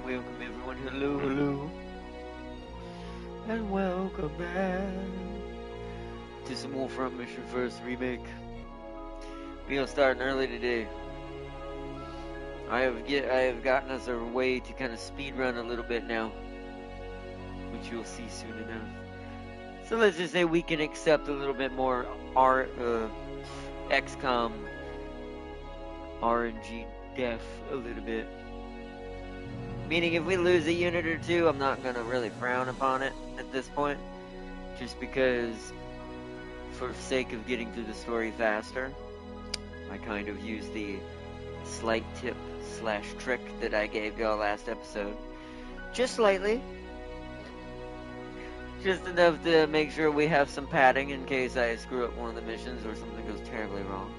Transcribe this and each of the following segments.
welcome everyone. Hello, hello. And welcome back to some more from Mission First Remake. We are starting early today. I have gotten us a way to kind of speed run a little bit now, which you'll see soon enough. So let's just say we can accept a little bit more XCOM RNG def a little bit. Meaning if we lose a unit or two, I'm not going to really frown upon it at this point. Just because, for sake of getting through the story faster, I kind of use the slight tip / trick that I gave y'all last episode. Just slightly. Just enough to make sure we have some padding in case I screw up one of the missions or something goes terribly wrong.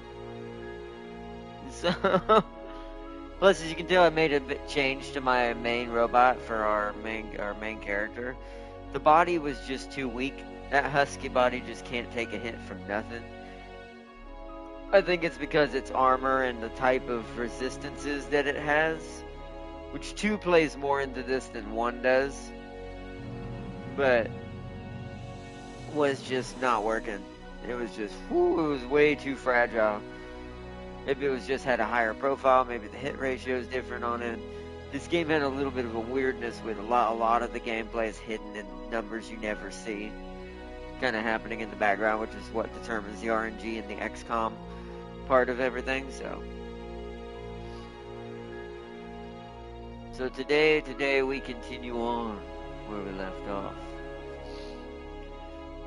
So... Plus, as you can tell, I made a bit change to my main robot for our main character. The body was just too weak. That husky body just can't take a hit from nothing. I think it's because its armor and the type of resistances that it has, which 2 plays more into this than 1 does, but was just not working. It was just, it was way too fragile. Maybe it was just had a higher profile. Maybe the hit ratio is different on it. This game had a little bit of a weirdness with a lot of the gameplay is hidden in numbers you never see, kind of happening in the background, which is what determines the RNG and the XCOM part of everything. So today we continue on where we left off.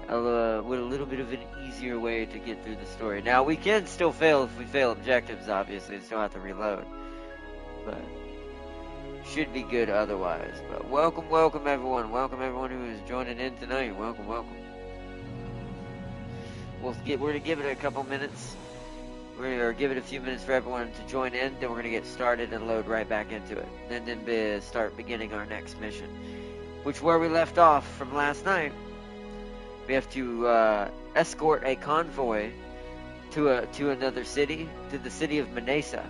With a little bit of an easier way to get through the story. Now, we can still fail if we fail objectives, obviously, and still have to reload. But, should be good otherwise. But welcome everyone. Welcome everyone who is joining in tonight. Welcome. We're going to give it a couple minutes. We're going to give it a few minutes for everyone to join in. Then we're going to get started and load right back into it. Then start beginning our next mission. Which, where we left off from last night, we have to escort a convoy to another city, to the city of Manesa.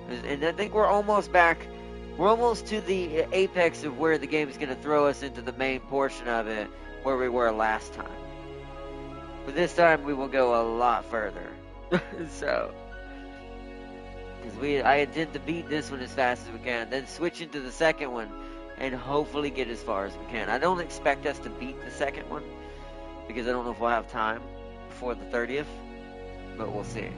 And I think we're almost back. We're almost to the apex of where the game is going to throw us into the main portion of it, where we were last time. But this time we will go a lot further. So, because I intend to beat this one as fast as we can, then switch into the second one, and hopefully get as far as we can. I don't expect us to beat the second one, because I don't know if we'll have time before the 30th, but we'll see.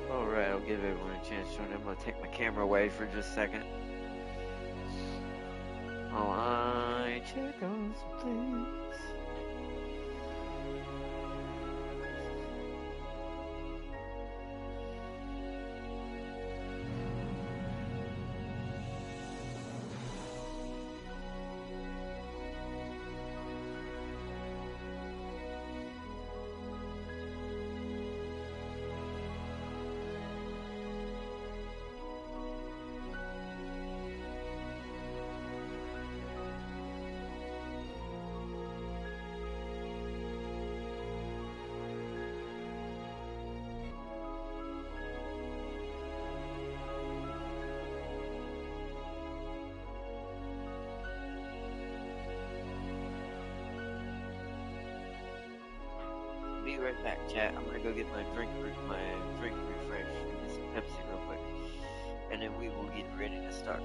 Alright, I'll give everyone a chance to join. I'm going to take my camera away for just a second. While I check on some things. Be right back, chat. I'm gonna go get my drink refresh and get some Pepsi real quick, and then we will get ready to start.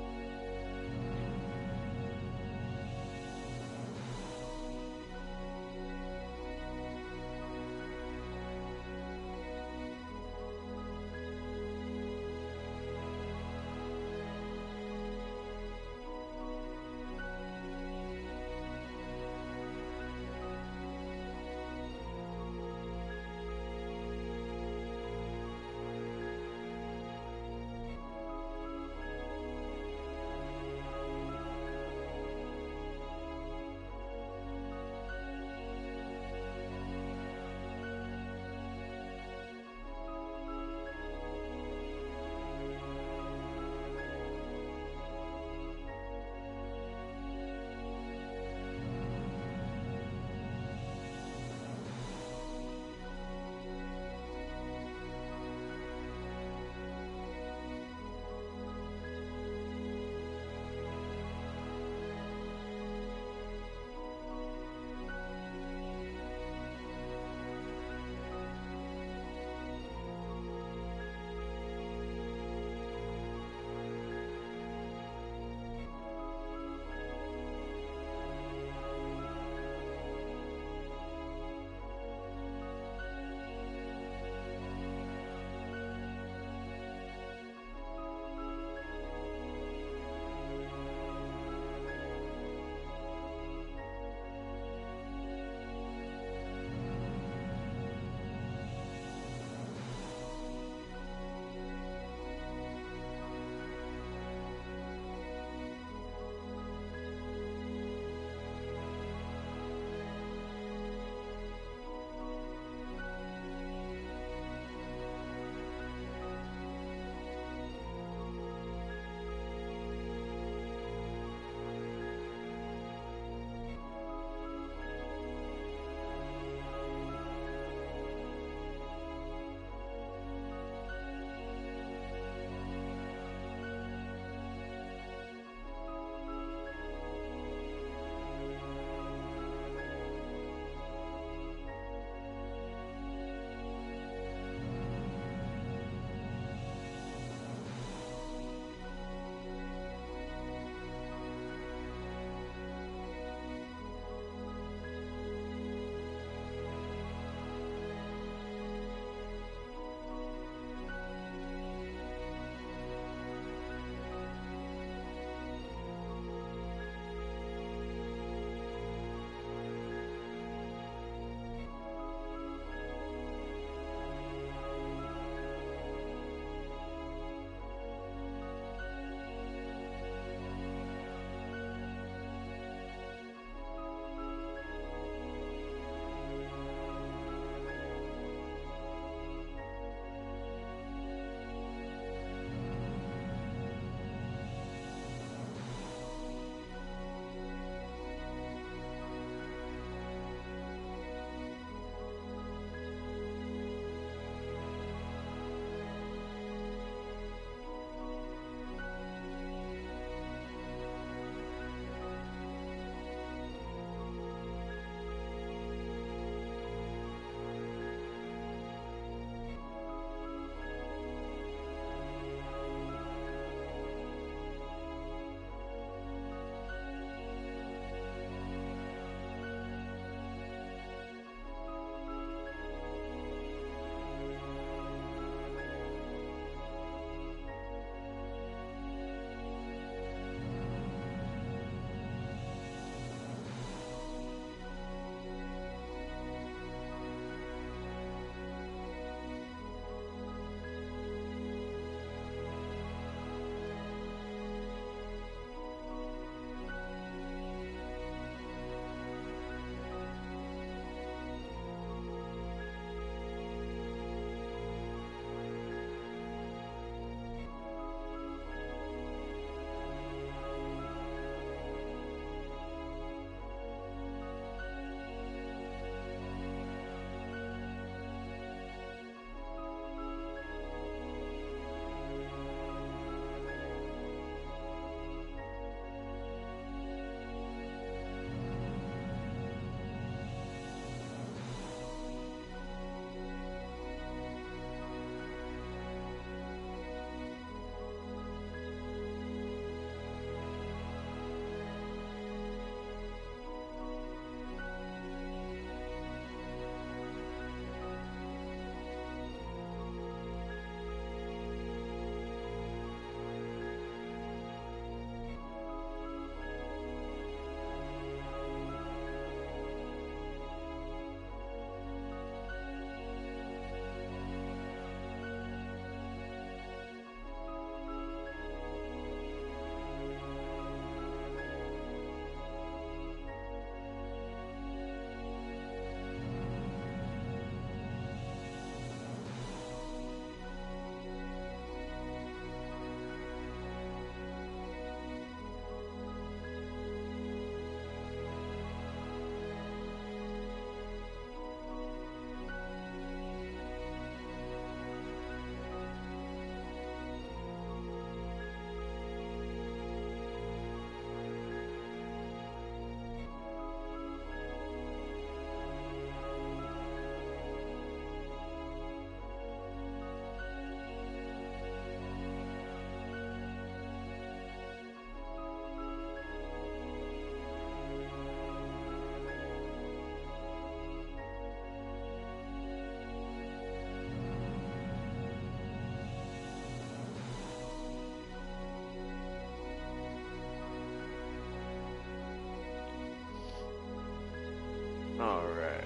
Alright.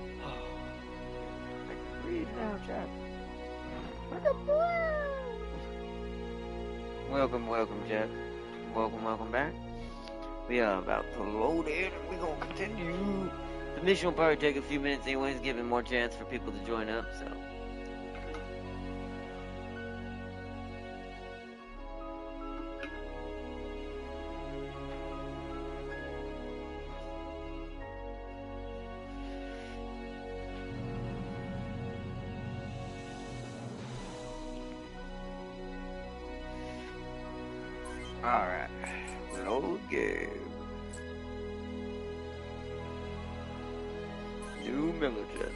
I can breathe now, Jack. Welcome, Jeff. Welcome back. We are about to load in and we're gonna continue. The mission will probably take a few minutes anyways, giving more chance for people to join up, so. Alright. Load game. New military.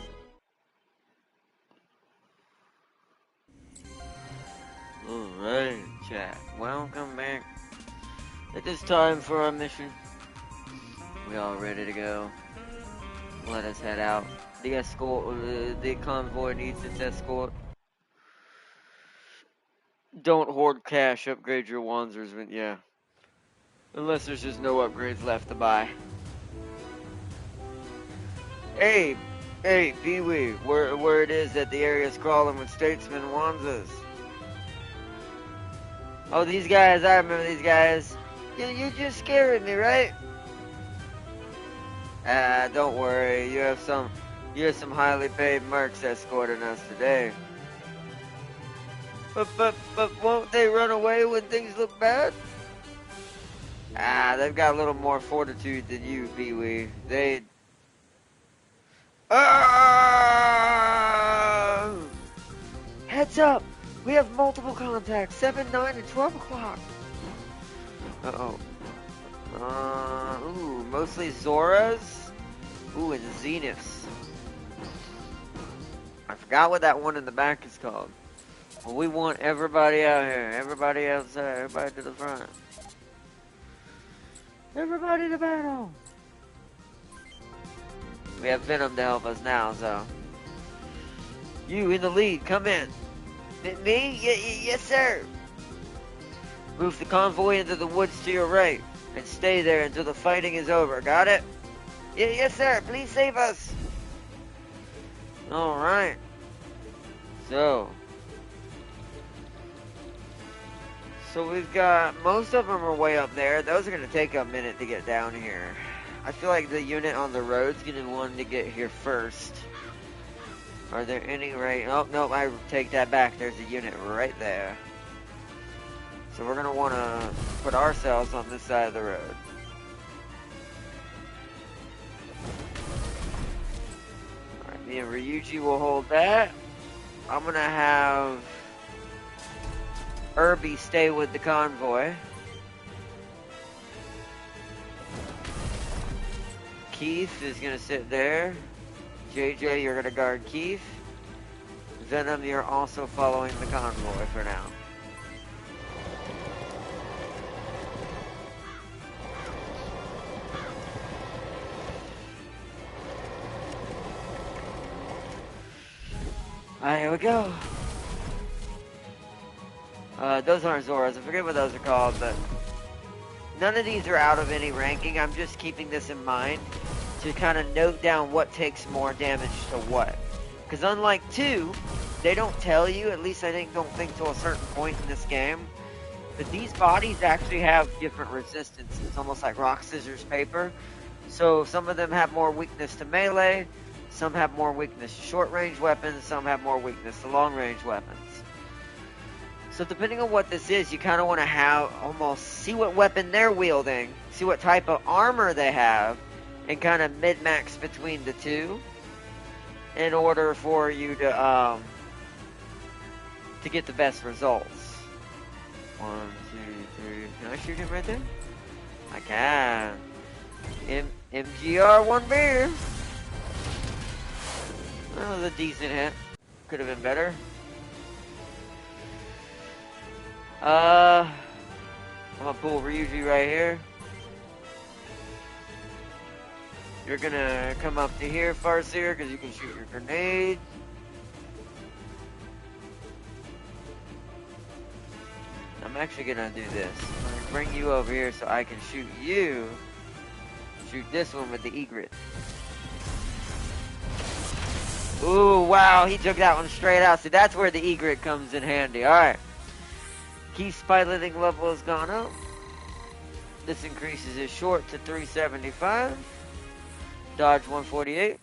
Alright, chat. Welcome back. It is time for our mission. We all ready to go. Let us head out. The convoy needs its escort. Don't hoard cash. Upgrade your Wanzers. Yeah. Unless there's just no upgrades left to buy. Hey, Pee-wee, where it is that the area's crawling with statesmen and Wanzers. Oh, these guys, I remember these guys. You just scared me, right? Don't worry, you have some highly paid mercs escorting us today. But won't they run away when things look bad? They've got a little more fortitude than you, Pee-wee. Heads up! We have multiple contacts, 7, 9, and 12 o'clock. Uh-oh. Mostly Zoras. Ooh, and Zeniths. I forgot what that one in the back is called. Well, we want everybody out here. Everybody outside. Everybody to the front. Everybody to battle. We have Venom to help us now, so. You in the lead, come in. Me? Yes, sir. Move the convoy into the woods to your right, and stay there until the fighting is over. Got it? Yes, sir. Please save us. Alright. So we've got, most of them are way up there. Those are going to take a minute to get down here. I feel like the unit on the road's going to want to get here first. Are there any right? Oh, no, I take that back. There's a unit right there. So we're going to want to put ourselves on this side of the road. Alright, me and Ryuji will hold that. I'm going to have Irby stay with the convoy. Keith is going to sit there. JJ, you're going to guard Keith. Venom, you're also following the convoy for now. Alright, here we go. Those aren't Zoras. I forget what those are called, but none of these are out of any ranking. I'm just keeping this in mind to kind of note down what takes more damage to what. Because unlike 2, they don't tell you, at least I don't think to a certain point in this game, but these bodies actually have different resistance. It's almost like rock, scissors, paper. So some of them have more weakness to melee, some have more weakness to short-range weapons, some have more weakness to long-range weapons. So depending on what this is, you kind of want to have almost see what weapon they're wielding, see what type of armor they have, and kind of mid-max between the two in order for you to get the best results. 1, 2, 3. Can I shoot him right there? I can. MGR 1B. That was a decent hit. Could have been better. I'm gonna pull Ryuji right here. You're gonna come up to here, Farseer, because you can shoot your grenade. I'm actually gonna do this. bring you over here so I can shoot you. Shoot this one with the egret. Ooh, wow, he took that one straight out. So that's where the egret comes in handy. Alright. Keith's piloting level has gone up. This increases his short to 375. Dodge 148.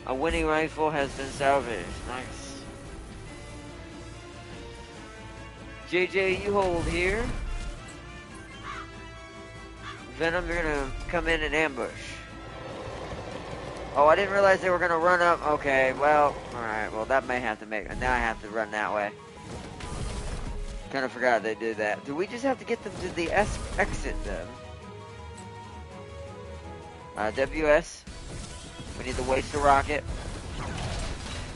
A winning rifle has been salvaged. Nice. JJ, you hold here. Venom, you're gonna come in and ambush. Oh, I didn't realize they were gonna run up. Okay, well, alright, well that may have to make, now I have to run that way. Kinda forgot they did that. Do we just have to get them to the exit then? WS. We need to waste a rocket.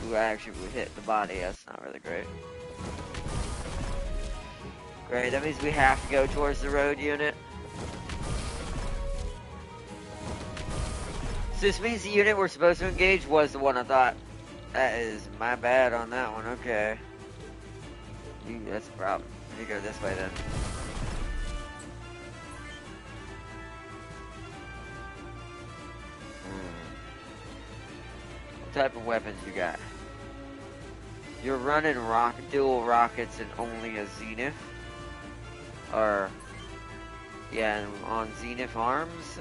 Ooh, actually we hit the body, that's not really great. Great, that means we have to go towards the road unit. So this means the unit we're supposed to engage was the one I thought. That is my bad on that one, okay. That's a problem. Let me go this way then. What type of weapons you got? You're running dual rockets and only a Zenith? Or, yeah, on Zenith arms,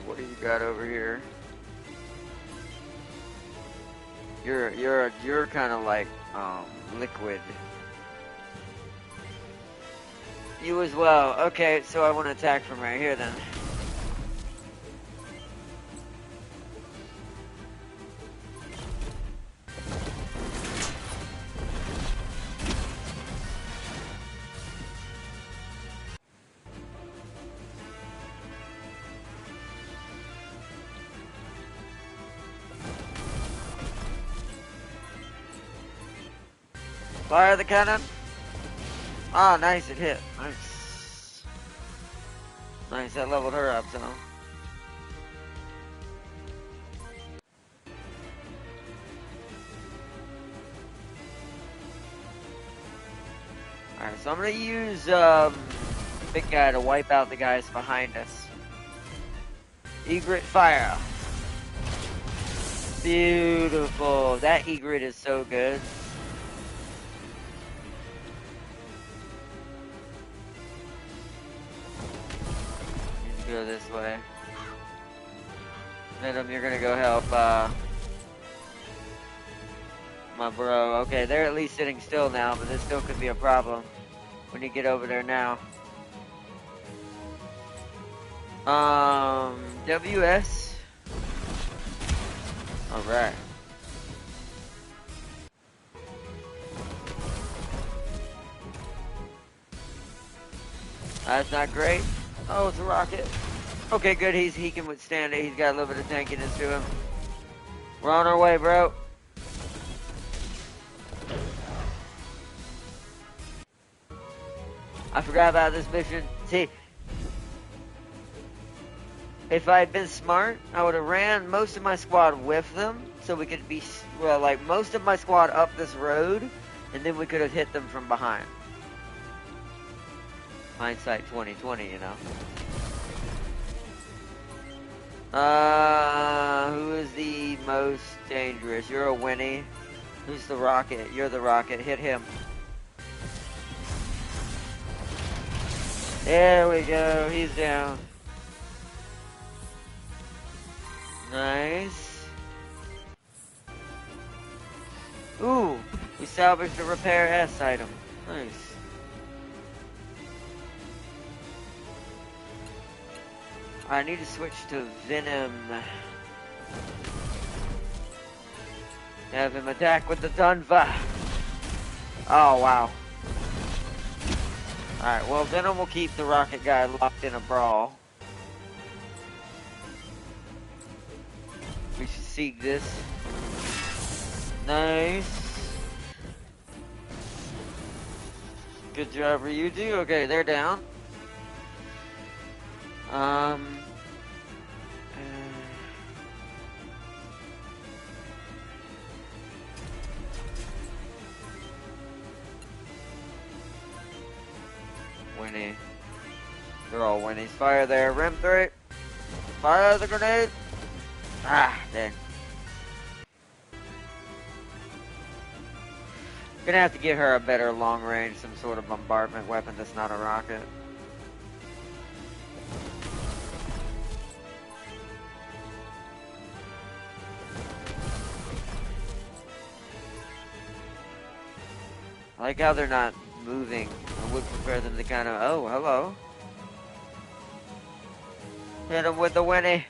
what do you got over here? You're kind of like liquid. You as well. Okay, so I want to attack from right here then. Fire the cannon. Ah, nice, it hit. Nice. Nice, that leveled her up, so. Alright, so I'm gonna use big guy to wipe out the guys behind us. Egret fire. Beautiful. That egret is so good. Go this way. Venom, you're gonna go help my bro. Okay, they're at least sitting still now, but this still could be a problem when you get over there now. WS. Alright. That's not great. Oh, it's a rocket. Okay, good. He can withstand it. He's got a little bit of tankiness to him. We're on our way, bro. I forgot about this mission. See, if I had been smart, I would have ran most of my squad with them, so we could be, well, like most of my squad up this road, and then we could have hit them from behind. Hindsight 2020, you know. Who is the most dangerous? You're a Winnie. Who's the rocket? You're the rocket. Hit him. There we go. He's down. Nice. Ooh, we salvaged a repair S item. Nice. I need to switch to Venom. Have him attack with the Dunva. Oh, wow. Alright, well, Venom will keep the rocket guy locked in a brawl. We should seek this. Nice. Good job, Ryuji. Okay, they're down. Winnie. They're all Winnies. Fire there. Rim 3. Fire the grenade. Ah, dang. Gonna have to get her a better long range, some sort of bombardment weapon that's not a rocket. I like how they're not moving. I would prefer them to kind of, oh, hello. Hit him with the Winnie.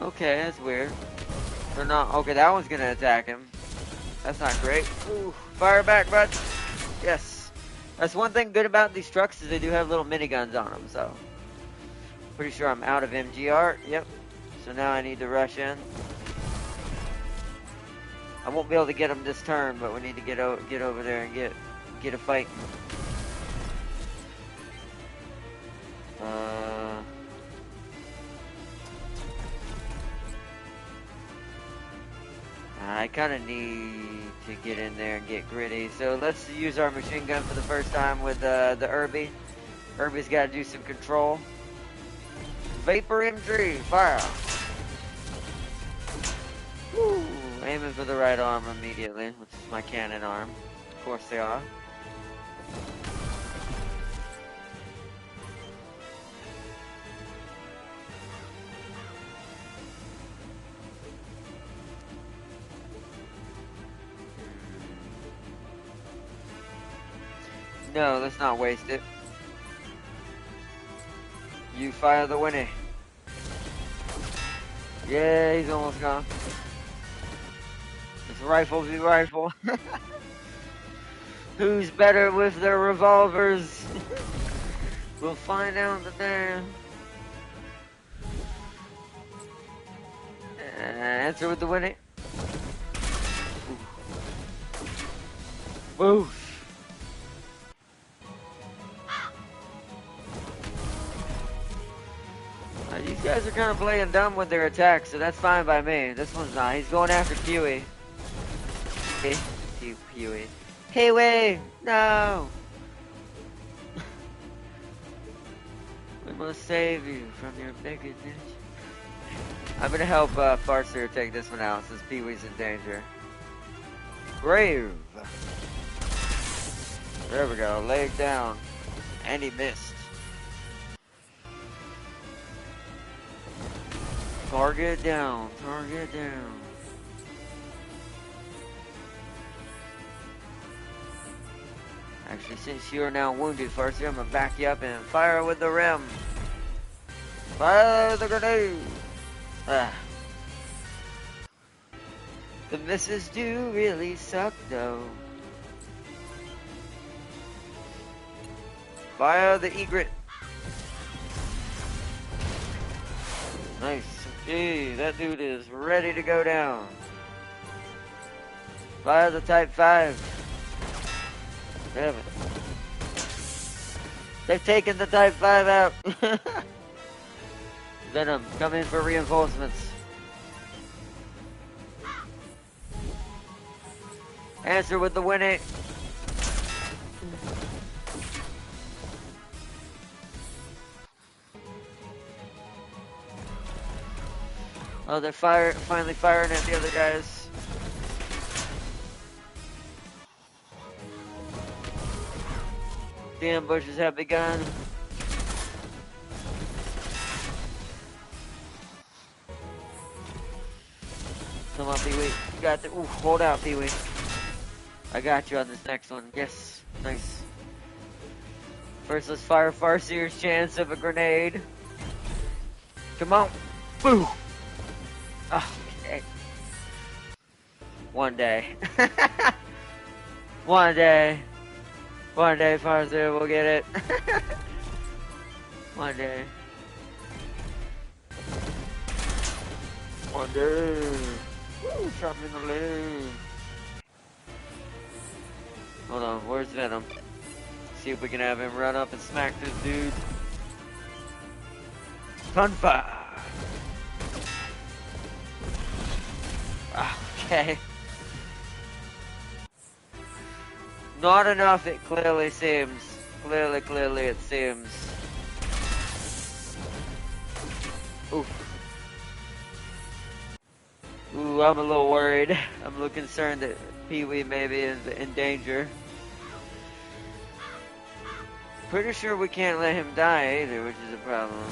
Okay, that's weird. They're not, okay, that one's gonna attack him. That's not great. Ooh, fire back, bud. Yes. That's one thing good about these trucks is they do have little miniguns on them, so. Pretty sure I'm out of MGR. Yep. So now I need to rush in. I won't be able to get them this turn, but we need to get over there and get a fight. I kind of need to get in there and get gritty. So let's use our machine gun for the first time with the Irby. Irby's got to do some control. Vapor M3, fire. Woo, aiming for the right arm immediately, which is my cannon arm. Of course they are. No, let's not waste it. You fire the Winnie. Yeah, he's almost gone. It's rifle v rifle. Who's better with their revolvers? We'll find out today. Answer with the Winnie. Boof. These guys are kind of playing dumb with their attacks, so that's fine by me. This one's not. He's going after Kiwi. Kiwi. Kiwi! No! We must save you from your big adventure. I'm gonna help Farseer take this one out since Pee-wee's in danger. Brave! There we go. Leg down. And he missed. Target down, target down. Actually, since you are now wounded, Farseer, I'm gonna back you up and fire with the rim. Fire the grenade. Ah. The misses do really suck, though. Fire the egret. Nice. Gee, that dude is ready to go down. Fire the Type 5. Damn it. They've taken the Type 5 out. Venom, come in for reinforcements. Answer with the Winnie. Oh, they're finally firing at the other guys. The ambushes have begun. Come on, Pee-wee. You got the. Ooh, hold out, Pee-wee. I got you on this next one. Yes, nice. First, let's fire Farseer's chance of a grenade. Come on. Boo! Oh, okay. One day. One day. One day, Farseer will get it. One day. One day. Woo, shot me in the leg. Hold on, where's Venom? See if we can have him run up and smack this dude. Gunfire! Okay. Not enough, it clearly seems. Clearly it seems. Oof. Ooh, I'm a little worried. I'm a little concerned that Pee-wee may be in danger. Pretty sure we can't let him die either, which is a problem.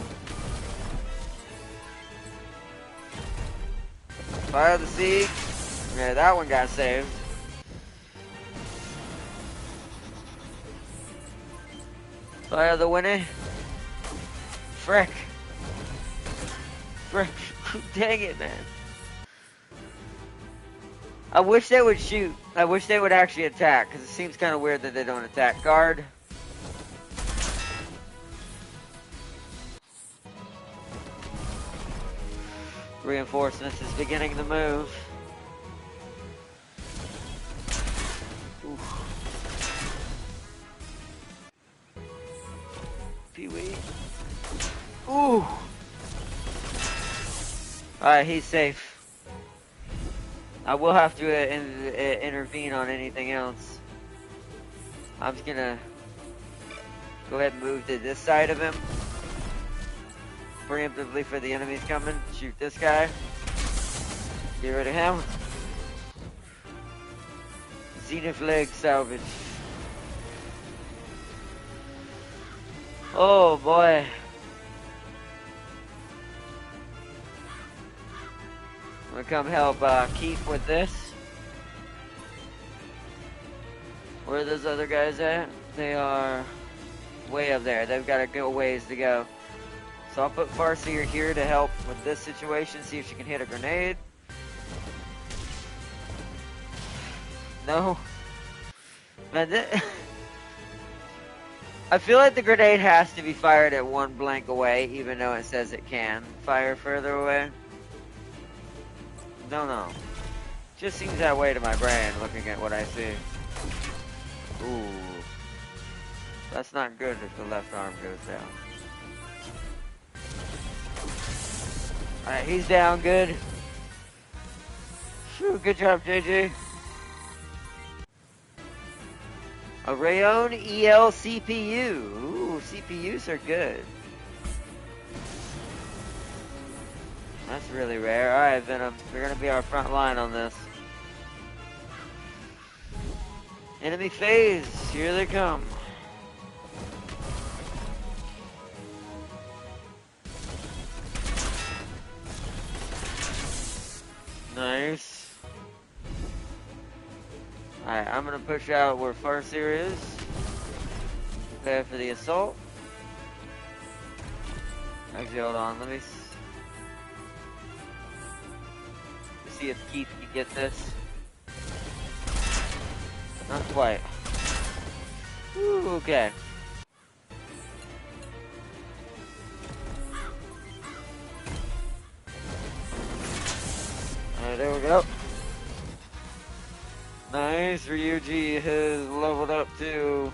Fire the siege. Yeah, that one got saved. Fire the Winnie. Frick. Frick. Dang it, man. I wish they would shoot. I wish they would actually attack, because it seems kind of weird that they don't attack. Guard. Reinforcements is beginning to move. Oof. Pee-wee. Ooh. Alright, he's safe. I will have to intervene on anything else. I'm just gonna go ahead and move to this side of him. Preemptively for the enemies coming. Shoot this guy. Get rid of him. Zenith leg salvage. Oh boy. I'm gonna come help Keith with this. Where are those other guys at? They are way up there. They've got a good ways to go. So I'll put Farseer here to help with this situation, see if she can hit a grenade. No. Man, I feel like the grenade has to be fired at one blank away, even though it says it can fire further away. Don't know. Just seems that way to my brain, looking at what I see. Ooh. That's not good if the left arm goes down. Alright, he's down good. Whew, good job, JJ. A Rayon EL CPU. Ooh, CPUs are good. That's really rare. Alright, Venom. You're gonna be our front line on this. Enemy phase. Here they come. Nice. Alright, I'm gonna push out where Farseer is. Prepare for the assault. Actually, hold on. Let me see if Keith can get this. Not quite. Ooh, okay. Alright, there we go. Nice, Ryuji has leveled up to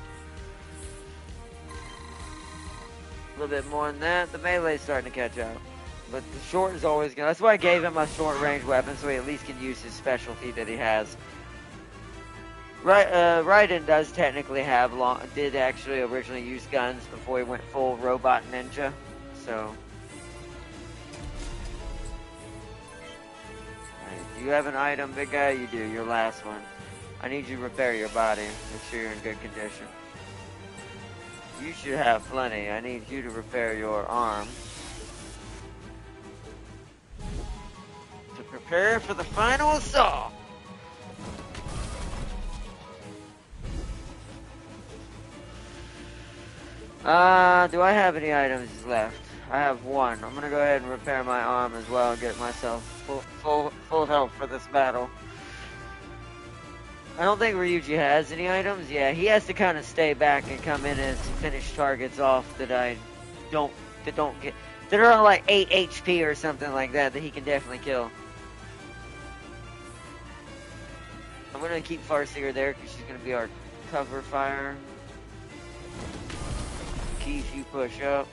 a little bit more than that. The melee's starting to catch up. But the short is always gonna, that's why I gave him a short range weapon, so he at least can use his specialty that he has. Raiden does technically have did actually originally use guns before he went full robot ninja, so. Right, do you have an item, big guy? You do, your last one. I need you to repair your body, make sure you're in good condition. You should have plenty. I need you to repair your arm. To prepare for the final assault. Do I have any items left? I have one. I'm gonna go ahead and repair my arm as well and get myself full health for this battle. I don't think Ryuji has any items. Yeah, he has to kind of stay back and come in and finish targets off that don't get, that are on like 8 HP or something like that he can definitely kill. I'm gonna keep Farseer there because she's gonna be our cover fire. Keith, you push up.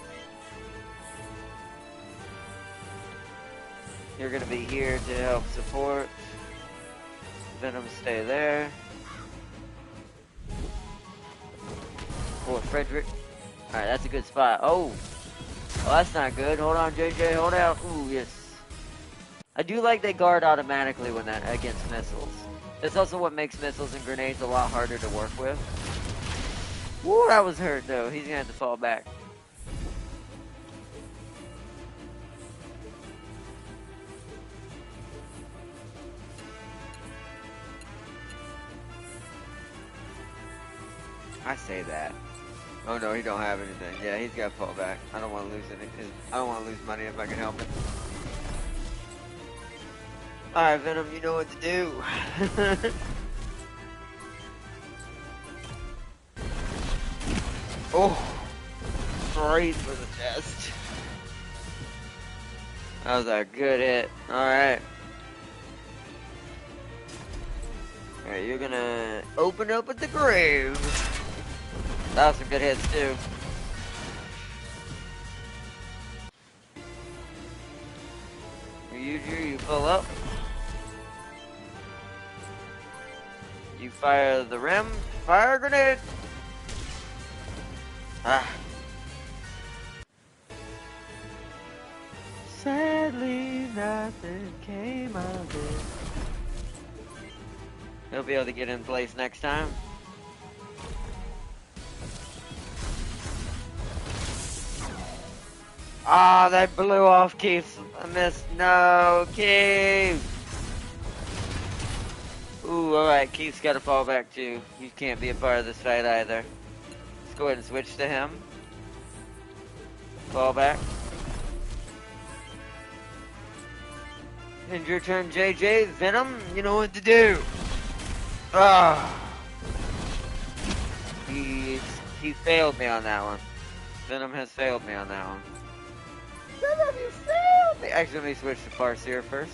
You're gonna be here to help support. Venom stay there. Or Frederick. Alright, that's a good spot. Oh! Oh, that's not good. Hold on, JJ. Hold out. Ooh, yes. I do like they guard automatically when that against missiles. That's also what makes missiles and grenades a lot harder to work with. Woo, that was hurt though. He's gonna have to fall back. I say that. Oh no, he don't have anything. Yeah, he's got to fall back. I don't want to lose any. I don't want to lose money if I can help it. All right, Venom, you know what to do. Oh, straight for the chest. That was a good hit. All right. All right, you're gonna open up at the grave. That was some good hits too. You pull up. You fire the rim. Fire a grenade. Ah. Sadly, nothing came of it. He'll be able to get in place next time. Ah, that blew off Keith's. I missed. No, Keith. Ooh, alright, Keith's got to fall back too. You can't be a part of this fight either. Let's go ahead and switch to him. Fall back. And your turn, JJ. Venom, you know what to do. Ah. He failed me on that one. Venom has failed me on that one. Venom, you failed me. Actually, let me switch to Farseer first.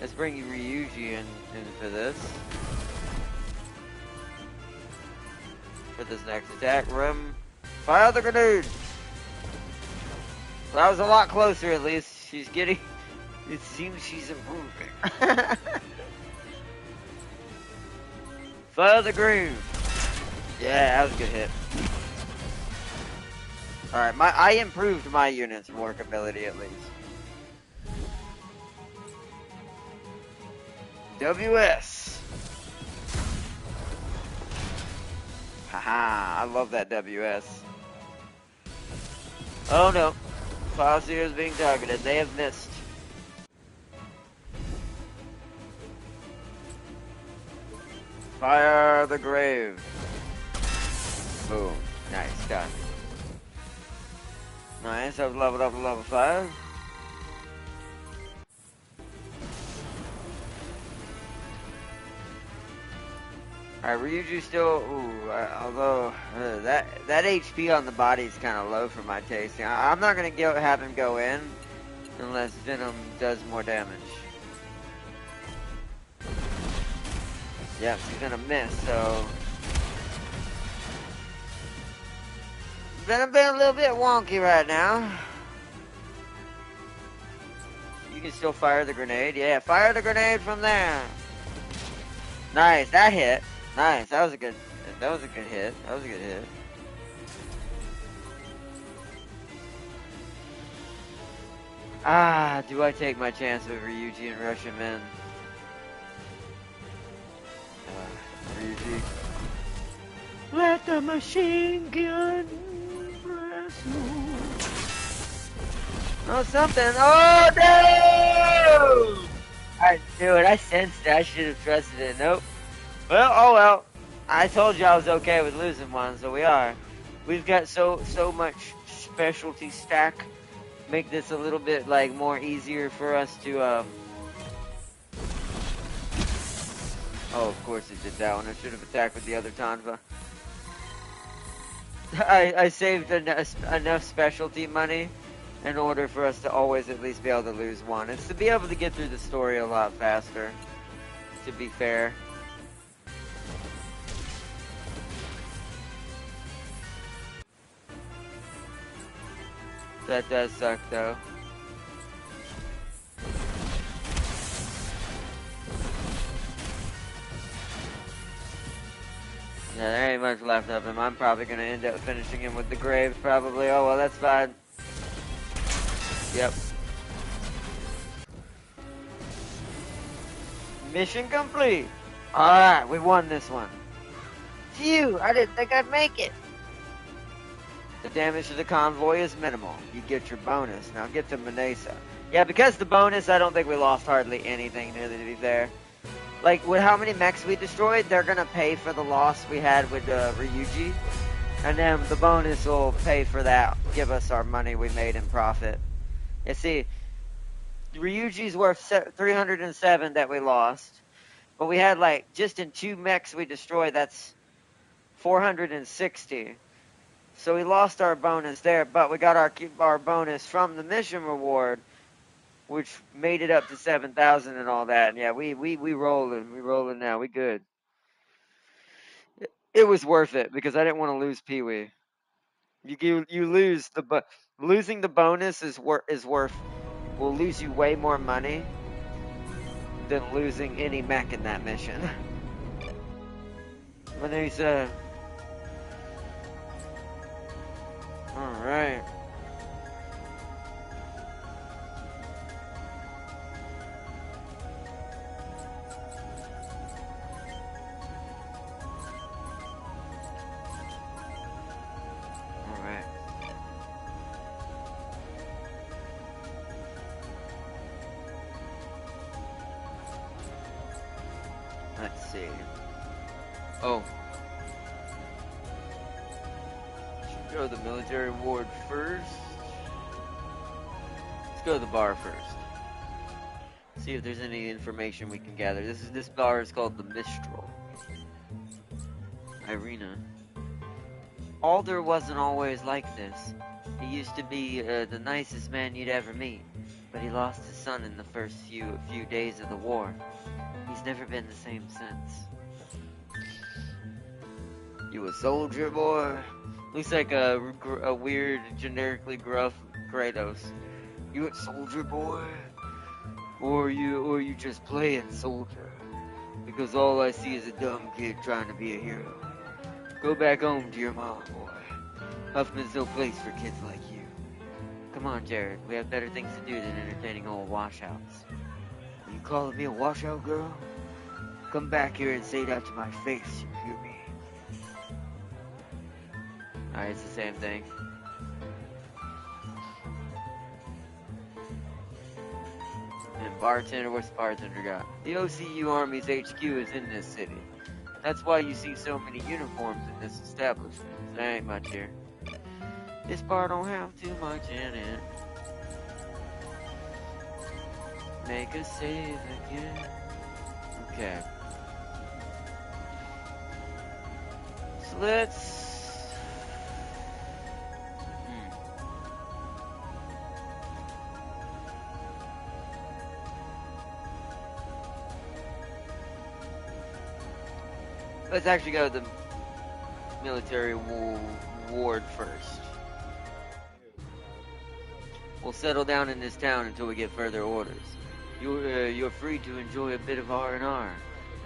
Let's bring you Ryuji in for this. For this next attack. Rim. Fire the grenade! That was a lot closer at least. She's getting... It seems she's improving. Fire the groove! Yeah, that was a good hit. Alright, I improved my unit's workability at least. WS. Haha, I love that WS. Oh no. Farseer is being targeted. They have missed. Fire the grave. Boom. Nice, done. Nice, I've leveled up to level 5. Alright, Ryuji still, although that HP on the body is kind of low for my taste. I'm not going to have him go in unless Venom does more damage. Yep, he's going to miss, so... Venom being a little bit wonky right now. You can still fire the grenade. Yeah, fire the grenade from there. Nice, that hit. Nice, that was a good hit. That was a good hit. Ah, do I take my chance with Ryuji and rush him in? Ryuji. Let the machine gun bless you. Oh, something. Oh, no! I knew it. I sensed it. I should have trusted it. Nope. Well, oh well. I told you I was okay with losing one, so we are. We've got so much specialty stack. Make this a little bit like more easier for us to Oh, of course it did that one. I should have attacked with the other Tanva. I saved enough specialty money in order for us to always at least be able to lose one. It's to be able to get through the story a lot faster, to be fair. That does suck though. Yeah, there ain't much left of him. I'm probably gonna end up finishing him with the graves, probably. Oh, well, that's fine. Yep. Mission complete. Alright, we won this one. Phew, I didn't think I'd make it. The damage to the convoy is minimal. You get your bonus. Now get to Manesa. Yeah, because the bonus, I don't think we lost hardly anything, nearly, to be fair. Like, with how many mechs we destroyed, they're gonna pay for the loss we had with Ryuji. And then the bonus will pay for that, give us our money we made in profit. You see, Ryuji's worth 307 that we lost. But we had, like, just in 2 mechs we destroyed, that's 460. So we lost our bonus there, but we got our bonus from the mission reward, which made it up to 7,000 and all that. And yeah, we rolling. We rolling now. We good. It was worth it because I didn't want to lose Pee Wee. You lose losing the bonus is worth will lose you way more money than losing any mech in that mission. Manisa. Alright. Alright. Let's see. Oh. Should we go to the military ward first? Let's go to the bar first. See if there's any information we can gather. This bar is called the Mistral. Irina. Alder wasn't always like this. He used to be the nicest man you'd ever meet, but he lost his son in the first few days of the war. He's never been the same since. You a soldier, boy? Looks like a weird, generically gruff Kratos. You a soldier, boy? Or you just playing soldier? Because all I see is a dumb kid trying to be a hero. Go back home to your mom, boy. Huffman's no place for kids like you. Come on, Jared. We have better things to do than entertaining old washouts. Are you calling me a washout, girl? Come back here and say that to my face, you hear me? Alright, it's the same thing. And bartender, what's the bartender got? The OCU Army's HQ is in this city. That's why you see so many uniforms in this establishment. There ain't much here. This bar don't have too much in it. Make a save again. Okay. So let's... Let's actually go to the military ward first. We'll settle down in this town until we get further orders. You're free to enjoy a bit of R&R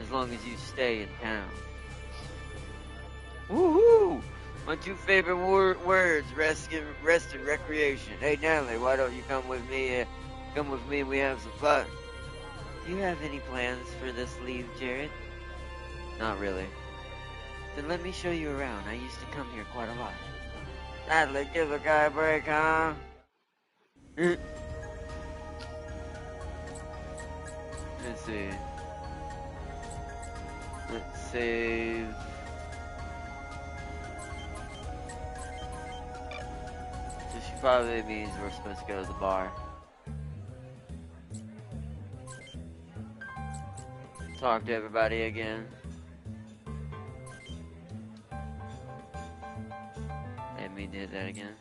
as long as you stay in town. Woohoo! My 2 favorite words: rest and recreation. Hey Natalie, why don't you come with me? Come with me and we have some fun. Do you have any plans for this leave, Jared? Not really. Then let me show you around. I used to come here quite a lot. Natalie, give a guy a break, huh? Let's see. Let's save. So she probably means we're supposed to go to the bar. Talk to everybody again. Let me do that again.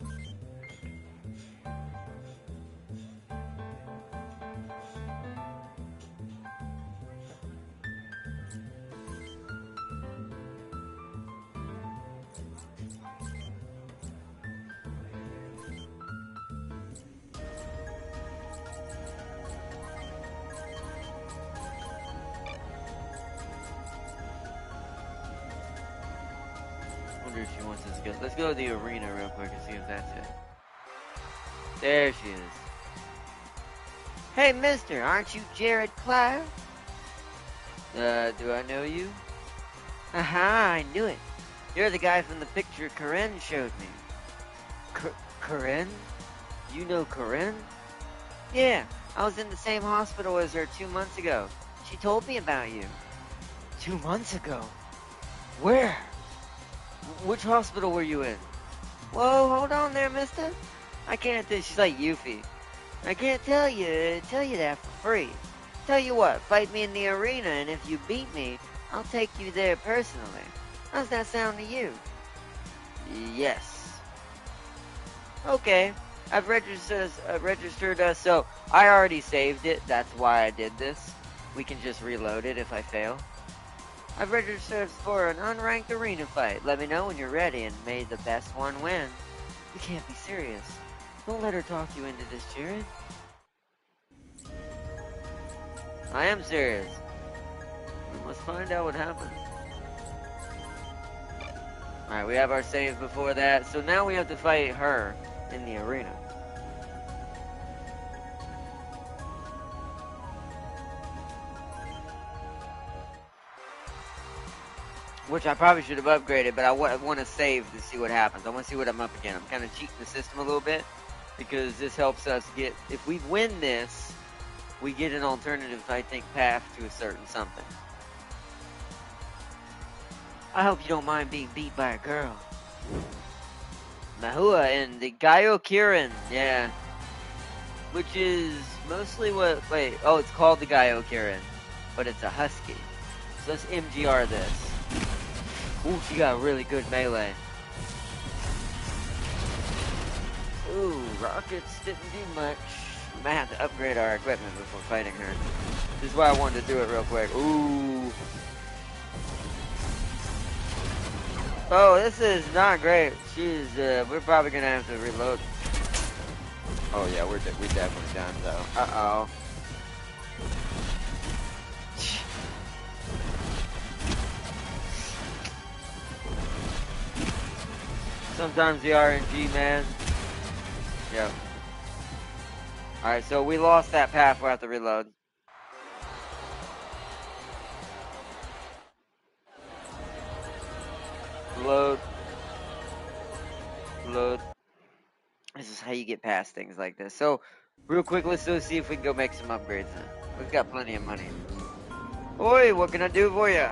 wonder if she wants us to go. Let's go to the arena real quick and see if that's it. There she is. Hey, mister, aren't you Jared Clyde? Do I know you? Aha, I knew it. You're the guy from the picture Corinne showed me. Corinne? You know Corinne? Yeah, I was in the same hospital as her 2 months ago. She told me about you. 2 months ago? Where? Which hospital were you in? Whoa, hold on there, mister. I can't think. She's like Yuffie. I can't tell you that for free. Tell you what, fight me in the arena, and if you beat me, I'll take you there personally. How's that sound to you? Yes. Okay. I've registered us, so I already saved it. That's why I did this. We can just reload it if I fail. I've registered for an unranked arena fight. Let me know when you're ready, and may the best one win. You can't be serious. Don't let her talk you into this, Jared. I am serious. We must find out what happened. Alright, we have our save before that, so now we have to fight her in the arena. Which I probably should have upgraded, but I want to save to see what happens. I want to see what I'm up against. I'm kind of cheating the system a little bit, because this helps us get, if we win this, we get an alternative, I think, path to a certain something. I hope you don't mind being beat by a girl. Mahua and the Gaiokirin, yeah. Which is mostly what, it's called the Gaiokirin, but it's a husky. So let's MGR this. Ooh, she got really good melee. Ooh, rockets didn't do much. We might have to upgrade our equipment before fighting her. This is why I wanted to do it real quick. Ooh. Oh, this is not great. She's, we're probably gonna have to reload. Oh yeah, we're definitely done though. Uh-oh. Sometimes the RNG, man. Yep. Alright, so we lost that path. We'll have to reload. Load. Load. This is how you get past things like this. So, real quick, let's go see if we can go make some upgrades then. We've got plenty of money. Oi, what can I do for you?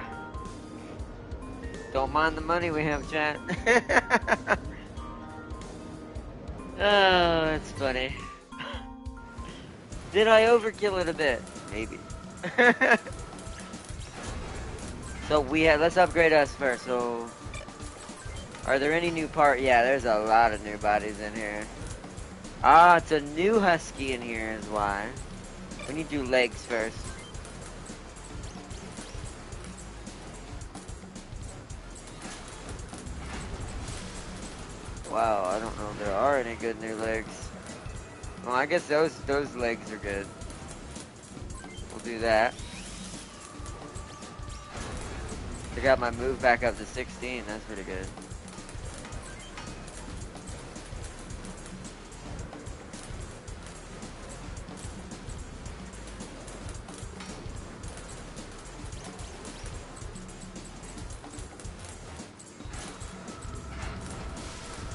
Don't mind the money we have, chat. Oh, that's funny. Did I overkill it a bit? Maybe. So let's upgrade us first. So, are there any new Yeah, there's a lot of new bodies in here. Ah, it's a new husky in here is why. We need to do legs first. Wow, I don't know if there are any good new legs. Well, I guess those legs are good. We'll do that. I got my move back up to 16. That's pretty good.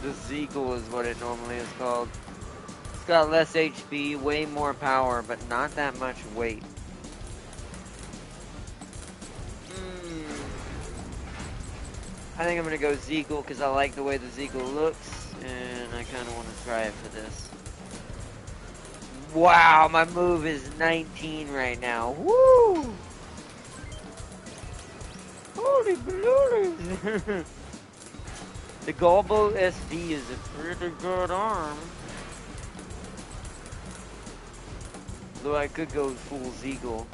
The Zeagle is what it normally is called. It's got less HP, way more power, but not that much weight. I think I'm going to go Zeagle because I like the way the Zeagle looks, and I kind of want to try it for this. Wow, my move is 19 right now. Woo! Holy balloons! The Galbo SV is a pretty good arm. Though I could go full Zeagle.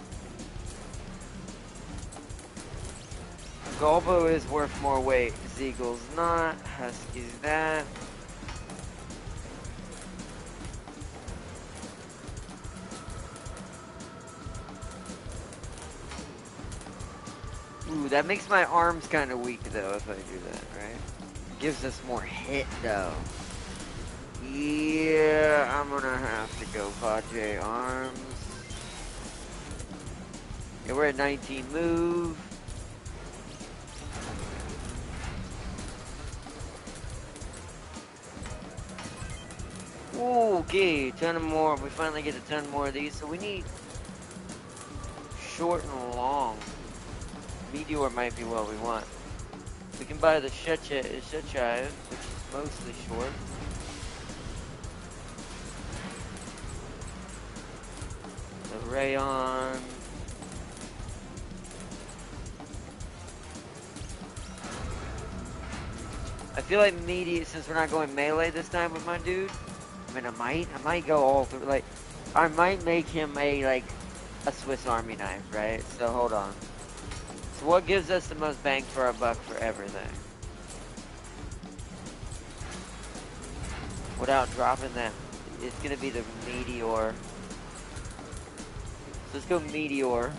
Galbo is worth more weight. Zeagle's not. Husky's that. Ooh, that makes my arms kind of weak though if I do that, right? Gives us more hit, though. Yeah, I'm gonna have to go Padre Arms. Yeah, we're at 19 move. Ooh, okay, 10 more. We finally get a 10 more of these, so we need short and long. Meteor might be what we want. We can buy the Shechive, which is mostly short. The Rayon. I feel like since we're not going melee this time with my dude, I mean, I might go all through, like, I might make him a Swiss Army knife, right? So hold on. So what gives us the most bang for our buck for everything? Without dropping that, it's gonna be the Meteor. So let's go Meteor.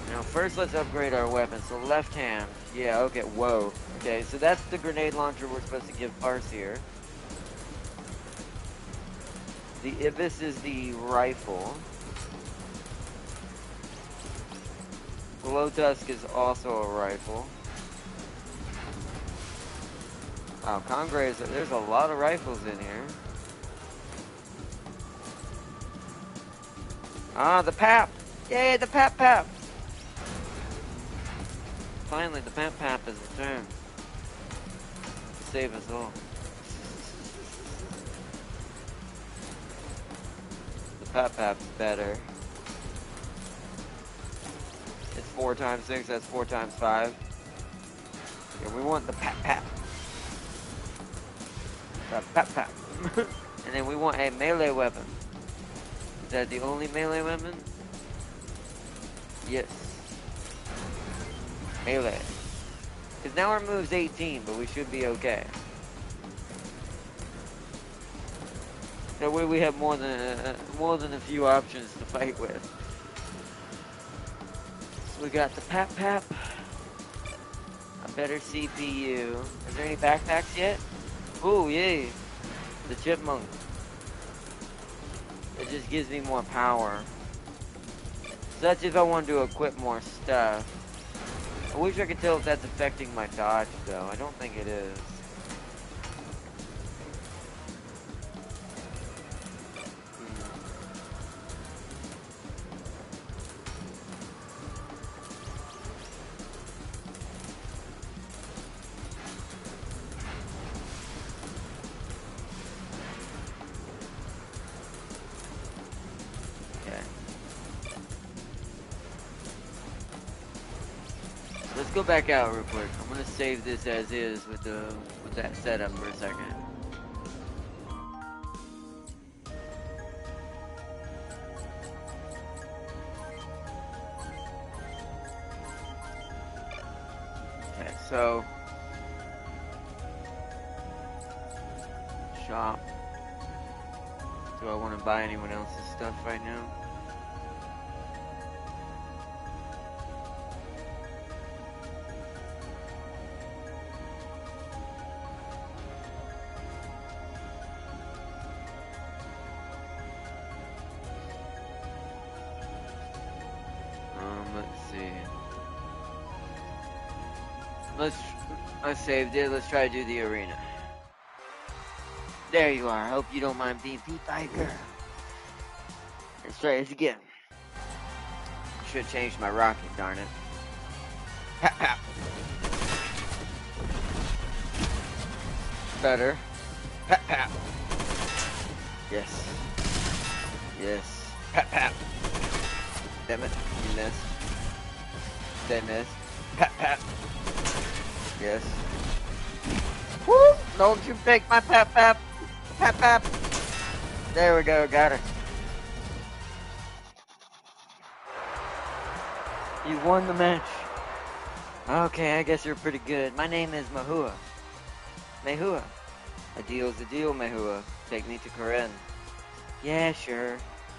Now first let's upgrade our weapon. So left hand. Yeah, okay, whoa. Okay, so that's the grenade launcher we're supposed to give Farseer. The Ibis is the rifle. Glow Tusk is also a rifle. Wow, Congray's, there's a lot of rifles in here. Ah, the PAP! Yay, the PAP! Finally, the PAP is returned. To save us all. The PAP's better. It's 4 times 6, that's 4 times 5. Yeah, we want the PAP. The PAP. And then we want a melee weapon. Is that the only melee weapon? Yes. Melee. Because now our move's 18, but we should be okay. That way we have more than a few options to fight with. So we got the PAP. A better CPU. Is there any backpacks yet? Ooh, yay. The chipmunk. It just gives me more power. So that's if I want to equip more stuff. I wish I could tell if that's affecting my dodge, though. I don't think it is. Let's go back out real quick. I'm gonna save this as is with that setup for a second. Okay, so shop. Do I want to buy anyone else's stuff right now? I saved it. Let's try to do the arena. There you are. Hope you don't mind being beat by a girl. Let's try this again. Should have changed my rocket, darn it. Pap, pap. Better. Pap, pap. Yes. Yes. Pap, pap. Damn it. You missed. They missed. Pap, pap. Yes. Woo! Don't you take my pap pap. Pap pap. There we go, got her. You won the match. Okay, I guess you're pretty good. My name is Mahua. Mahua. A deal's a deal, Mahua. Take me to Karen. Yeah, sure.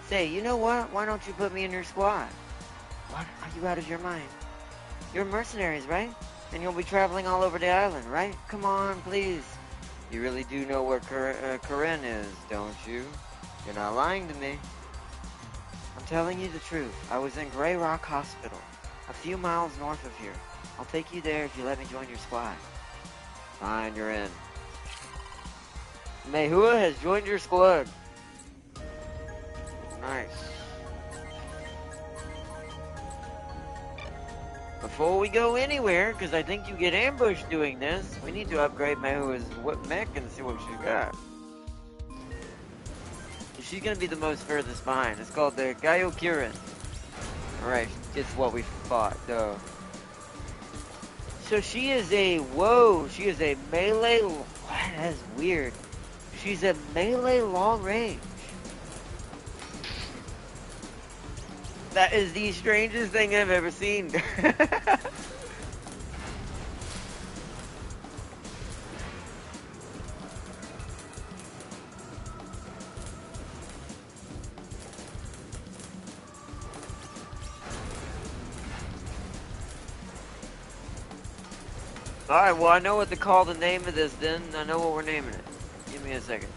Say, you know what? Why don't you put me in your squad? What? Are you out of your mind? You're mercenaries, right? And you'll be traveling all over the island, right? Come on, please. You really do know where Corinne is, don't you? You're not lying to me. I'm telling you the truth. I was in Grey Rock Hospital, a few miles north of here. I'll take you there if you let me join your squad. Fine, you're in. Mehua has joined your squad. Nice. Before we go anywhere, because I think you get ambushed doing this, we need to upgrade Mehua's mech and see what she's got. She's going to be the most furthest behind. It's called the Gaiokurin. Alright, it's what we fought, though. So she is a, she is a melee, that's weird. She's a melee long range. That is the strangest thing I've ever seen. Alright, well I know what to call the name of this then. I know what we're naming it. Give me a second.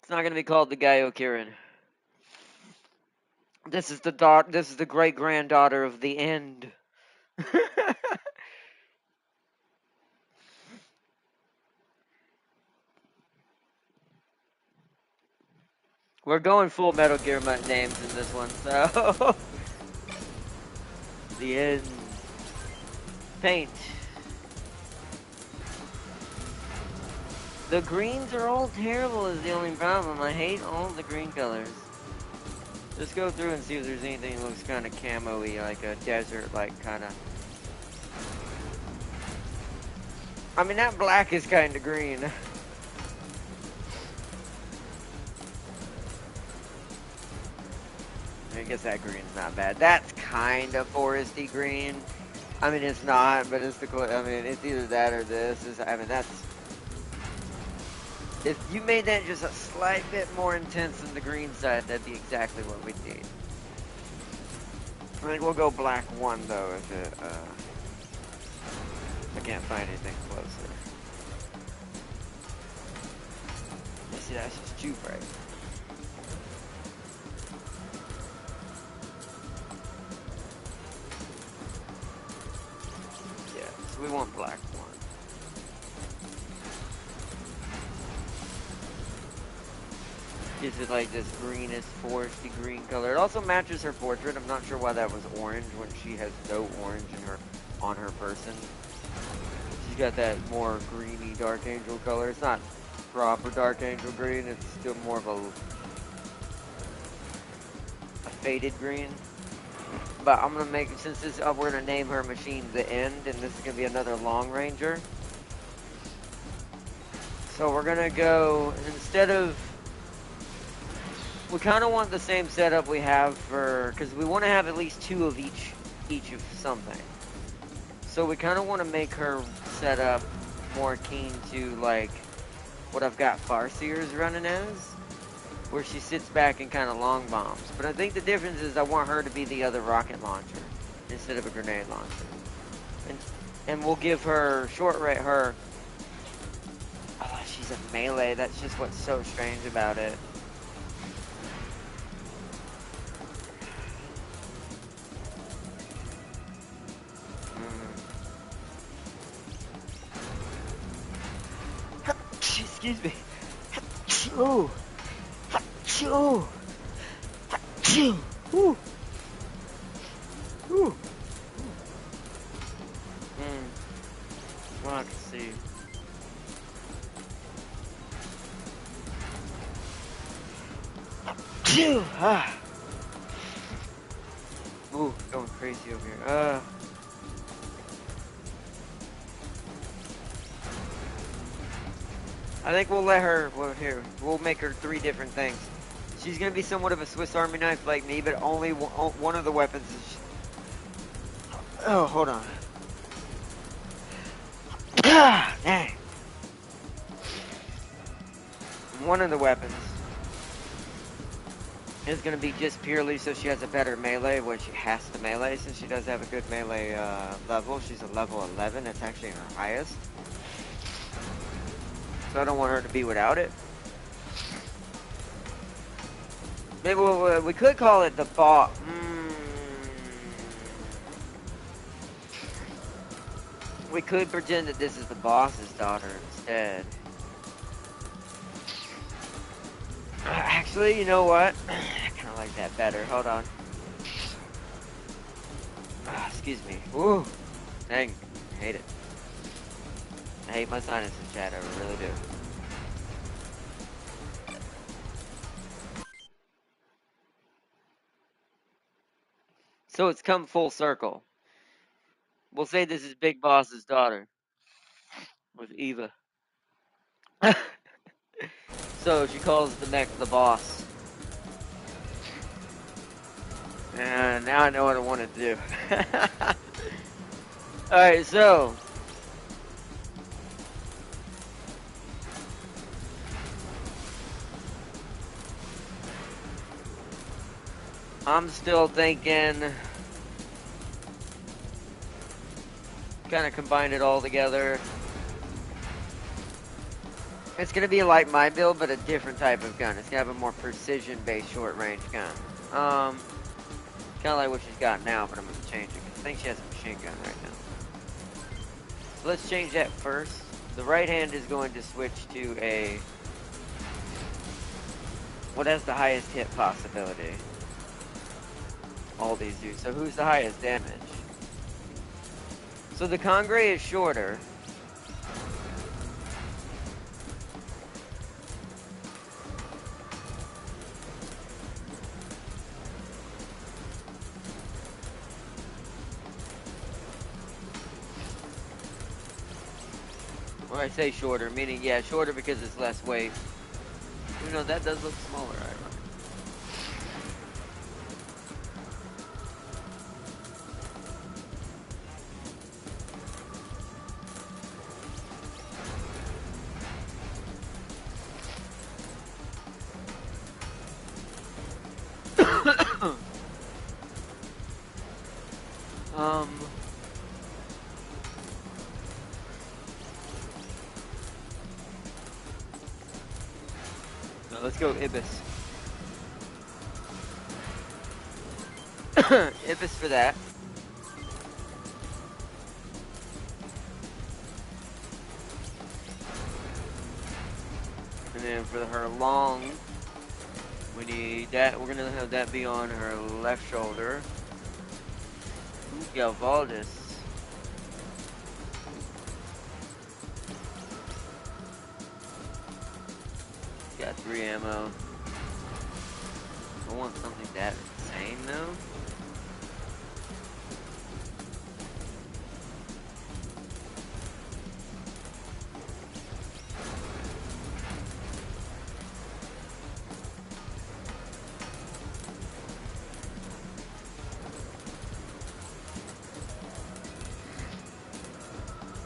It's not going to be called the Gaiokurin. This is the great granddaughter of the end. We're going full Metal Gear names in this one, so the end. Paint. The greens are all terrible is the only problem. I hate all the green colors. Just go through and see if there's anything that looks kind of camo-y, like a desert, like kind of. I mean, that black is kind of green. I guess that green's not bad. That's kind of foresty green. I mean, it's not, but it's the. I mean, it's either that or this. I mean, that's. If you made that just a slight bit more intense than the green side, that'd be exactly what we need. I think we'll go black 1 though if it, I can't find anything closer. See, that's just too bright. Yeah, so we want black 1. Gives it like this greenish foresty green color. It also matches her portrait. I'm not sure why that was orange when she has no orange in her on her person. She's got that more greeny Dark Angel color. It's not proper Dark Angel green. It's still more of a faded green. But I'm gonna make, since this we're gonna name her machine the End, and this is gonna be another Long Ranger. So we're gonna go instead of. We kind of want the same setup we have for, because we want to have at least 2 of each of something. So we kind of want to make her setup more keen to like what I've got Farseers running as, where she sits back and kind of long bombs. But I think the difference is I want her to be the other rocket launcher instead of a grenade launcher. And we'll give her short range. Oh, she's a melee. That's just what's so strange about it. Excuse me. Ooh. Ooh. Ooh. Ooh. Well, I can see. Ah. Ooh, going crazy over here. I think we'll let her, we'll make her 3 different things. She's going to be somewhat of a Swiss Army knife like me, but only one of the weapons is... Oh, hold on. Dang. One of the weapons is going to be just purely so she has a better melee when she has to melee, since she does have a good melee level. She's a level 11. That's actually her highest. So I don't want her to be without it. Maybe we could call it the boss. We could pretend that this is the boss's daughter instead. Actually, you know what? I kind of like that better. Hold on. Excuse me. Woo. Dang. I hate it. I hate my sinuses, chat. I really do. So it's come full circle. We'll say this is Big Boss's daughter. With Eva. So she calls the mech the boss. And now I know what I want to do. Alright, so. I'm still thinking. Kind of combine it all together. It's going to be like my build, but a different type of gun. It's going to have a more precision-based short-range gun. Kind of like what she's got now, but I'm going to change it. Because I think she has a machine gun right now. So let's change that first. The right hand is going to switch to a... What has the highest hit possibility? All these do. So who's the highest damage? So the Congrey is shorter. When I say shorter, meaning, yeah, shorter because it's less weight. You know, that does look smaller, right? Let's go Ibis. Ibis for that. And then for her long, we need that. We're gonna have that be on her left shoulder. Ooh, Galvaldis. Got 3 ammo. I want something that insane though.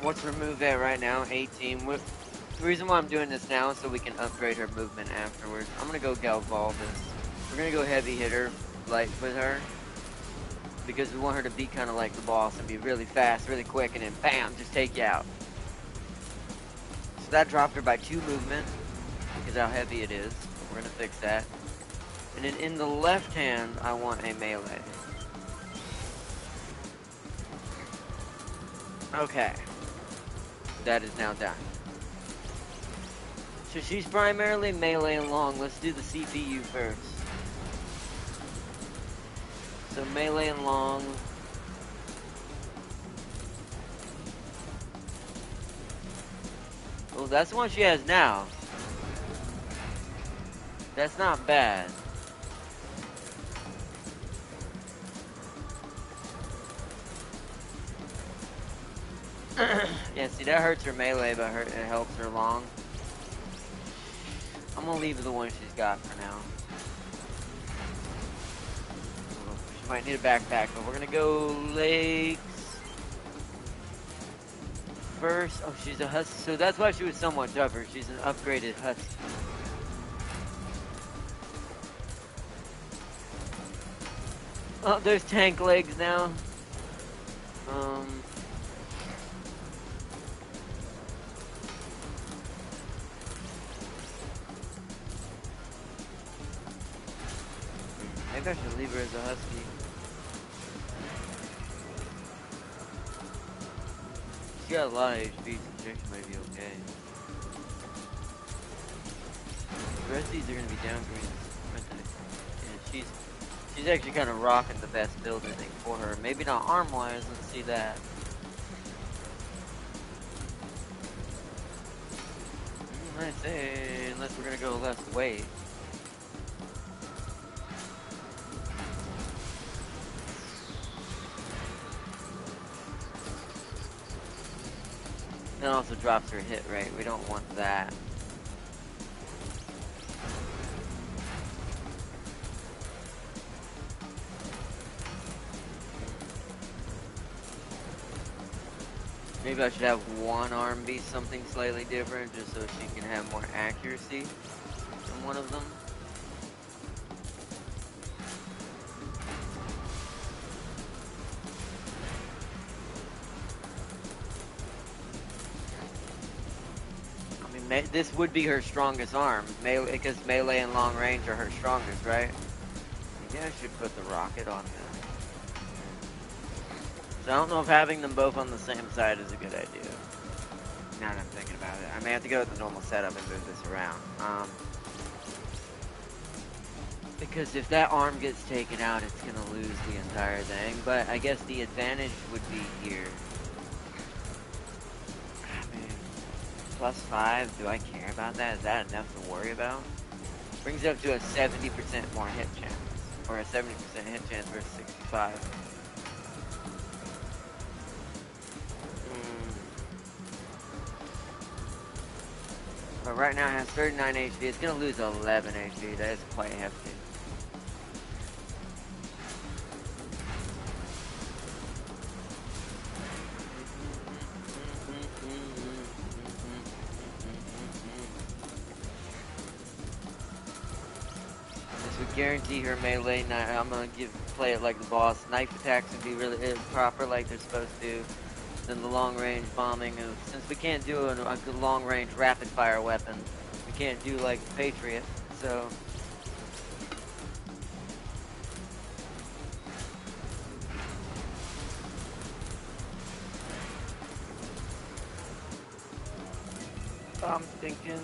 Let's remove that right now. 18. The reason why I'm doing this now is so we can upgrade her movement afterwards. I'm gonna go Galvaldis. We're gonna go heavy hitter, light with her, because we want her to be kind of like the boss and be really fast, really quick, and then bam, just take you out. So that dropped her by 2 movement because how heavy it is. We're gonna fix that. And then in the left hand, I want a melee. Okay. That is now done. So she's primarily melee and long. Let's do the CPU first. So melee and long. Well, that's the one she has now. That's not bad. Yeah, see, that hurts her melee, but it helps her long. I'm gonna leave the one she's got for now. She might need a backpack, but we're gonna go legs first. Oh, she's a husky, so that's why she was somewhat tougher. She's an upgraded husky. Oh, there's tank legs now. Maybe I should leave her as a husky. She's got a lot of HP, so Jackson might be okay. The rest of these are gonna be downgrades, aren't they? Yeah, she's actually kind of rocking the best build, I think, for her. Maybe not arm-wise, let's see that. I say, unless we're gonna go less weight. That also drops her hit rate. We don't want that. Maybe I should have one arm be something slightly different, just so she can have more accuracy on one of them. I mean, this would be her strongest arm, because melee and long range are her strongest, right? Maybe I should put the rocket on them. So I don't know if having them both on the same side is a good idea. Now that I'm thinking about it, I may have to go with the normal setup and move this around. Because if that arm gets taken out, it's gonna lose the entire thing. But I guess the advantage would be here. I mean, +5, do I care about that? Is that enough to worry about? Brings it up to a 70% more hit chance. Or a 70% hit chance versus 65. But right now it has 39 HP. It's gonna lose 11 HP. That is quite hefty. This would guarantee her melee. I'm gonna play it like the boss. Knife attacks would be really proper, like they're supposed to. Then the long range bombing. Since we can't do a good long range rapid fire weapon, we can't do like the Patriot. So. I'm thinking.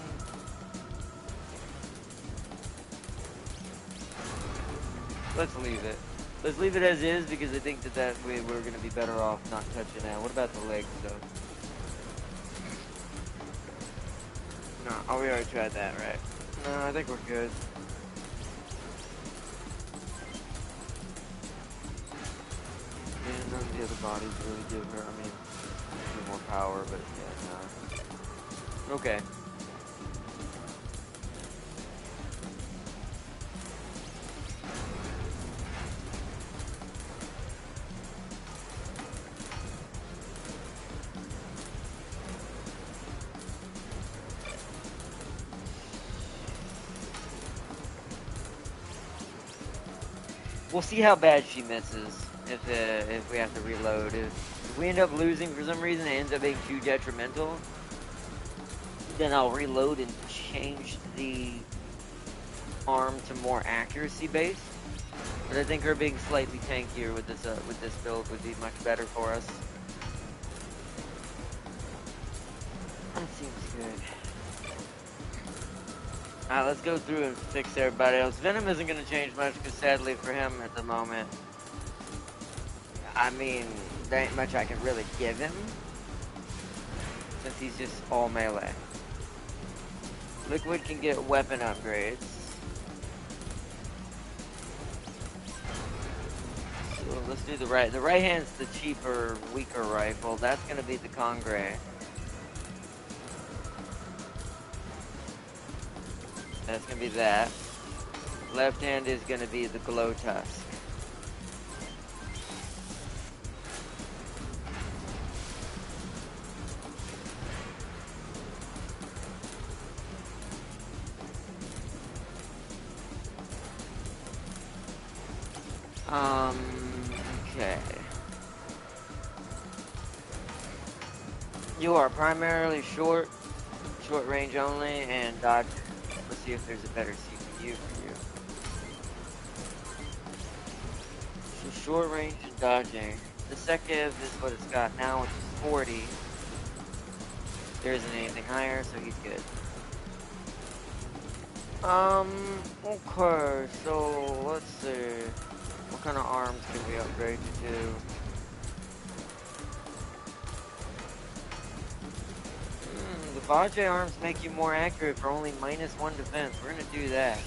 Let's leave it. Let's leave it as is, because I think that way we're going to be better off not touching that. What about the legs, though? No, oh, we already tried that, right? No, I think we're good. And none of the other bodies really give her, I mean, a little more power, but yeah, no. Okay. We'll see how bad she misses if we have to reload. If we end up losing for some reason, it ends up being too detrimental, then I'll reload and change the arm to more accuracy based. But I think her being slightly tankier with this build would be much better for us. That seems good. Alright, let's go through and fix everybody else. Venom isn't going to change much, because sadly for him at the moment, I mean, there ain't much I can really give him, since he's just all melee. Liquid can get weapon upgrades. So let's do the right. The right hand's the cheaper, weaker rifle. That's going to be the Congray. That's going to be that. Left hand is going to be the Glow Tusk. Okay. You are primarily short range only, and dodge. Let's see if there's a better CPU for you. So short range and dodging. The second is what it's got now, which is 40. There isn't anything higher, so he's good. Okay, so let's see. What kind of arms can we upgrade you to? The Bajaj arms make you more accurate for only -1 defense. We're gonna do that.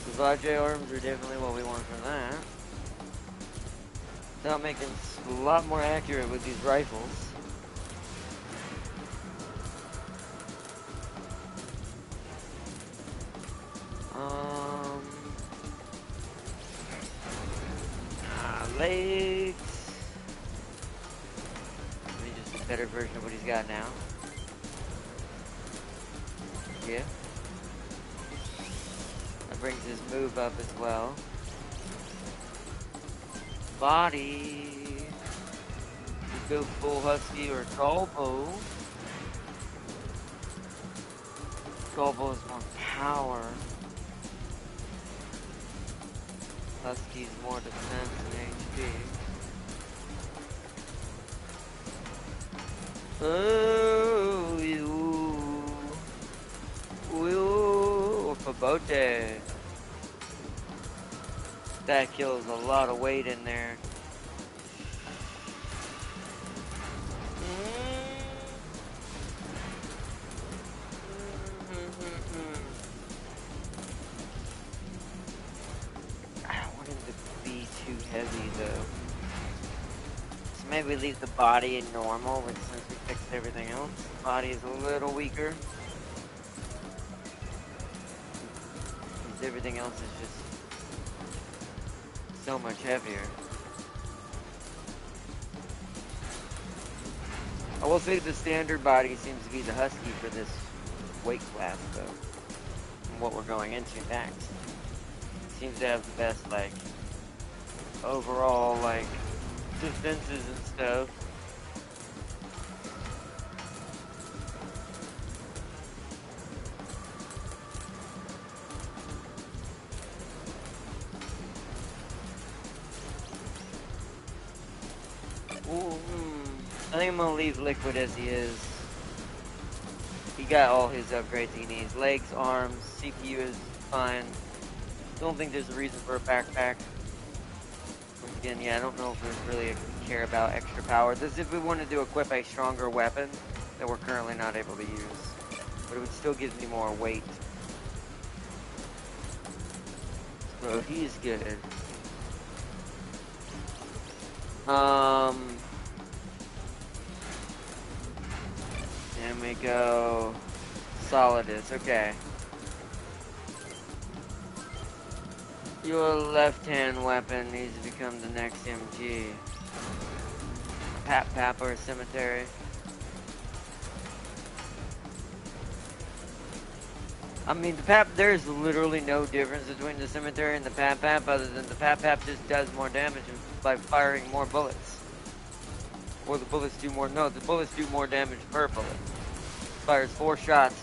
The Bajaj arms are definitely what we want for that. Without making a lot more accurate with these rifles. Legs. Maybe just a better version of what he's got now. Yeah. That brings his move up as well. Body. You go full husky or Galbo. Galbo is more power. Husky's more defense and HP. Oh, ooh, Fabote. That kills a lot of weight in there. Heavy though. So maybe we leave the body in normal, but since we fixed everything else, the body is a little weaker. Because everything else is just so much heavier. I will say the standard body seems to be the husky for this weight class though. And what we're going into next. Seems to have the best like overall like defenses and stuff. Ooh, I think I'm gonna leave Liquid as he is. He got all his upgrades he needs. Legs, arms, CPU is fine. Don't think there's a reason for a backpack. Again, yeah, I don't know if we really care about extra power. This is if we wanted to equip a stronger weapon that we're currently not able to use. But it would still give me more weight. So he's good. And we go Solidus, okay. Your left-hand weapon needs to become the next MG. Pap or a cemetery. I mean, the Pap, there's literally no difference between the cemetery and the Pap other than the Pap just does more damage by firing more bullets. Or the bullets do more, no, the bullets do more damage per bullet. Fires 4 shots,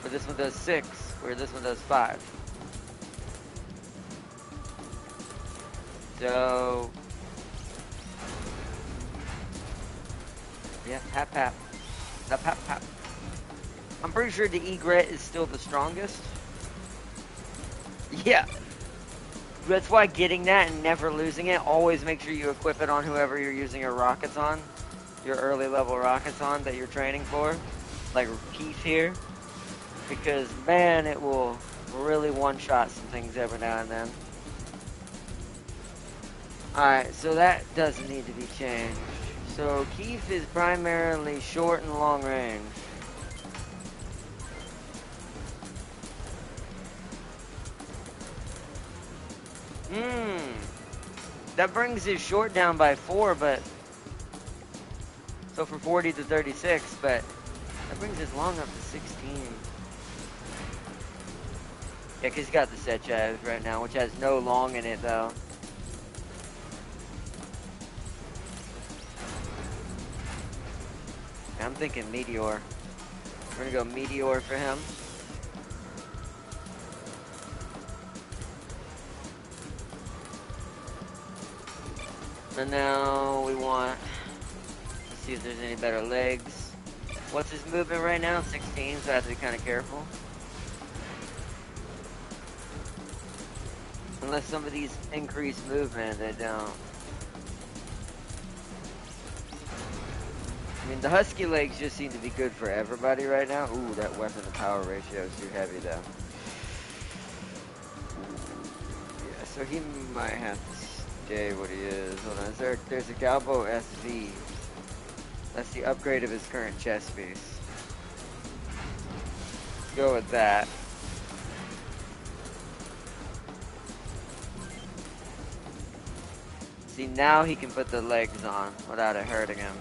where this one does 6, where this one does 5. So, yeah, Pap. The Pap. I'm pretty sure the egret is still the strongest. Yeah. That's why getting that and never losing it, always make sure you equip it on whoever you're using your rockets on. Your early level rockets on that you're training for. Like Keith here. Because, man, it will really one-shot some things every now and then. Alright, so that doesn't need to be changed. So Keith is primarily short and long range. That brings his short down by 4, but so from 40 to 36, but that brings his long up to 16. Yeah, 'cause he's got the set drive right now, which has no long in it though. I'm thinking Meteor. We're gonna go Meteor for him. And now we want, let's see if there's any better legs. What's his movement right now? 16, so I have to be kind of careful. Unless some of these increase movement, they don't. I mean, the Husky legs just seem to be good for everybody right now. Ooh, that weapon to power ratio is too heavy though. Yeah, so he might have to stay what he is. Hold on, there's a Galbo SV. That's the upgrade of his current chest piece. Let's go with that. See, now he can put the legs on without it hurting him.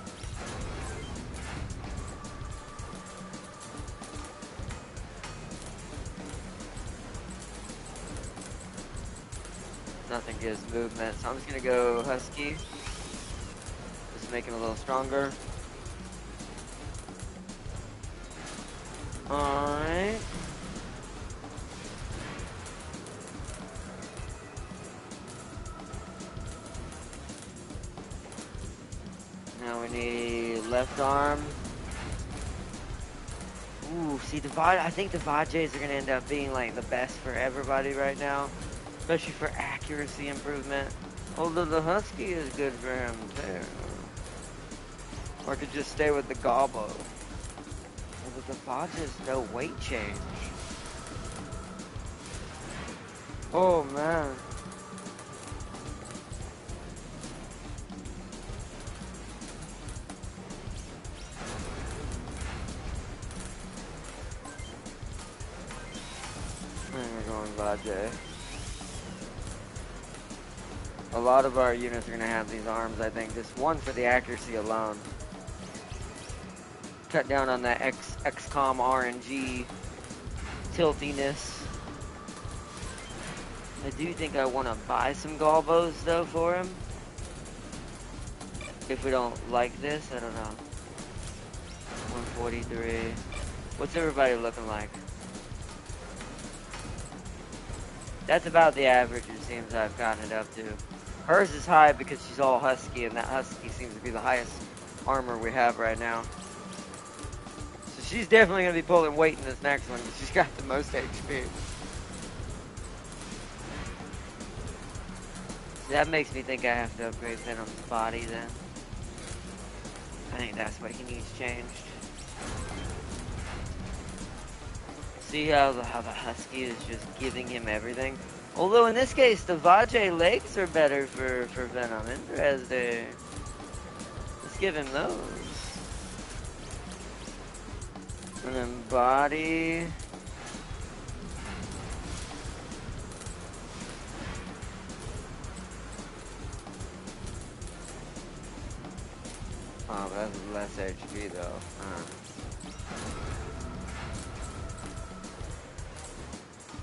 Nothing gives movement, so I'm just gonna go Husky. Just make him a little stronger. Alright. Now we need left arm. Ooh, see, I think the Vajes are gonna end up being like the best for everybody right now. Especially for accuracy improvement. Although the Husky is good for him too. Or I could just stay with the Gobbo. Although the Vajes, no weight change. Oh man. We're going Vajay. A lot of our units are going to have these arms, I think. Just one for the accuracy alone. Cut down on that XCOM RNG tiltiness. I do think I want to buy some Galbos, though, for him. If we don't like this, I don't know. 143. What's everybody looking like? That's about the average, it seems I've gotten it up to. Hers is high because she's all Husky, and that Husky seems to be the highest armor we have right now. So she's definitely going to be pulling weight in this next one, because she's got the most HP. So that makes me think I have to upgrade Venom's body then. I think that's what he needs changed. See how the Husky is just giving him everything? Although in this case, the Vajay legs are better for Venom. Interesting. Let's give him those. And then body. Oh, that's less HP though.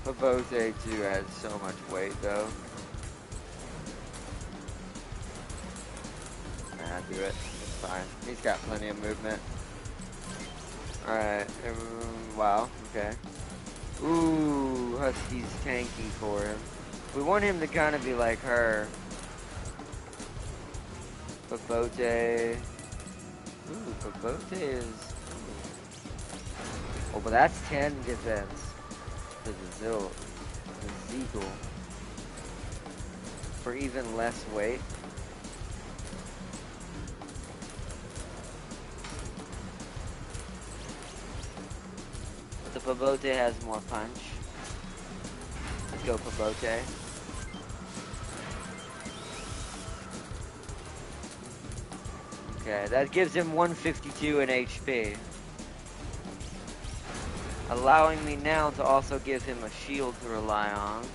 Babote too has so much weight though. Nah, do it. It's fine. He's got plenty of movement. Alright. Wow. Okay. Ooh, Husky's tanky for him. We want him to kind of be like her. Babote. Ooh, Babote is... Oh, but that's 10 defense. The Zeagle. For even less weight. But the Babote has more punch. Let's go Babote. Okay, that gives him 152 in HP. Allowing me now to also give him a shield to rely on.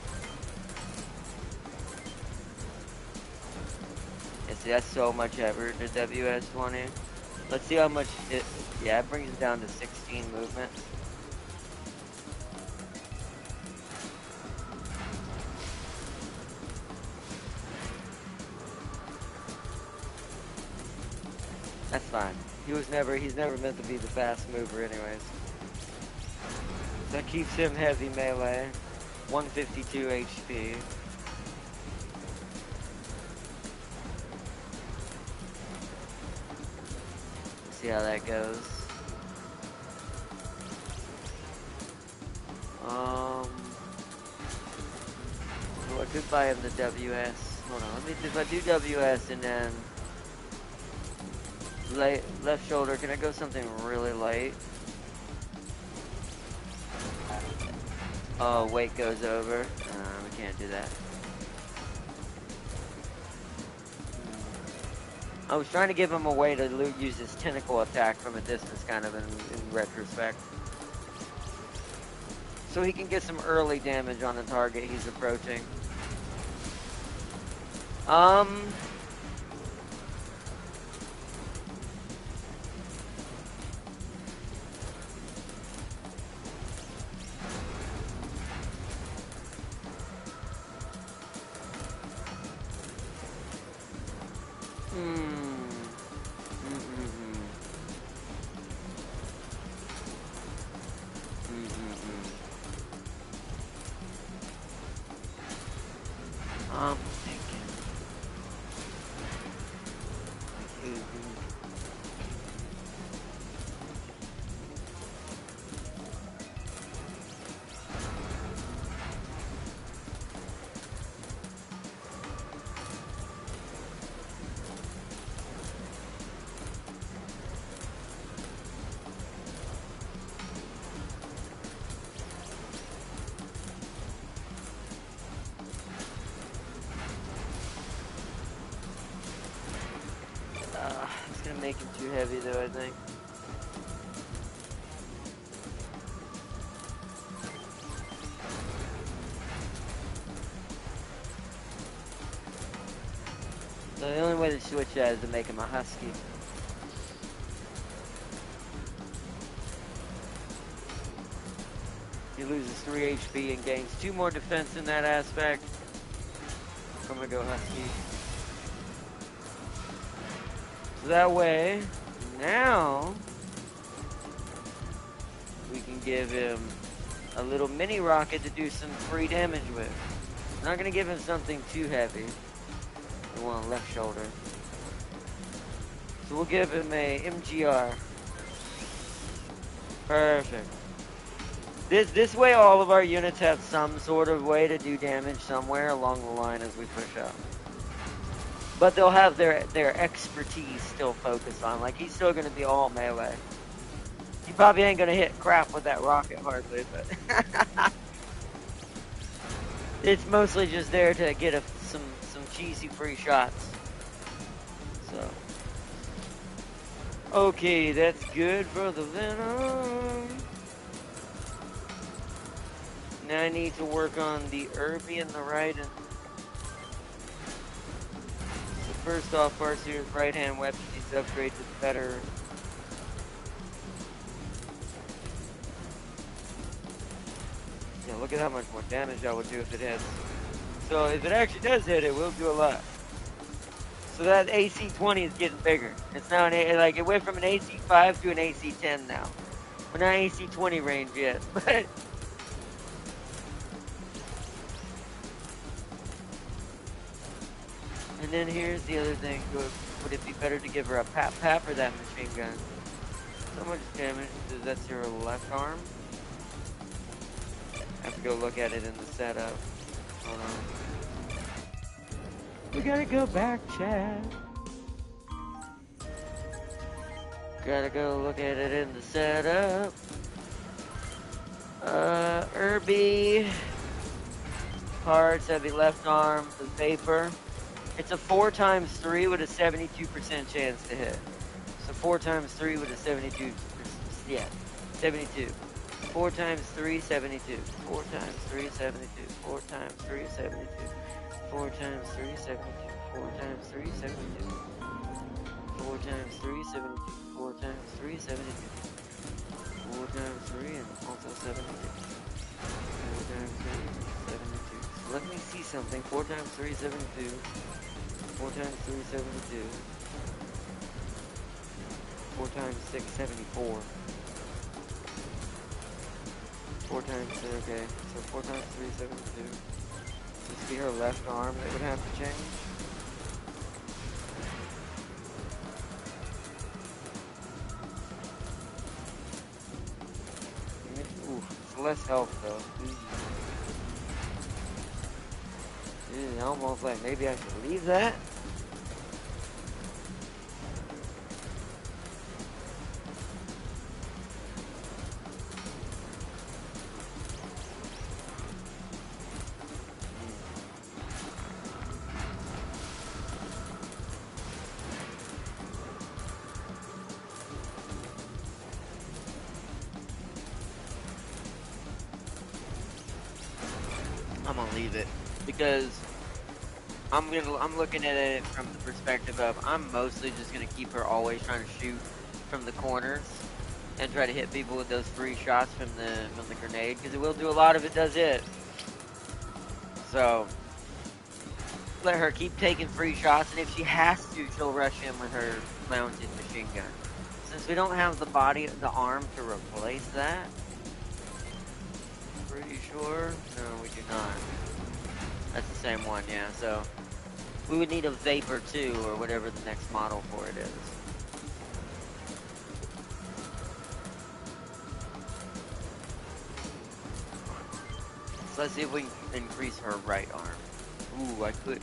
Yeah, see, that's so much effort, the WS-20. Let's see how much it... Yeah, it brings it down to 16 movement. That's fine. He's never meant to be the fast mover anyways. That keeps him heavy melee. 152 HP. See how that goes. Well, I could buy him the WS. Hold on, if I do WS and then left shoulder, can I go something really light? Oh, weight goes over. We can't do that. I was trying to give him a way to use his tentacle attack from a distance, kind of in retrospect. So he can get some early damage on the target he's approaching. It's gonna make him too heavy though, I think. So the only way to switch that is to make him a husky. He loses 3 HP and gains 2 more defense in that aspect. I'm gonna go husky. So that way, now we can give him a little mini rocket to do some free damage with. Not gonna give him something too heavy. We want left shoulder. So we'll give him a MGR. Perfect. This way all of our units have some sort of way to do damage somewhere along the line as we push up. But they'll have their expertise still focused on. Like, he's still gonna be all melee. He probably ain't gonna hit crap with that rocket hardly, but it's mostly just there to get some cheesy free shots. So okay, that's good for the Venom. Now I need to work on the Irby and the Raiden. So first off, Farseer's right hand weapon needs to upgrade to better. Yeah, look at how much more damage I would do if it hits. So if it actually does hit, it will do a lot. So that AC 20 is getting bigger. It's now like it went from an AC 5 to an AC 10 now. We're not AC 20 range yet, but and then here's the other thing. Would it be better to give her a pap or that machine gun? So much damage does that to her left arm? I have to go look at it in the setup. Hold on. We gotta go back, Chad. Gotta go look at it in the setup. Irby. Parts, heavy left arm, the vapor. It's a 4x3 with a 72% chance to hit. So 4x3 with a 72%, yeah, 72. 4x3, 72. 4x3, 72. 4x3, 72. 4x3, 72. 4x3, 72. 4x3, 72. 4x3, 72. 4x3 and also 72. 4x3, 72. So let me see something. 4x3, 72. 4x3, 72. 4 times 6, 74. 4 times, okay, so 4 times 3, 72. This be her left arm that would have to change. Ooh, it's less health though. It's almost like maybe I should leave that. I'm gonna leave it because I'm looking at it from the perspective of I'm mostly just gonna keep her always trying to shoot from the corners and try to hit people with those free shots from the grenade, because it will do a lot if it does hit. So let her keep taking free shots, and if she has to, she'll rush in with her mounted machine gun. Since we don't have the arm to replace that, pretty sure? No, we do not. That's the same one, yeah, so we would need a Vapor 2 or whatever the next model for it is. So let's see if we can increase her right arm. Ooh, I could.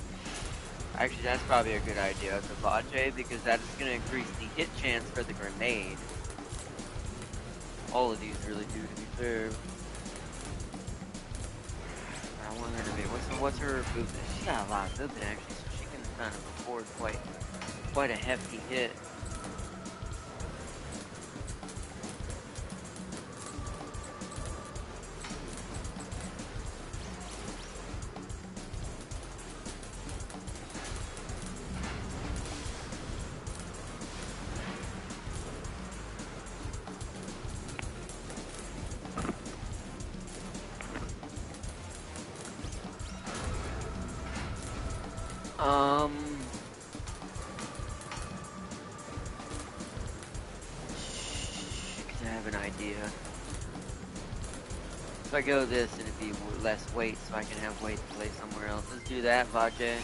Actually, that's probably a good idea, the Vaje, because that is going to increase the hit chance for the grenade. All of these really do, to be fair. I want her to be. What's her movement? She got a lot of movement actually, so she can kind of afford quite a hefty hit. I have an idea. If I go this, it'd be less weight, so I can have weight to play somewhere else. Let's do that, Vaje.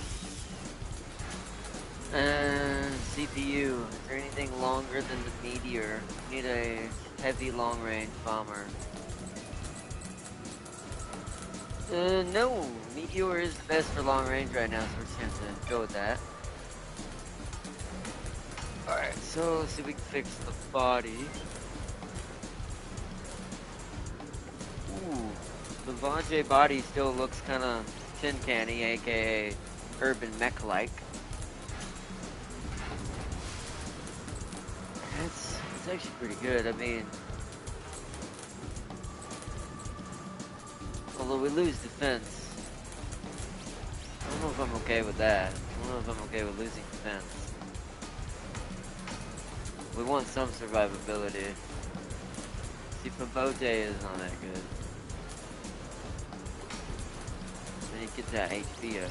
CPU. Is there anything longer than the Meteor? We need a heavy long-range bomber. No. Meteor is the best for long range right now, so we're just going to go with that. Alright, so let's see if we can fix the body. Ooh, the Vaje body still looks kind of tin canny, aka urban mech-like. It's actually pretty good. I mean, although we lose defense, I don't know if I'm okay with that. I don't know if I'm okay with losing defense. We want some survivability. See, Pabote is not that good. Then he gets that HP up.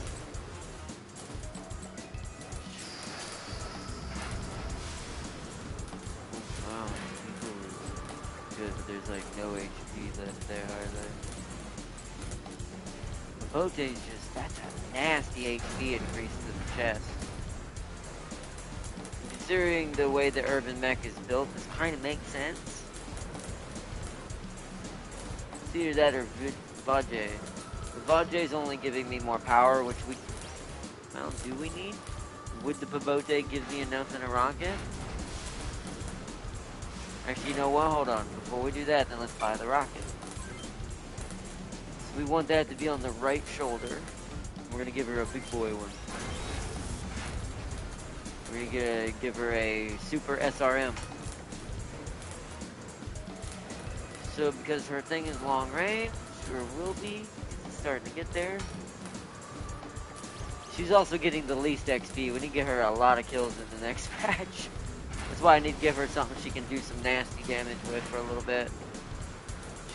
Wow, people is good, but there's like no HP left there hardly. Pabote's just, that's a nasty HP increase to the chest. Considering the way the urban mech is built, this kind of makes sense. It's either that or Vaje. The Vaje's only giving me more power, which we... Well, do we need? Would the Pabote give me enough in a rocket? Actually, you know what? Hold on. Before we do that, then let's buy the rocket. So we want that to be on the right shoulder. We're going to give her a big boy one. We're gonna give her a super SRM. So because her thing is long range, or will be, it's starting to get there. She's also getting the least XP. We need to get her a lot of kills in the next patch. That's why I need to give her something she can do some nasty damage with for a little bit.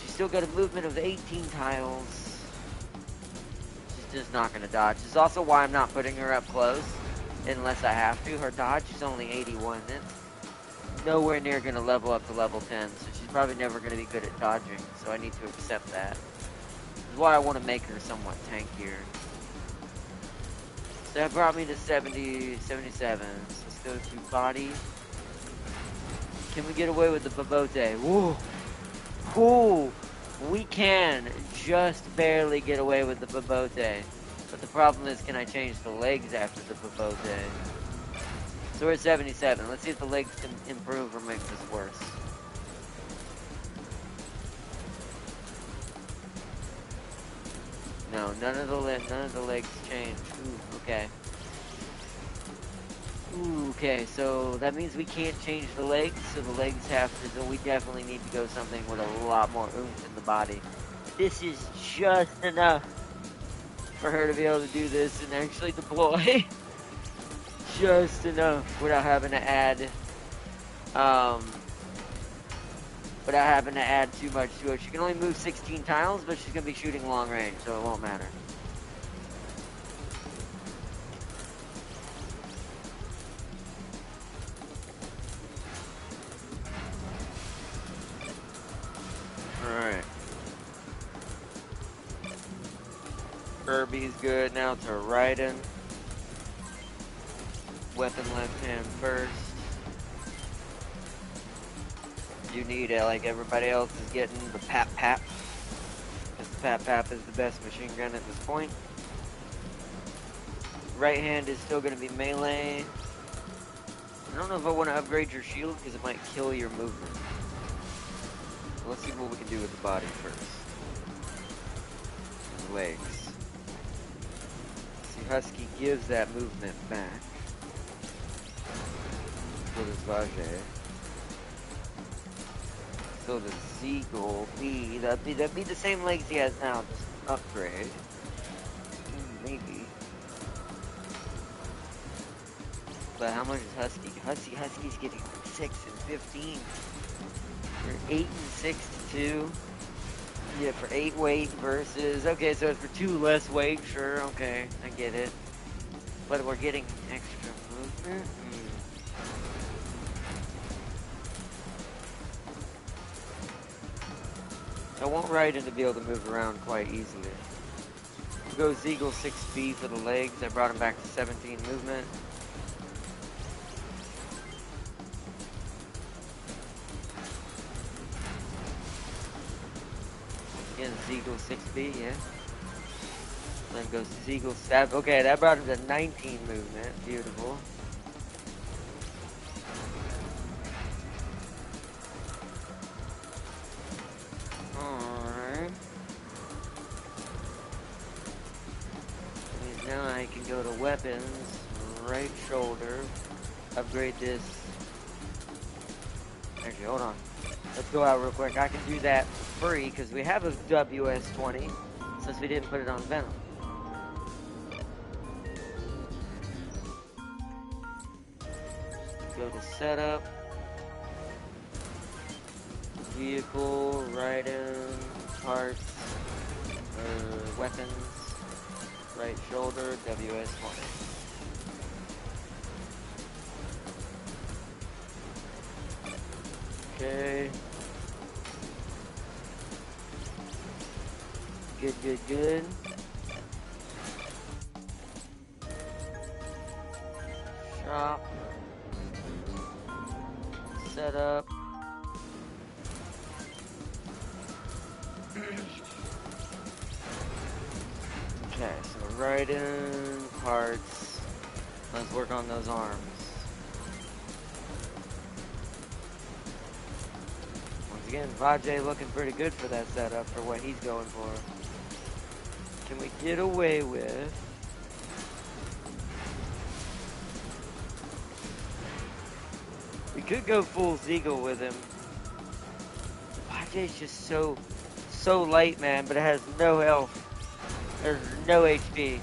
She's still got a movement of 18 tiles. She's just not gonna dodge. This is also why I'm not putting her up close. Unless I have to. Her dodge is only 81. nowhere near going to level up to level 10, so she's probably never going to be good at dodging, so I need to accept that. That's why I want to make her somewhat tankier. So that brought me to 70, 77. So let's go to body. Can we get away with the Babote? Whoa! Whoa! We can just barely get away with the Babote. But the problem is, can I change the legs after the Babote? So we're at 77. Let's see if the legs can improve or make this worse. No, none of the legs change. Ooh, okay. Ooh, okay, so that means we can't change the legs, so the legs have to, so we definitely need to go something with a lot more oomph in the body. This is just enough for her to be able to do this and actually deploy. Just enough without having to add, too much to it. She can only move 16 tiles, but she's gonna be shooting long range, so it won't matter. Alright. Kirby's good. Now to Raiden. Weapon left hand first. You need it like everybody else is getting the Pap Pap. Because the Pap Pap is the best machine gun at this point. Right hand is still going to be melee. I don't know if I want to upgrade your shield because it might kill your movement. So let's see what we can do with the body first. Legs. See, Husky gives that movement back. So does Vajay. So does Seagull. That'd be the same legs he has now, just upgrade. Maybe. But how much is Husky? Husky's getting 6 and 15. For 8 and 6 to 2. Yeah, for 8 weight versus... Okay, so it's for 2 less weight. Sure, okay. I get it. But we're getting extra movement. I want Raiden to be able to move around quite easily. We'll go Zeagle 6B for the legs. I brought him back to 17 movement. Again, Zeagle 6B, yeah. Then goes Zeagle 7. Okay, that brought him to 19 movement. Beautiful. Alright. Now I can go to weapons, right shoulder, upgrade this. Actually, hold on. Let's go out real quick. I can do that for free because we have a WS-20 since we didn't put it on Venom. Go to setup, vehicle, Raiden, parts, weapons, right shoulder, WS-20. Okay. Good. Shop. Setup. Okay, so Raiden, parts. Let's work on those arms. Once again, Vajay looking pretty good for that setup for what he's going for. Can we get away with... We could go full Zeagle with him. Vajay's just so light, man, but it has no health. There's no HP.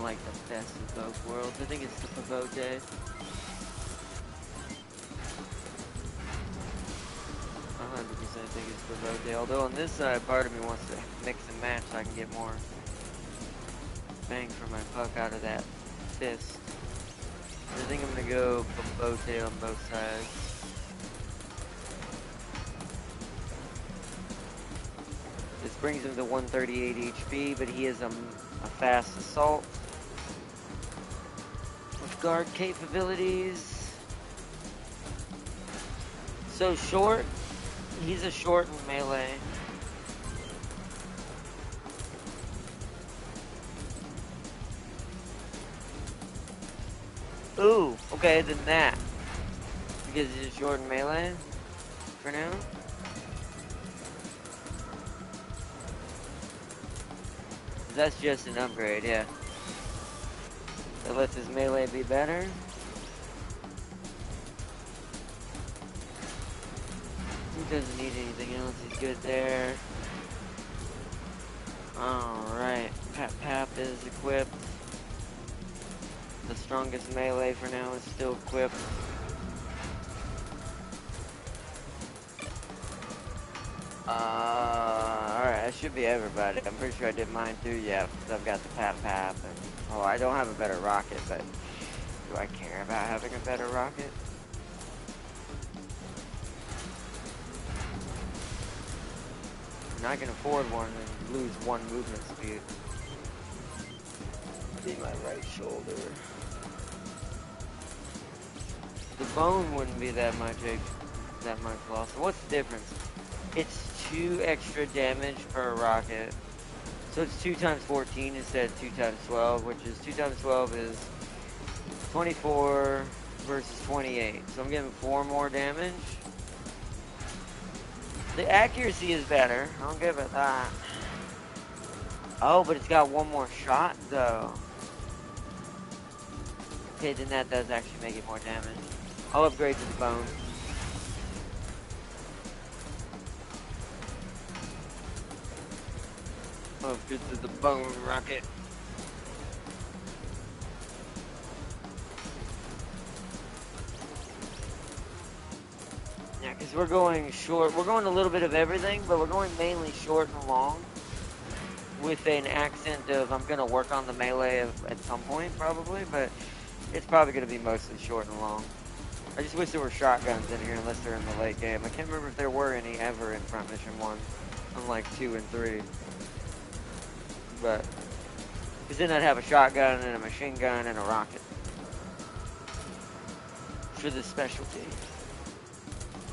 like the best of both worlds. I think it's the Pavote. 100% think it's Pavote. Although on this side, part of me wants to mix and match so I can get more bang for my buck out of that fist. I think I'm gonna go Pavote on both sides. This brings him to 138 HP, but he is a fast assault with guard capabilities. So short, he's a short in melee. Ooh, okay, then that. Because he's a short in melee for now. That's just an upgrade, yeah. That lets his melee be better. He doesn't need anything else, he's good there. Alright, Pap is equipped. The strongest melee for now is still equipped. Alright, that should be everybody. I'm pretty sure I did mine too, yeah, because I've got the Pap and... Oh, I don't have a better rocket, but... Do I care about having a better rocket? I can afford one and lose one movement speed. Be my right shoulder. The bone wouldn't be that much loss. What's the difference? It's 2 extra damage per rocket. So it's 2 times 14 instead of 2 times 12, which is 2 times 12 is 24 versus 28. So I'm getting 4 more damage. The accuracy is better. I'll give it that. Oh, but it's got 1 more shot though. Okay, then that does actually make it more damage. I'll upgrade to the bone. Oh, good to the bone rocket. Yeah, because we're going short. We're going a little bit of everything, but we're going mainly short and long. With an accent of, I'm going to work on the melee at some point, probably, but it's probably going to be mostly short and long. I just wish there were shotguns in here, unless they're in the late game. I can't remember if there were any ever in Front Mission 1, unlike 2 and 3. But, because then I'd have a shotgun and a machine gun and a rocket. For the specialty.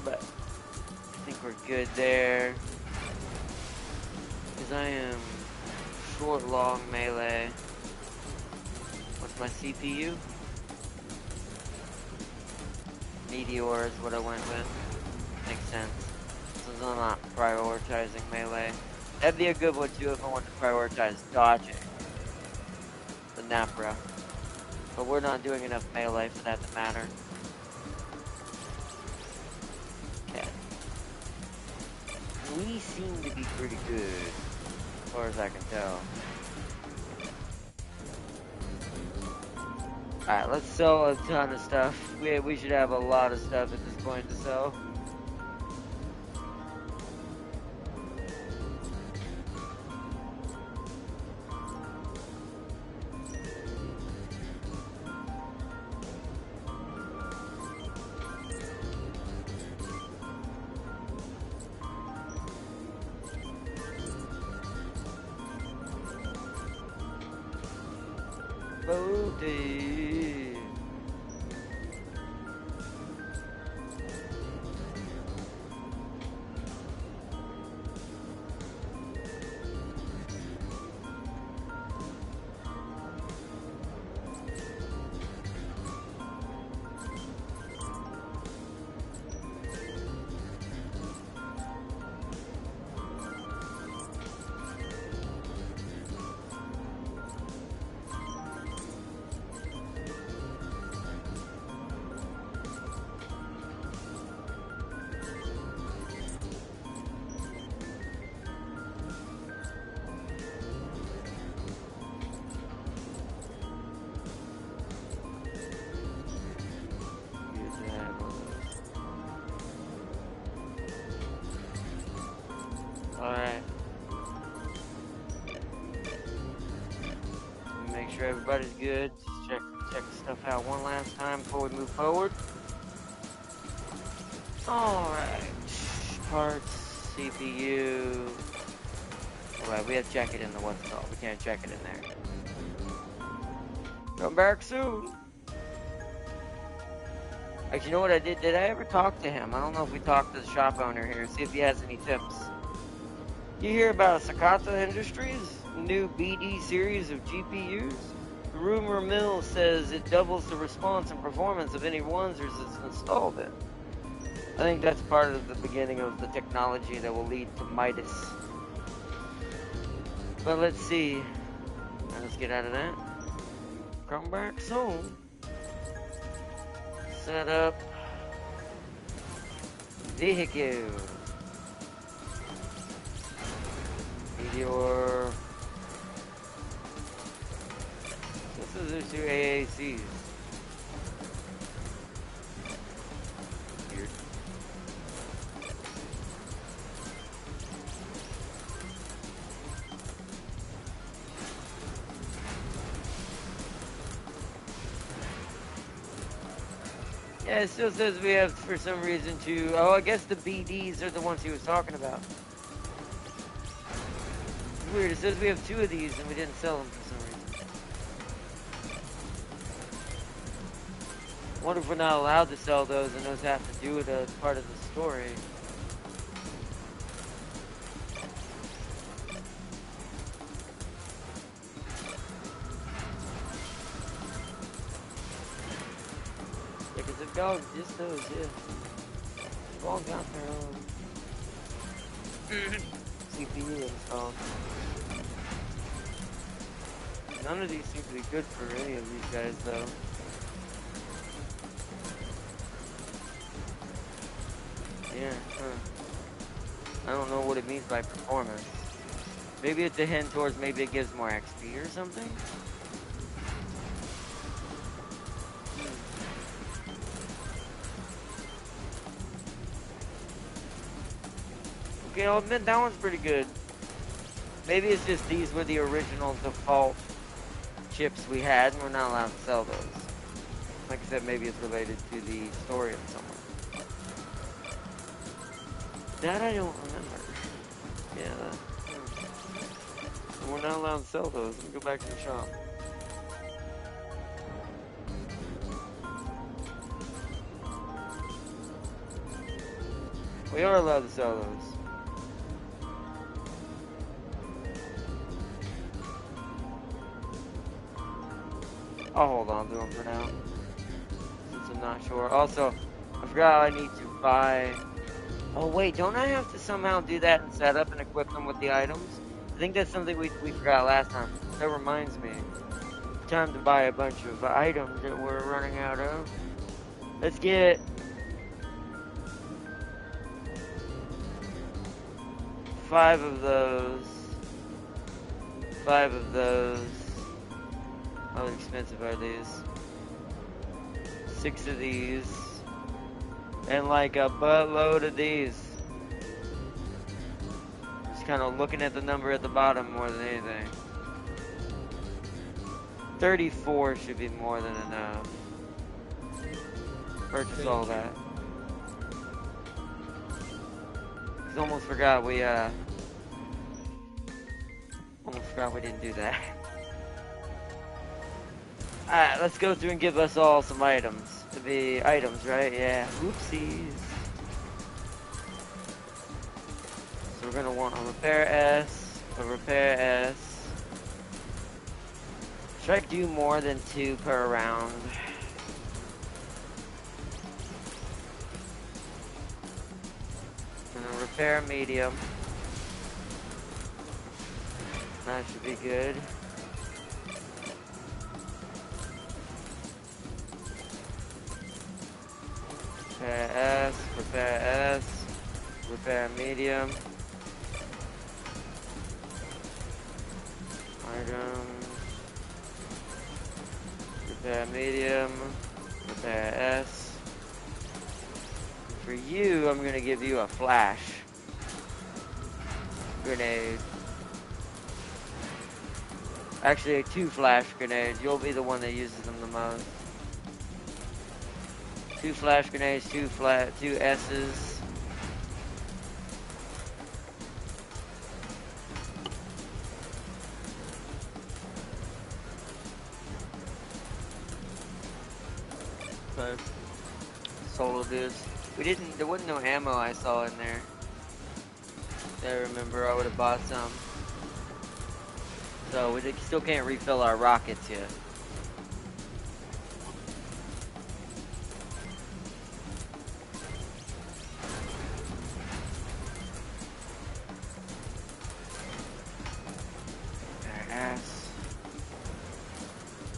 But, I think we're good there. Because I am short, long, melee. What's my CPU? Meteor is what I went with. Makes sense. Since I'm not prioritizing melee. That'd be a good one too if I wanted to prioritize dodging. The Napra. But we're not doing enough melee for that to matter. Okay. We seem to be pretty good, as far as I can tell. Alright, let's sell a ton of stuff. We should have a lot of stuff at this point to sell. Bodhi. Alright. Make sure everybody's good. Just check stuff out one last time before we move forward. Alright. Parts, CPU. Alright, we have to check it in the what's called. We can't check it in there. Come back soon. Actually, you know what I did? Did I ever talk to him? I don't know if we talked to the shop owner here. See if he has any tips. You hear about Sakata Industries? New BD series of GPUs? The rumor mill says it doubles the response and performance of any Wanzers it's installed in. I think that's part of the beginning of the technology that will lead to Midas. But let's see. Let's get out of that. Come back soon. Set up. Vehicle. Meteor. This is the two AACs. Weird. Yeah, it still says we have, for some reason, to... Oh, I guess the BDs are the ones he was talking about. It's weird, it says we have 2 of these and we didn't sell them for some reason. I wonder if we're not allowed to sell those and those have to do with a part of the story. Yeah, because they've got just those, yeah. They've all got their own CPU installed. None of these seem to be good for any of these guys, though. Yeah, I don't know what it means by performance. Maybe it's a hint towards maybe it gives more XP or something? Okay, I'll admit that one's pretty good. Maybe it's just these were the original default chips we had and we're not allowed to sell those. Like I said, maybe it's related to the story of someone. That I don't remember. Yeah. We're not allowed to sell those. Let me go back to the shop. We are allowed to sell those. I'll hold on to them for now, since I'm not sure. Also, I forgot I need to buy... Oh wait, don't I have to somehow do that and set up and equip them with the items? I think that's something we forgot last time. That reminds me. Time to buy a bunch of items that we're running out of. Let's get... 5 of those. 5 of those. How expensive are these? 6 of these. And like a buttload of these. Just kind of looking at the number at the bottom more than anything. 34 should be more than enough. Purchase all that. Cause almost forgot we didn't do that. Alright, let's go through and give us all some items. To be items, right? Yeah. Oopsies. So we're gonna want a repair S, a repair S. Should I do more than 2 per round? And a repair medium. That should be good. Repair S, repair S, repair medium. Item. Repair medium, repair S. For you, I'm gonna give you a flash. grenade. Actually, 2 flash grenades. You'll be the one that uses them the most. 2 flash grenades, 2 S's. Okay. Solo dudes. There wasn't no ammo I saw in there. I remember I would have bought some. So we still can't refill our rockets yet. Ass.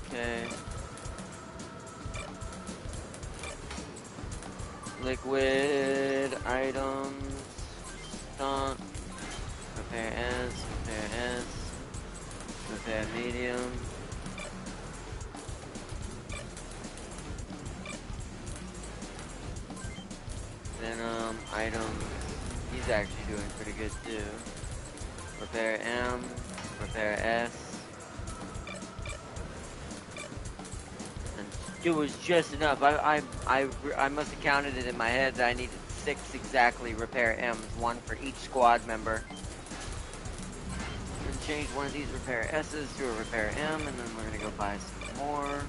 Okay. Liquid items. Stunt. Repair S. Repair S. Repair medium. Venom items. He's actually doing pretty good too. Repair M. Repair S. And it was just enough. I must have counted it in my head that I needed 6 exactly repair M's, 1 for each squad member. And change one of these repair S's to a repair M, and then we're gonna go buy some more.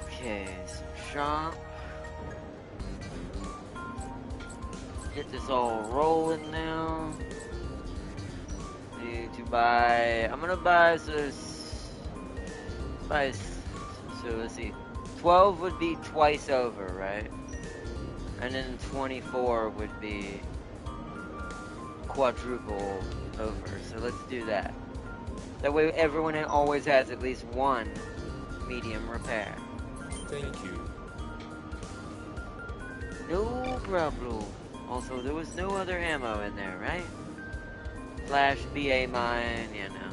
Okay, some shop. Get this all rolling now. Need to buy. I'm gonna buy so let's see. 12 would be twice over, right? And then 24 would be quadruple over. So let's do that. That way everyone always has at least 1 medium repair. Thank you. No problem. Also, there was no other ammo in there, right? Flash, BA mine, yeah, no.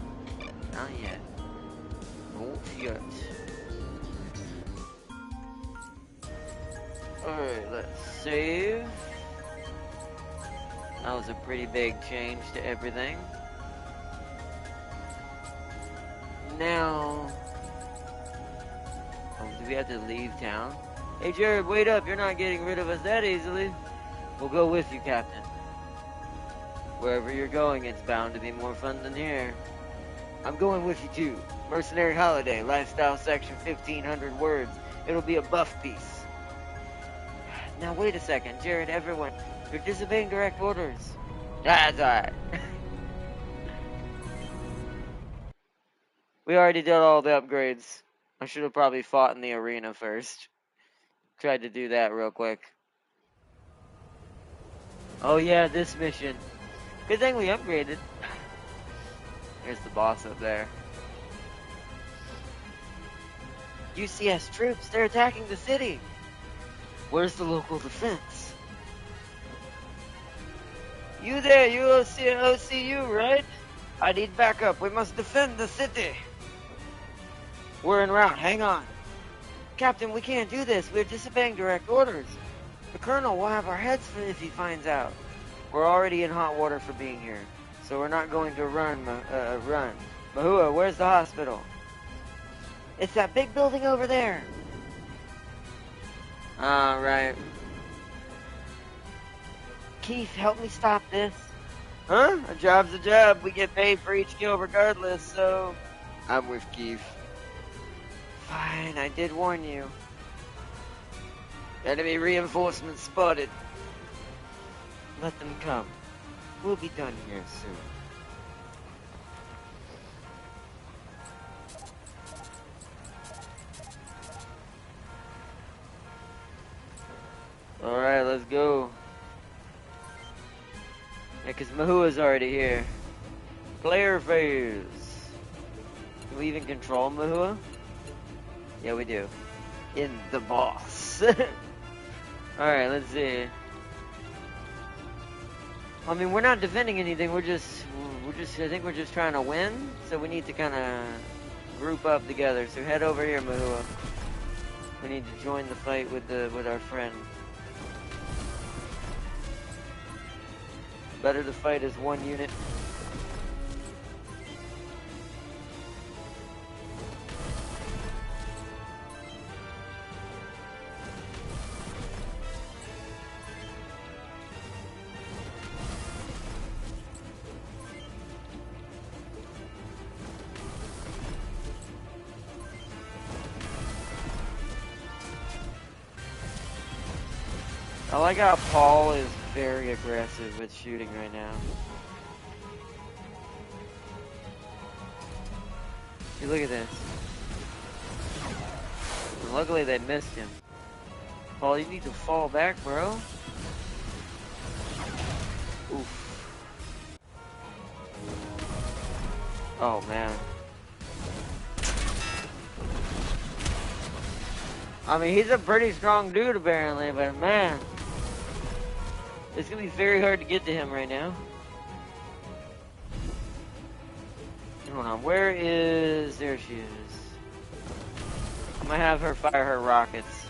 Not yet. Not yet. Alright, let's save. That was a pretty big change to everything. Now... Oh, do we have to leave town? Hey Jared, wait up, you're not getting rid of us that easily. We'll go with you, Captain. Wherever you're going, it's bound to be more fun than here. I'm going with you too. Mercenary Holiday, Lifestyle Section, 1500 words. It'll be a buff piece. Now wait a second, Jared, everyone. You're disobeying direct orders. That's alright. We already did all the upgrades. I should have probably fought in the arena first. Tried to do that real quick. Oh yeah, this mission. Good thing we upgraded. There's the boss up there. UCS troops, they're attacking the city. Where's the local defense? You there, you OCU, right? I need backup. We must defend the city. We're en route. Hang on. Captain, we can't do this. We're disobeying direct orders. The Colonel will have our heads if he finds out. We're already in hot water for being here, so we're not going to run. Mahua, where's the hospital? It's that big building over there. Right. Keith, help me stop this. Huh? A job's a job. We get paid for each kill regardless, so... I'm with Keith. Fine, I did warn you. Enemy reinforcements spotted. Let them come. We'll be done here soon. Alright, let's go. Yeah, because Mahua's already here. Player phase. Can we even control Mahua? Yeah, we do. In the boss. Alright, let's see. I mean, we're not defending anything, I think we're just trying to win, so we need to kind of group up together. So head over here, Mahua. We need to join the fight with our friend. Better to fight as one unit. I like how Paul is very aggressive with shooting right now. See, look at this. And luckily they missed him. Paul, you need to fall back, bro. Oof. Oh, man. I mean, he's a pretty strong dude, apparently, but man. It's gonna be very hard to get to him right now. Hold on, where is... There she is. I'm gonna have her fire her rockets.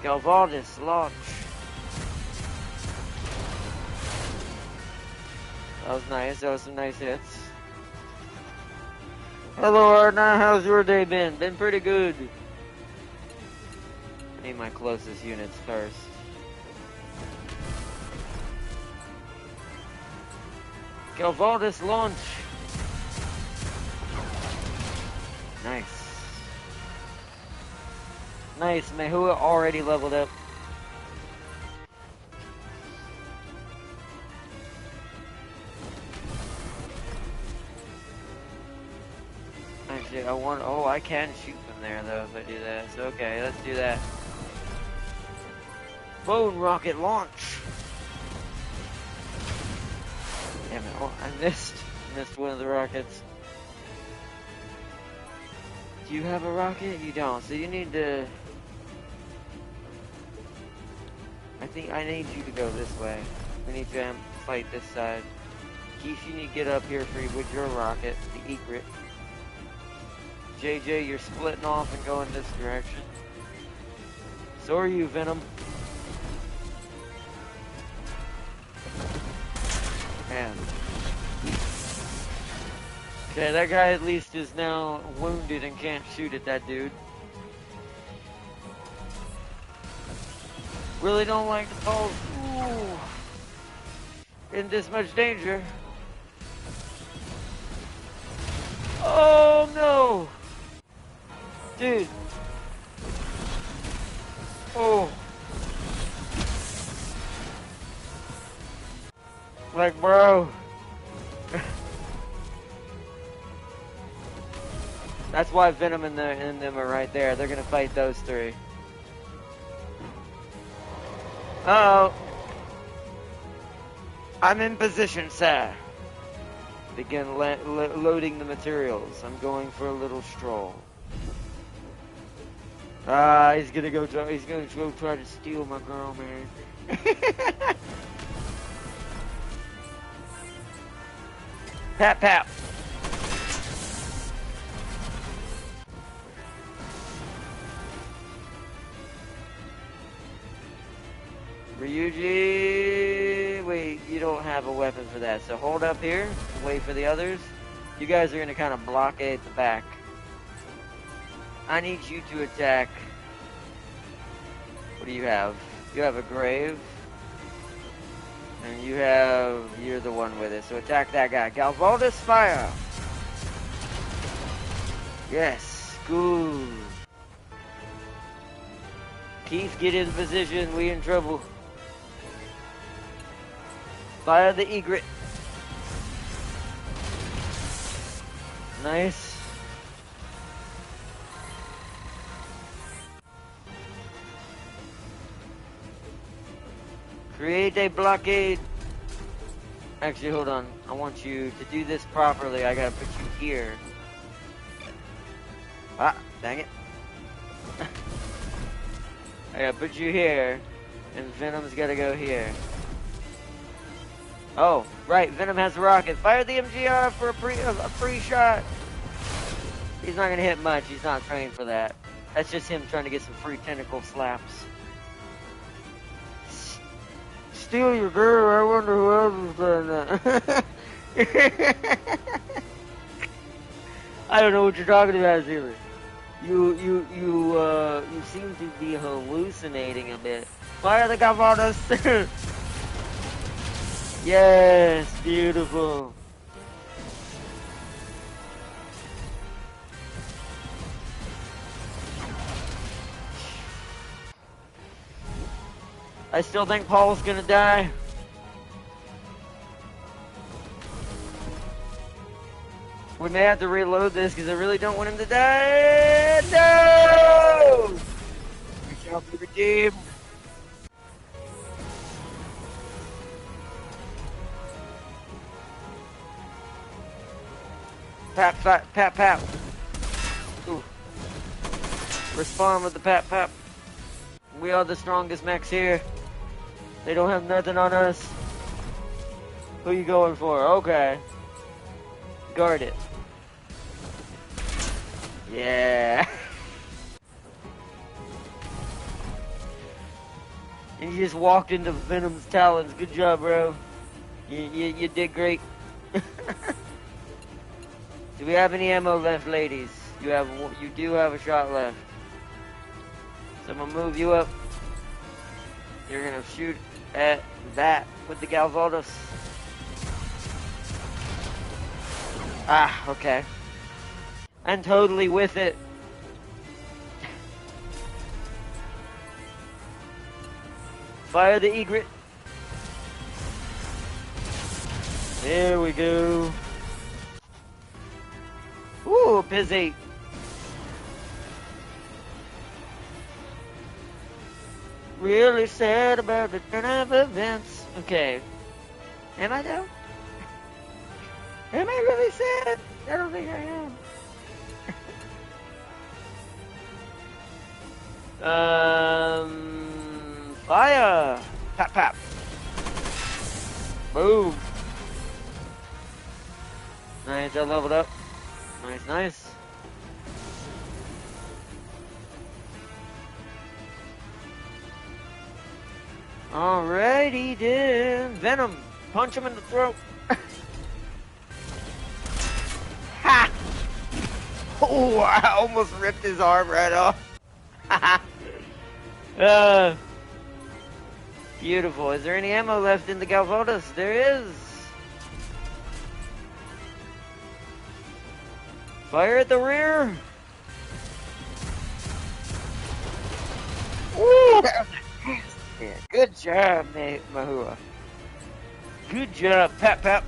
Galvaldis, launch. That was nice, that was some nice hits. Hello, Arna, how's your day been? Been pretty good. I need my closest units first. Galvaldis, launch. Nice. Nice, Mehua already leveled up. Actually, I want... Oh, I can shoot from there, though, if I do that. So, okay, let's do that. Bone rocket launch. Damn it, oh, I missed one of the rockets. Do you have a rocket? You don't, so you need to... I think I need you to go this way. We need to fight this side. Keith, you need to get up here with your rocket, the egret. JJ, you're splitting off and going this direction. So are you, Venom. Man. Okay, that guy at least is now wounded and can't shoot at that dude. Really don't like the balls. Ooh. In this much danger. Oh no! Dude. Oh. Like, bro. That's why Venom and them are right there. They're gonna fight those three. Uh-oh. I'm in position, sir. Begin loading the materials. I'm going for a little stroll. He's gonna go try to steal my girl, man. Pat, pat. Ryuji, wait, you don't have a weapon for that, so hold up here, wait for the others. You guys are gonna kind of blockade the back. I need you to attack. What do you have? You have a grave. And you're the one with it, so attack that guy. Galvaldis, fire! Yes, good. Keith, get in position, we in trouble. Fire the egret. Nice. Create a blockade. Actually, hold on. I want you to do this properly. I gotta put you here. Ah, dang it. I gotta put you here. And Venom's gotta go here. Oh, right. Venom has a rocket. Fire the MGR for a free shot. He's not gonna hit much. He's not trained for that. That's just him trying to get some free tentacle slaps. steal your girl. I wonder who else is doing that. I don't know what you're talking about, Zero. You seem to be hallucinating a bit. Fire the Gavadas! Yes, beautiful. I still think Paul's gonna die. We may have to reload this because I really don't want him to die. No! We shall be redeemed. Pap, pap, pap, pap. Ooh. Respond with the pap, pap. We are the strongest mechs here. They don't have nothing on us. Who you going for? Okay. Guard it. Yeah. And you just walked into Venom's talons. Good job, bro. You did great. Do we have any ammo left, ladies? You do have a shot left. So I'm gonna move you up. You're gonna shoot at that with the Galvaldos. Ah, okay. I'm totally with it. Fire the egret. There we go. Ooh, busy. Really sad about the turn of events. Okay. Am I though? Am I really sad? I don't think I am. Fire! Pap pap. Boom. Nice, I leveled up. Nice, nice. Alrighty then. Venom, punch him in the throat. Ha! Oh, I almost ripped his arm right off. Beautiful. Is there any ammo left in the Galvotas? There is. Fire at the rear. Ooh, that was yeah, good job, Mahua. Good job, Pap Pap.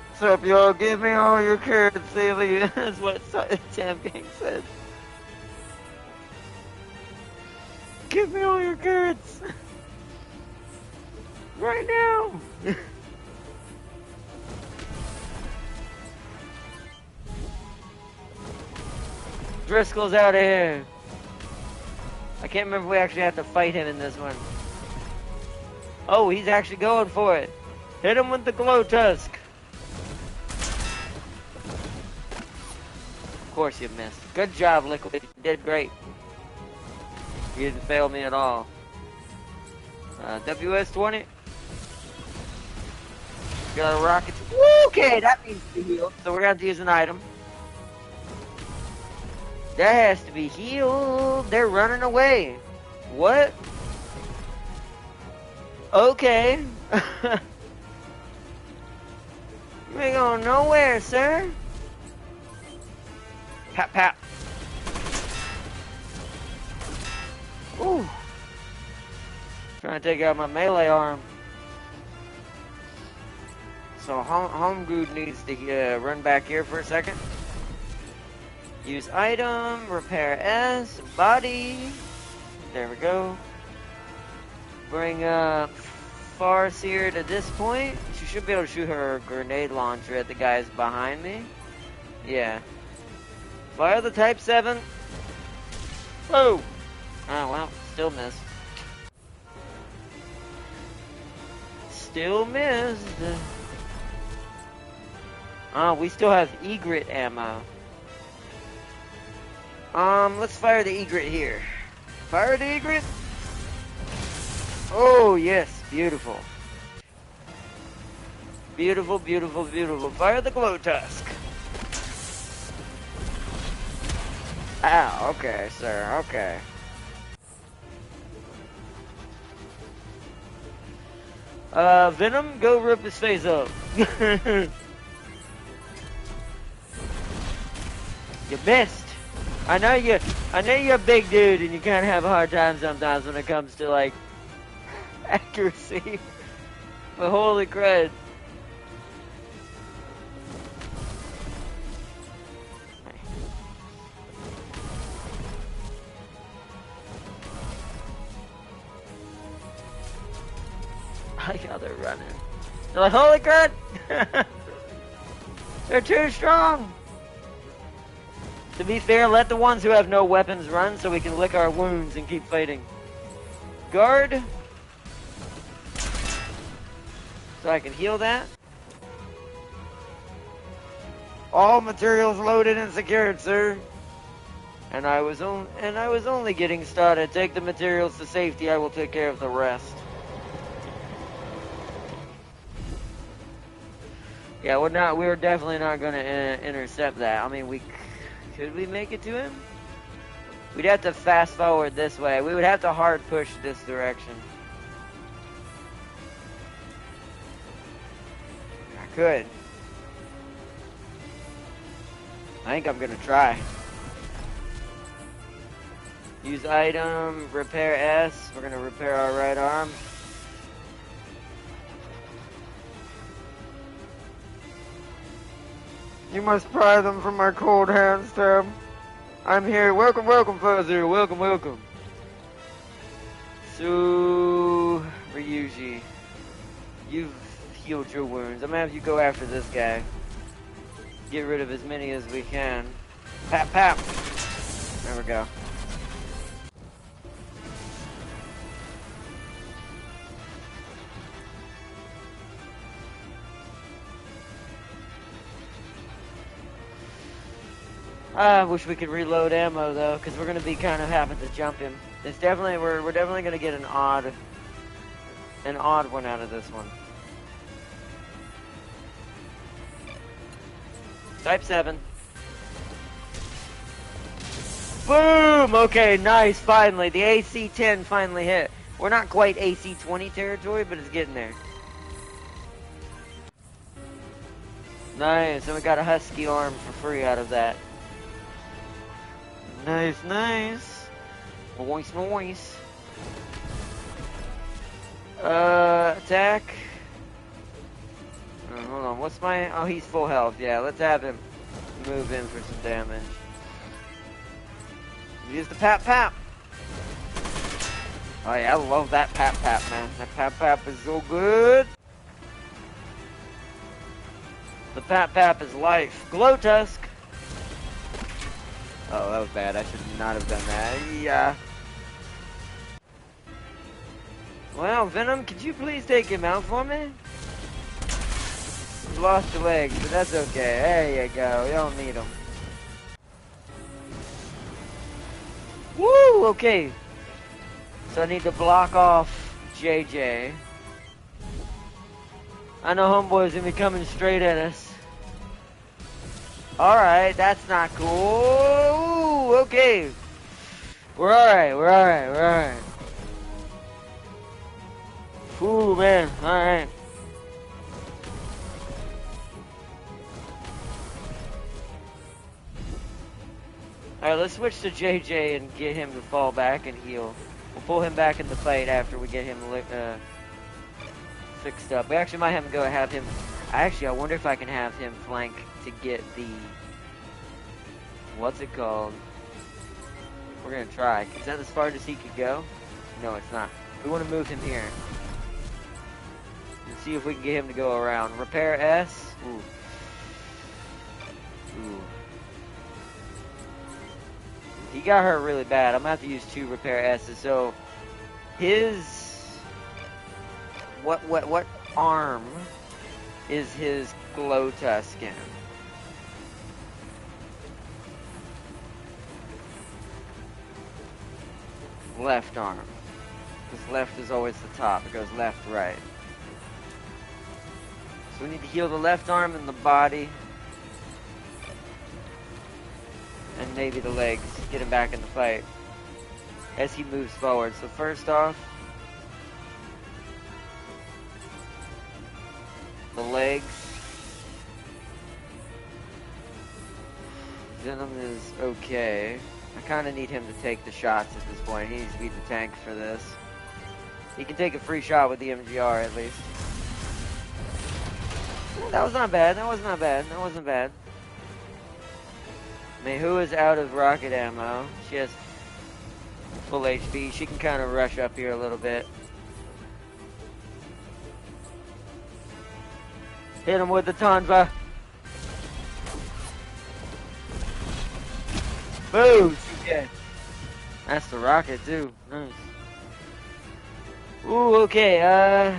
What's up, y'all? Give me all your carrots, Celia. That's what Sam Gang said. Give me all your carrots. Right now. Driscoll's out of here. I can't remember if we actually have to fight him in this one. Oh, he's actually going for it. Hit him with the glow tusk. Of course you missed. Good job, Liquid. You did great. You didn't fail me at all. WS-20. Got a rocket. Okay, that needs to be healed. So we're going to have to use an item. That has to be healed. They're running away. What? Okay. You ain't going nowhere, sir. Pap pap. Ooh. Trying to take out my melee arm. So Home Good needs to run back here for a second. Use item, repair S, body. There we go. Bring Farseer to this point. She should be able to shoot her grenade launcher at the guys behind me. Yeah. Fire the Type 7. Whoa! Oh well, still missed. Still missed. We still have egret ammo. Let's fire the egret here. Fire the egret. Oh, yes. Beautiful. Beautiful, beautiful, beautiful. Fire the glow tusk. Ow, okay, sir, okay. Venom, go rip his face up. You missed. I know you're a big dude and you kind of have a hard time sometimes when it comes to, like, accuracy. But holy crud. I like how they're running. They're like, holy crud! They're too strong! To be fair, let the ones who have no weapons run so we can lick our wounds and keep fighting. Guard! So I can heal that. All materials loaded and secured, sir. And I was only getting started. Take the materials to safety, I will take care of the rest. Yeah, we're definitely not going to intercept that. I mean, could we make it to him? We'd have to fast forward this way. We would have to hard push this direction. I could. I think I'm going to try. Use item, repair S. We're going to repair our right arm. You must pry them from my cold hands, Tab. I'm here. Welcome, welcome, Fuzzer. Welcome, welcome. So, Ryuji, you've healed your wounds. I'm gonna have you go after this guy. Get rid of as many as we can. Pap, pap. There we go. I wish we could reload ammo though, because we're gonna be kind of having to jump him. It's definitely we're definitely gonna get an odd one out of this one. Type 7. Boom! Okay, nice. Finally, the AC-10 finally hit. We're not quite AC-20 territory, but it's getting there. Nice, and we got a husky arm for free out of that. Nice, nice. Noise, noise. Attack. Oh, hold on, what's my... Oh, he's full health. Yeah, let's have him move in for some damage. Use the pap pap. Oh yeah, I love that pap pap, man. That pap pap is so good. The pap pap is life. Glow tusk. Oh, that was bad. I should not have done that. Yeah. Well, Venom, could you please take him out for me? You've lost your legs, but that's okay. There you go. You don't need them. Woo! Okay. So I need to block off JJ. I know homeboy's gonna be coming straight at us. Alright, that's not cool. Ooh, okay. We're alright, we're alright, we're alright. Ooh, man, alright. Alright, let's switch to JJ and get him to fall back and heal. We'll pull him back in the fight after we get him fixed up. We actually might have him... I wonder if I can have him flank to get the... What's it called? We're gonna try. Is that as far as he could go? No, it's not. We want to move him here. And see if we can get him to go around. Repair S. Ooh. Ooh. He got hurt really bad. I'm gonna have to use 2 repair S's. So his what arm is his glow tusk in? left arm. Because left is always the top. It goes left, right. So we need to heal the left arm and the body. And maybe the legs. Get him back in the fight. As he moves forward. So first off, the legs. Venom is okay. I kind of need him to take the shots at this point. He needs to be the tank for this. He can take a free shot with the MGR at least. That was not bad. That was not bad. That wasn't bad. Mehu is out of rocket ammo. She has full HP. She can kind of rush up here a little bit. Hit him with the Tanva. Boom! Okay. That's the rocket too. Nice. Ooh, okay,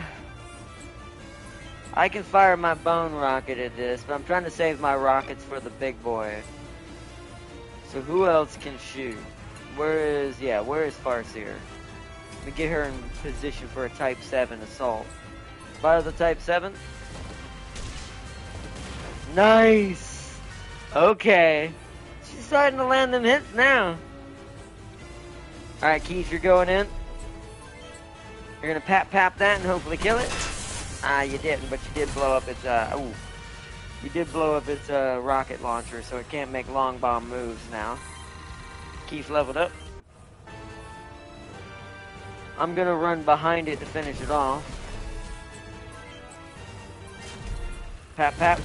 I can fire my bone rocket at this, but I'm trying to save my rockets for the big boy. So who else can shoot? Where is Farseer? Let me get her in position for a Type 7 assault. Fire the Type 7. Nice! Okay. She's starting to land them hits now. Alright, Keith, you're going in. You're gonna pap that and hopefully kill it. Ah, you didn't, but you did blow up its, you did blow up its, rocket launcher, so it can't make long bomb moves now. Keith leveled up. I'm gonna run behind it to finish it off. Pap.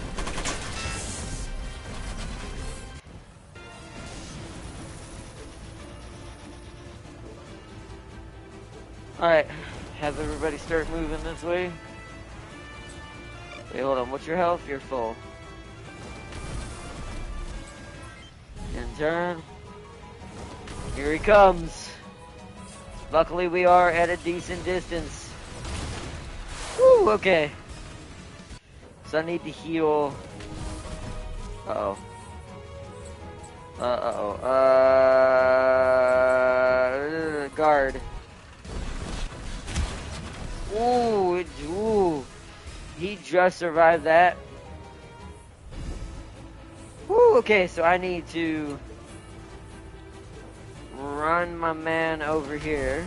Alright, have everybody start moving this way. Wait, hold on, what's your health? You're full. In turn. Here he comes. Luckily we are at a decent distance. Woo, okay. So I need to heal. Uh-oh. Guard. Ooh, he just survived that. Woo, okay, so I need to run my man over here.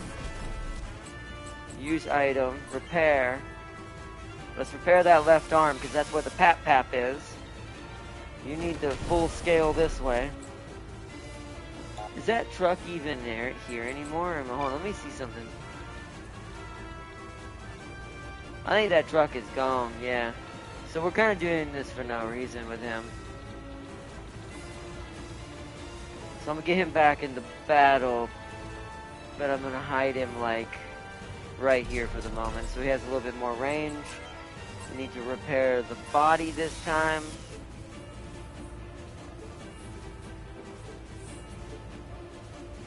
Use item, repair. Let's repair that left arm, because that's where the pap is. You need to full scale this way. Is that truck even here anymore? Hold on, let me see something. I think that truck is gone, yeah. So we're kind of doing this for no reason with him. So I'm going to get him back into battle. But I'm going to hide him, like, right here for the moment. So he has a little bit more range. We need to repair the body this time.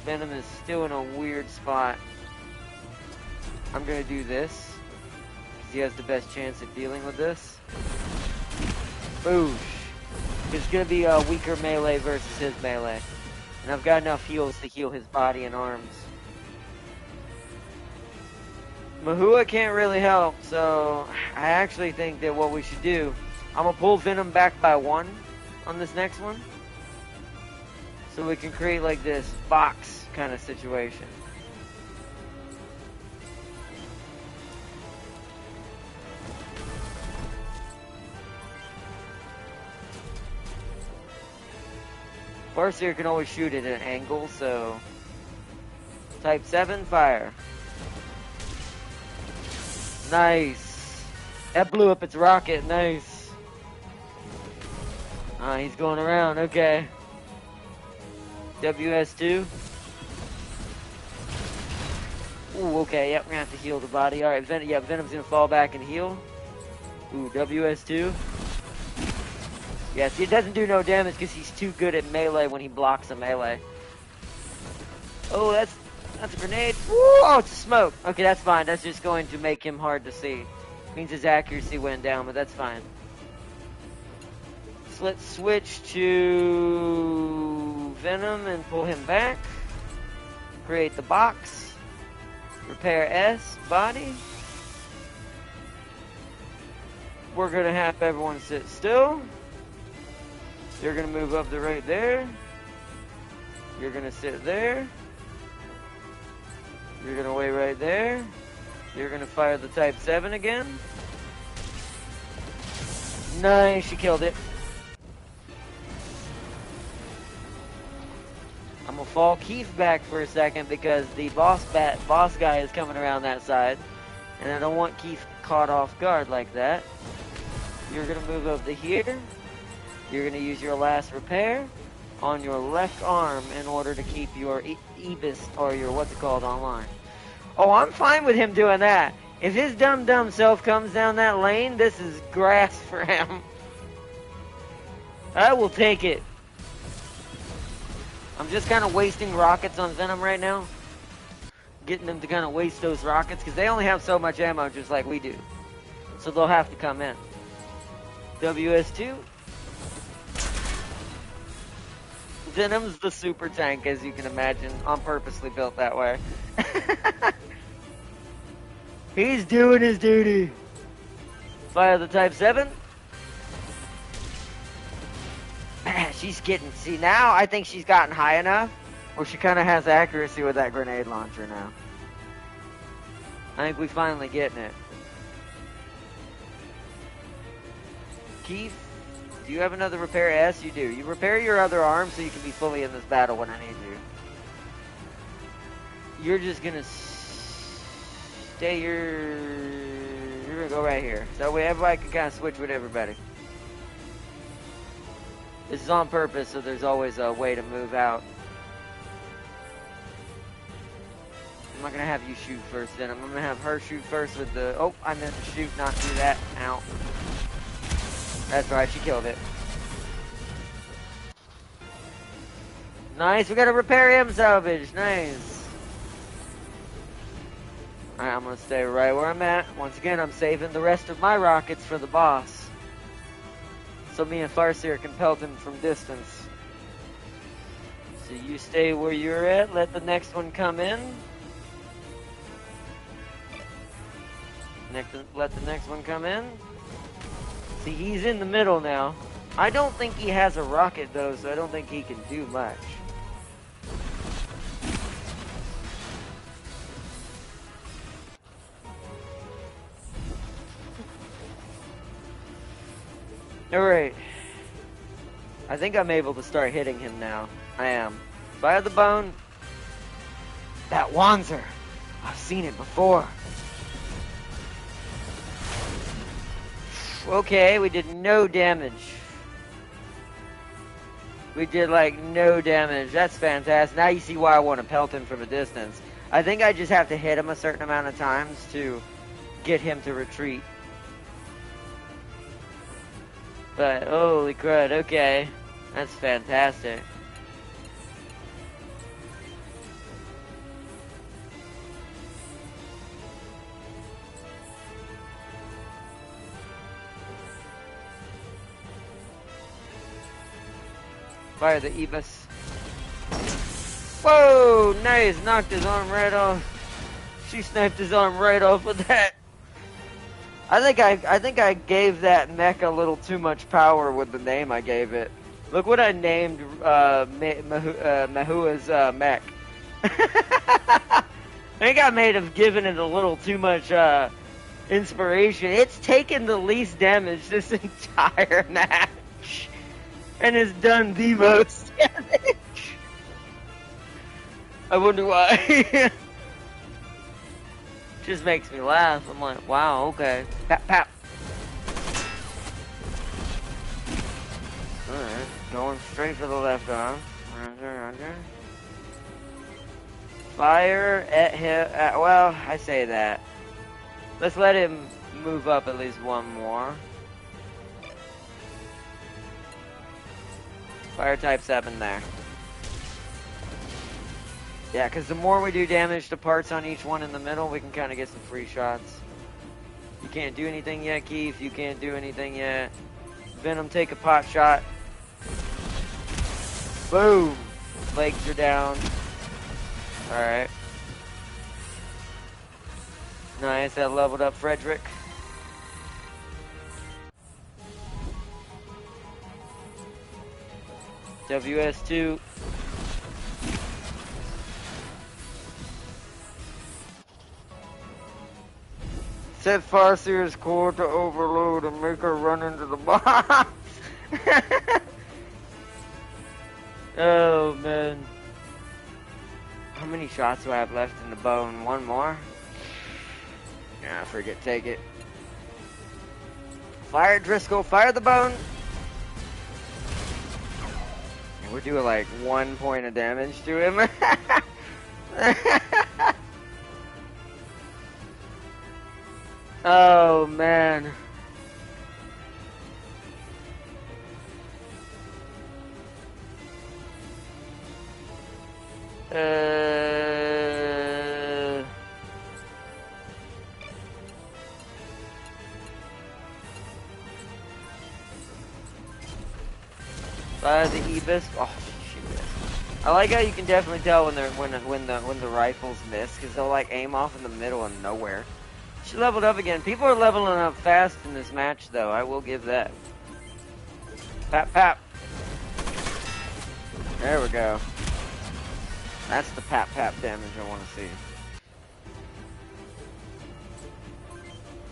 Venom is still in a weird spot. I'm going to do this. He has the best chance at dealing with this. Boosh. It's gonna be a weaker melee versus his melee. And I've got enough heals to heal his body and arms. Mahua can't really help, so I actually think that what we should do, I'm gonna pull Venom back by 1 on this next one. So we can create like this box kind of situation. Farseer can always shoot at an angle, so Type 7, fire. Nice. That blew up its rocket, nice. He's going around, okay. WS2. Ooh, okay, yep, we're gonna have to heal the body. Alright, Venom's gonna fall back and heal. Ooh, WS2. Yeah, see, it doesn't do no damage because he's too good at melee when he blocks a melee. Oh, that's a grenade. Woo! Oh, it's a smoke. Okay, that's fine. That's just going to make him hard to see. Means his accuracy went down, but that's fine. So let's switch to Venom and pull him back. Create the box. Repair S, body. We're gonna have everyone sit still. You're gonna move up to right there. You're gonna sit there. You're gonna wait right there. You're gonna fire the Type 7 again. Nice, she killed it. I'm gonna fall Keith back for a second because the boss guy is coming around that side. And I don't want Keith caught off guard like that. You're gonna move up to here. You're gonna use your last repair on your left arm in order to keep your Ebis or your what's it called online. Oh, I'm fine with him doing that. If his dumb self comes down that lane, this is grass for him. I will take it. I'm just kind of wasting rockets on Venom right now. Getting them to kind of waste those rockets because they only have so much ammo just like we do. So they'll have to come in. WS2. Venom's the super tank, as you can imagine. I'm purposely built that way. He's doing his duty. Fire the Type 7. She's getting... See, now I think she's gotten high enough where she kind of has accuracy with that grenade launcher now. I think we finally getting it. Keith, do you have another repair S? You do. You repair your other arm so you can be fully in this battle when I need you. You're just gonna stay your... You're gonna go right here. So everybody can kind of switch with everybody. This is on purpose, so there's always a way to move out. I'm not gonna have you shoot first, then. I'm gonna have her shoot first with the... Oh, I meant to shoot, not do that. Ow. That's right, she killed it. Nice, we got a repair M salvage. Nice. Alright, I'm gonna stay right where I'm at. Once again, I'm saving the rest of my rockets for the boss. So me and Farseer can pelt him from distance. So you stay where you're at, let the next one come in. Let the next one come in. See, he's in the middle now. I don't think he has a rocket though, so I don't think he can do much. Alright. I think I'm able to start hitting him now. I am. Fire the bone. That Wanzer. I've seen it before. Okay, we did no damage. We did like no damage. That's fantastic. Now you see why I want to pelt him from a distance. I think I just have to hit him a certain amount of times to get him to retreat. But holy crud, okay. That's fantastic. Fire the Ebis. Whoa! Nice! Knocked his arm right off. She sniped his arm right off with that. I think I gave that mech a little too much power with the name I gave it. Look what I named Mahua's mech. I think I may have given it a little too much inspiration. It's taken the least damage this entire match. And has done the most damage. I wonder why. Just makes me laugh. I'm like, wow, okay. Pap, pap. Alright, going straight for the left arm. Roger. Fire at him. Well, I say that. Let's let him move up at least one more. Fire Type 7 there. Yeah, because the more we do damage to parts on each one in the middle, we can kind of get some free shots. You can't do anything yet, Keith. You can't do anything yet. Venom, take a pot shot. Boom! Legs are down. Alright. Nice, that leveled up Frederick. WS2. Set Farseer's core to overload and make her run into the box. Oh, man. How many shots do I have left in the bone? One more? Nah, forget, take it. Fire Driscoll, fire the bone! We're doing like 1 point of damage to him. Oh, man. The Ebis. Oh, she missed. I like how you can definitely tell when the rifles miss, because they'll like aim off in the middle of nowhere. She leveled up again. People are leveling up fast in this match, though. I will give that. Pap, pap. There we go. That's the pap, pap damage I want to see.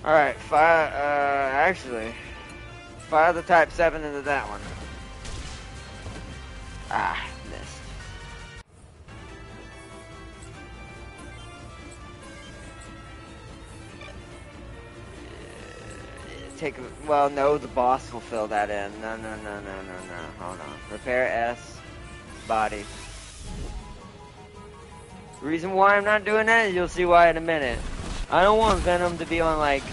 Alright, actually, fire the Type 7 into that one. Ah, missed. Well, no, the boss will fill that in. No. Hold on. Repair S. Body. The reason why I'm not doing that is you'll see why in a minute. I don't want Venom to be on, like,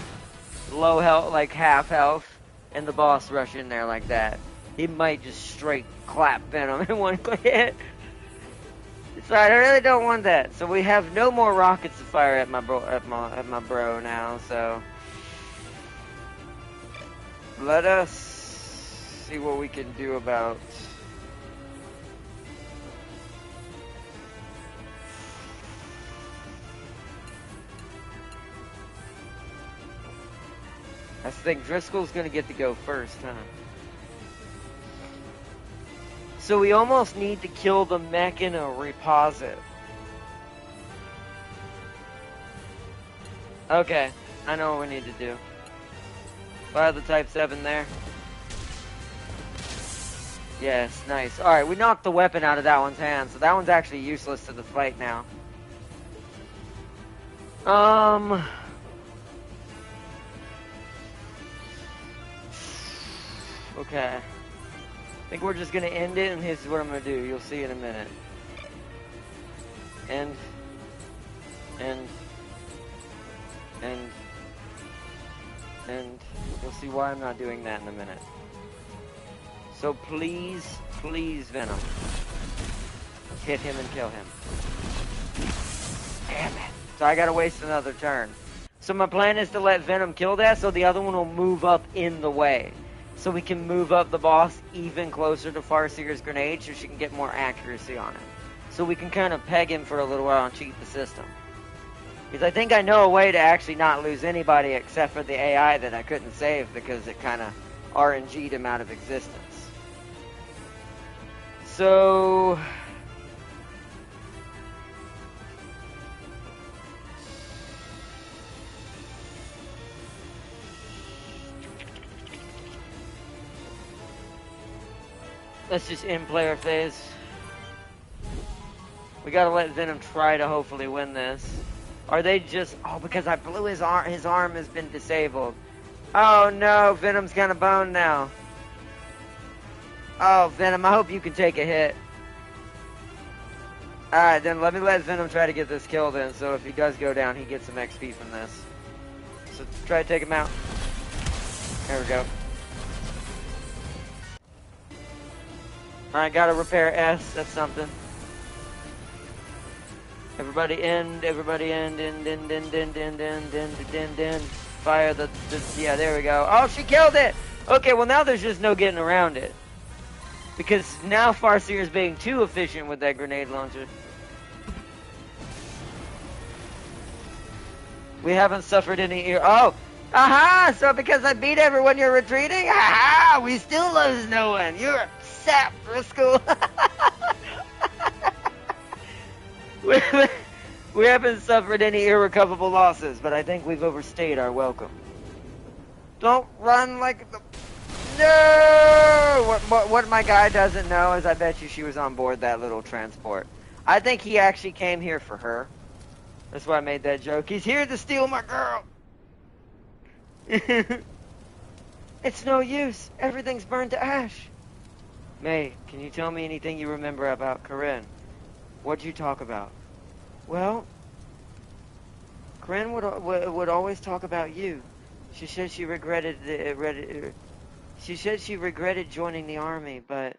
low health, like half health, and the boss rush in there like that. He might just straight clap Venom in one hit. So I really don't want that. So we have no more rockets to fire at my bro now. So let us see what we can do about. I think Driscoll's gonna get to go first, huh? So we almost need to kill the mech in a reposit. Okay, I know what we need to do. Fire the Type 7 there. Yes, nice. Alright, we knocked the weapon out of that one's hand, so that one's actually useless to the fight now. Okay. I think we're just gonna end it, and here's what I'm gonna do. You'll see in a minute. And you'll see why I'm not doing that in a minute. So please, Venom, hit him and kill him. Damn it. So I gotta waste another turn. So my plan is to let Venom kill that, so the other one will move up in the way. So we can move up the boss even closer to Farseer's grenade so she can get more accuracy on him. So we can kind of peg him for a little while and cheat the system. Because I think I know a way to actually not lose anybody except for the AI that I couldn't save because it kind of RNG'd him out of existence. So let's just end player phase. We gotta let Venom try to hopefully win this. Are they just... Oh, because I blew his arm. His arm has been disabled. Oh no, Venom's kind of boned now. Oh, Venom, I hope you can take a hit. Alright, then let me let Venom try to get this kill then. So if he does go down, he gets some XP from this. So try to take him out. There we go. Alright, gotta repair S. That's something. Everybody end. Fire the, yeah, there we go. Oh, she killed it! Okay, well now there's just no getting around it. Because now Farseer is being too efficient with that grenade launcher. We haven't suffered any Oh! Aha! So because I beat everyone, you're retreating? Aha! We still lose no one. You're a sap, Driscoll. we haven't suffered any irrecoverable losses, but I think we've overstayed our welcome. Don't run like the... No! What my guy doesn't know is I bet you she was on board that little transport. I think he actually came here for her. That's why I made that joke. He's here to steal my girl! It's no use. Everything's burned to ash. May, can you tell me anything you remember about Corinne? What'd you talk about? Well, Corinne would always talk about you. She said she regretted joining the army, but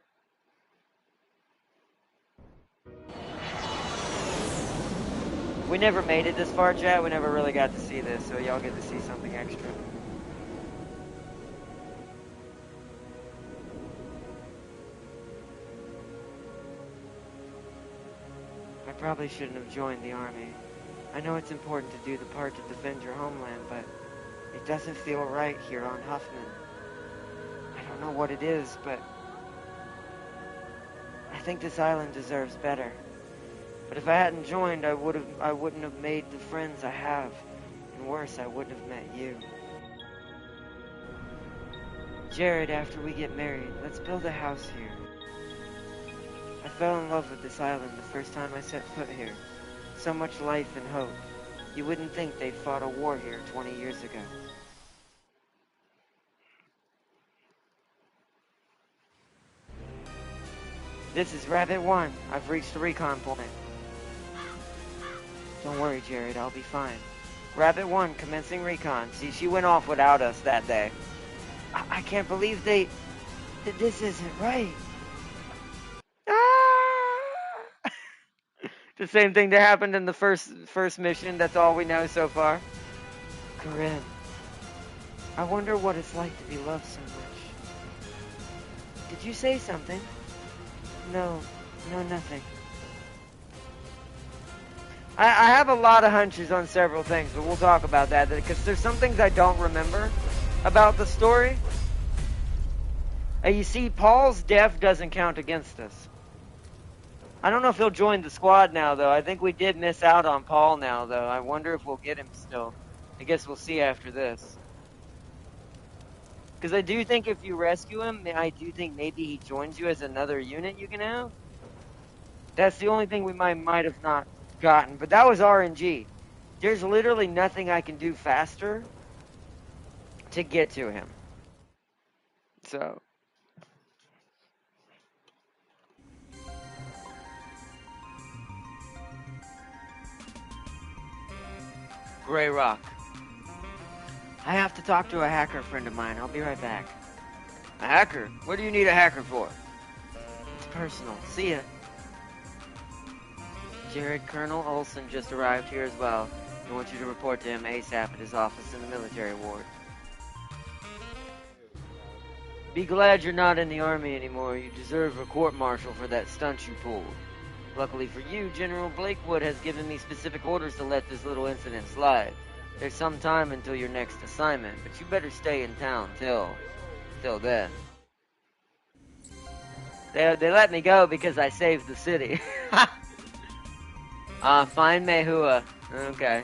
we never made it this far, chat. We never really got to see this, so y'all get to see something extra. I probably shouldn't have joined the army. I know it's important to do the part to defend your homeland, but it doesn't feel right here on Huffman. I don't know what it is, but I think this island deserves better. But if I hadn't joined, I wouldn't have made the friends I have. And worse, I wouldn't have met you. Jared, after we get married, let's build a house here. I fell in love with this island the first time I set foot here. So much life and hope. You wouldn't think they'd fought a war here 20 years ago. This is Rabbit 1. I've reached the recon point. Don't worry, Jared. I'll be fine. Rabbit 1, commencing recon. See, she went off without us that day. I can't believe this isn't right. Ah! The same thing that happened in the first mission. That's all we know so far. Corinne. I wonder what it's like to be loved so much. Did you say something? No, nothing. I have a lot of hunches on several things, but we'll talk about that because there's some things I don't remember about the story. And you see, Paul's death doesn't count against us. I don't know if he'll join the squad now, though. I think we did miss out on Paul now, though. I wonder if we'll get him still. I guess we'll see after this. Because I do think if you rescue him, I do think maybe he joins you as another unit you can have. That's the only thing we might have not gotten. But that was RNG. There's literally nothing I can do faster to get to him. So. Gray Rock. I have to talk to a hacker friend of mine. I'll be right back. A hacker? What do you need a hacker for? It's personal. See ya. Jared, Colonel Olson just arrived here as well. I want you to report to him ASAP at his office in the military ward. Be glad you're not in the army anymore. You deserve a court-martial for that stunt you pulled. Luckily for you, General Blakewood has given me specific orders to let this little incident slide. There's some time until your next assignment, but you better stay in town till then. They let me go because I saved the city. Find Mehua. Okay.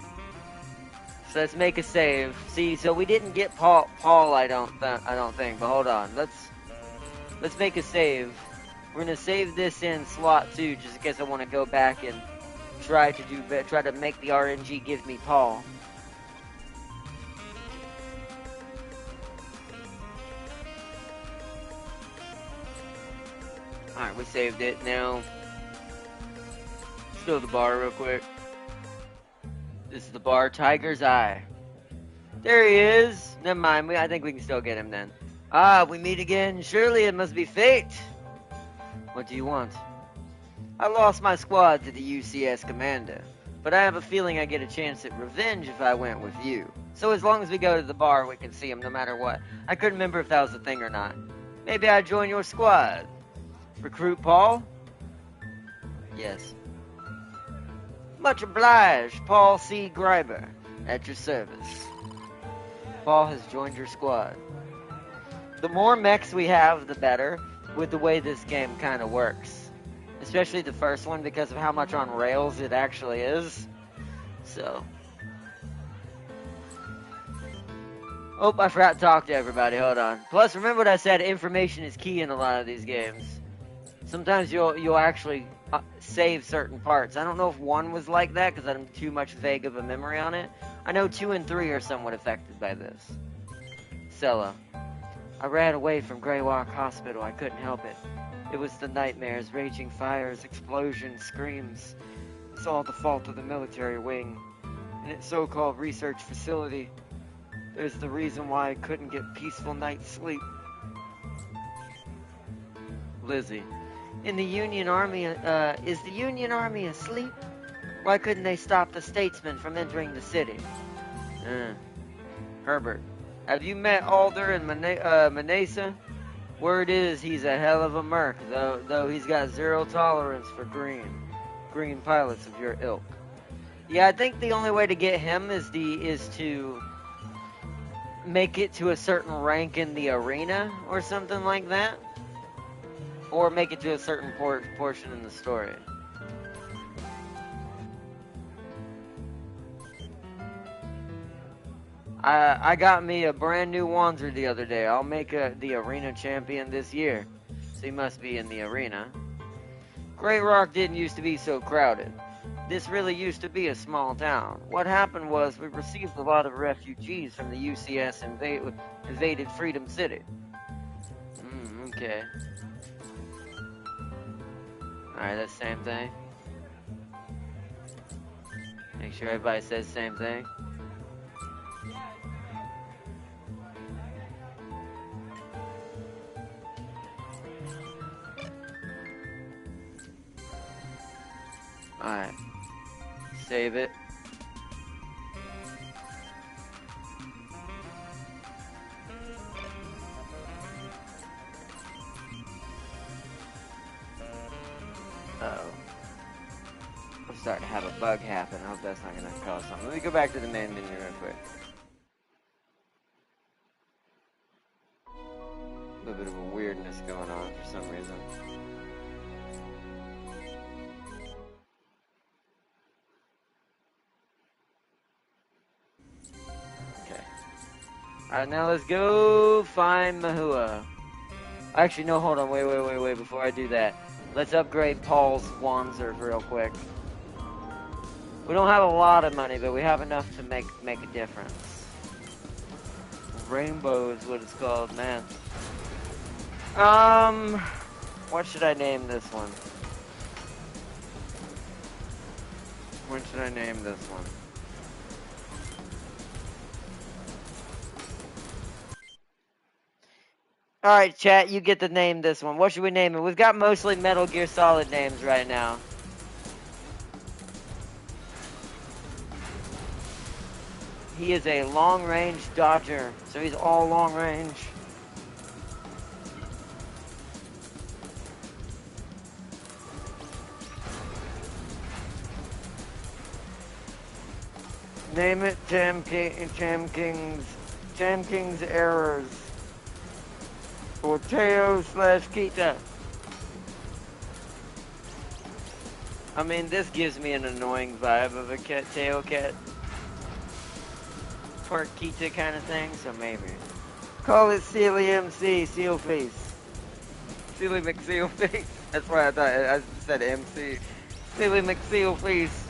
So let's make a save. See, so we didn't get Paul. I don't think. But hold on. Let's make a save. We're gonna save this in slot 2, just in case I want to go back and try to make the RNG give me Paul. Alright, we saved it. Now, let's go to the bar real quick. This is the bar, Tiger's Eye. There he is. Never mind, I think we can still get him then. Ah, we meet again. Surely it must be fate. What do you want? I lost my squad to the UCS commander, but I have a feeling I get a chance at revenge if I went with you. So as long as we go to the bar, we can see him no matter what. I couldn't remember if that was a thing or not. Maybe I'd join your squad. Recruit Paul? Yes. Much obliged, Paul C. Greiber. At your service. Paul has joined your squad. The more mechs we have, the better, with the way this game kind of works. Especially the first one, because of how much on rails it actually is. So. Oh, I forgot to talk to everybody. Hold on. Plus, remember what I said, information is key in a lot of these games. Sometimes you'll actually save certain parts. I don't know if 1 was like that, because I'm too much vague of a memory on it. I know 2 and 3 are somewhat affected by this. Sella. I ran away from Greywalk Hospital. I couldn't help it. It was the nightmares, raging fires, explosions, screams. It's all the fault of the military wing and its so-called research facility. There's the reason why I couldn't get peaceful night's sleep. Lizzie. In the Union Army, is the Union Army asleep? Why couldn't they stop the statesmen from entering the city? Herbert. Have you met Alder and Manasa? Word is he's a hell of a merc, though he's got zero tolerance for green pilots of your ilk. Yeah, I think the only way to get him is to make it to a certain rank in the arena or something like that, or make it to a certain portion in the story. I got me a brand new Wanzer the other day. I'll make the arena champion this year. So he must be in the arena. Great Rock didn't used to be so crowded. This really used to be a small town. What happened was we received a lot of refugees from the UCS invaded Freedom City. Okay. Alright, that's the same thing. Make sure everybody says the same thing. Alright. Save it. Uh-oh. I'm starting to have a bug happen. I hope that's not going to cause something. Let me go back to the main menu real quick. A little bit of a weirdness going on for some reason. Alright, now let's go find Mahua. Actually, no, hold on. Wait. Before I do that, let's upgrade Paul's Wanzer real quick. We don't have a lot of money, but we have enough to make a difference. Rainbow is what it's called, man. What should I name this one? What should I name this one? Alright, chat, you get to name this one. What should we name it? We've got mostly Metal Gear Solid names right now. He is a long-range dodger, so he's all long-range. Name it Jam King's Errors. Or Teo/Kita. I mean, this gives me an annoying vibe of a Teo cat. Part Kita kind of thing, so maybe. Call it Sealy MC, Seal Face. Sealy McSeal Face. That's why I thought I said MC. Sealy McSeal Face.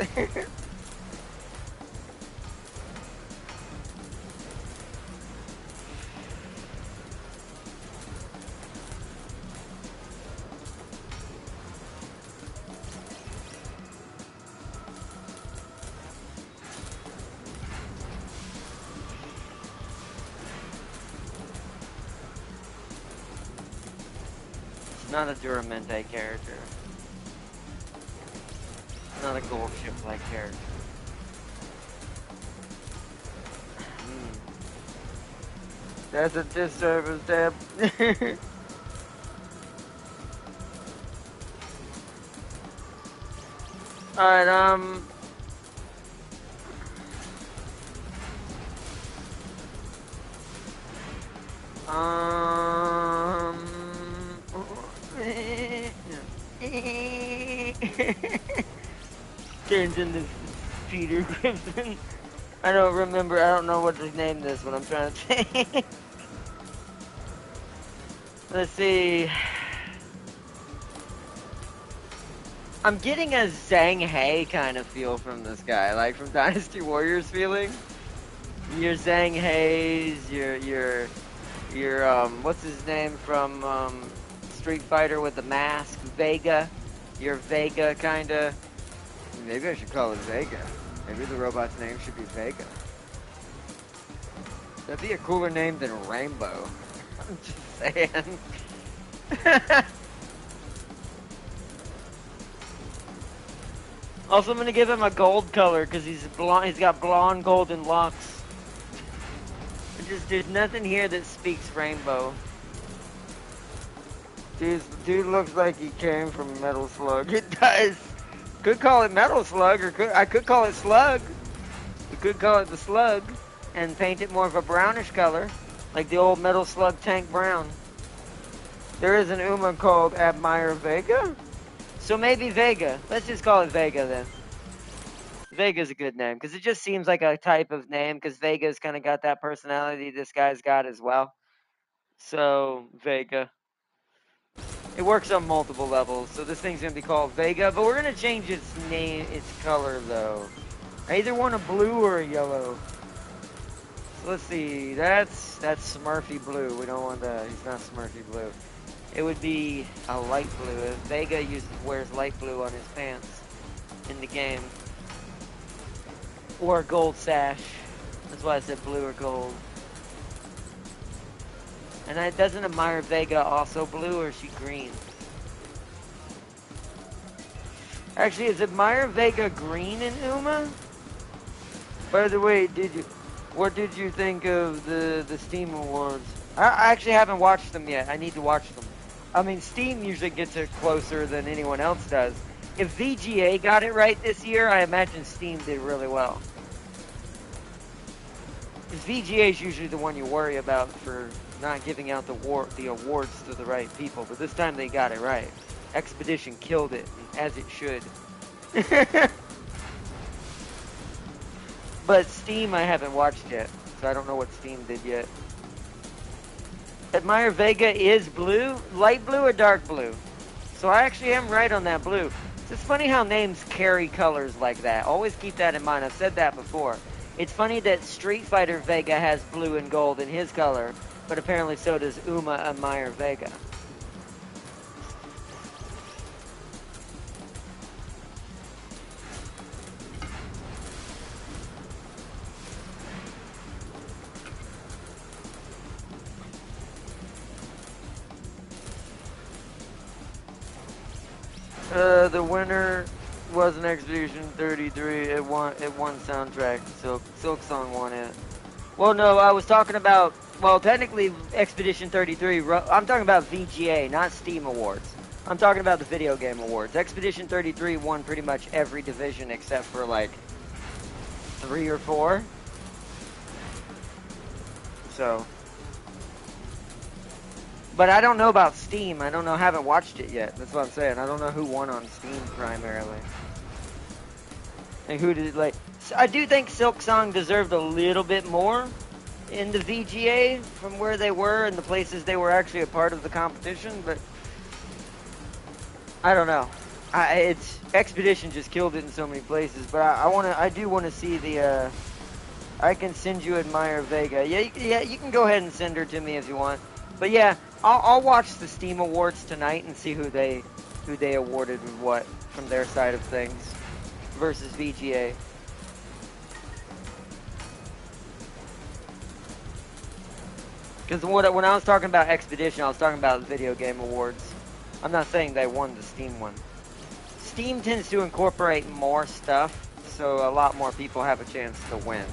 Not a Duramente character. Not a gold ship-like character. That's a disservice, Deb. Alright, Turns into Peter Griffin. I don't remember. I don't know what to name this. What I'm trying to say. Let's see. I'm getting a Zhang He kind of feel from this guy, like from Dynasty Warriors feeling. Your Zhang He's, your what's his name from Street Fighter with the mask, Vega. Your Vega kinda. Maybe I should call it Vega. Maybe the robot's name should be Vega. That'd be a cooler name than Rainbow. I'm just saying. Also, I'm gonna give him a gold color because he's blonde. He's got blonde golden locks. There's nothing here that speaks rainbow. Dude looks like he came from Metal Slug. It does. Could call it Metal Slug, or I could call it Slug. We could call it the Slug and paint it more of a brownish color, like the old Metal Slug tank brown. There is an Uma called Admire Vega. So maybe Vega. Let's just call it Vega then. Vega's a good name, because it just seems like a type of name, because Vega's kind of got that personality this guy's got as well. So, Vega. It works on multiple levels, so this thing's going to be called Vega, but we're going to change its name, its color, though. I either want a blue or a yellow. So let's see, that's Smurfy blue. We don't want that. He's not Smurfy blue. It would be a light blue. Vega wears light blue on his pants in the game. Or a gold sash. That's why I said blue or gold. And doesn't Admire Vega also blue, or is she green? Actually, is Admire Vega green in Uma? By the way, what did you think of the Steam Awards? I actually haven't watched them yet. I need to watch them. I mean, Steam usually gets it closer than anyone else does. If VGA got it right this year, I imagine Steam did really well. Because VGA is usually the one you worry about for not giving out the awards to the right people. But this time they got it right. Expedition killed it, as it should. But Steam I haven't watched yet, so I don't know what Steam did yet. Admire Vega is blue? Light blue or dark blue? So I actually am right on that blue. It's funny how names carry colors like that. Always keep that in mind. I've said that before. It's funny that Street Fighter Vega has blue and gold in his color, but apparently so does Uma Admire Vega. The winner was an Expedition 33. It won soundtrack. Silk Song won it. Well, no, I was talking about. Well, technically, Expedition 33. I'm talking about VGA, not Steam Awards. I'm talking about the video game awards. Expedition 33 won pretty much every division except for like 3 or 4. So. But I don't know about Steam. I don't know. I haven't watched it yet. That's what I'm saying. I don't know who won on Steam primarily. And who did like? I do think Silk Song deserved a little bit more in the VGA from where they were and the places they were actually a part of the competition. But I don't know. It's Expedition just killed it in so many places. But I do want to see the. I can send you Admire Vega. Yeah. You can go ahead and send her to me if you want. But yeah, I'll watch the Steam Awards tonight and see who they awarded with what from their side of things versus VGA. Because when I was talking about Expedition, I was talking about video game awards. I'm not saying they won the Steam one. Steam tends to incorporate more stuff, so a lot more people have a chance to win.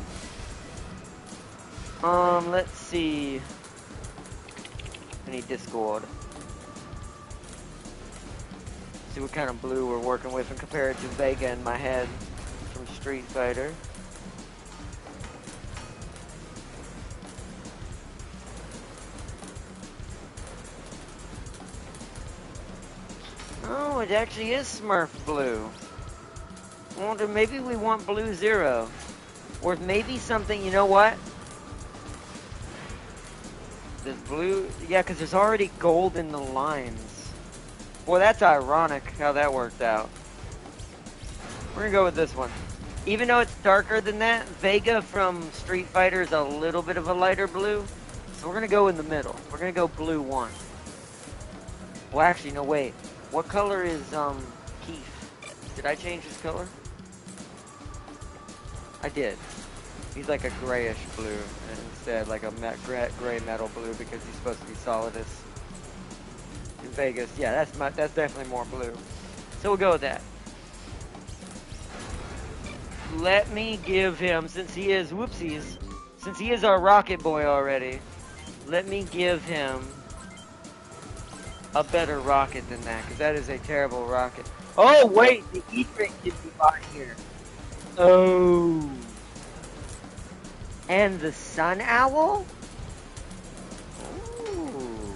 Let's see. I need Discord. See what kind of blue we're working with and compare it to Vega in my head from Street Fighter. it actually is Smurf blue. I wonder, maybe we want blue 0. Or maybe something, you know what? This blue, yeah, because there's already gold in the lines. Boy, that's ironic how that worked out. We're gonna go with this one. Even though it's darker than that, Vega from Street Fighter is a little bit of a lighter blue. So we're gonna go in the middle. We're gonna go blue 1. Well, actually, no, wait. What color is, Keith? Did I change his color? I did. He's like a grayish blue instead, like a gray metal blue because he's supposed to be solidus. In Vegas, yeah, that's definitely more blue. So we'll go with that. Let me give him, since he is, whoopsies, since he is our rocket boy already, let me give him a better rocket than that, because that is a terrible rocket. Oh, wait, the E-Ring can be bought here. Oh. And the Sun Owl? Ooh.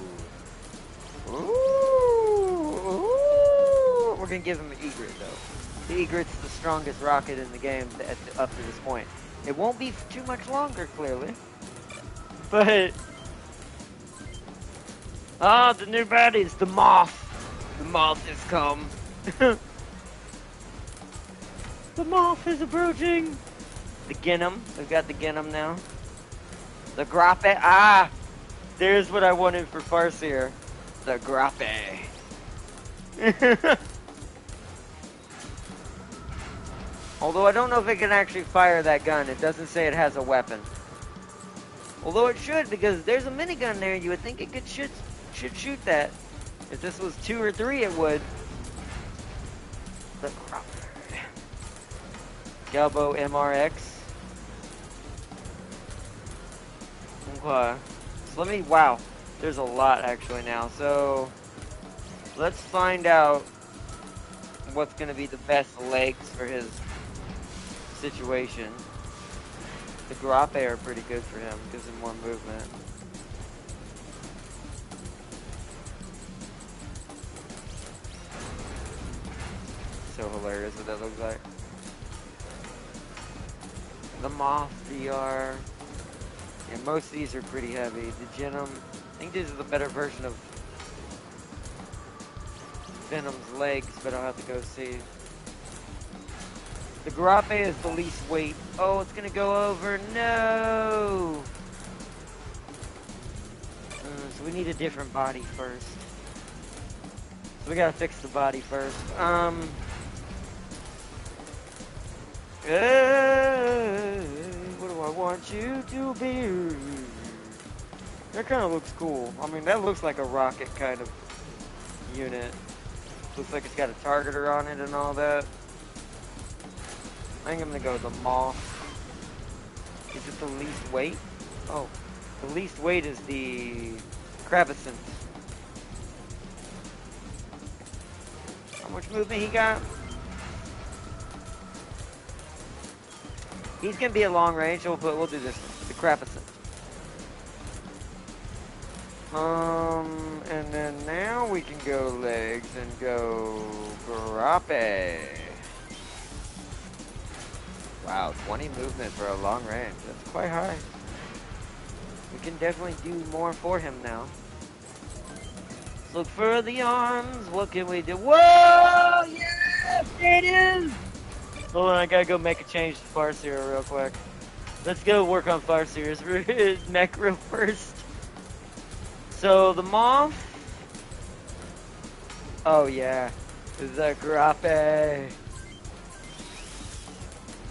Ooh. We're going to give him an egret, though. The egret's the strongest rocket in the game up to this point. It won't be too much longer, clearly. But... ah, the new baddies, the moth. The moth has come. The moth is approaching. The Ginham. We've got the Ginham now. The Grappe. Ah! There's what I wanted for Farseer. The Grappe. Although I don't know if it can actually fire that gun. It doesn't say it has a weapon. Although it should, because there's a minigun there. You would think it should shoot that. If this was 2 or 3, it would. The Grappe. Galbo MRX. Okay. So let me, wow. There's a lot actually now. So let's find out what's going to be the best legs for his situation. The Grappe are pretty good for him. Gives him more movement. So hilarious what that looks like. The Moth VR. Yeah, most of these are pretty heavy. The Ginham, I think these are the better version of Venom's legs, but I'll have to go see. The Grappe is the least weight. Oh, it's gonna go over. No! So we need a different body first. So we gotta fix the body first. What do I want you to be? That kind of looks cool. I mean, that looks like a rocket kind of unit. Looks like it's got a targeter on it and all that. I think I'm gonna go with the Moth. Is it the least weight? Oh, the least weight is the Cravicent. How much movement he got? He's gonna be a long range, so we'll do this. The Cravicent. And then now we can go legs and go Grappe. Wow, 20 movement for a long range. That's quite high. We can definitely do more for him now. Let's look for the arms. What can we do? Whoa! Yes! It is! Hold on, I gotta go make a change to Farseer real quick. Let's go work on Farseer's mech real first. So, the Moth. Oh, yeah. The Grappe.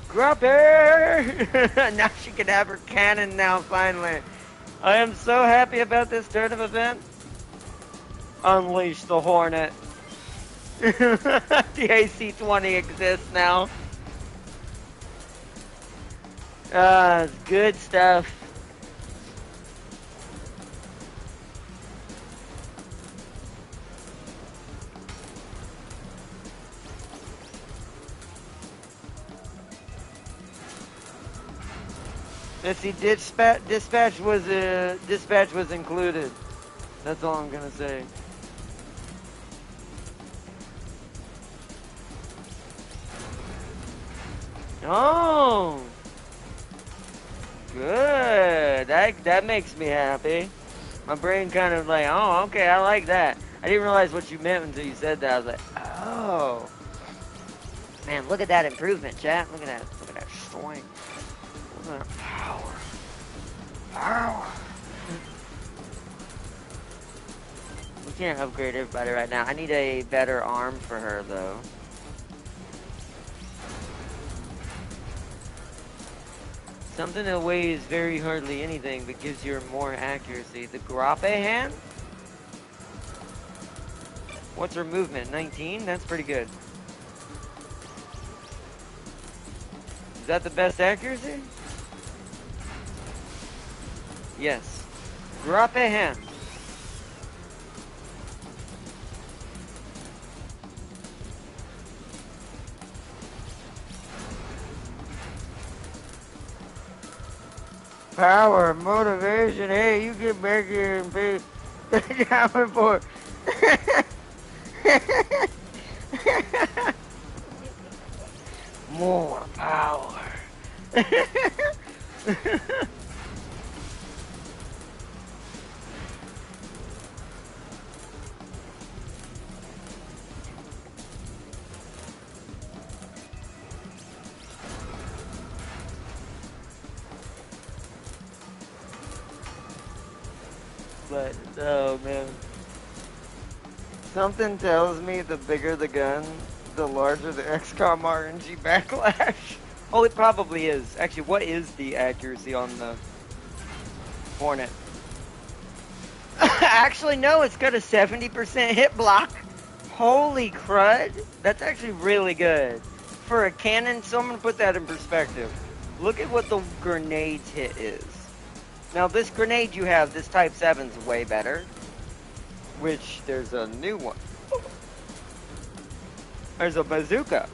Grappe! Now she can have her cannon now, finally. I am so happy about this turn of event. Unleash the Hornet. The AC-20 exists now. Good stuff. Let's see, dispatch was included. That's all I'm gonna say. Oh, good. That makes me happy. My brain kind of like, oh, okay, I like that. I didn't realize what you meant until you said that. I was like, oh. Man, look at that improvement, chat. Look at that. Look at that strength. Look at that power. Power. We can't upgrade everybody right now. I need a better arm for her, though. Something that weighs very hardly anything but gives you more accuracy. The Grappe hand? What's her movement? 19? That's pretty good. Is that the best accuracy? Yes. Grappe hand. Power, motivation. Hey, you get back here and pay $30 for more power. But, oh man. Something tells me the bigger the gun, the larger the XCOM RNG backlash. Oh, it probably is. Actually, what is the accuracy on the Hornet? Actually, no, it's got a 70% hit block. Holy crud. That's actually really good. For a cannon, so I'm going to put that in perspective. Look at what the grenade's hit is. Now, this grenade you have, this Type 7's way better. Which, there's a new one. There's a bazooka.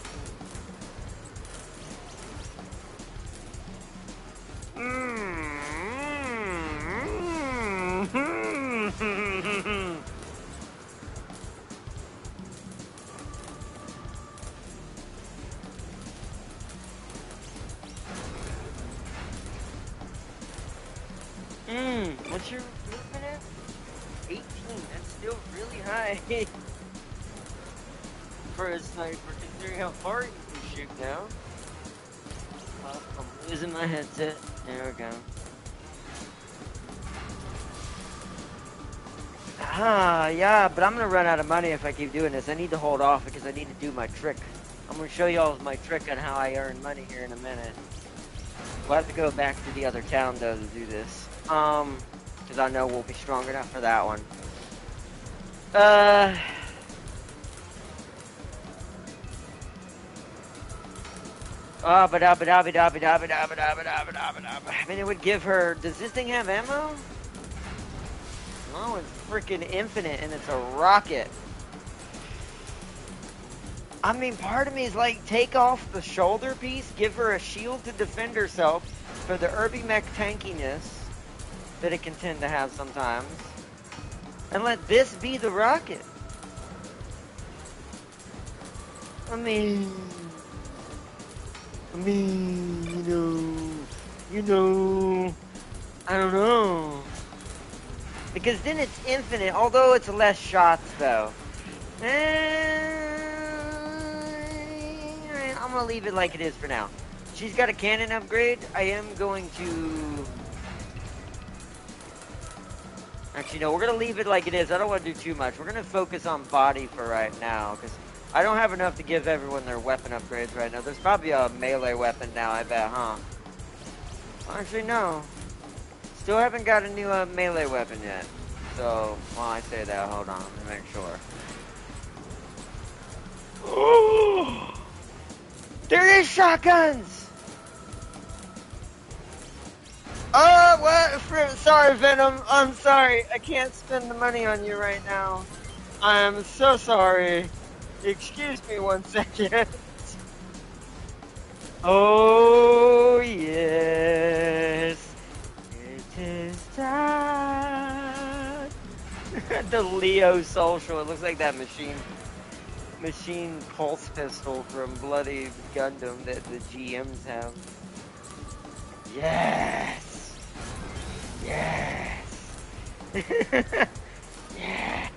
What's your movement at? 18. That's still really high. For a sniper, considering how far you can shoot now. Oh, I'm losing my headset. There we go. Yeah, but I'm gonna run out of money if I keep doing this. I need to hold off because I need to do my trick. I'm gonna show y'all my trick on how I earn money here in a minute. We'll have to go back to the other town though to do this. Because I know we'll be strong enough for that one. I mean, it would give her. Does this thing have ammo? No, it's freaking infinite, and it's a rocket. I mean, part of me is like, take off the shoulder piece, give her a shield to defend herself for the Mech tankiness that it can tend to have sometimes, and let this be the rocket. I mean, you know, I don't know. Because then it's infinite, although it's less shots, though. I'm gonna leave it like it is for now. She's got a cannon upgrade. I am going to... Actually, no, we're gonna leave it like it is. I don't want to do too much. We're gonna focus on body for right now, because I don't have enough to give everyone their weapon upgrades right now. There's probably a melee weapon now, I bet, huh? Actually, no. Still haven't got a new melee weapon yet. So, while I say that, hold on, let me make sure. There is shotguns! Oh, what? Sorry, Venom. I'm sorry. I can't spend the money on you right now. I'm so sorry. Excuse me 1 second. Oh, yes. It is time. The Leo social. It looks like that machine. machine pulse pistol from Bloody Gundam that the GMs have. Yes! Yes! Yes!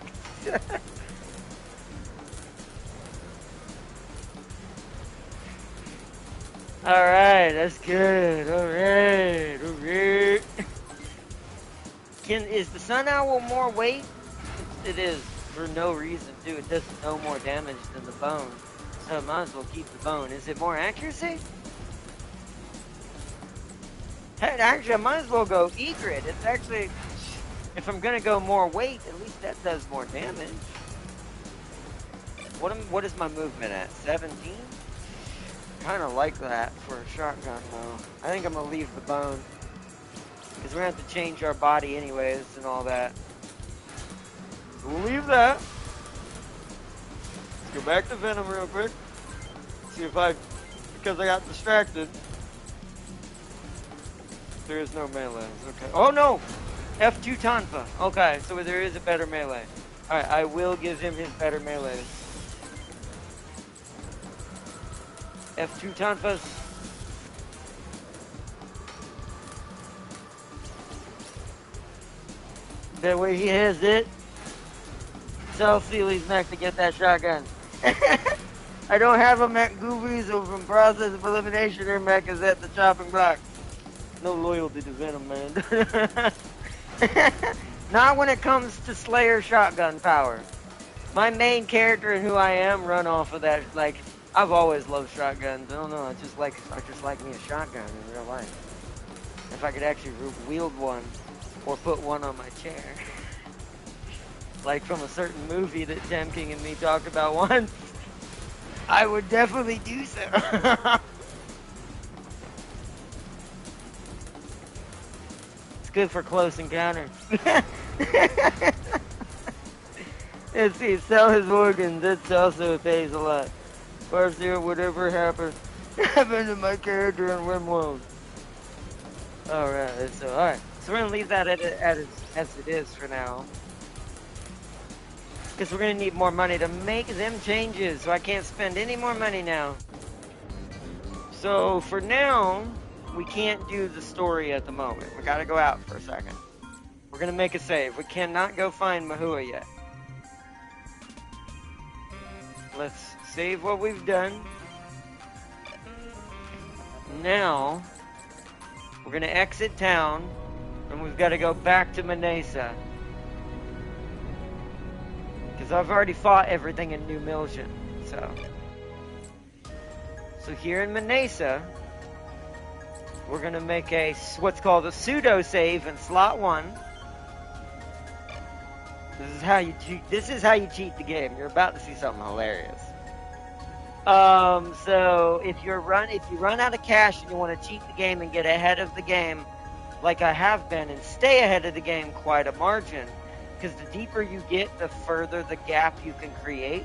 Alright, that's good. Alright, alright. Is the Sun Owl more weight? It is, for no reason, too. It does no more damage than the bone. So I might as well keep the bone. Is it more accuracy? Hey, actually, I might as well go Egret. It's actually, if I'm gonna go more weight, at least that does more damage. What is my movement at? 17? Kind of like that for a shotgun, though. I think I'm gonna leave the bone. Because we're gonna have to change our body anyways and all that. So we'll leave that. Let's go back to Venom real quick. See if because I got distracted. There is no melee. Okay. Oh no! F2 Tanfa. Okay, so there is a better melee. Alright, I will give him his better melee. F2 Tanfas. That way he has it. Tell Seely's neck to get that shotgun. I don't have a mech goobies or from process of elimination or mech is at the chopping block. No loyalty to Venom, man. Not when it comes to Slayer shotgun power. My main character and who I am run off of that. Like, I've always loved shotguns. I don't know. I just like me a shotgun in real life. If I could actually wield one or put one on my chair, like from a certain movie that Jam King and me talked about once, I would definitely do so. It's good for close encounters. Let's see, sell his organs. That's also pays a lot. Farseer, whatever happened to my character in RimWorld. Alright, so we're gonna leave that as it is for now. Because we're gonna need more money to make them changes, so I can't spend any more money now. So for now, we can't do the story at the moment. We gotta go out for a second. We're gonna make a save. We cannot go find Mahua yet. Let's save what we've done. Now, we're gonna exit town, and we've got to go back to Manesa. Because I've already fought everything in New Milton, So here in Manesa, we're gonna make what's called a pseudo save in slot 1. This is how you cheat the game. You're about to see something hilarious. So if you run out of cash and you want to cheat the game and get ahead of the game, like I have been, and stay ahead of the game quite a margin, because the deeper you get, the further the gap you can create,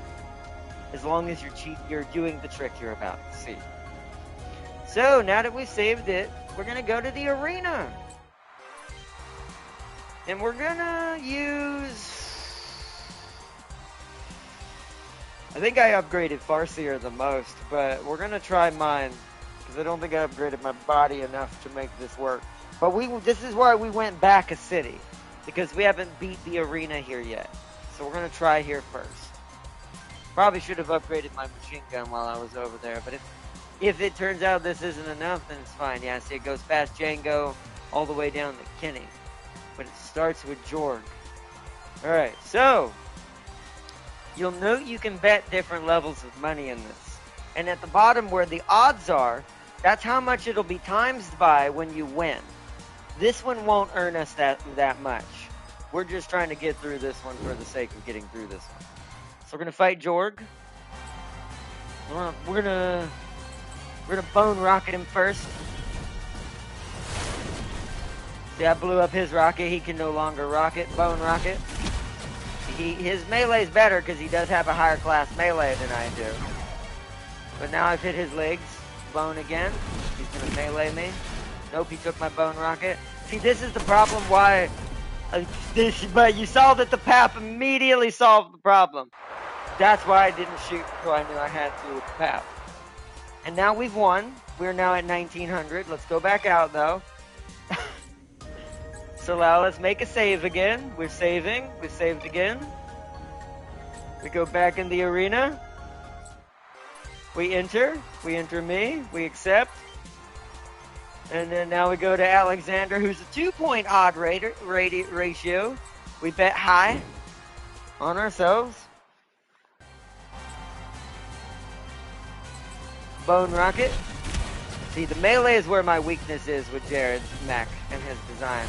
as long as you're doing the trick you're about to see. So now that we saved it, we're gonna go to the arena, and we're gonna use. I think I upgraded Farseer the most, but we're gonna try mine, because I don't think I upgraded my body enough to make this work. But this is why we went back a city, because we haven't beat the arena here yet. So we're gonna try here first. Probably should have upgraded my machine gun while I was over there, but if it turns out this isn't enough, then it's fine. Yeah, see, it goes past Django all the way down to Kenny, but it starts with Jorg. Alright, so you'll note you can bet different levels of money in this. And at the bottom where the odds are, that's how much it'll be times by when you win. This one won't earn us that much. We're just trying to get through this one for the sake of getting through this one. So we're gonna fight Jorg. We're gonna bone rocket him first. See, I blew up his rocket. He can no longer bone rocket. His melee's better because he does have a higher class melee than I do. But now I've hit his legs. Bone again. He's gonna melee me. Nope, he took my bone rocket. See, this is the problem why... but you saw that the PAP immediately solved the problem. That's why I didn't shoot until I knew I had to with the PAP. And now we've won. We're now at 1900. Let's go back out though. So now let's make a save again. We're saving. We saved again. We go back in the arena. We enter. We enter me. We accept. And then now we go to Alexander, who's a 2-point odd ratio. We bet high on ourselves. Bone Rocket. See, the melee is where my weakness is with Jared's mech and his design.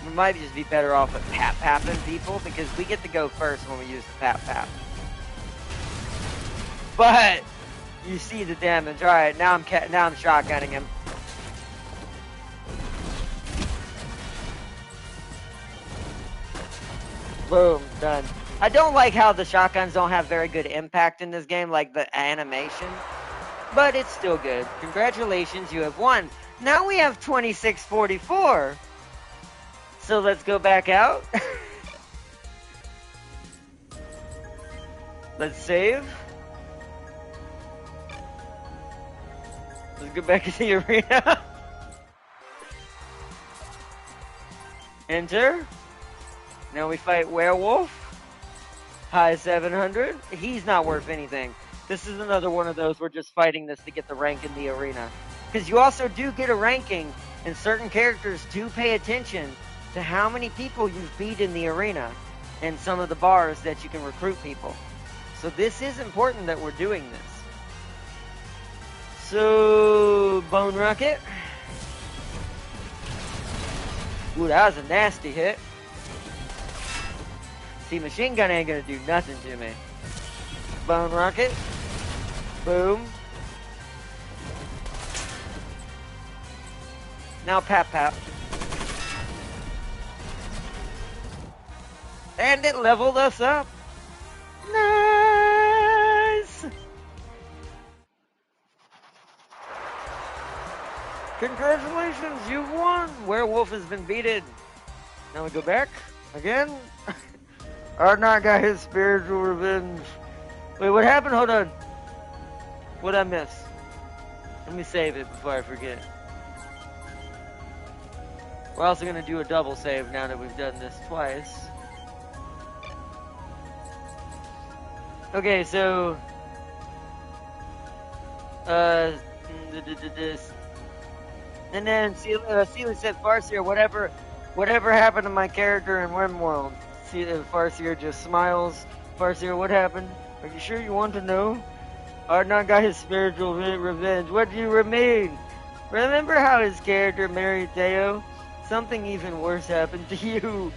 We might just be better off with pap-papping people because we get to go first when we use the pap-pap. But you see the damage. All right, now I'm shotgunning him. Boom, done. I don't like how the shotguns don't have very good impact in this game, like the animation, but it's still good. Congratulations, you have won. Now we have 2644. So let's go back out. Let's save. Let's go back to the arena. Enter. Now we fight Werewolf. High 700. He's not worth anything. This is another one of those, we're just fighting this to get the rank in the arena. Because you also do get a ranking, and certain characters do pay attention to how many people you've beat in the arena and some of the bars that you can recruit people. So this is important that we're doing this. So, Bone Rocket. Ooh, that was a nasty hit. See, machine gun ain't gonna do nothing to me. Bone Rocket. Boom. Now pap-pap. And it leveled us up. Nice! Congratulations, you've won! Werewolf has been beaten. Now we go back again. Our not got his spiritual revenge. Wait, what happened? Hold on. What'd I miss? Let me save it before I forget. We're also gonna do a double save now that we've done this twice. Okay, so this, and then Celia said, Farseer, whatever happened to my character in RimWorld? Farseer just smiles. Farseer, what happened? Are you sure you want to know? Ardnot got his spiritual revenge. What do you mean? Remember how his character married Theo? Something even worse happened to you.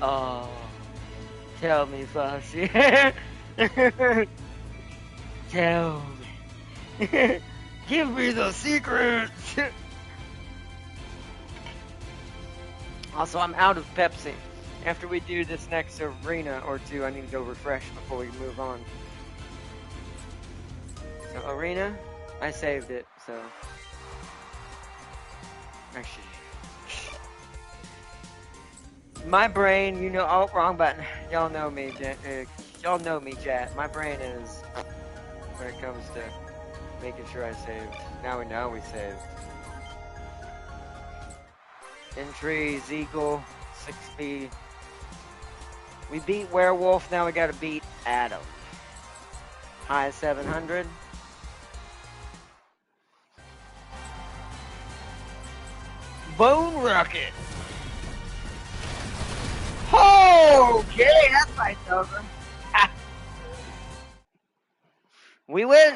Oh, tell me, Farseer. Tell me. Give me the secrets. Also, I'm out of Pepsi. After we do this next arena or two, I need to go refresh before we move on. So, arena, I saved it, so. Actually. My brain, you know, oh, wrong button. Y'all know me, y'all know me, chat. My brain is, when it comes to making sure I saved. Now we know we saved. Entry, Zeagle, 6B. We beat Werewolf, now we gotta beat Adam. High 700. Bone Rocket. Okay, that fight's over. We win.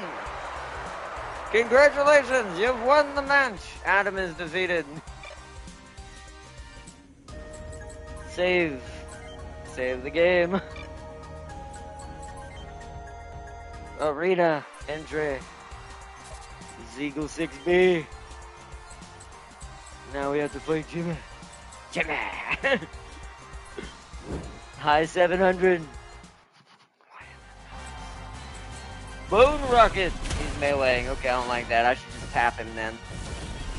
Congratulations, you've won the match. Adam is defeated. Save the game. Arena entry. Zeagle 6B. Now we have to fight Jimmy. High 700. Bone Rocket. He's meleeing. Okay, I don't like that. I should just tap him then.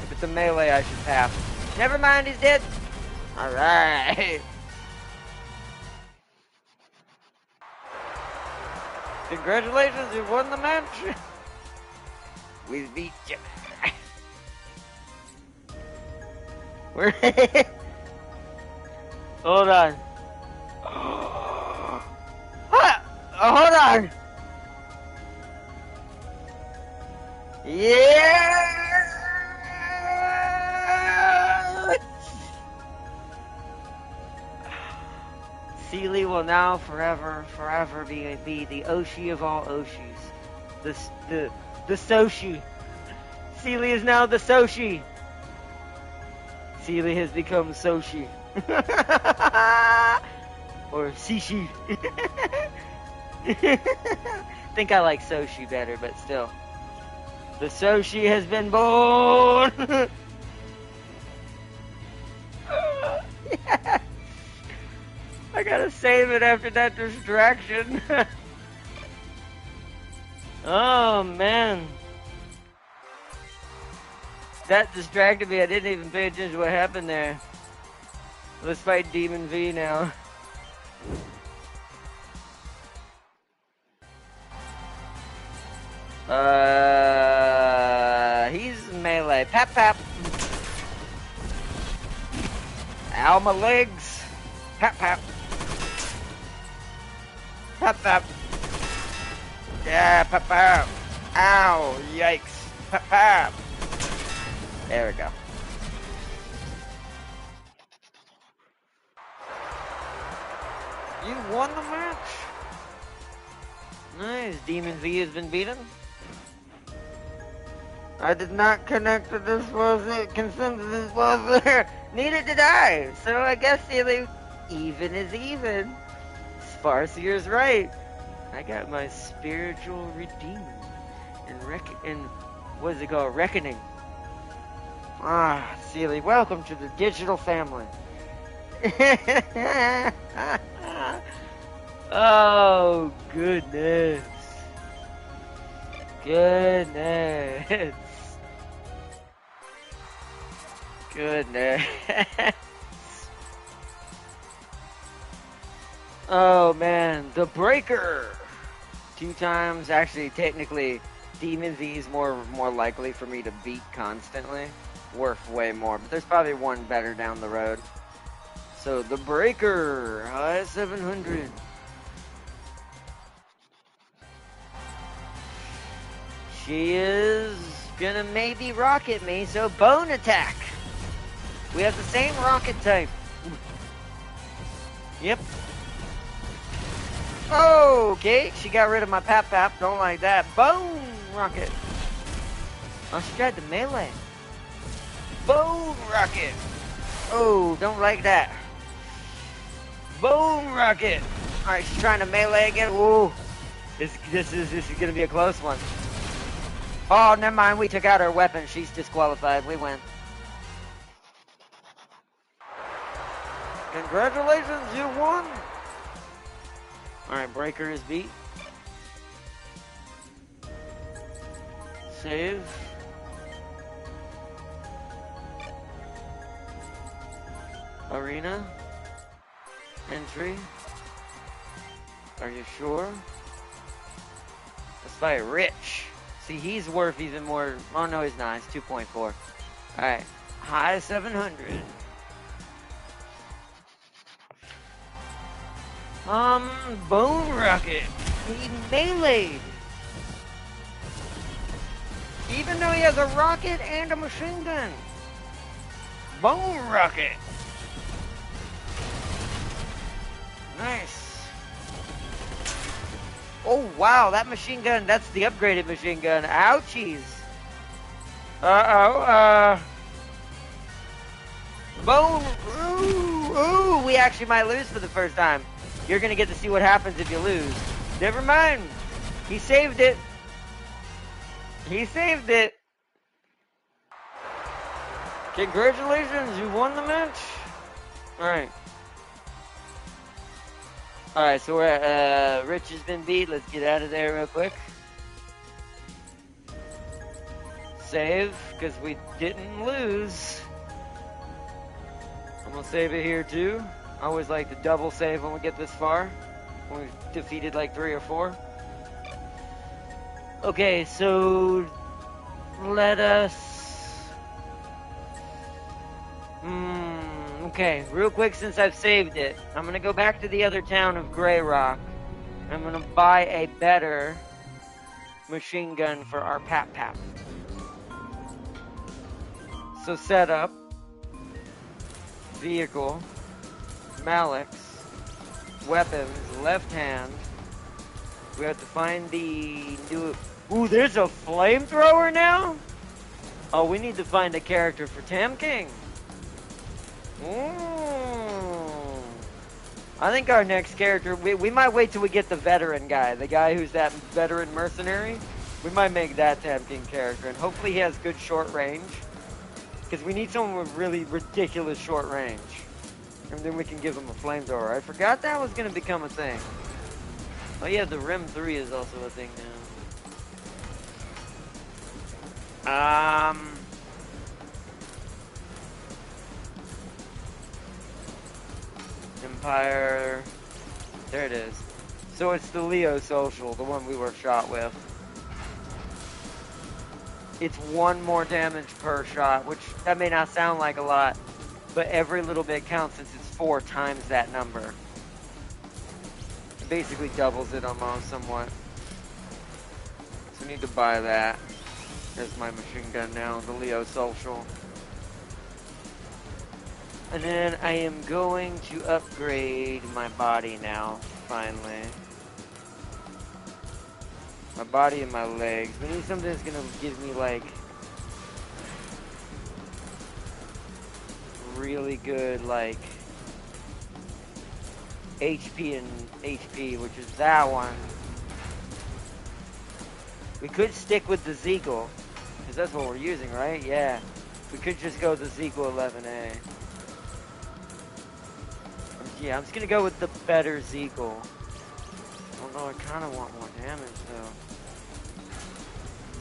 If it's a melee, I should tap. Never mind, he's dead. Alright. Congratulations, you won the match. We beat you. We're hold on. Hold on. Yeah. Sealy will now forever be the Oshi of all Oshis. The Soshi. Sealy is now the Soshi. Sealy has become Soshi. Or Sishi. Think I like Soshi better, but still. The Soshi has been born! Yes. I gotta save it after that distraction. Oh, man. That distracted me. I didn't even pay attention to what happened there. Let's fight Demon V now. He's melee. Pap pap. Ow, my legs. Pap pap. Pap pap. Yeah, pap pap. Ow, yikes. Pap pap. There we go. You won the match. Nice. Demon V has been beaten. I did not connect to this consensus was there. Neither did I. So I guess even is even. Sparcier's right. I got my spiritual redeemed. And what is it called? Reckoning. Ah, Sealy, welcome to the digital family. Oh, goodness. Goodness. Goodness. Oh, man. The Breaker. 2 times. Actually, technically, Demon V is more likely for me to beat constantly. Worth way more. But there's probably one better down the road. So, the Breaker. High 700. She is gonna maybe rocket me, so bone attack. We have the same rocket type. Yep. Okay, she got rid of my pap pap. Don't like that. Bone rocket. Oh, she tried the melee. Bone rocket. Oh, don't like that. Bone rocket. All right, she's trying to melee again. Whoa. This is gonna be a close one. Oh, never mind. We took out her weapon. She's disqualified. We win. Congratulations, you won. Alright, Breaker is beat. Save. Arena. Entry. Are you sure? Let's fight Rich. See, he's worth even more. Oh, no, he's not. He's 2.4. Alright. High 700. Bone Rocket. He meleeed. Even though he has a rocket and a machine gun. Bone Rocket. Nice. Oh, wow, that machine gun, that's the upgraded machine gun. Ouchies. Bone. Ooh, we actually might lose for the first time. You're going to get to see what happens if you lose. Never mind. He saved it. He saved it. Congratulations, you won the match. Alright. Alright, so we're at, Rich has been beat. Let's get out of there real quick. Save, because we didn't lose. I'm going to save it here too. I always like to double save when we get this far. When we've defeated like 3 or 4. Okay, so let us. Okay, real quick since I've saved it, I'm gonna go back to the other town of Grey Rock. I'm gonna buy a better machine gun for our Pap Pap. So setup, vehicle, Malix, weapons, left hand. We have to find the new. Ooh, there's a flamethrower now? Oh, we need to find a character for Tam King. I think our next character, we might wait till we get the veteran guy, the guy who's that veteran mercenary. We might make that Tam King character, and hopefully he has good short range. Because we need someone with really ridiculous short range. And then we can give him a flamethrower. I forgot that was going to become a thing. Oh yeah, the Rim 3 is also a thing now. Empire. There it is. So it's the Leo Social, the one we were shot with. It's 1 more damage per shot, which that may not sound like a lot, but every little bit counts since it's 4 times that number. It basically doubles it almost somewhat. So I need to buy that as my machine gun now, the Leo Social. And then I am going to upgrade my body now, finally. My body and my legs. We need something that's gonna give me like really good like HP and HP, which is that one. We could stick with the Zeagle, because that's what we're using, right? Yeah. We could just go with the Zeagle 11A. Yeah, I'm just gonna go with the better Zeagle. Although I kind of want more damage, though.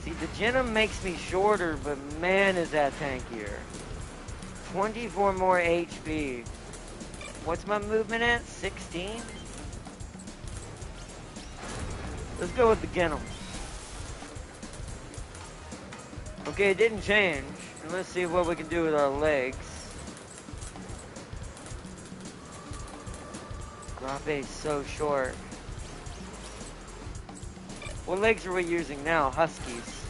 See, the Genom makes me shorter, but man, is that tankier. 24 more HP. What's my movement at? 16? Let's go with the Genom. Okay, it didn't change. And let's see what we can do with our legs. Grape's so short. What legs are we using now? Huskies.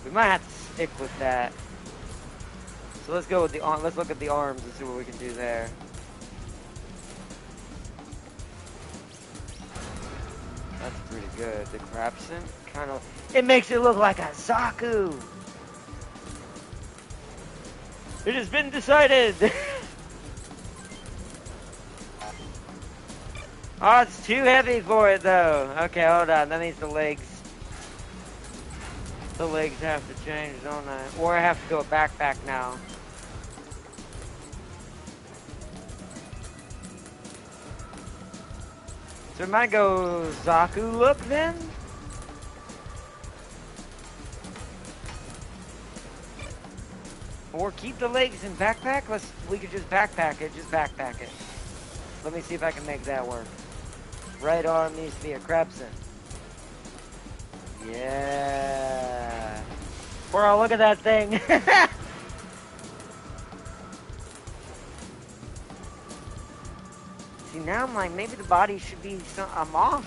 We might have to stick with that. So let's go with the arm. Let's look at the arms and see what we can do there. That's pretty good. The Crapson kind of. It makes it look like a Zaku. It has been decided. Oh, it's too heavy for it though. Okay, hold on. That means the legs have to change, don't they? Or I have to go a backpack now. So I might go Zaku look then? Or keep the legs in backpack? We could just backpack it, Let me see if I can make that work. Right arm needs to be a Crabson. Yeah. Bro, look at that thing. See, now I'm like, maybe the body should be a moth.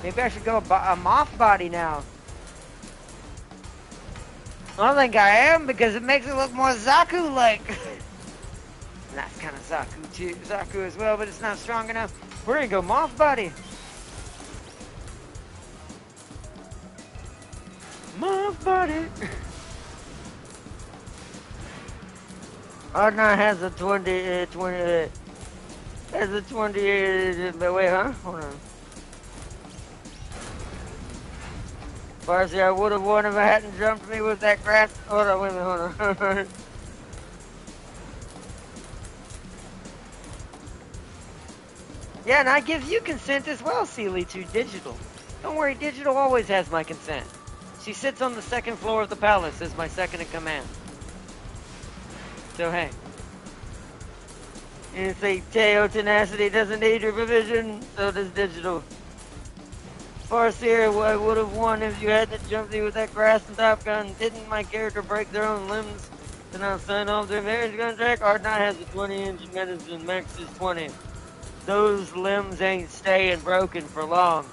Maybe I should go a moth body now. I don't think I am, because it makes it look more Zaku-like. That's kind of Zaku as well, but it's not strong enough. We're gonna go moth body. Moth body. Arna has a 20, has a 20, wait, huh? Hold on. Farsi, I would have won if I hadn't jumped me with that grass. Hold on, wait a minute, hold on. Yeah, and I give you consent as well, Sealy2 Digital. Don't worry, Digital always has my consent. She sits on the 2nd floor of the palace as my second in command. So, hey. And say Teo Tenacity doesn't need your provision, so does Digital. Farseer, I would have won if you hadn't jumped me with that grass and Top Gun. Didn't my character break their own limbs to not sign off their marriage contract? Art9 has a 20-inch medicine, Max is 20. Those limbs ain't staying broken for long.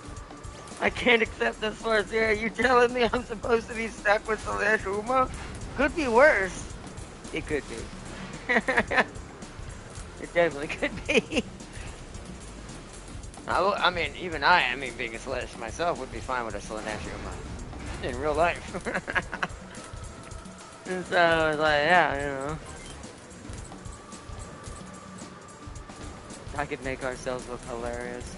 I can't accept this, Farseer. You telling me I'm supposed to be stuck with Slash Uma? Could be worse. It could be. It definitely could be. I mean, even I mean, being a Slash myself would be fine with a Slash Uma in real life. And so I was like, yeah, you know. I could make ourselves look hilarious.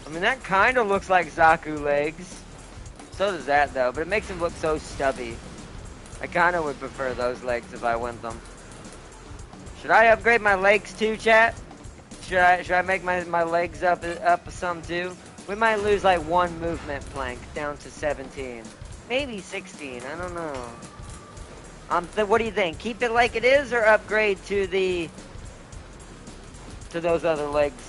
I mean, that kind of looks like Zaku legs. So does that, though, but it makes him look so stubby. I kind of would prefer those legs if I went them. Should I upgrade my legs too, chat? Should I make my legs up some too? We might lose like one movement plank down to 17. Maybe 16, I don't know. What do you think? Keep it like it is or upgrade to those other legs?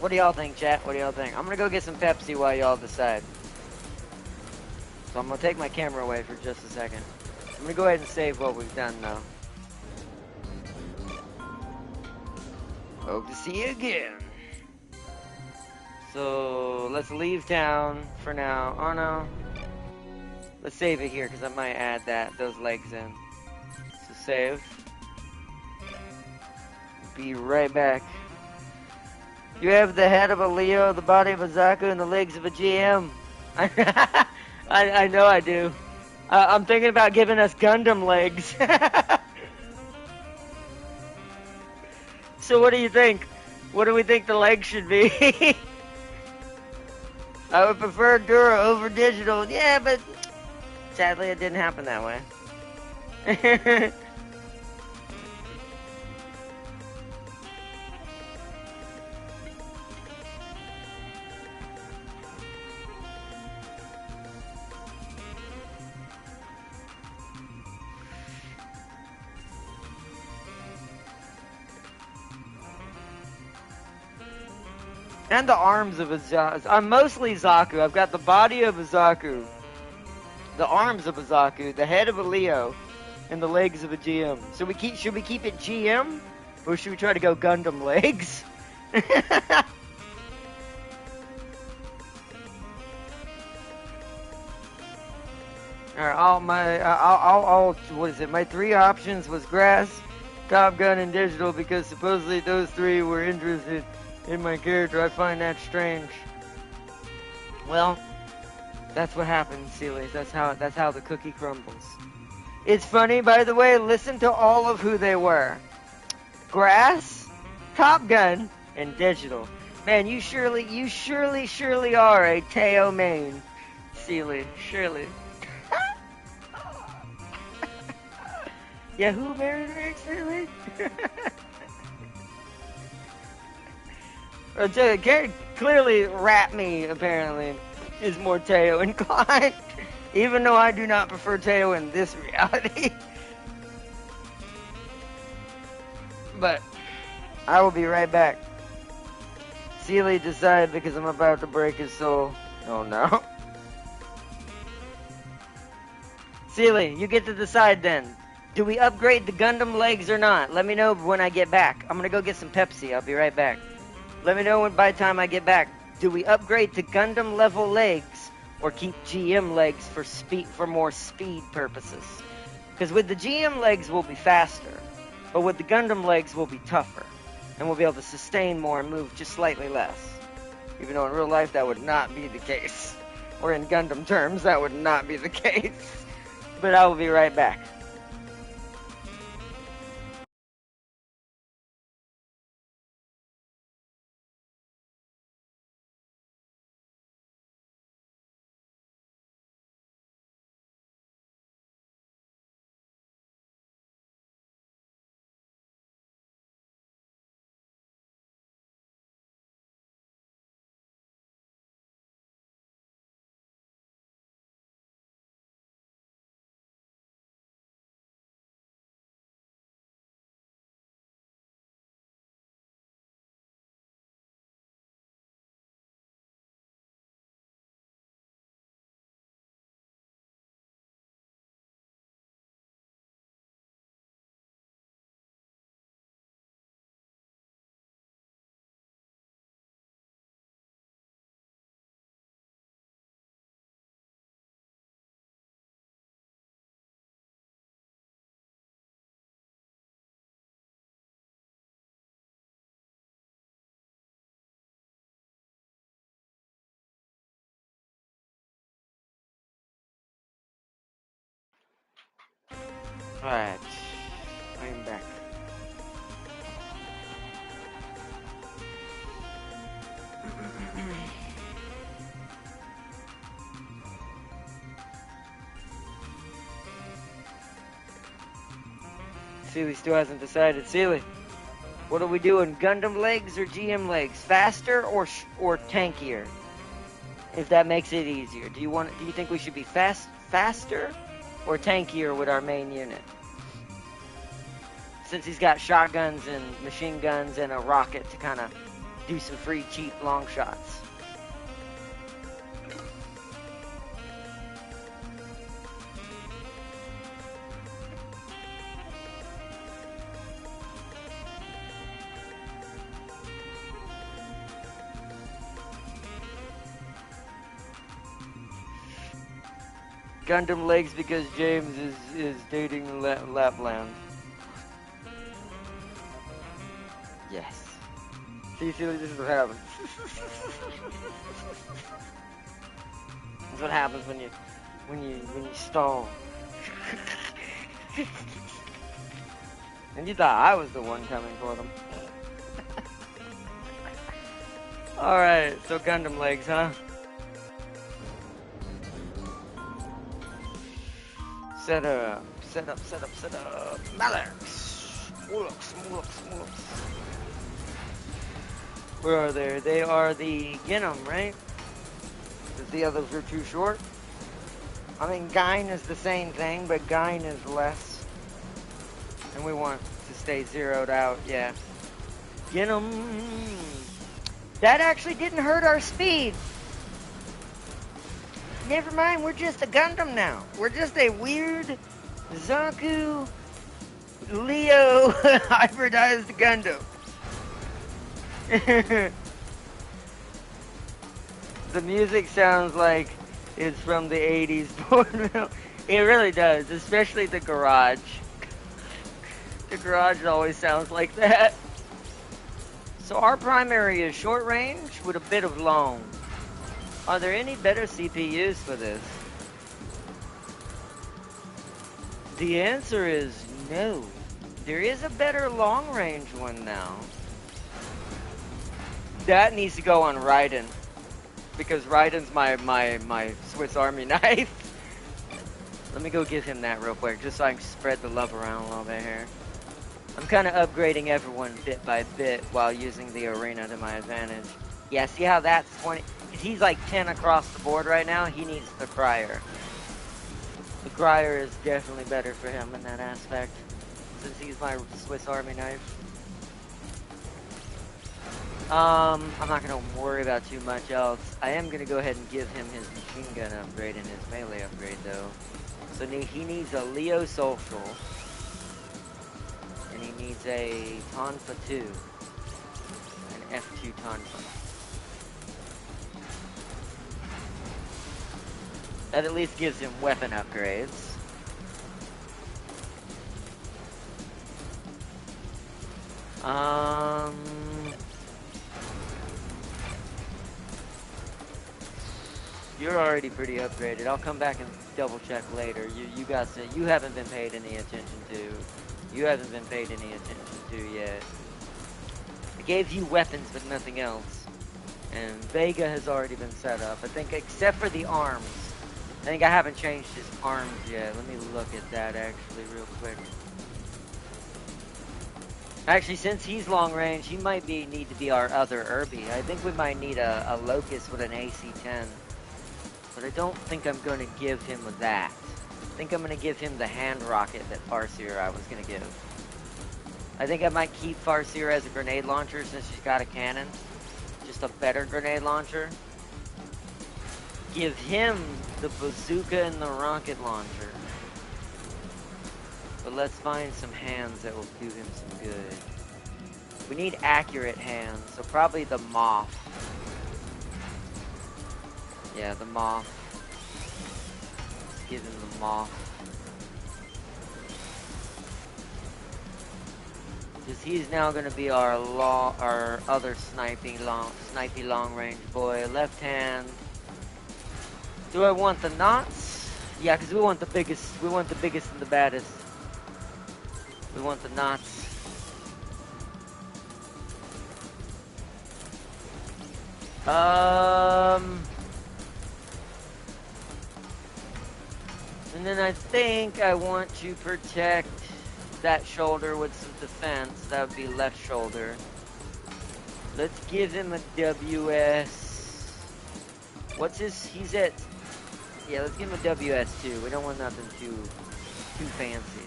What do y'all think, chat? What do y'all think? I'm gonna go get some Pepsi while y'all decide. So I'm gonna take my camera away for just a second. I'm gonna go ahead and save what we've done, though. Hope to see you again. So let's leave town for now. Oh no. Let's save it here because I might add those legs in. So save. Be right back. You have the head of a Leo, the body of a Zaku, and the legs of a GM. I know I do. I'm thinking about giving us Gundam legs. So what do you think? What do we think the legs should be? I would prefer Dura over digital. Yeah, but sadly it didn't happen that way. And the arms of a Zaku. I'm mostly Zaku. I've got the body of a Zaku, the arms of a Zaku, the head of a Leo, and the legs of a GM. So should we keep it GM? Or should we try to go Gundam legs? Alright, what is it? My three options was grass, Top Gun, and digital because supposedly those three were interested in my character. I find that strange. Well, that's what happens, Sealies. That's how the cookie crumbles. It's funny, by the way, listen to all of who they were. Grass, Top Gun, and digital. Man, you surely are a Teo main, Sealy. Surely. Yeah, who married her accidentally? Clearly, Rat Me, apparently, is more Teo inclined. Even though I do not prefer Teo in this reality. But, I will be right back. Sealy decided because I'm about to break his soul. Oh no. Sealy, you get to decide then. Do we upgrade the Gundam legs or not? Let me know when I get back. I'm gonna go get some Pepsi. I'll be right back. Let me know by the time I get back. Do we upgrade to Gundam level legs or keep GM legs for more speed purposes? Because with the GM legs we'll be faster, but with the Gundam legs we'll be tougher, and we'll be able to sustain more and move just slightly less. Even though in real life that would not be the case, or in Gundam terms that would not be the case. But I will be right back. Alright. I'm back. Sealy still hasn't decided. Sealy, what are we doing? Gundam legs or GM legs? Faster or tankier? If that makes it easier. Do you think we should be faster or tankier with our main unit? Since he's got shotguns and machine guns and a rocket to kind of do some free, cheap, long shots. Gundam legs because James is dating Lapland. Yes. See, this is what happens. That's what happens when you stall. And you thought I was the one coming for them. Alright, so Gundam legs, huh? Set up. Malix! Mulux. Where are they? They are the Ginham, right? Because the others are too short. I mean, Gyne is the same thing, but Gyne is less. And we want to stay zeroed out, yeah. Ginham. That actually didn't hurt our speed. Never mind, we're just a Gundam now. We're just a weird Zaku Leo hybridized Gundam. The music sounds like it's from the 80s. It really does, especially the garage. The garage always sounds like that. So our primary is short range with a bit of long. Are there any better CPUs for this? The answer is no. There is a better long range one now. That needs to go on Raiden. Because Raiden's my Swiss Army knife. Let me go give him that real quick, just so I can spread the love around a little bit here. I'm kind of upgrading everyone bit by bit while using the arena to my advantage. Yeah, see how that's 20... He's like 10 across the board right now. He needs the Crier. The Crier is definitely better for him in that aspect, since he's my Swiss Army knife. I'm not going to worry about too much else. I am going to go ahead and give him his machine gun upgrade and his melee upgrade, though. So he needs a Leo Social. And he needs a Tonfa 2. An F2 Tonfa. That at least gives him weapon upgrades. You're already pretty upgraded. I'll come back and double check later. You haven't been paid any attention to. You haven't been paid any attention to yet. I gave you weapons but nothing else. And Vega has already been set up. I think except for the arms. I think I haven't changed his arms yet. Let me look at that actually real quick. Actually, since he's long range, he might need to be our other Irby. I think we might need a Locust with an AC-10. But I don't think I'm going to give him that. I think I'm going to give him the hand rocket that Farseer I was going to give. I think I might keep Farseer as a grenade launcher since she's got a cannon. Just a better grenade launcher. Give him the bazooka and the rocket launcher. But let's find some hands that will do him some good. We need accurate hands, so probably the Moth. Yeah, the Moth. Let's give him the Moth. Because he's now going to be our other snipey long range boy. Left hand. Do I want the knots? Yeah, because we want the biggest and the baddest. We want the knots. And then I think I want to protect that shoulder with some defense. That would be left shoulder. Let's give him a WS. What's his? He's at. Yeah, let's give him a WS2. We don't want nothing too fancy.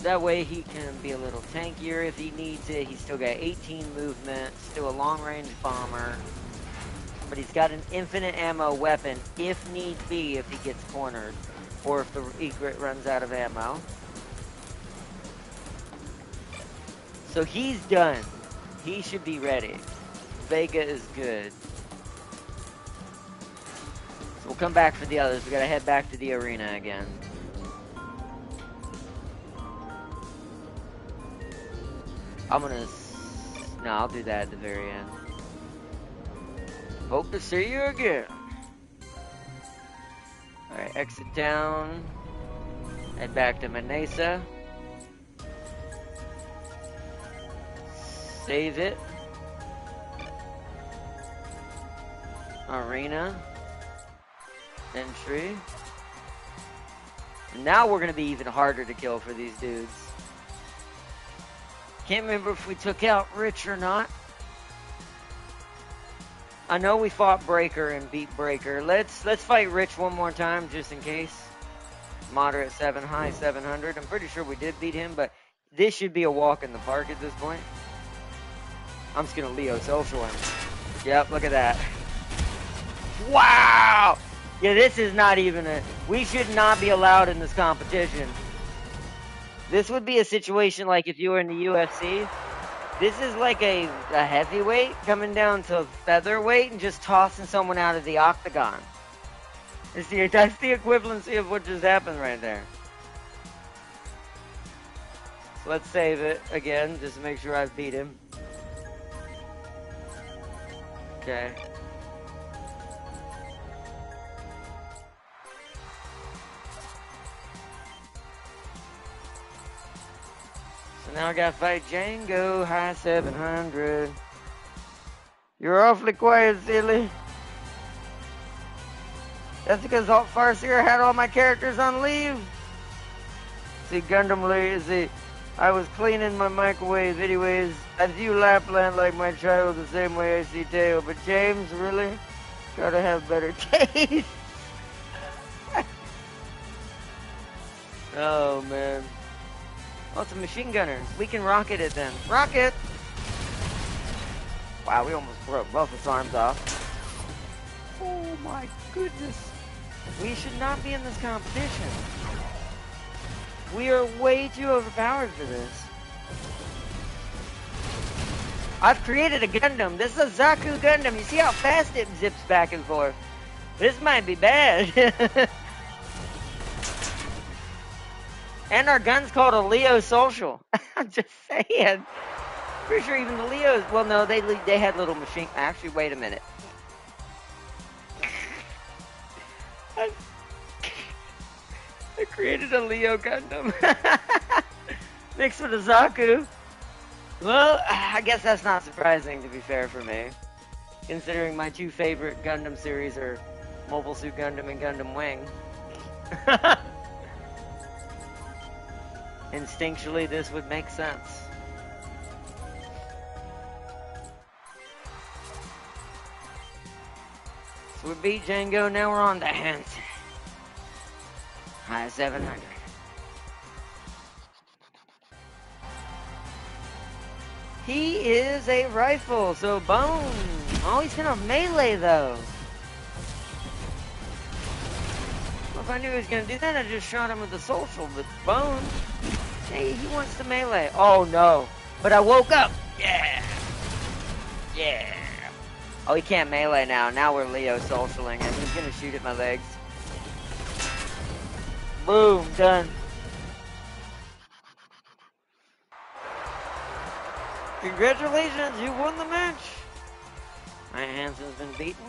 That way he can be a little tankier if he needs it. He's still got 18 movement, still a long-range bomber. But he's got an infinite ammo weapon if need be, if he gets cornered. Or if the egret runs out of ammo. So he's done. He should be ready. Vega is good. So we'll come back for the others. We gotta head back to the arena again. No, I'll do that at the very end. Hope to see you again. Alright, exit down. Head back to Manesa. Save it. Arena. Entry. And now we're going to be even harder to kill for these dudes. Can't remember if we took out Rich or not. I know we fought Breaker and beat Breaker. Let's fight Rich one more time just in case. Moderate 7, high 700. I'm pretty sure we did beat him, but this should be a walk in the park at this point. I'm just going to Leo social him. Yep, look at that. Wow! Yeah, this is not even a... We should not be allowed in this competition. This would be a situation like if you were in the UFC. This is like a heavyweight coming down to featherweight and just tossing someone out of the octagon. That's the equivalency of what just happened right there. So let's save it again, just to make sure I've beat him. Okay. So now I gotta fight Django, high 700. You're awfully quiet, silly. That's because Farseer had all my characters on leave. See, Gundam League, see, I was cleaning my microwave. Anyways, I view Lapland like my child the same way I see Teo. But James, really? Try to have better taste. Oh, man. Oh, it's a machine gunner. We can rocket it then. Rocket! Wow, we almost broke both his arms off. Oh my goodness. We should not be in this competition. We are way too overpowered for this. I've created a Gundam. This is a Zaku Gundam. You see how fast it zips back and forth? This might be bad. And our gun's called a Leo Social. I'm just saying. Pretty sure even the Leos... Well, no, they had little machine... Actually, wait a minute. I created a Leo Gundam. Mixed with a Zaku. Well, I guess that's not surprising, to be fair for me. Considering my two favorite Gundam series are Mobile Suit Gundam and Gundam Wing. Instinctually, this would make sense. So we beat Django, now we're on to Hanson. High 700. He is a rifle, so Bone. Oh, he's gonna melee though. Well, if I knew he was gonna do that, I just shot him with the social, but Bone, hey, he wants to melee. Oh no, but I woke up. Yeah. Yeah. Oh, he can't melee now. Now we're Leo socialing him. He's gonna shoot at my legs. Boom, done. Congratulations, you won the match. My Hansen's been beaten.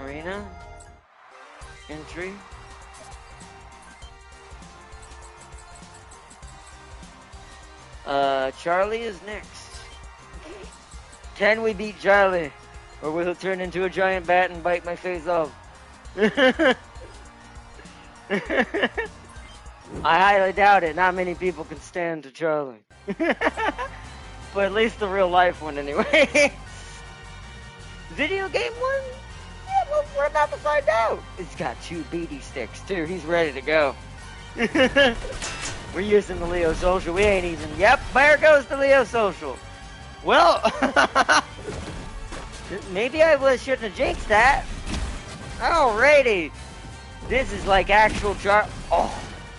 Arena. Entry. Charlie is next. Can we beat Charlie? Or will he turn into a giant bat and bite my face off? I highly doubt it. Not many people can stand to Charlie. But at least the real life one anyway. Video game one? Yeah, well, we're about to find out. He's got 2 BD sticks too. He's ready to go. We're using the Leo Social. We ain't even. Yep, there goes the Leo Social. Well, maybe I shouldn't have jinxed that. Alrighty. This is like actual Charlie. Oh,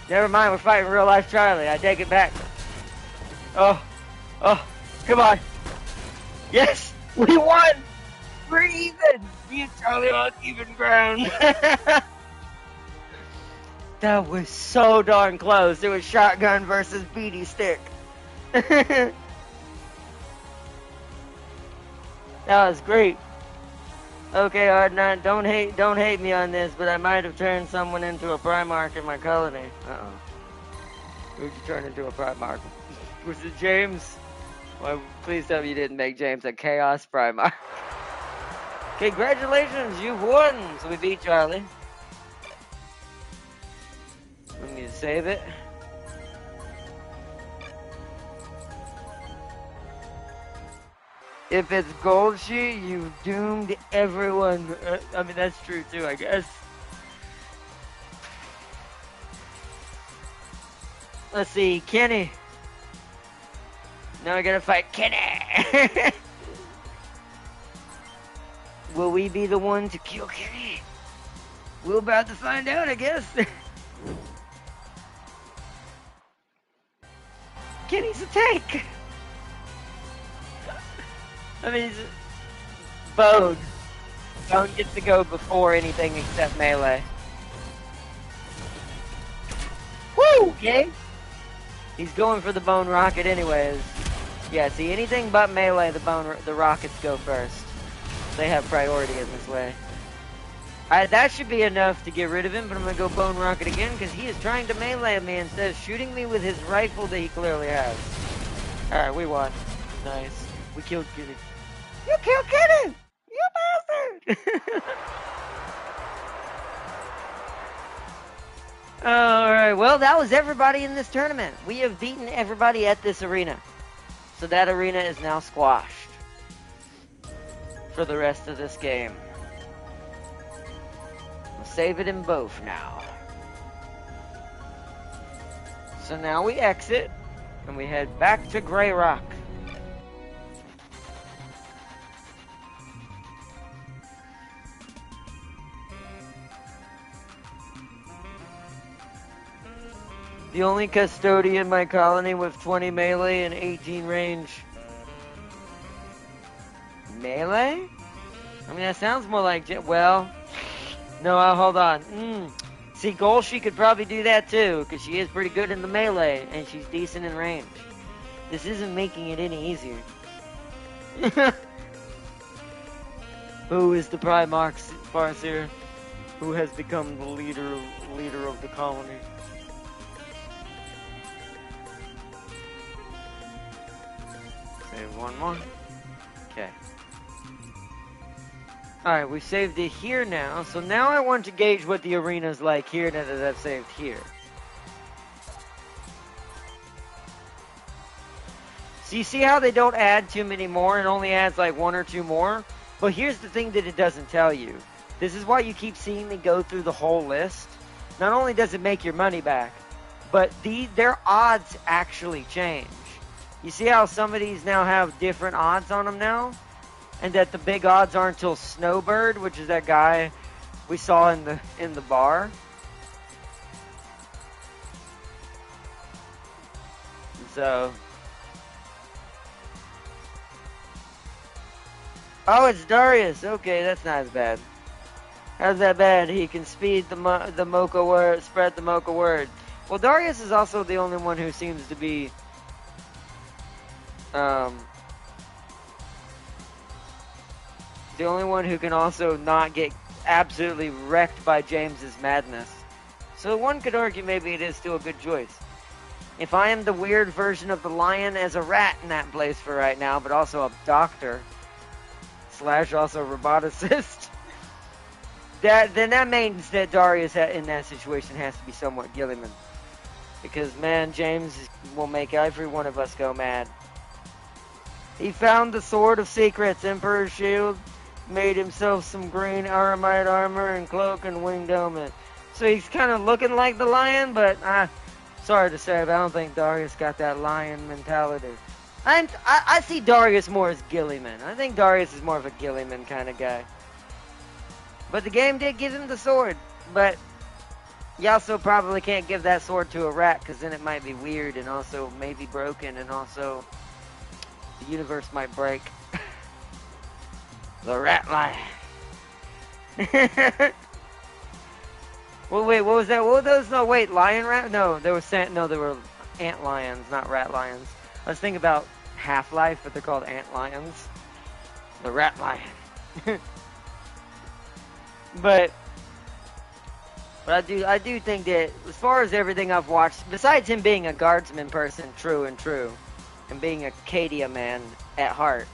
never mind. We're fighting real life Charlie. I take it back. Oh, come on. Yes, we won. We're even. Me and Charlie on even ground. That was so darn close. It was shotgun versus BD stick. That was great. Okay, Ardnot, don't hate me on this, but I might have turned someone into a Primarch in my colony. Uh-oh. Who'd you turn into a Primarch? Was it James? Well, please tell me you didn't make James a Chaos Primarch. Congratulations, you've won! So we beat Charlie. Let me save it. If it's gold sheet, you've doomed everyone. I mean, that's true too, I guess. Let's see, Kenny. Now we're gonna fight Kenny. Will we be the one to kill Kenny? We're about to find out, I guess. Kenny's a tank. I mean, Bone. Bone gets to go before anything except melee. Woo! Okay. He's going for the Bone Rocket anyways. Yeah, see, anything but melee, the Rockets go first. They have priority in this way. That should be enough to get rid of him, but I'm going to go Bone Rocket again because he is trying to melee me instead of shooting me with his rifle that he clearly has. Alright, we won. Nice. We killed Kitty. You killed Kitty! You bastard! Alright, well, that was everybody in this tournament. We have beaten everybody at this arena. So that arena is now squashed for the rest of this game. We'll save it in both now. So now we exit, and we head back to Grey Rock. The only custodian in my colony with 20 melee and 18 range. Melee? I mean, that sounds more like... Well, no, hold on. See, Gold, she could probably do that too, because she is pretty good in the melee, and she's decent in range. This isn't making it any easier. Who is the Primarch Farseer? Who has become the leader of the colony? Save one more. Okay. Alright, we saved it here now. So now I want to gauge what the arena's like here now that I've saved here. So you see how they don't add too many more? It only adds like 1 or 2 more? But here's the thing that it doesn't tell you. This is why you keep seeing me go through the whole list. Not only does it make your money back, but their odds actually change. You see how some of these now have different odds on them now? And that the big odds aren't until Snowbird, which is that guy we saw in the bar. So... Oh, it's Darius. Okay, that's not as bad. How's that bad? He can speed the Mocha word, spread the Mocha word. Well, Darius is also the only one who seems to be... the only one who can also not get absolutely wrecked by James's madness. So one could argue maybe it is still a good choice. If I am the weird version of the lion as a rat in that place for right now, but also a doctor / also roboticist, then that means that Darius in that situation has to be somewhat Gilliman. Because, man, James will make every one of us go mad. He found the Sword of Secrets, Emperor's Shield, made himself some green aramite armor and cloak and winged helmet. So he's kind of looking like the lion, but sorry to say, but I don't think Darius got that lion mentality. I see Darius more as Gilliman. I think Darius is more of a Gilliman kind of guy. But the game did give him the sword. But you also probably can't give that sword to a rat, because then it might be weird and also maybe broken, and also the universe might break. The rat lion. Well, wait, what was that? What were those? No, wait, lion rat? No, they were ant lions, not rat lions. I was thinking about Half-Life, but they're called ant lions. The rat lion. But I do think that as far as everything I've watched, besides him being a guardsman person, true, and being a Cadia man at heart,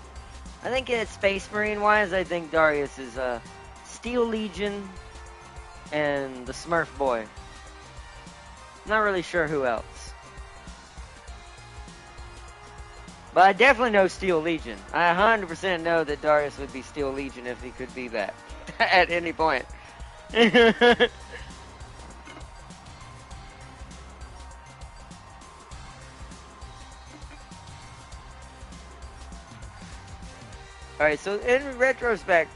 I think in Space Marine wise, I think Darius is Steel Legion and the Smurf Boy. Not really sure who else. But I definitely know Steel Legion. I 100% know that Darius would be Steel Legion if he could be that. At any point. Alright, so in retrospect,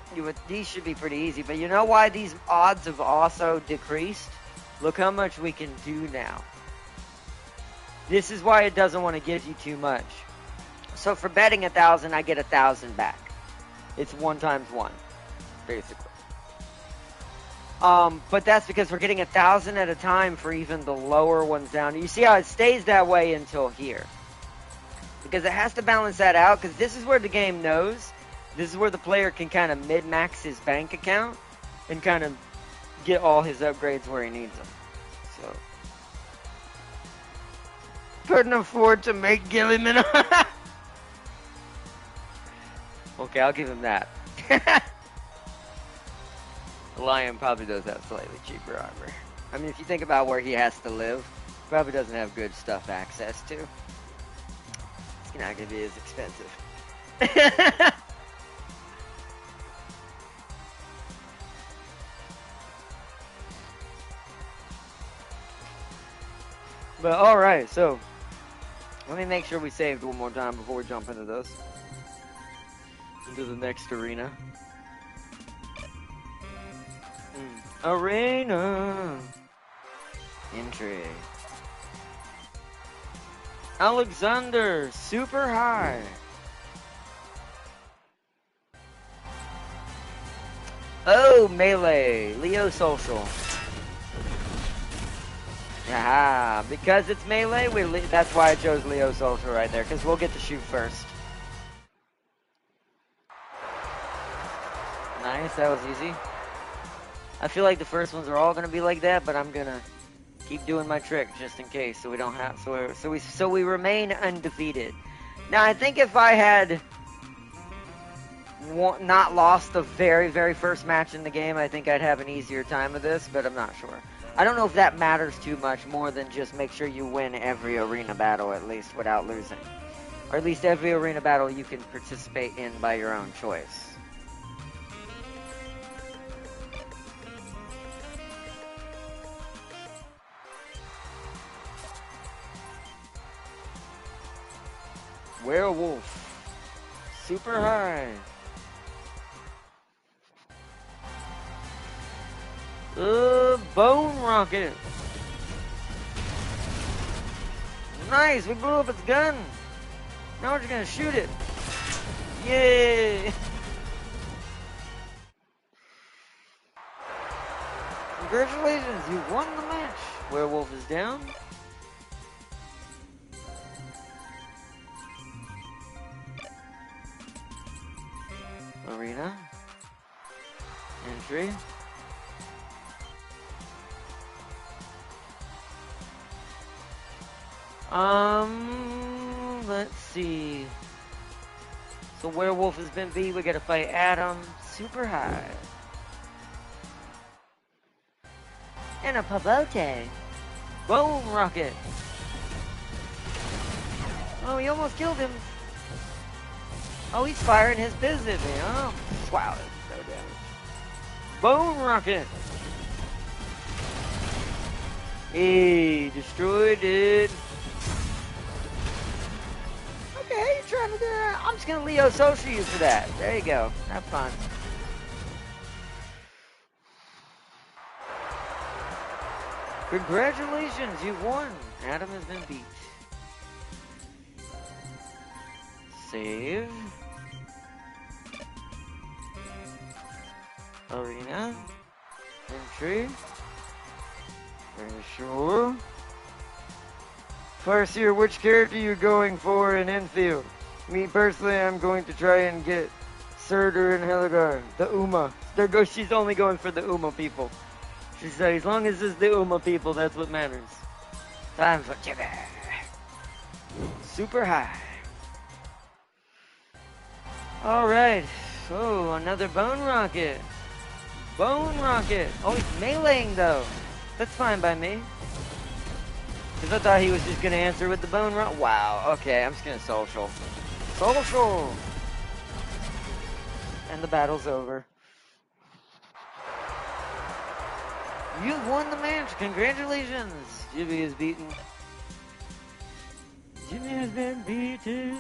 these should be pretty easy, but you know why these odds have also decreased? Look how much we can do now. This is why it doesn't want to give you too much. So for betting 1,000, I get 1,000 back. It's 1 times 1, basically. But that's because we're getting 1,000 at a time for even the lower ones down. You see how it stays that way until here. Because it has to balance that out, because this is where the game knows. This is where the player can kind of mid-max his bank account and kind of get all his upgrades where he needs them. So, couldn't afford to make Gilliman. Okay, I'll give him that. The lion probably does have slightly cheaper armor. I mean, if you think about where he has to live, he probably doesn't have good stuff access to. It's not going to be as expensive. But alright, so let me make sure we saved one more time before we jump into this. Into the next arena. Arena entry. Alexander, super high. Oh, melee, Leo social. Aha, because it's melee, that's why I chose Leo social right there, because we'll get to shoot first. Nice, that was easy. I feel like the first ones are all gonna be like that, but I'm gonna keep doing my trick just in case, so we don't have, so we remain undefeated. Now, I think if I had not lost the very, very first match in the game, I think I'd have an easier time of this, but I'm not sure. I don't know if that matters too much more than just make sure you win every arena battle at least without losing. Or at least every arena battle you can participate in by your own choice. Werewolf. Super high. Bone rocket. Nice, we blew up its gun. Now we're just gonna shoot it. Yay! Congratulations, you won the match. Werewolf is down. Arena. Entry. Let's see. So Werewolf has been beat. We gotta fight Adam. Super high. And a Pabote. Boom rocket. Oh, he almost killed him. Oh, he's firing his biz at me. Oh, wow, that's no damage. Boom rocket. Hey, destroyed it. Okay, you're trying to do that. I'm just gonna Leo social you for that. There you go. Have fun. Congratulations, you've won. Adam has been beat. Save. Arena. Entry. Very sure. Farseer, which character are you going for in infield? Me personally, I'm going to try and get Surtur and Heligar. The Uma. There goes, she's only going for the Uma people. She said, as long as it's the Uma people, that's what matters. Time for Jimmy. Super high. Alright. Oh, another Bone Rocket. Bone Rocket. Oh, he's meleeing though. That's fine by me. Because I thought he was just going to answer with the Bone Rocket. Wow. Okay, I'm just going to social. Social! And the battle's over. You've won the match. Congratulations. Jimmy is beaten. Jimmy has been beaten.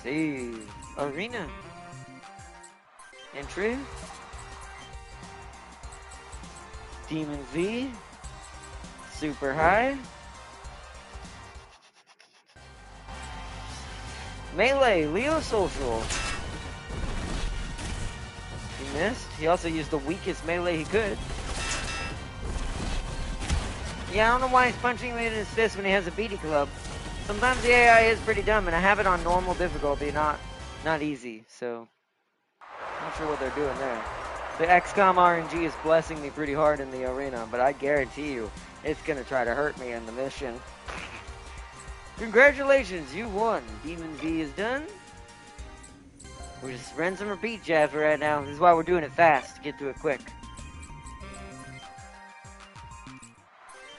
Save. Arena. Entry. Demon V. Super high. Melee. Leo social. He missed. He also used the weakest melee he could. Yeah, I don't know why he's punching me in his fist when he has a BD club. Sometimes the AI is pretty dumb, and I have it on normal difficulty, not easy, so not sure what they're doing there. The XCOM RNG is blessing me pretty hard in the arena, but I guarantee you it's gonna try to hurt me in the mission. Congratulations, you won. Demon V is done. We're just rinse and repeat, Jeff, right now. This is why we're doing it fast, to get to it quick.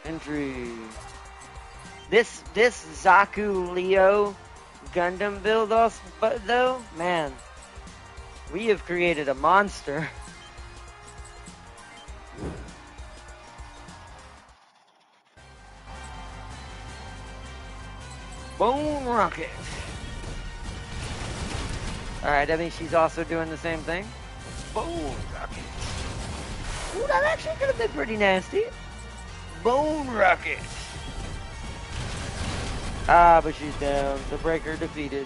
Entry. This Zaku Leo Gundam build also, but though, man, we have created a monster. Bone Rocket. Alright, that means she's also doing the same thing. Bone Rocket. Ooh, that actually could have been pretty nasty. Bone Rocket. Ah, but she's down. The breaker defeated.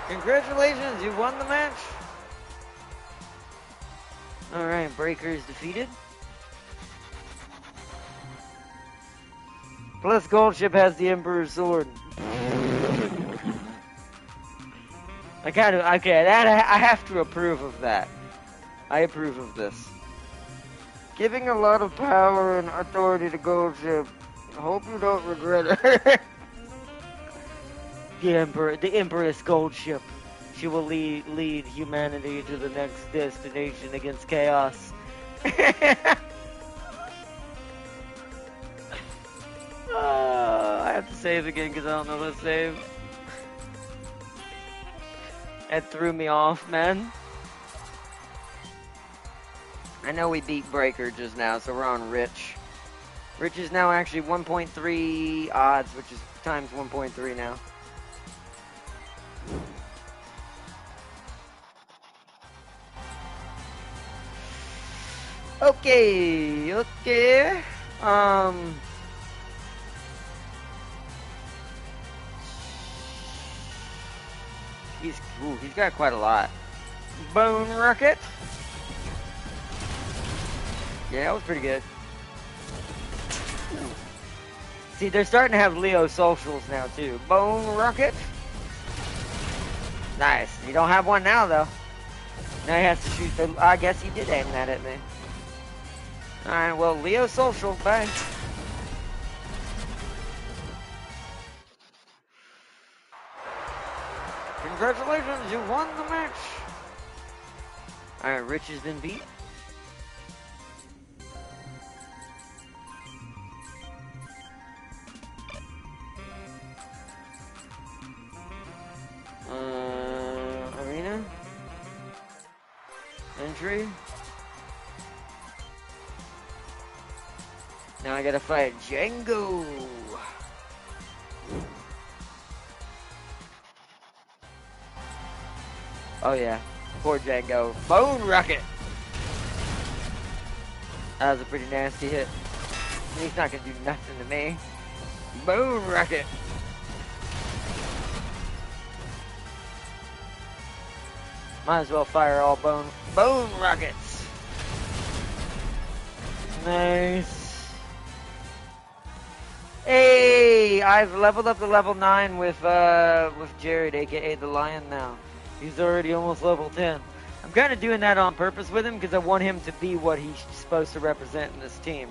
Congratulations, you won the match. Alright, breaker is defeated. Plus, Gold Ship has the Emperor's Sword. I have to approve of that. I approve of this. Giving a lot of power and authority to Gold Ship. Hope you don't regret it. The Empress Gold Ship. She will lead humanity to the next destination against chaos. I have to save again because I don't know how to save. That threw me off, man. I know we beat Breaker just now, so we're on Rich. Rich is now actually 1.3 odds, which is times 1.3 now. Okay. He's got quite a lot. Bone Rocket. Yeah, that was pretty good. See, they're starting to have Leo socials now too. Bone Rocket. Nice. You don't have one now though. Now he has to shoot the... I guess he did aim that at me. Alright, well, Leo Social, bye. Congratulations, you won the match. Alright, Rich has been beat. Arena. Entry. Now I gotta fight Django. Oh yeah, poor Django. Bone Rocket. That was a pretty nasty hit. He's not gonna do nothing to me. Bone Rocket. Might as well fire all bone rockets. Nice. Hey, I've leveled up to level 9 with Jared, aka the Lion now. He's already almost level 10. I'm kind of doing that on purpose with him because I want him to be what he's supposed to represent in this team,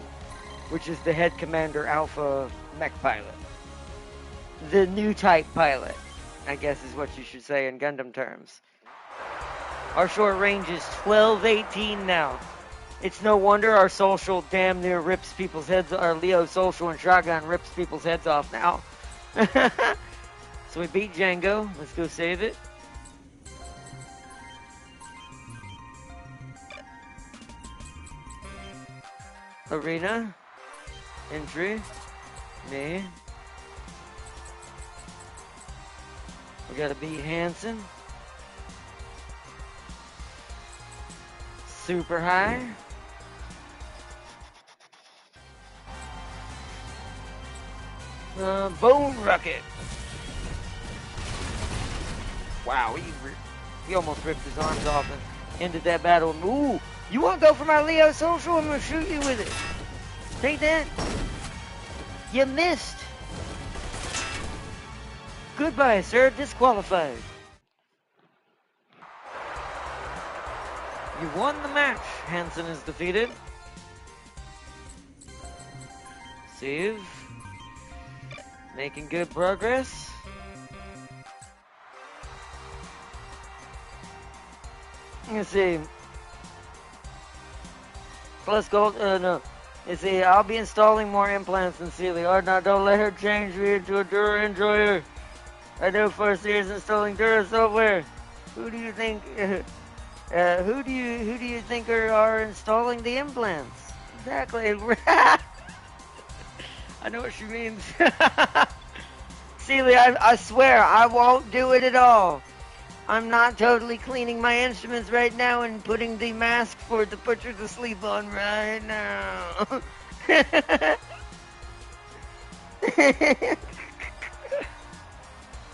which is the head commander alpha mech pilot. The new type pilot, I guess is what you should say in Gundam terms. Our short range is 12-18 now. It's no wonder our social damn near rips people's heads. Our Leo social and shotgun rips people's heads off now. So we beat Django. Let's go save it. Arena. Entry. Me. We gotta beat Hansen. Super high. Bone Rocket. Wow, he almost ripped his arms off and ended that battle. Ooh, you want to go for my Leo social? I'm going to shoot you with it. Take that. You missed. Goodbye, sir. Disqualified. You won the match. Hansen is defeated. Save. Making good progress. Let's see. Plus gold, no. Let's see, I'll be installing more implants in Sealy. Oh, no, don't let her change me into a Dura enjoyer. I know first year's installing Dura software. Who do you think, who do you think are installing the implants? Exactly. I know what she means. Sealy, I swear, I won't do it at all. I'm not totally cleaning my instruments right now and putting the mask for the butcher to sleep on right now.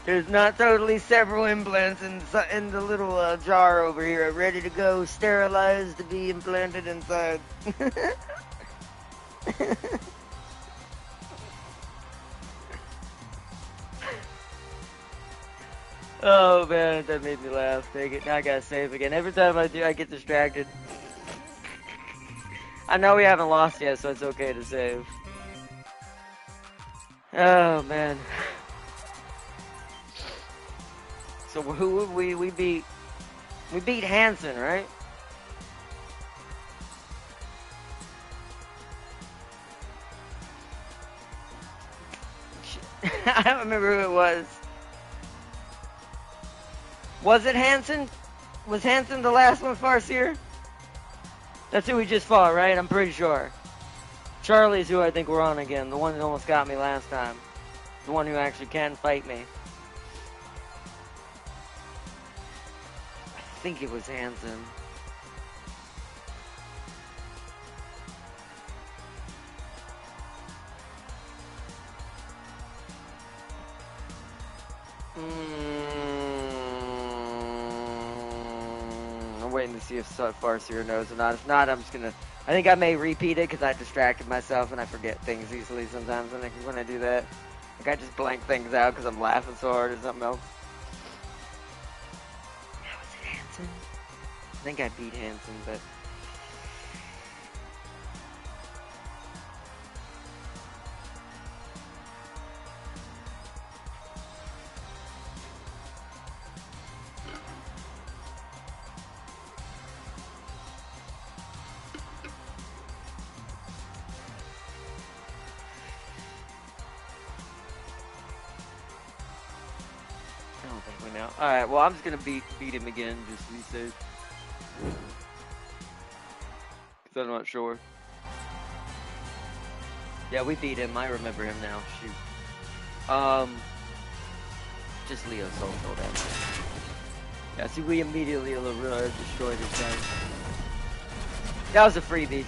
There's not totally several implants in the little jar over here, ready to go, sterilized to be implanted inside. Oh man, that made me laugh. Take it. Now I gotta save again. Every time I do, I get distracted. I know we haven't lost yet, so it's okay to save. Oh man. So who we beat? We beat Hansen, right? I don't remember who it was. Was it Hansen? Was Hansen the last one, Farseer? That's who we just fought, right? I'm pretty sure. Charlie's who I think we're on again. The one that almost got me last time. The one who actually can fight me. I think it was Hansen. I'm waiting to see if Farseer knows or not. If not, I'm just gonna... I think I may repeat it because I distracted myself and I forget things easily sometimes when I do that. Like I just blank things out because I'm laughing so hard or something else. How was it, Hansen? think I beat Hanson, but... I don't think we know. Alright, well, I'm just gonna beat him again, just to be safe. Because I'm not sure. Yeah, we beat him. I remember him now. Shoot. Just Leo Social then. Yeah, see, we immediately destroyed his guy. That was a freebie.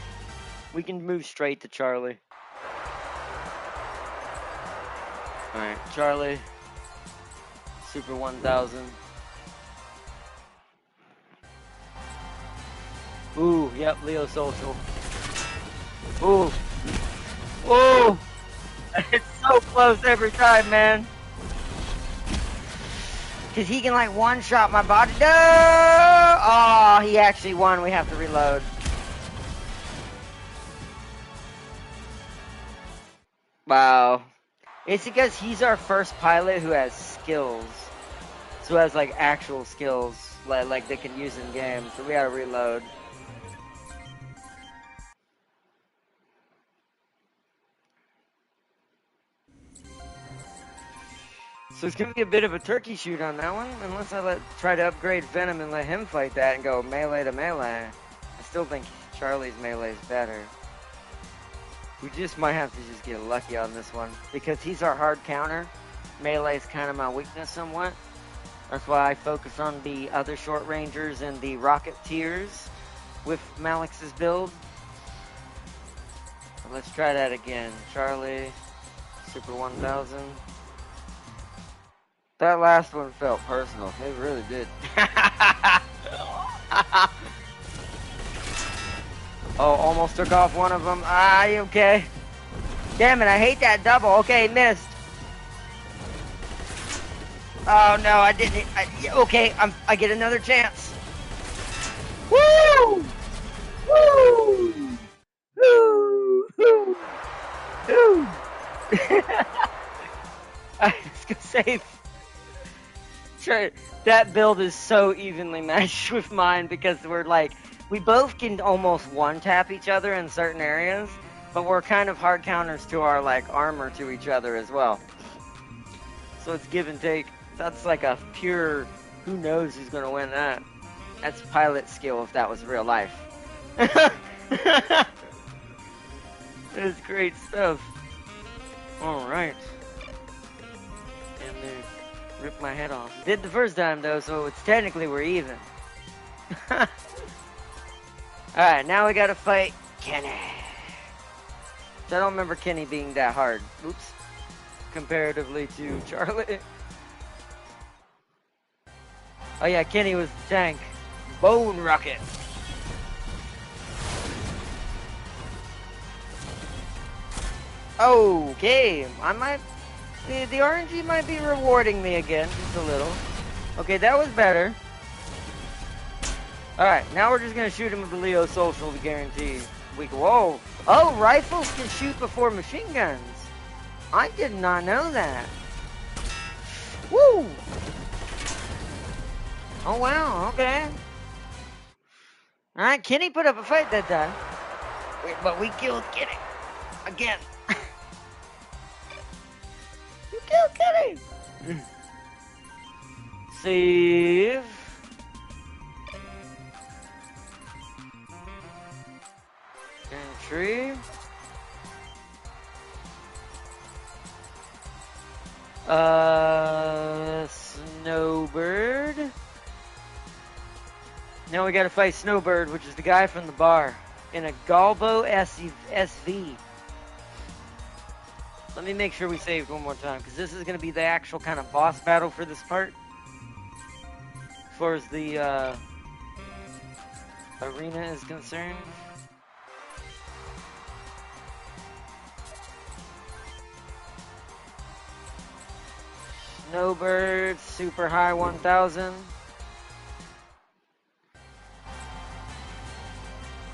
We can move straight to Charlie. Alright, Charlie. Super 1000. Ooh, yep, Leo Social. Ooh. Ooh! It's so close every time, man. Because he can, like, one-shot my body. No! Oh, he actually won. We have to reload. Wow. It's because he's our first pilot who has skills. So who has, like, actual skills. Like they can use in game. So we gotta reload. So it's gonna be a bit of a turkey shoot on that one, unless I try to upgrade Venom and let him fight that and go melee to melee. I still think Charlie's melee is better. We just might have to just get lucky on this one, because he's our hard counter. Melee is kind of my weakness somewhat. That's why I focus on the other short rangers and the Rocketeers with Malix's build. So let's try that again. Charlie, Super 1000. That last one felt personal. It really did. Oh, almost took off one of them. Ah, you okay? Damn it, I hate that double. Okay, missed. Oh, no, I didn't. Okay, I get another chance. Woo! Woo! Woo! Woo! Woo! I was gonna say... That build is so evenly matched with mine because we're like, we both can almost one-tap each other in certain areas, but we're kind of hard counters to our like armor to each other as well. So it's give and take. That's like a pure, who knows who's gonna win that. That's pilot skill if that was real life. That's great stuff. Alright. And there's... Rip my head off. Did the first time though, so it's technically we're even. Alright, now we gotta fight Kenny. I don't remember Kenny being that hard. Oops. Comparatively to Charlie. Oh yeah, Kenny was the tank. Bone Rocket. Okay, I might... The RNG might be rewarding me again, just a little. Okay, that was better. Alright, now we're just gonna shoot him with the Leo Social to guarantee we can... Whoa! Oh, rifles can shoot before machine guns. I did not know that. Woo! Oh wow, okay. Alright, Kenny put up a fight that time. But we killed Kenny. Again. You killed Kenny! Save. Entry. Snowbird. Now we gotta fight Snowbird, which is the guy from the bar, in a Galbo SV. Let me make sure we saved one more time, because this is gonna be the actual kind of boss battle for this part. As far as the arena is concerned. Snowbird, super high 1000.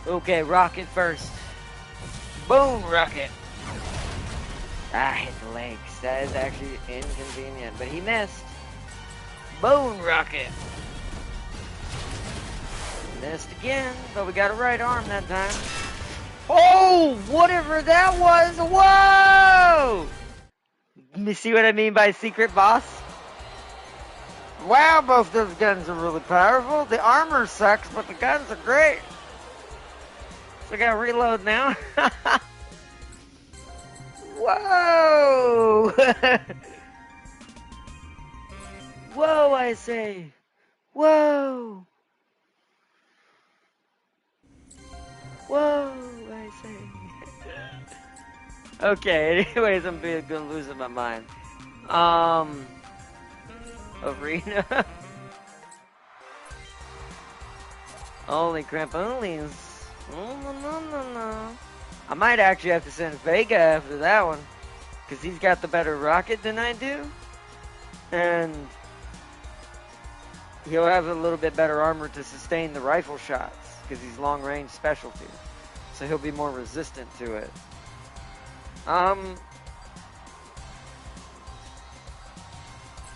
Okay, rocket first. Boom, rocket. Ah, hit the legs. That is actually inconvenient, but he missed. Boom, rocket. Missed again, but we got a right arm that time. Oh, whatever that was. Whoa! You see what I mean by secret boss? Wow, both those guns are really powerful. The armor sucks, but the guns are great. So I gotta reload now. Whoa! Whoa, I say. Whoa! Whoa, I say. Okay, anyways, I'm gonna lose my mind. Arena. Holy crapoolies. No. I might actually have to send Vega after that one. Because he's got the better rocket than I do. And he'll have a little bit better armor to sustain the rifle shots. Because he's long range specialty. So he'll be more resistant to it. Let's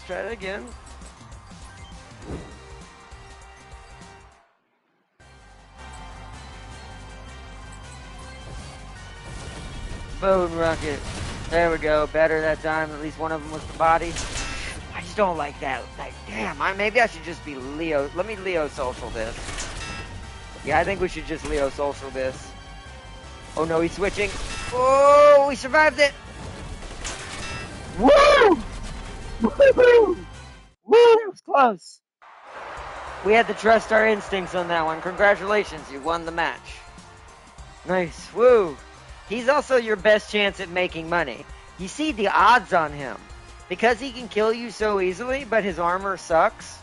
try it again. Boom, rocket. There we go. Better that time. At least one of them was the body. I just don't like that. Like, damn, maybe I should just be Leo. Let me Leo social this. Yeah, I think we should just Leo social this. Oh no, he's switching. Oh, we survived it. Woo! Woo! Woo! That was close. We had to trust our instincts on that one. Congratulations, you won the match. Nice. Woo! He's also your best chance at making money. You see the odds on him. Because he can kill you so easily, but his armor sucks,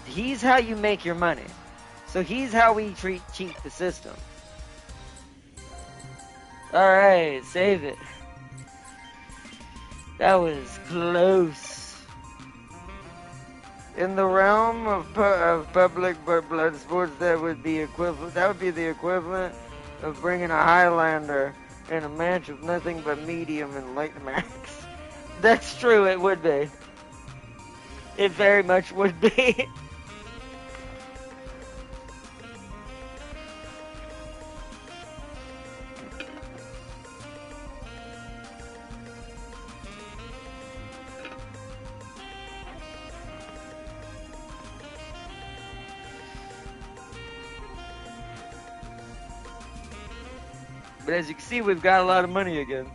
he's how you make your money. So he's how we cheat the system. Alright, save it. That was close. In the realm of public blood sports, that would be equivalent. That would be the equivalent of bringing a Highlander in a match of nothing but medium and light max. That's true, it would be. It very much would be. But as you can see, we've got a lot of money again.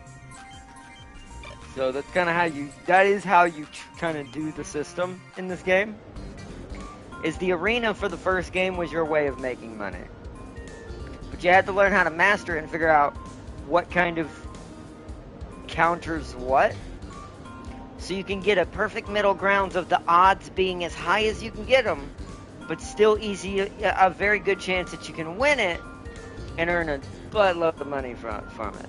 So that's kind of how you kind of do the system in this game. Is the arena for the first game was your way of making money. But you had to learn how to master it and figure out what kind of counters what. So you can get a perfect middle ground of the odds being as high as you can get them, but still a very good chance that you can win it and earn a buttload of money from it.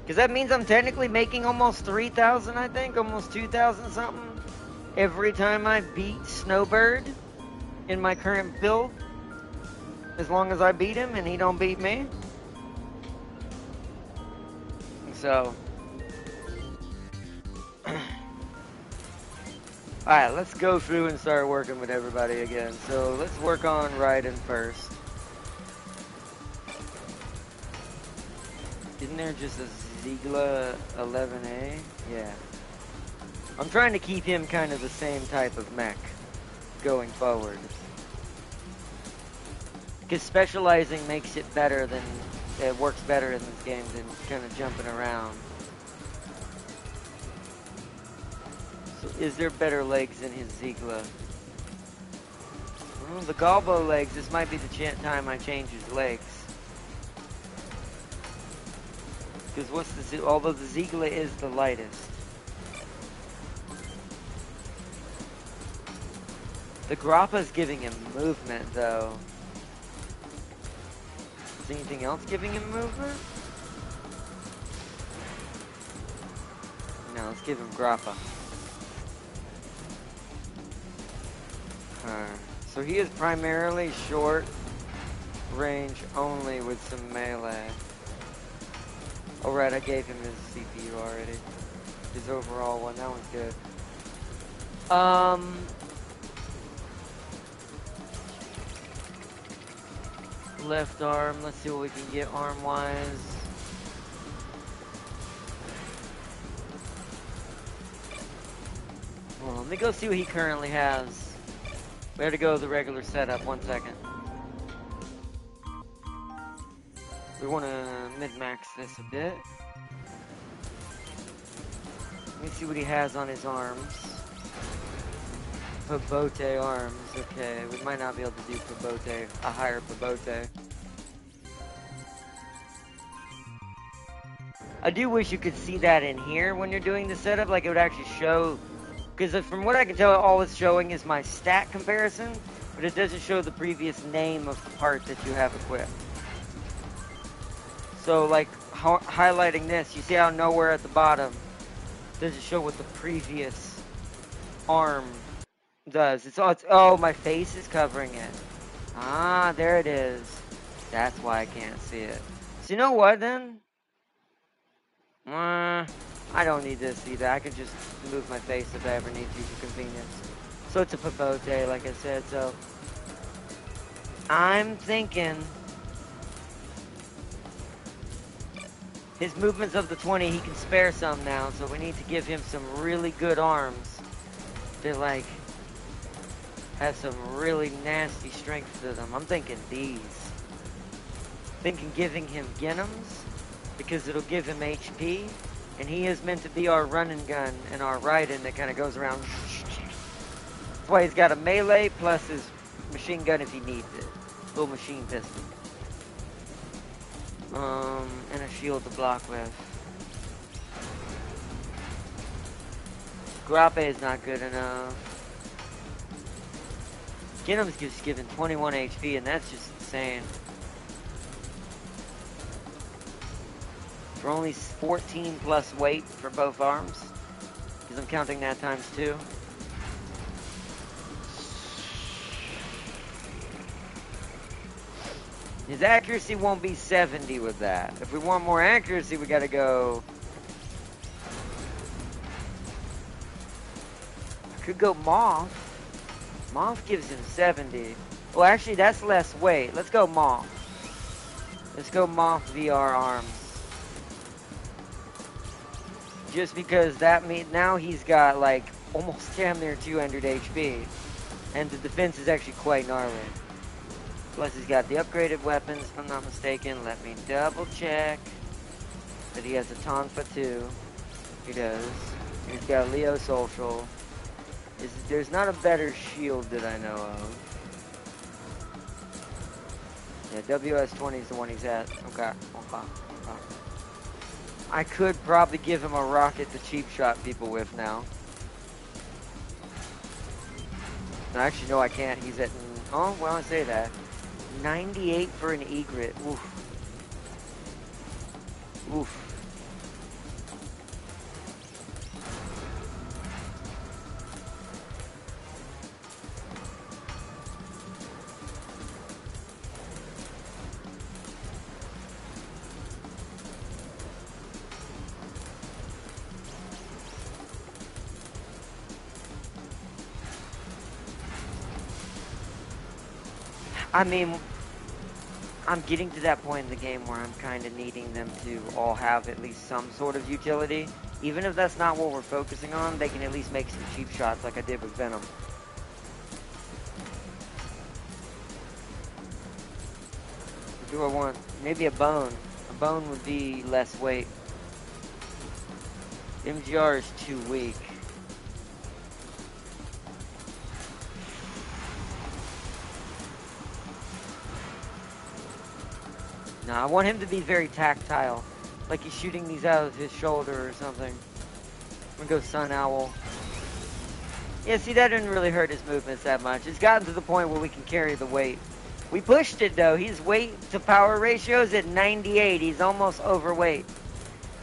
Because that means I'm technically making almost 3,000, I think, almost 2,000 something, every time I beat Snowbird in my current build. As long as I beat him and he don't beat me. So. Alright, let's go through and start working with everybody again. So let's work on Raiden first. Isn't there just a Ziegler 11A? Yeah. I'm trying to keep him kind of the same type of mech going forward. Because specializing makes it better than, it works better in this game than kind of jumping around. So is there better legs in his Ziegler? Oh, the Galbo legs, this might be the time I change his legs. Because although the Ziegler is the lightest. The Grappa's giving him movement, though. Is anything else giving him movement? No, let's give him Grappa. So he is primarily short, range only with some melee. Oh right, I gave him his CPU already. His overall one, that one's good. Left arm, let's see what we can get arm-wise. Well, let me go see what he currently has. We have to go to the regular setup, 1 second. We want to mid-max this a bit. Let me see what he has on his arms. Pabote arms, okay. We might not be able to do Pabote, a higher Pabote. I do wish you could see that in here when you're doing the setup, like it would actually show, because from what I can tell, all it's showing is my stat comparison, but it doesn't show the previous name of the part that you have equipped. So like highlighting this, you see how nowhere at the bottom doesn't show what the previous arm does. Oh, my face is covering it. Ah, there it is. That's why I can't see it. So you know what then? I don't need this either. I can just move my face if I ever need to for convenience. So it's a Papote, like I said. So I'm thinking his movements of the 20, he can spare some now. So we need to give him some really good arms that like have some really nasty strength to them. I'm thinking these. Thinking giving him Ginhams, because it'll give him HP, and he is meant to be our running gun and our Raiden that kind of goes around. That's why he's got a melee plus his machine gun if he needs it. Little machine pistol. And a shield to block with. Grappe is not good enough. Ginham's just given 21 HP, and that's just insane. For only 14 plus weight for both arms, because I'm counting that times 2. His accuracy won't be 70 with that. If we want more accuracy, we gotta go. I could go Moth. Moth gives him 70. Well, actually, that's less weight. Let's go Moth. Let's go Moth VR arms. Just because that means now he's got like almost damn near 200 HP. And the defense is actually quite gnarly. Plus he's got the upgraded weapons, if I'm not mistaken. Let me double check that he has a Tonfa too. He does. He's got a Leo Social. There's not a better shield that I know of. Yeah, WS-20 is the one he's at. Okay. I could probably give him a rocket to cheap shot people with now. No, actually, no, I can't. He's at, oh, well, I say that. 98 for an egret. Oof. Oof. I mean, I'm getting to that point in the game where I'm kind of needing them to all have at least some sort of utility. Even if that's not what we're focusing on, they can at least make some cheap shots like I did with Venom. What do I want? Maybe a bone. A bone would be less weight. MGR is too weak. No, I want him to be very tactile. Like he's shooting these out of his shoulder or something. I'm gonna go Sun Owl. Yeah, see, that didn't really hurt his movements that much. It's gotten to the point where we can carry the weight. We pushed it, though. His weight to power ratio is at 98. He's almost overweight.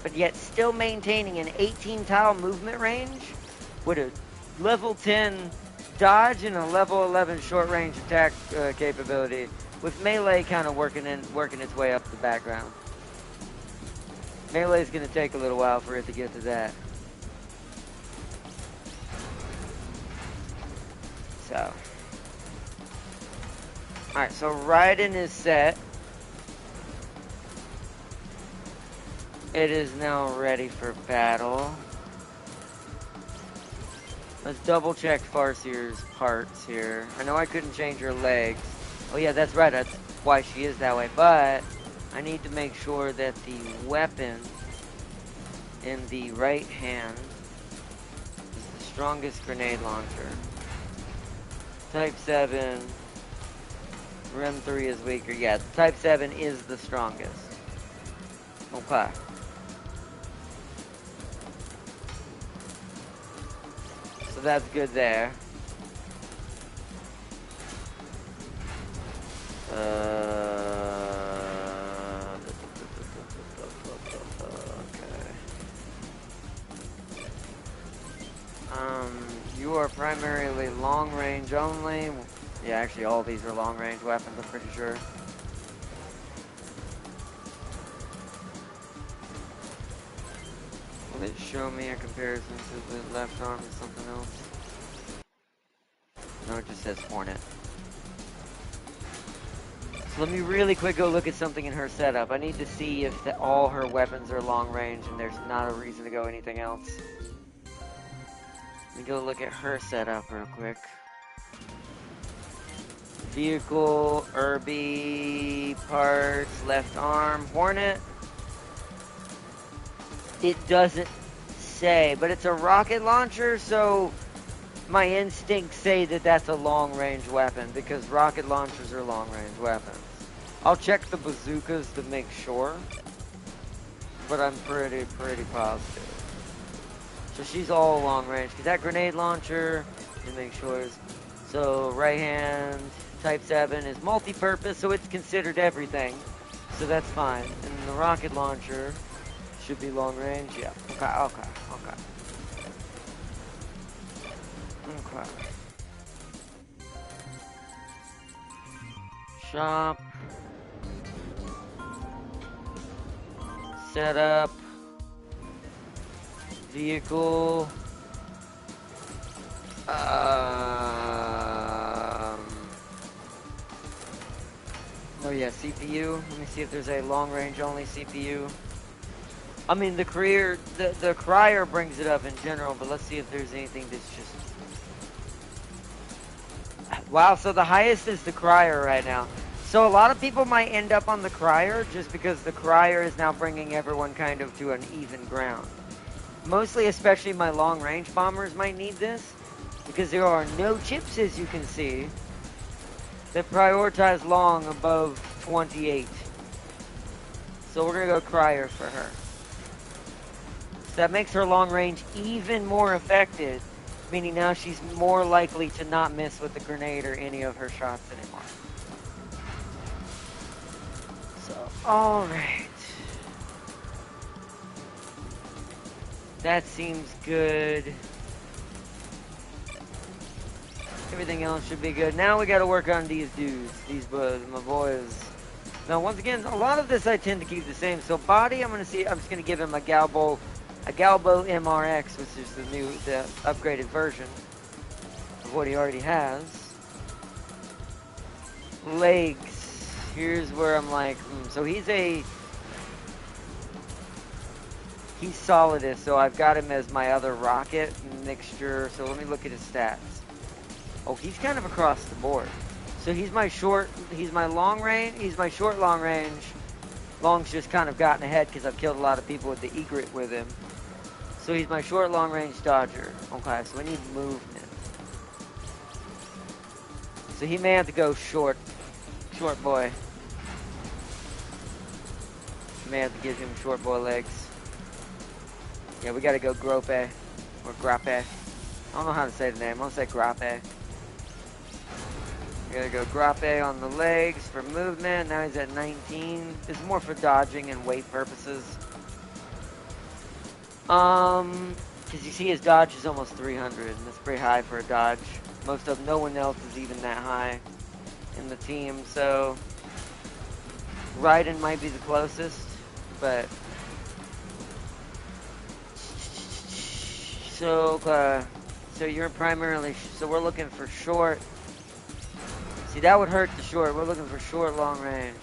But yet still maintaining an 18 tile movement range with a level 10 dodge and a level 11 short range attack capability. with melee kind of working its way up the background. Melee is going to take a little while for it to get to that. So. Alright, so Raiden is set. It is now ready for battle. Let's double check Farseer's parts here. I know I couldn't change her legs. Oh yeah, that's right, that's why she is that way. But I need to make sure that the weapon in the right hand is the strongest grenade launcher. Type 7, Rem 3 is weaker. Yeah, Type 7 is the strongest. Okay. So that's good there. You are primarily long range only. Yeah, actually all these are long range weapons, I'm pretty sure. Will it show me a comparison to the left arm or something else? No, it just says Hornet. So let me really quick go look at something in her setup. I need to see if all her weapons are long range and there's not a reason to go anything else. Let me go look at her setup real quick. Vehicle, Irby, parts, left arm, Hornet. It doesn't say, but it's a rocket launcher, so my instincts say that that's a long-range weapon because rocket launchers are long-range weapons. I'll check the bazookas to make sure, but I'm pretty positive. So she's all long-range because that grenade launcher, let me make sure. So right hand, Type 7 is multi-purpose, so it's considered everything. So that's fine. And the rocket launcher should be long range. Yeah. Okay. Shop. Setup. Vehicle. Oh yeah, CPU. Let me see if there's a long-range only CPU. I mean, the crier brings it up in general, but let's see if there's anything that's just... Wow, so the highest is the crier right now. So a lot of people might end up on the crier just because the crier is now bringing everyone kind of to an even ground. Mostly, especially my long-range bombers might need this because there are no chips, as you can see, that prioritize long above 28. So we're going to go crier for her. So that makes her long range even more effective, meaning now she's more likely to not miss with the grenade or any of her shots anymore. So, alright. That seems good. Everything else should be good. Now we got to work on these dudes, my boys. Now, once again, a lot of this I tend to keep the same. So body, I'm just going to give him a Galbo MRX, which is the upgraded version of what he already has. Legs. Here's where I'm like, so he's Solidus, so I've got him as my other rocket mixture. So let me look at his stats. Oh, he's kind of across the board. So he's my short long range. Long's just kind of gotten ahead because I've killed a lot of people with the egret with him. So he's my short long range dodger. Okay, so we need movement. So he may have to go short boy. May have to give him short boy legs. Yeah, we gotta go grope or grape. I don't know how to say the name. I'm gonna say grape. We gotta go grape on the legs for movement. Now he's at 19. This is more for dodging and weight purposes. Because you see his dodge is almost 300, and that's pretty high for a dodge. No one else is even that high in the team, so Raiden might be the closest, but so you're primarily so we're looking for short. See, that would hurt the short. We're looking for short, long range.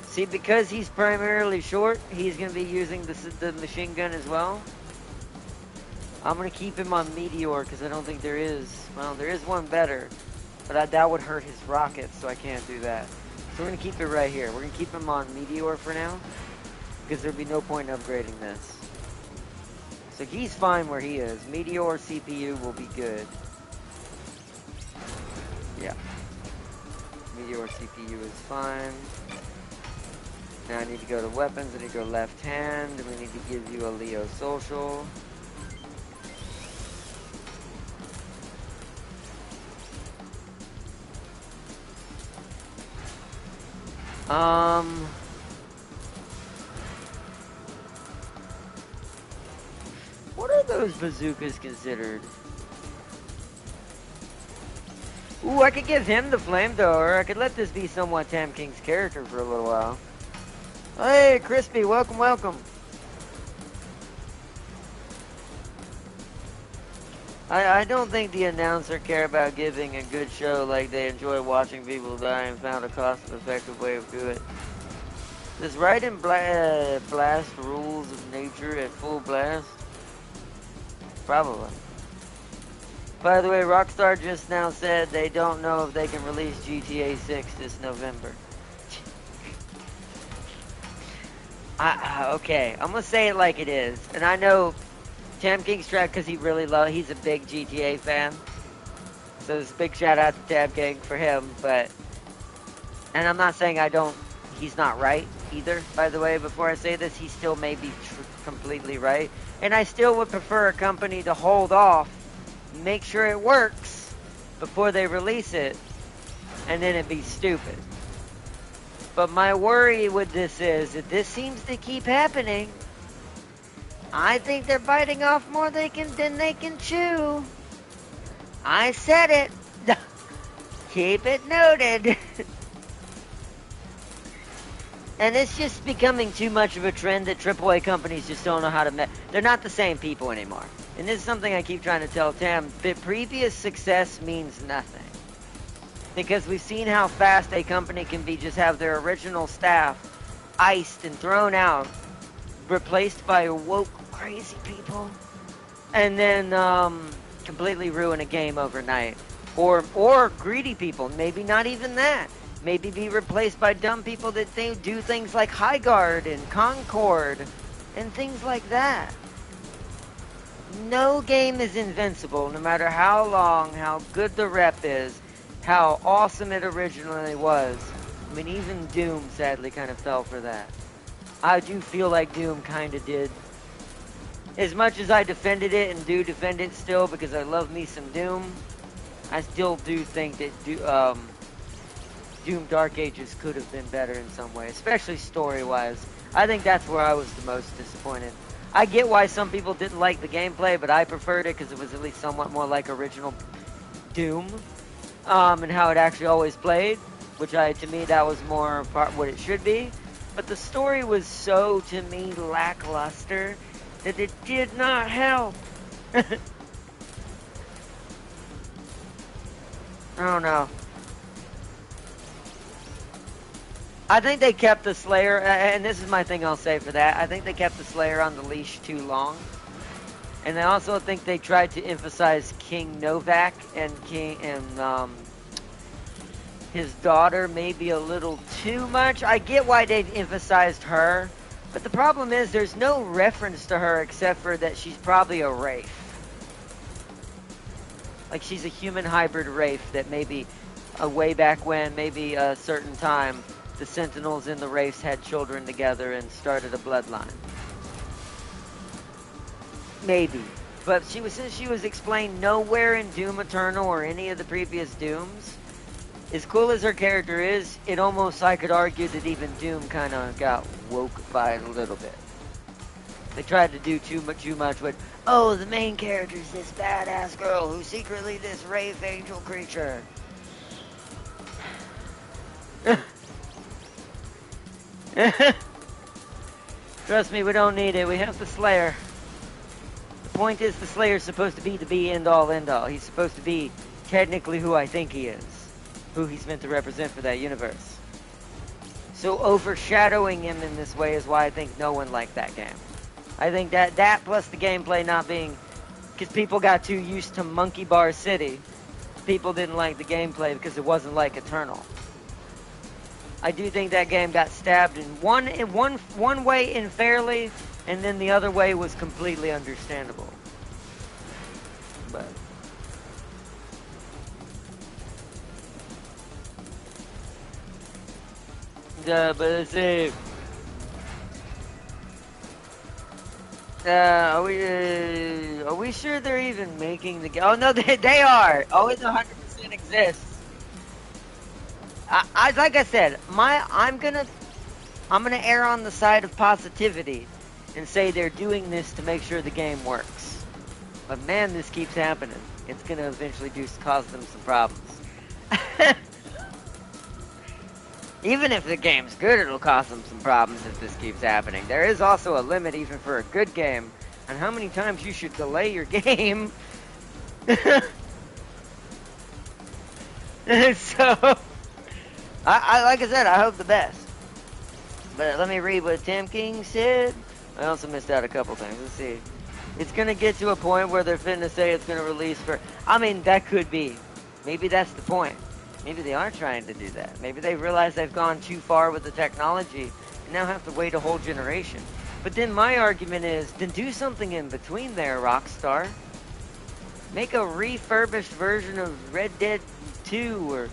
See, because he's primarily short, he's gonna be using the machine gun as well. I'm gonna keep him on Meteor because I don't think there is. Well, there is one better, but that would hurt his rockets, so I can't do that. So we're gonna keep it right here. We're gonna keep him on Meteor for now, because there'd be no point in upgrading this. So he's fine where he is. Meteor CPU will be good. Yeah. Meteor CPU is fine. Now I need to go to weapons. I need to go left hand. We need to give you a Leo social. What are those bazookas considered? Ooh, I could give him the flamethrower. I could let this be somewhat Tam King's character for a little while. Hey, Crispy, welcome, welcome. I don't think the announcer care about giving a good show like they enjoy watching people die and found a cost-effective way of doing it. Does Raiden blast rules of nature at full blast? Probably. By the way, Rockstar just now said they don't know if they can release GTA 6 this November. Okay, I'm gonna say it like it is. And I know Tam King's track because he's a big GTA fan. So it's a big shout out to Tam King for him, and I'm not saying he's not right either, by the way. Before I say this, he still may be completely right. And I still would prefer a company to hold off, make sure it works before they release it, and then it'd be stupid. But my worry with this is that this seems to keep happening. I think they're biting off more than they can chew. I said it. Keep it noted. And it's just becoming too much of a trend that AAA companies just don't know how to they're not the same people anymore. And this is something I keep trying to tell Tam. The previous success means nothing. Because we've seen how fast a company can just have their original staff iced and thrown out, replaced by woke, crazy people, and then completely ruin a game overnight. Or greedy people, maybe not even that. Maybe be replaced by dumb people that do things like High Guard and Concord and things like that. No game is invincible, no matter how long, how good the rep is, how awesome it originally was. I mean, even Doom sadly kind of fell for that. I do feel like Doom kind of did. As much as I defended it and do defend it still because I love me some Doom, I still do think that Doom Dark Ages could have been better in some way, especially story-wise. I think that's where I was the most disappointed. I get why some people didn't like the gameplay, but I preferred it because it was at least somewhat more like original Doom, and how it actually always played, which to me, that was more what it should be. But the story was so, to me, lackluster that it did not help. I don't know. I think they kept the Slayer, and this is my thing I'll say for that, I think they kept the Slayer on the leash too long. And I also think they tried to emphasize King Novak and his daughter maybe a little too much. I get why they emphasized her, but the problem is there's no reference to her except for that she's probably a Wraith. Like she's a human hybrid Wraith that maybe way back when, maybe a certain time, the Sentinels and the Wraiths had children together and started a bloodline. Maybe. But since she was explained nowhere in Doom Eternal or any of the previous Dooms, as cool as her character is, it almost, I could argue that even Doom kind of got woke by it a little bit. They tried to do too much with, oh, the main character is this badass girl who's secretly this Wraith angel creature. Trust me, we don't need it. We have the Slayer. The point is, the Slayer's supposed to be the end-all, end-all. He's supposed to be technically who I think he is. Who he's meant to represent for that universe. So overshadowing him in this way is why I think no one liked that game. I think that plus the gameplay not being... Because people got too used to Monkey Bar City. People didn't like the gameplay because it wasn't like Eternal. I do think that game got stabbed in one way unfairly, and then the other way was completely understandable. But let's see. Are we sure they're even making the game? Oh no, they are. Oh, it 100% exists. Like I said, I'm gonna err on the side of positivity and say they're doing this to make sure the game works. But man, this keeps happening. It's gonna eventually cause them some problems. Even if the game's good, it'll cause them some problems if this keeps happening. There is also a limit, even for a good game, on how many times you should delay your game. So, like I said, I hope the best. But let me read what Tim King said. I also missed out a couple things. Let's see. It's going to get to a point where they're finna say it's going to release for... I mean, that could be. Maybe that's the point. Maybe they are trying to do that. Maybe they realize they've gone too far with the technology and now have to wait a whole generation. But then my argument is, then do something in between there, Rockstar. Make a refurbished version of Red Dead 2 or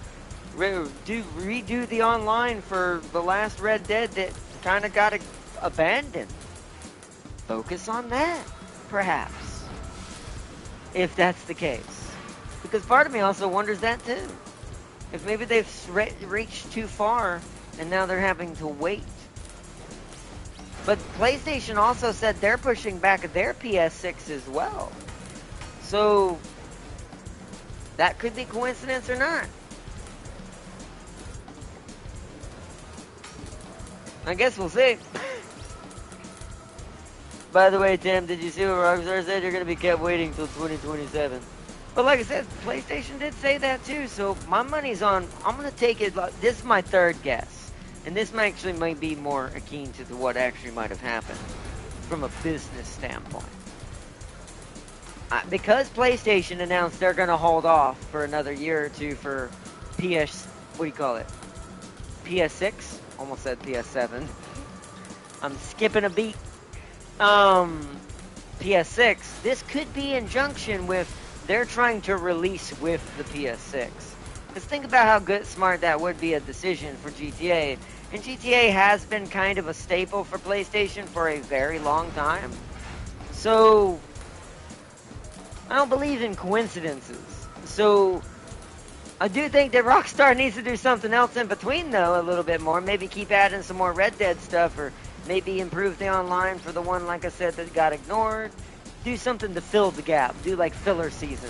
redo the online for the last Red Dead that kind of got abandoned. Focus on that, perhaps. If that's the case. Because part of me also wonders that too. If maybe they've reached too far and now they're having to wait. But PlayStation also said they're pushing back their PS6 as well. So that could be coincidence or not. I guess we'll see. By the way, Tim, did you see what Rockstar said? You're going to be kept waiting till 2027. But like I said, PlayStation did say that too, so my money's on... I'm going to take it... This is my third guess. And this actually might be more akin to what actually might have happened from a business standpoint. Because PlayStation announced they're going to hold off for another year or two for PS... What do you call it? PS6? Almost said PS7. I'm skipping a beat. PS6. This could be in junction with... They're trying to release with the PS6. Because think about how smart that would be a decision for GTA. And GTA has been kind of a staple for PlayStation for a very long time. So, I don't believe in coincidences. So, I do think that Rockstar needs to do something else in between, though, a little bit more. Maybe keep adding some more Red Dead stuff, or maybe improve the online for the one, like I said, that got ignored. Do something to fill the gap. Do like filler season.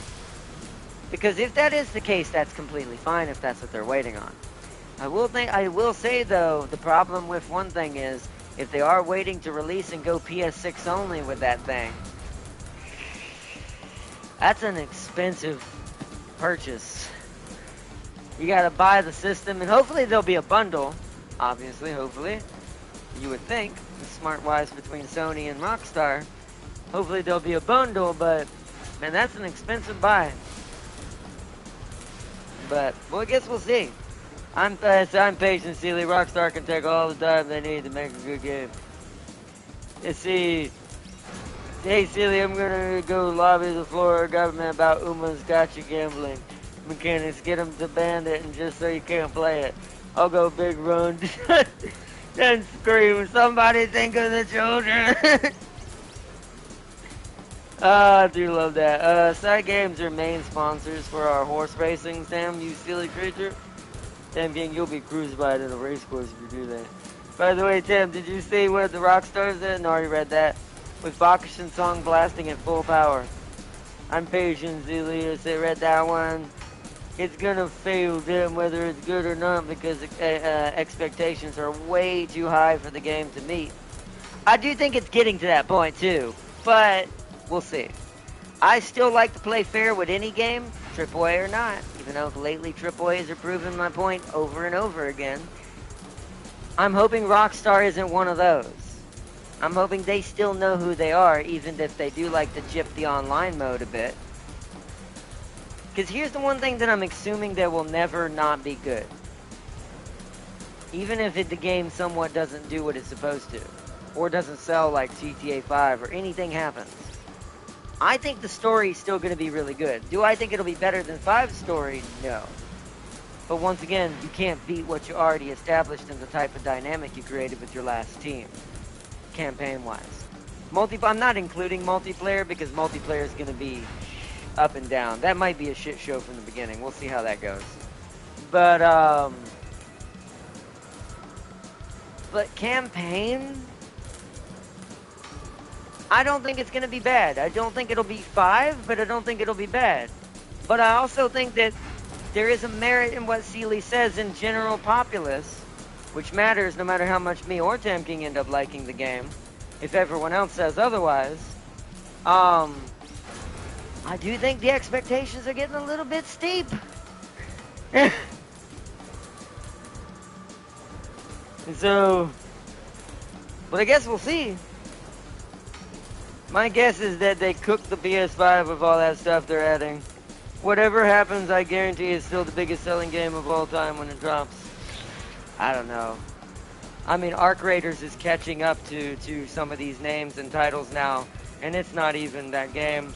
Because if that is the case, that's completely fine if that's what they're waiting on. I will say though, the problem with one thing is, if they are waiting to release and go PS6 only with that thing, that's an expensive purchase. You gotta buy the system, and hopefully there'll be a bundle. Obviously, hopefully. You would think, smart-wise between Sony and Rockstar. Hopefully there'll be a bundle, but man, that's an expensive buy. But well, I guess we'll see. I'm patient, Sealy. Rockstar can take all the time they need to make a good game. Let's see. Hey, Sealy, I'm gonna go lobby the Florida government about Uma's gotcha gambling mechanics. Get them to ban it, and just so you can't play it. I'll go big run and scream. Somebody think of the children. I do love that. Side Games are main sponsors for our horse racing, Sam, you silly creature. Sam King, you'll be crucified in a race course if you do that. By the way, Tim, did you see what the Rockstars did? No, I already read that. With Bakushin song blasting at full power. I'm patient, Zelia, so read that one. it's gonna fail them whether it's good or not because expectations are way too high for the game to meet. I do think it's getting to that point too, but we'll see. I still like to play fair with any game, AAA or not, even though lately AAAs are proving my point over and over again. I'm hoping Rockstar isn't one of those. I'm hoping they still know who they are, even if they do like to jip the online mode a bit. Because here's the one thing that I'm assuming that will never not be good. Even if the game somewhat doesn't do what it's supposed to, or doesn't sell like GTA 5, or anything happens. I think the story is still going to be really good. Do I think it'll be better than 5's story? No. But once again, you can't beat what you already established in the type of dynamic you created with your last team, campaign-wise. I'm not including multiplayer because multiplayer is going to be up and down. That might be a shit show from the beginning. We'll see how that goes. But campaign, I don't think it's going to be bad. I don't think it'll be 5, but I don't think it'll be bad. But I also think that there is a merit in what Seeley says in general populace, which matters no matter how much me or Temking end up liking the game. If everyone else says otherwise, I do think the expectations are getting a little bit steep. So, but I guess we'll see. My guess is that they cooked the PS5 with all that stuff they're adding. Whatever happens, I guarantee it's still the biggest selling game of all time when it drops. I don't know. I mean, Arc Raiders is catching up to some of these names and titles now, and it's not even that game.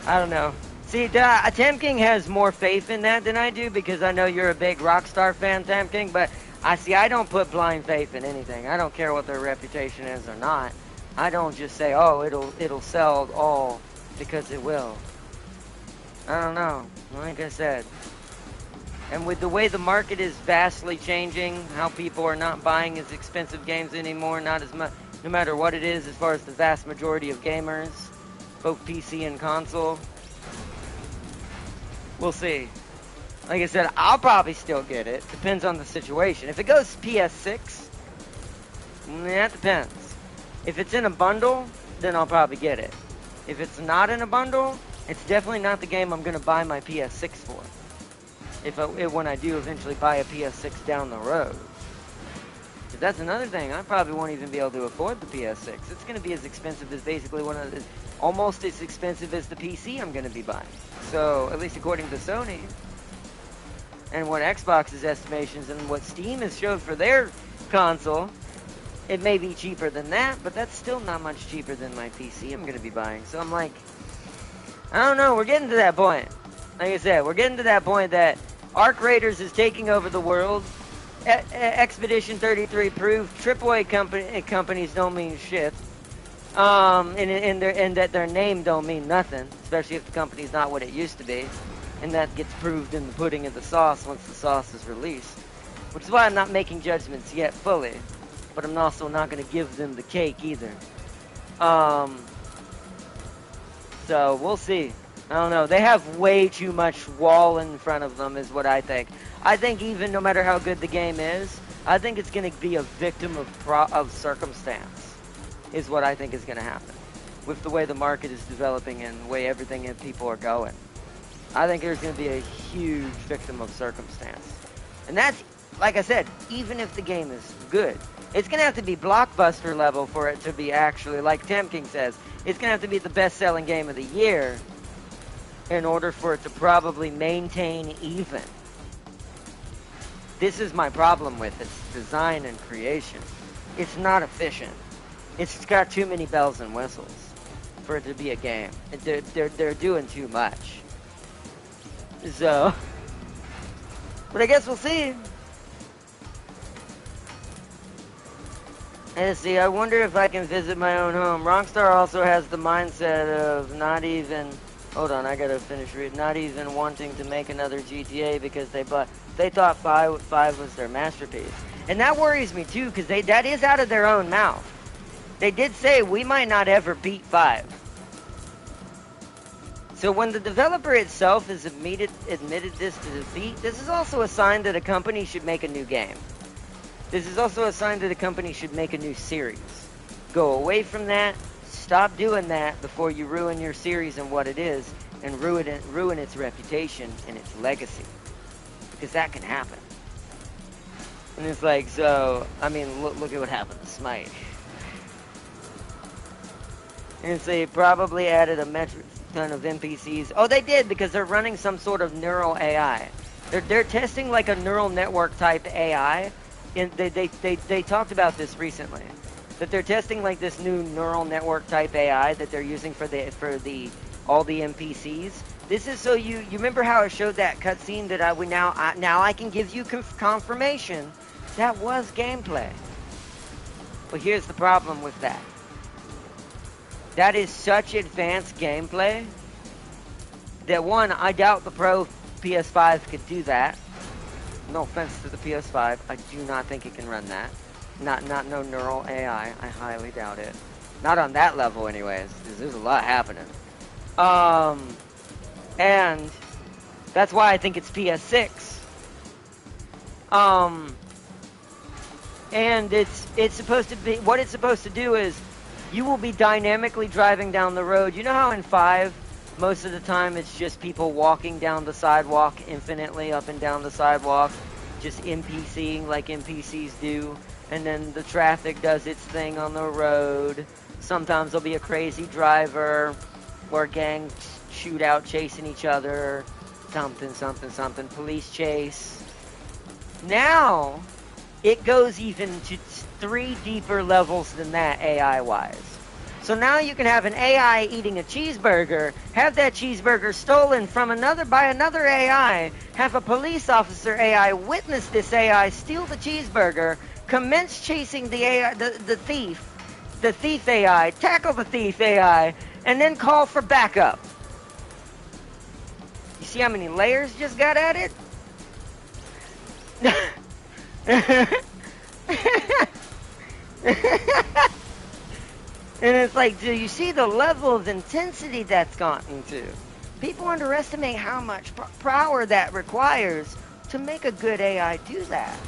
I don't know. See, Temking has more faith in that than I do because I know you're a big Rockstar fan, Temking, but I don't put blind faith in anything. I don't care what their reputation is or not. I don't just say, oh, it'll sell all because it will. I don't know. Like I said. And with the way the market is vastly changing, how people are not buying as expensive games anymore, not as much, no matter what it is, as far as the vast majority of gamers, both PC and console. We'll see. Like I said, I'll probably still get it. Depends on the situation. If it goes PS6, that depends. If it's in a bundle, then I'll probably get it. If it's not in a bundle, it's definitely not the game I'm going to buy my PS6 for. When I do eventually buy a PS6 down the road. But that's another thing. I probably won't even be able to afford the PS6. It's going to be as expensive as basically almost as expensive as the PC I'm going to be buying. So, at least according to Sony. And what Xbox's estimations and what Steam has showed for their console, it may be cheaper than that, but that's still not much cheaper than my PC I'm going to be buying. So I'm like, I don't know, we're getting to that point. Like I said, we're getting to that point that Arc Raiders is taking over the world. Expedition 33 proved AAA companies don't mean shit. And that their name don't mean nothing, especially if the company's not what it used to be. And that gets proved in the pudding of the sauce once the sauce is released. Which is why I'm not making judgments yet fully. But I'm also not going to give them the cake either. So, we'll see. I don't know. They have way too much wall in front of them is what I think. I think even no matter how good the game is, I think it's going to be a victim of circumstance. Is what I think is going to happen. With the way the market is developing and the way everything and people are going. I think there's going to be a huge victim of circumstance. And that's, like I said, even if the game is good. It's going to have to be blockbuster level for it to be actually, like Temking says, it's going to have to be the best-selling game of the year in order for it to probably maintain even. This is my problem with its design and creation. It's not efficient. It's got too many bells and whistles for it to be a game. They're doing too much. So, but I guess we'll see. Let's see, I wonder if I can visit my own home. Rockstar also has the mindset of not even, hold on, I gotta finish reading, not even wanting to make another GTA because they thought 5 was their masterpiece. And that worries me too, because that is out of their own mouth. They did say we might not ever beat 5. So when the developer itself has admitted this to defeat, this is also a sign that a company should make a new game. This is also a sign that a company should make a new series. Go away from that, stop doing that before you ruin your series and what it is, and ruin its reputation and its legacy. Because that can happen. And it's like, so, I mean, look at what happened to Smite. And they probably added a metric ton of NPCs. Oh, they did, because they're running some sort of neural AI. They're testing like a neural network type AI. And they talked about this recently. That they're testing like this new neural network type AI that they're using for all the NPCs. This is so you remember how I showed that cutscene that now I can give you confirmation that was gameplay. But here's the problem with that. That is such advanced gameplay that one, I doubt the Pro PS5 could do that. No offense to the PS5, I do not think it can run that. Not no neural AI. I highly doubt it. Not on that level, anyways. Because there's a lot happening. And that's why I think it's PS6. And it's supposed to be, what it's supposed to do is you will be dynamically driving down the road. You know how in 5, most of the time it's just people walking down the sidewalk infinitely up and down the sidewalk, just NPCing like NPCs do. And then the traffic does its thing on the road. Sometimes there'll be a crazy driver or gang shootout chasing each other. Something. Police chase. Now, it goes even to 3 deeper levels than that AI-wise. So now you can have an AI eating a cheeseburger, have that cheeseburger stolen from by another AI, have a police officer AI witness this AI steal the cheeseburger, commence chasing the AI, the thief AI, tackle the thief AI, and then call for backup. You see how many layers just got added? And it's like, do you see the level of intensity that's gotten to? People underestimate how much power that requires to make a good AI do that.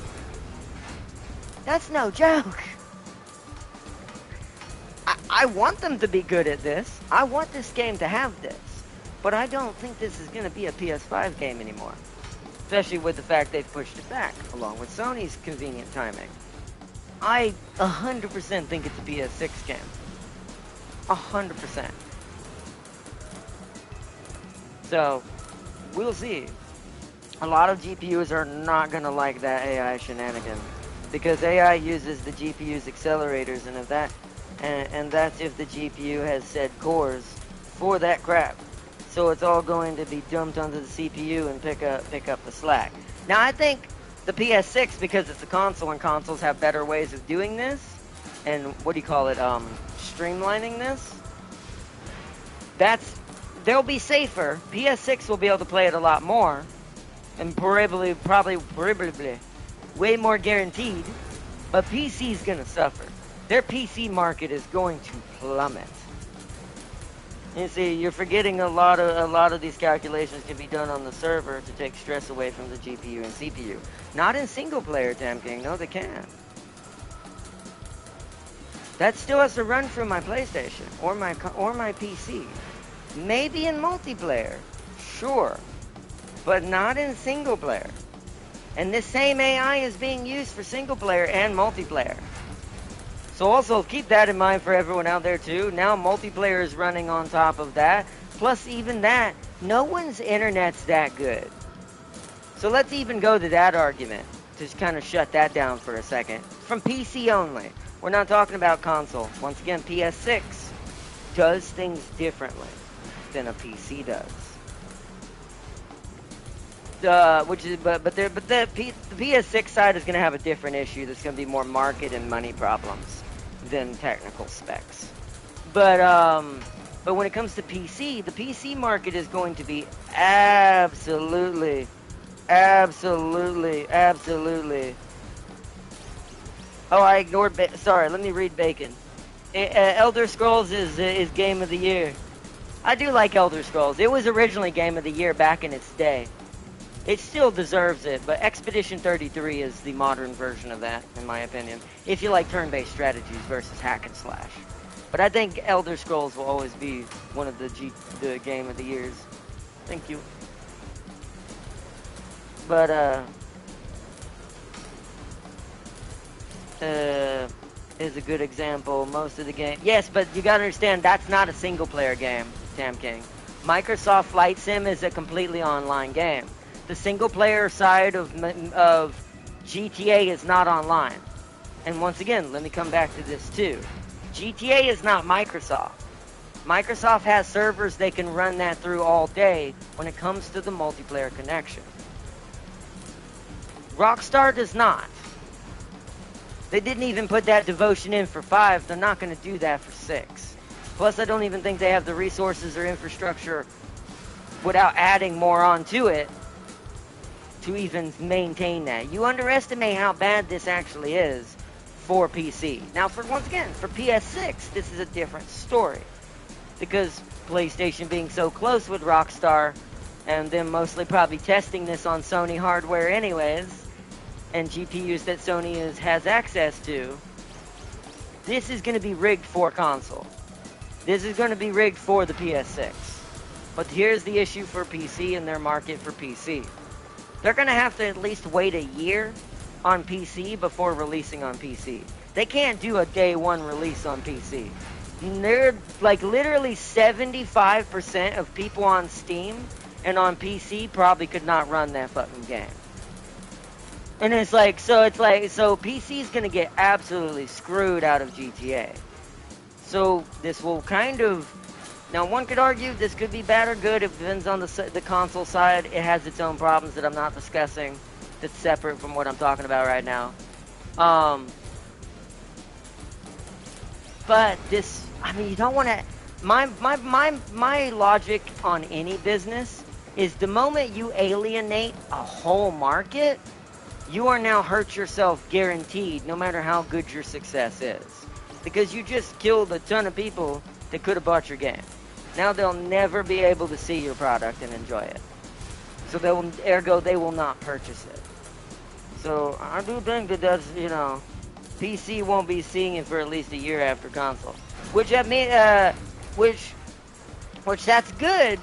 That's no joke. I want them to be good at this. I want this game to have this. But I don't think this is going to be a PS5 game anymore. Especially with the fact they've pushed it back, along with Sony's convenient timing. I 100% think it's a PS6 game. 100%. So, we'll see. A lot of GPUs are not going to like that AI shenanigan. Because AI uses the GPU's accelerators, and if that, and that's if the GPU has said cores for that crap. So it's all going to be dumped onto the CPU and pick up the slack. Now I think the PS6, because it's a console and consoles have better ways of doing this, and what do you call it, streamlining this, they'll be safer. PS6 will be able to play it a lot more, and probably way more guaranteed, but PC's gonna suffer. Their PC market is going to plummet. You see, you're forgetting a lot of these calculations can be done on the server to take stress away from the GPU and CPU. Not in single player, damn king. No, they can't. That still has to run through my PlayStation or my PC. Maybe in multiplayer, sure, but not in single player. And this same AI is being used for single player and multiplayer. So also keep that in mind for everyone out there too. Now multiplayer is running on top of that. Plus even that, no one's internet's that good. So let's even go to that argument to just kind of shut that down for a second. From PC only. We're not talking about console. Once again, PS6 does things differently than a PC does. The PS6 side is going to have a different issue. There's going to be more market and money problems than technical specs. But when it comes to PC, the PC market is going to be absolutely. Oh, I ignored. Sorry, let me read Bacon. Elder Scrolls is game of the year. I do like Elder Scrolls. It was originally Game of the Year back in its day. It still deserves it, but Expedition 33 is the modern version of that, in my opinion. If you like turn-based strategies versus hack and slash. But I think Elder Scrolls will always be one of the Game of the Years. Thank you. But, is a good example. Most of the game. Yes, but you gotta understand, that's not a single-player game, Tam King. Microsoft Flight Sim is a completely online game. The single-player side of GTA is not online. And once again, let me come back to this too. GTA is not Microsoft. Microsoft has servers they can run that through all day when it comes to the multiplayer connection. Rockstar does not. They didn't even put that devotion in for 5. They're not going to do that for 6. Plus, I don't even think they have the resources or infrastructure without adding more onto it to even maintain that. You underestimate how bad this actually is for PC. Now, once again, for PS6, this is a different story. Because PlayStation being so close with Rockstar, and them mostly probably testing this on Sony hardware anyways, and GPUs that Sony has access to, this is going to be rigged for console. This is going to be rigged for the PS6. But here's the issue for PC and their market for PC. They're going to have to at least wait a year on PC before releasing on PC. They can't do a day one release on PC. They're like literally 75% of people on Steam and on PC probably could not run that fucking game. And so PC's gonna get absolutely screwed out of GTA. So this will kind of, now one could argue this could be bad or good. It depends on the console side. It has its own problems that I'm not discussing. That's separate from what I'm talking about right now. But this, I mean, you don't want to. My logic on any business is the moment you alienate a whole market, you are now hurt yourself guaranteed, no matter how good your success is. Because you just killed a ton of people that could have bought your game. Now they'll never be able to see your product and enjoy it. So they will not purchase it. So I do think that that's, PC won't be seeing it for at least a year after console. Which that's good.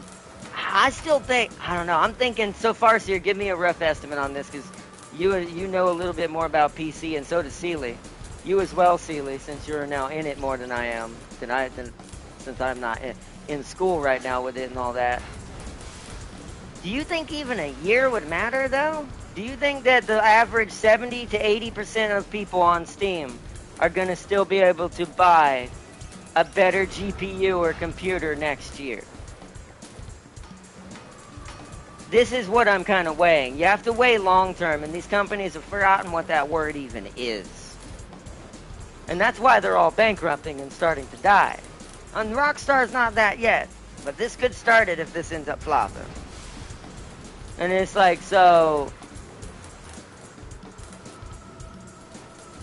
I still think, I don't know, I'm thinking, so far, Seer, give me a rough estimate on this, because you know a little bit more about PC, and so does Sealy. You as well, Sealy, since you're now in it more than I am, since I'm not in school right now with it and all that. Do you think even a year would matter, though? Do you think that the average 70 to 80% of people on Steam are going to still be able to buy a better GPU or computer next year? This is what I'm kind of weighing. You have to weigh long term, and these companies have forgotten what that word even is. And that's why they're all bankrupting and starting to die. And Rockstar's not that yet, but this could start it if this ends up flopping. And it's like, so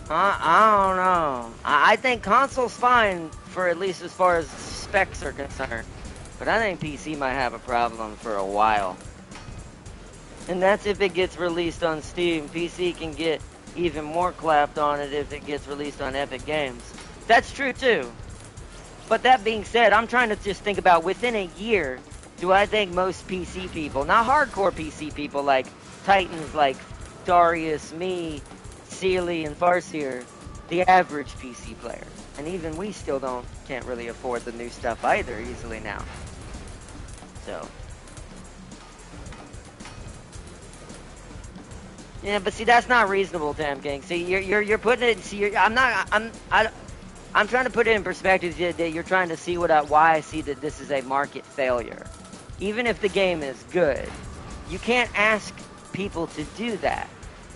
I don't know. I think console's fine for at least as far as specs are concerned. But I think PC might have a problem for a while. And that's if it gets released on Steam. PC can get even more clapped on it if it gets released on Epic Games. That's true too. But that being said, I'm trying to just think about within a year, do I think most PC people, not hardcore PC people like Titans like Darius, me, Sealy, and Farseer, the average PC player. And even we still can't really afford the new stuff either easily now. So. Yeah, but see, that's not reasonable, Tam King. See, you're putting it. See, I'm trying to put it in perspective that you're trying to see why I see that this is a market failure. Even if the game is good, you can't ask people to do that.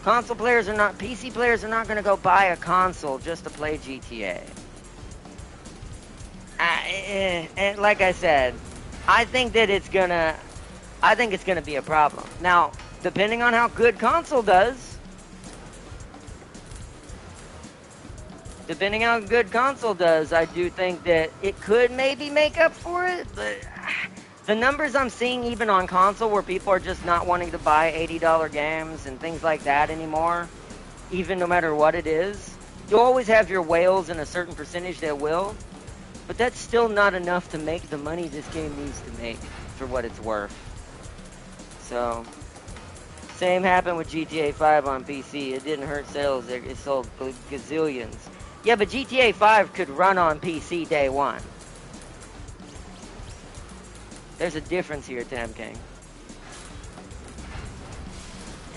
PC players are not going to go buy a console just to play GTA. And like I said, I think it's gonna be a problem. Now, depending on how good console does, I do think that it could maybe make up for it, but The numbers I'm seeing even on console where people are just not wanting to buy $80 games and things like that anymore, even no matter what it is. You'll always have your whales and a certain percentage that will, but that's still not enough to make the money this game needs to make for what it's worth. So, same happened with GTA 5 on PC. It didn't hurt sales. It sold gazillions. Yeah, but GTA 5 could run on PC day one. There's a difference here, Tam King.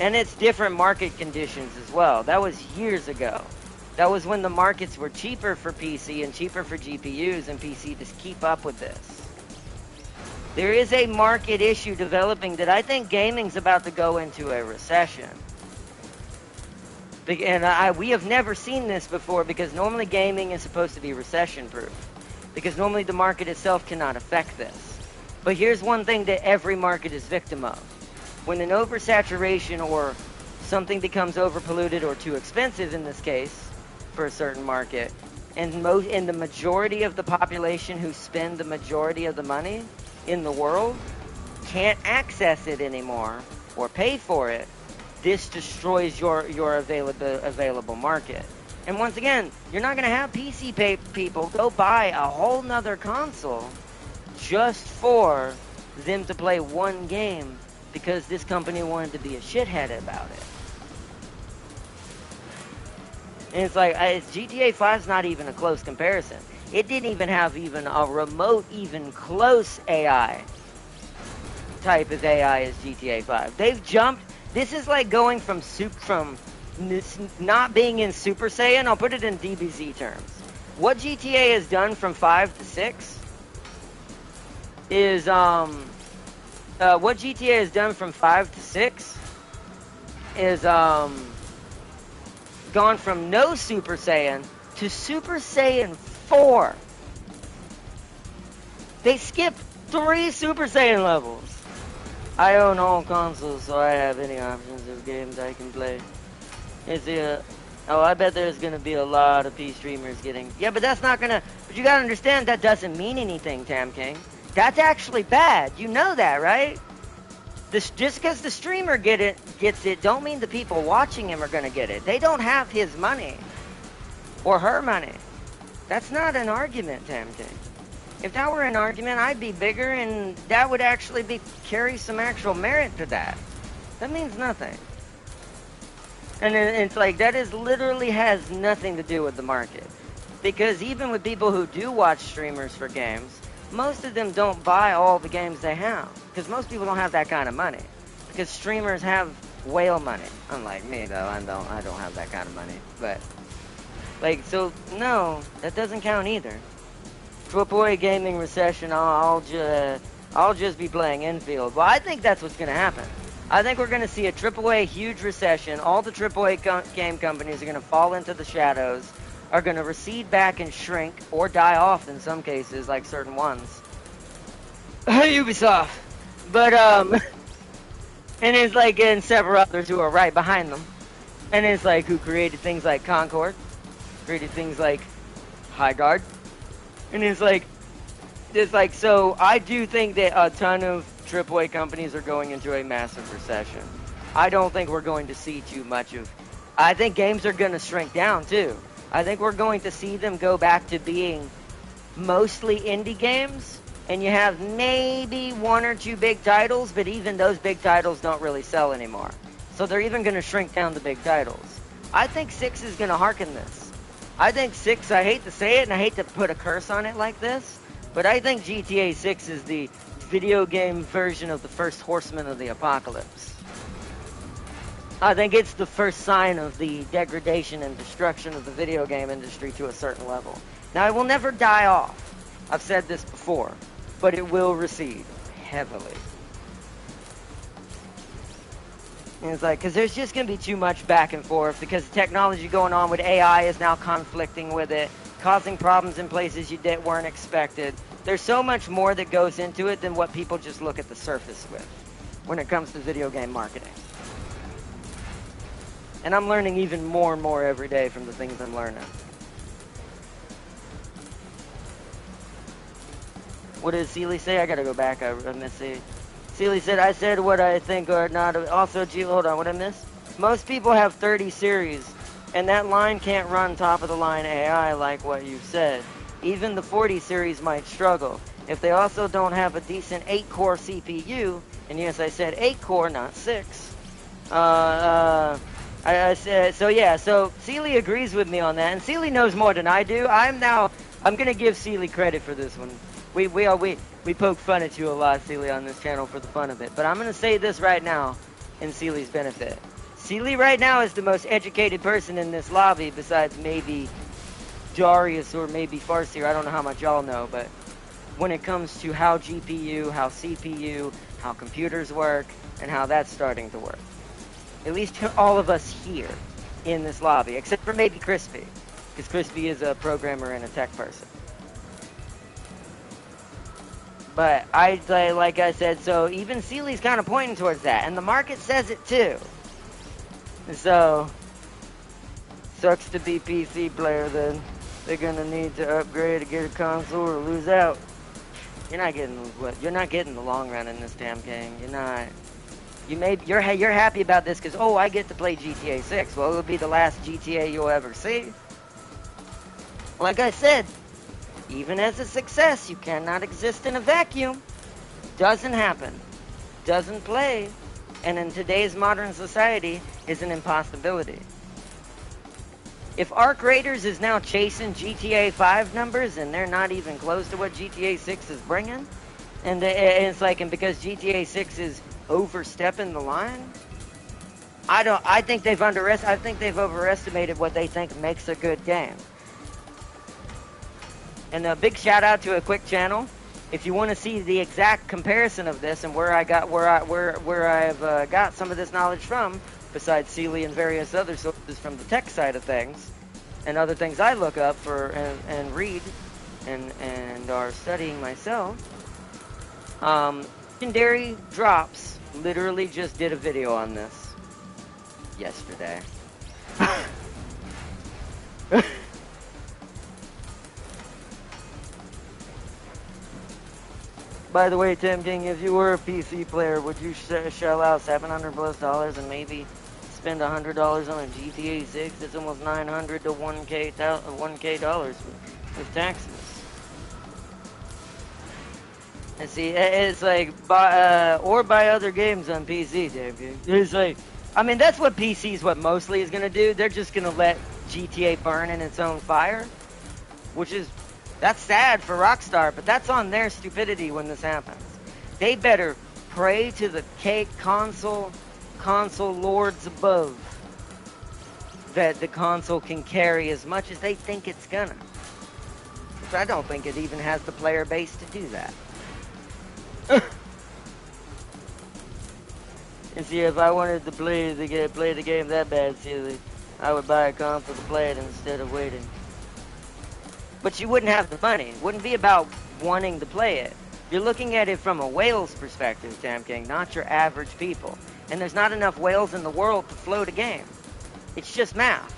And it's different market conditions as well. That was years ago. That was when the markets were cheaper for PC and cheaper for GPUs and PC to keep up with this. There is a market issue developing that I think gaming's about to go into a recession. And we have never seen this before because normally gaming is supposed to be recession-proof. Because normally the market itself cannot affect this. But here's one thing that every market is victim of. When an oversaturation or something becomes overpolluted or too expensive in this case for a certain market, and the majority of the population who spend the majority of the money in the world can't access it anymore or pay for it, this destroys your available market. And once again, you're not going to have PC people go buy a whole nother console just for them to play one game because this company wanted to be a shithead about it. And it's like, GTA 5's not even a close comparison. It didn't even have even a remote, even close AI type of AI as GTA 5. They've jumped. This is like going from not being in Super Saiyan. I'll put it in DBZ terms. What GTA has done from 5 to 6 is what GTA has done from 5 to 6 is gone from no Super Saiyan to Super Saiyan 4. They skipped 3 Super Saiyan levels. I own all consoles, so I have any options of games I can play. I bet there's gonna be a lot of P streamers getting. Yeah, but that's not gonna. But you gotta understand that doesn't mean anything, Tam King. That's actually bad. You know that, right? Just because the streamer gets it, don't mean the people watching him are gonna get it. They don't have his money or her money. That's not an argument, Tam King. If that were an argument, I'd be bigger, and that would actually carry some actual merit to that. That means nothing. And it's like, that literally has nothing to do with the market. Because even with people who do watch streamers for games, most of them don't buy all the games they have. Because most people don't have that kind of money. Because streamers have whale money. Unlike me, though, I don't have that kind of money. But, like, so, no, that doesn't count either. AAA gaming recession, I'll just be playing infield. Well, I think that's what's going to happen. I think we're going to see a AAA huge recession. All the AAA game companies are going to fall into the shadows, are going to recede back and shrink, or die off in some cases, like certain ones. Ubisoft. But, and it's like, and several others who are right behind them. And it's like, who created things like Concord, created things like High Guard. And it's like, so I do think that a ton of AAA companies are going into a massive recession. I don't think we're going to see too much of, I think games are going to shrink down too. I think we're going to see them go back to being mostly indie games, and you have maybe 1 or 2 big titles, but even those big titles don't really sell anymore. So they're even going to shrink down the big titles. I think 6 is going to hearken this. I think 6, I hate to say it, and I hate to put a curse on it like this, but I think GTA 6 is the video game version of the first Horseman of the Apocalypse. I think it's the first sign of the degradation and destruction of the video game industry to a certain level. Now, it will never die off. I've said this before, but it will recede heavily. And it's like, because there's just going to be too much back and forth, because the technology going on with AI is now conflicting with it, causing problems in places you weren't expected. There's so much more that goes into it than what people just look at the surface with when it comes to video game marketing. And I'm learning even more and more every day from the things I'm learning. What did Sealy say? I gotta go back. I missed it. Sealy said, I said what I think or not. Also, hold on, what I missed? Most people have 30 series, and that line can't run top of the line AI like what you said. Even the 40 series might struggle. If they also don't have a decent 8-core CPU, and yes, I said 8-core, not 6. I said, so yeah, so Sealy agrees with me on that, and Sealy knows more than I do. I'm gonna give Sealy credit for this one. We poke fun at you a lot, Sealy, on this channel for the fun of it. But I'm gonna say this right now in Sealy's benefit. Sealy right now is the most educated person in this lobby besides maybe Darius or maybe Farseer. I don't know how much y'all know, but when it comes to how GPU, how CPU, how computers work, and how that's starting to work. At least all of us here in this lobby, except for maybe Crispy, because Crispy is a programmer and a tech person. But like I said, so even Sealy's kind of pointing towards that, and the market says it too. And so, sucks to be PC player then. They're gonna need to upgrade to get a console or lose out. You're not getting the long run in this damn game. You're not. You're happy about this because, oh, I get to play GTA 6. Well, it'll be the last GTA you'll ever see. Like I said, even as a success, you cannot exist in a vacuum. Doesn't happen. Doesn't play. And in today's modern society, is an impossibility. If Arc Raiders is now chasing GTA 5 numbers and they're not even close to what GTA 6 is bringing, and it's like, and because GTA 6 is overstepping the line, I think they've overestimated what they think makes a good game. And a big shout out to a quick channel. If you want to see the exact comparison of this and where I've got some of this knowledge from, besides Sealy and various other sources from the tech side of things, and other things I look up for and read and are studying myself. Legendary Drops literally just did a video on this yesterday. By the way, Tim King, if you were a PC player, would you shell out $700+ and maybe spend $100 on a GTA 6? It's almost $900 to $1K dollars with taxes. And see, it's like buy other games on PC, Tim King. It's like, I mean, that's what PC's what mostly is gonna do. They're just gonna let GTA burn in its own fire, which is. That's sad for Rockstar, but that's on their stupidity when this happens. They better pray to the console lords above that the console can carry as much as they think it's gonna. Which I don't think it even has the player base to do that. And see, if I wanted to play the game that bad, see, I would buy a console to play it instead of waiting. But you wouldn't have the money. It wouldn't be about wanting to play it. You're looking at it from a whale's perspective, Tam King, not your average people. And there's not enough whales in the world to float a game. It's just math.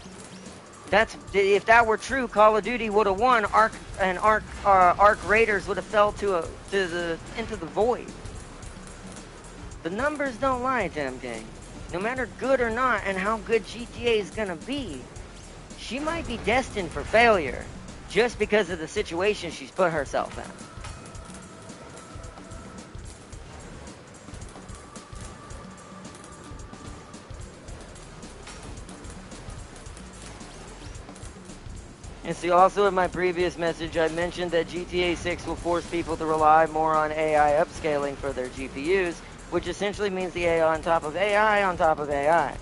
If that were true, Call of Duty would have won. Arc Raiders would have fell into the void. The numbers don't lie, Tam King. No matter good or not, and how good GTA is gonna be, she might be destined for failure. Just because of the situation she's put herself in. And see, also in my previous message, I mentioned that GTA 6 will force people to rely more on AI upscaling for their GPUs, which essentially means the AI on top of AI on top of AI.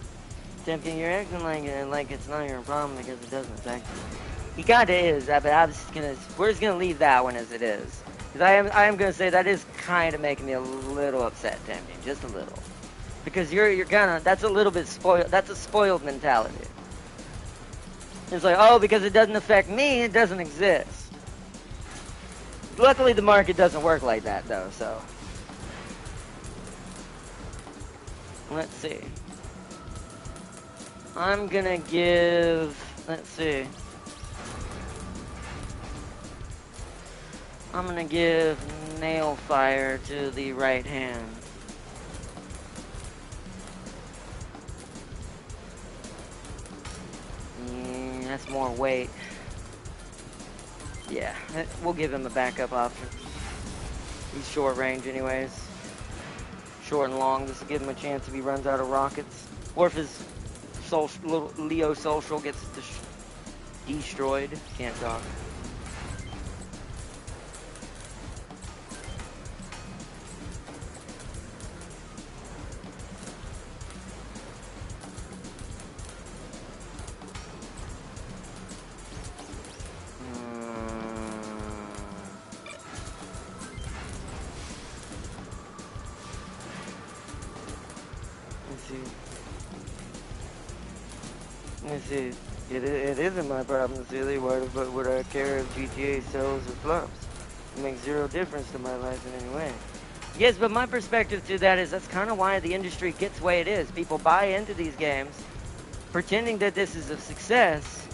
Tempting, you're acting like it's not your problem because it doesn't affect you. He kinda is, but we're just gonna leave that one as it is. Because I am gonna say that is kinda making me a little upset, Tempting, just a little. Because you're kinda, that's a little bit spoiled, that's a spoiled mentality. It's like, oh, because it doesn't affect me, it doesn't exist. Luckily the market doesn't work like that though, so. Let's see. I'm gonna give, let's see. I'm gonna give nail fire to the right hand. That's more weight. Yeah, we'll give him a backup option. He's short range anyways. Short and long, this will give him a chance if he runs out of rockets. Or if his little Leo social gets destroyed. Can't talk. It isn't my problem, silly. Why would I care if GTA sells or flops? It makes zero difference to my life in any way. Yes, but my perspective to that is that's kind of why the industry gets the way it is. People buy into these games, pretending that this is a success,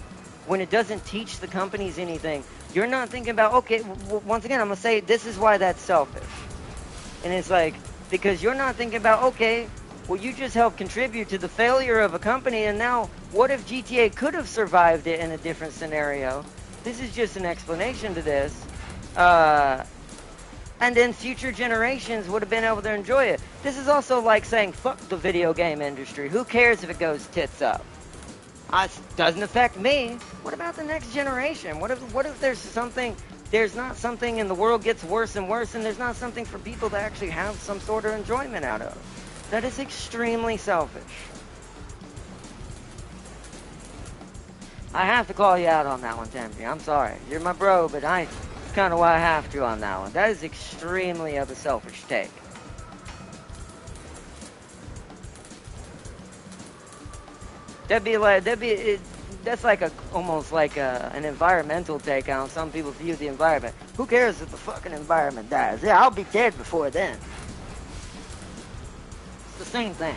when it doesn't teach the companies anything. You're not thinking about, okay, once again, I'm going to say this is why that's selfish. And it's like, because you're not thinking about, okay, well, you just helped contribute to the failure of a company, and now, what if GTA could have survived it in a different scenario? This is just an explanation to this. And then future generations would have been able to enjoy it. This is also like saying, fuck the video game industry. Who cares if it goes tits up? It doesn't affect me. What about the next generation? What if there's not something and the world gets worse and worse, and there's not something for people to actually have some sort of enjoyment out of? That is extremely selfish. I have to call you out on that one, Tempe. I'm sorry. You're my bro, but it's kind of why I have to on that one. That is extremely of a selfish take. That's like almost like an environmental take on some people view the environment. Who cares if the fucking environment dies? Yeah, I'll be dead before then. The same thing.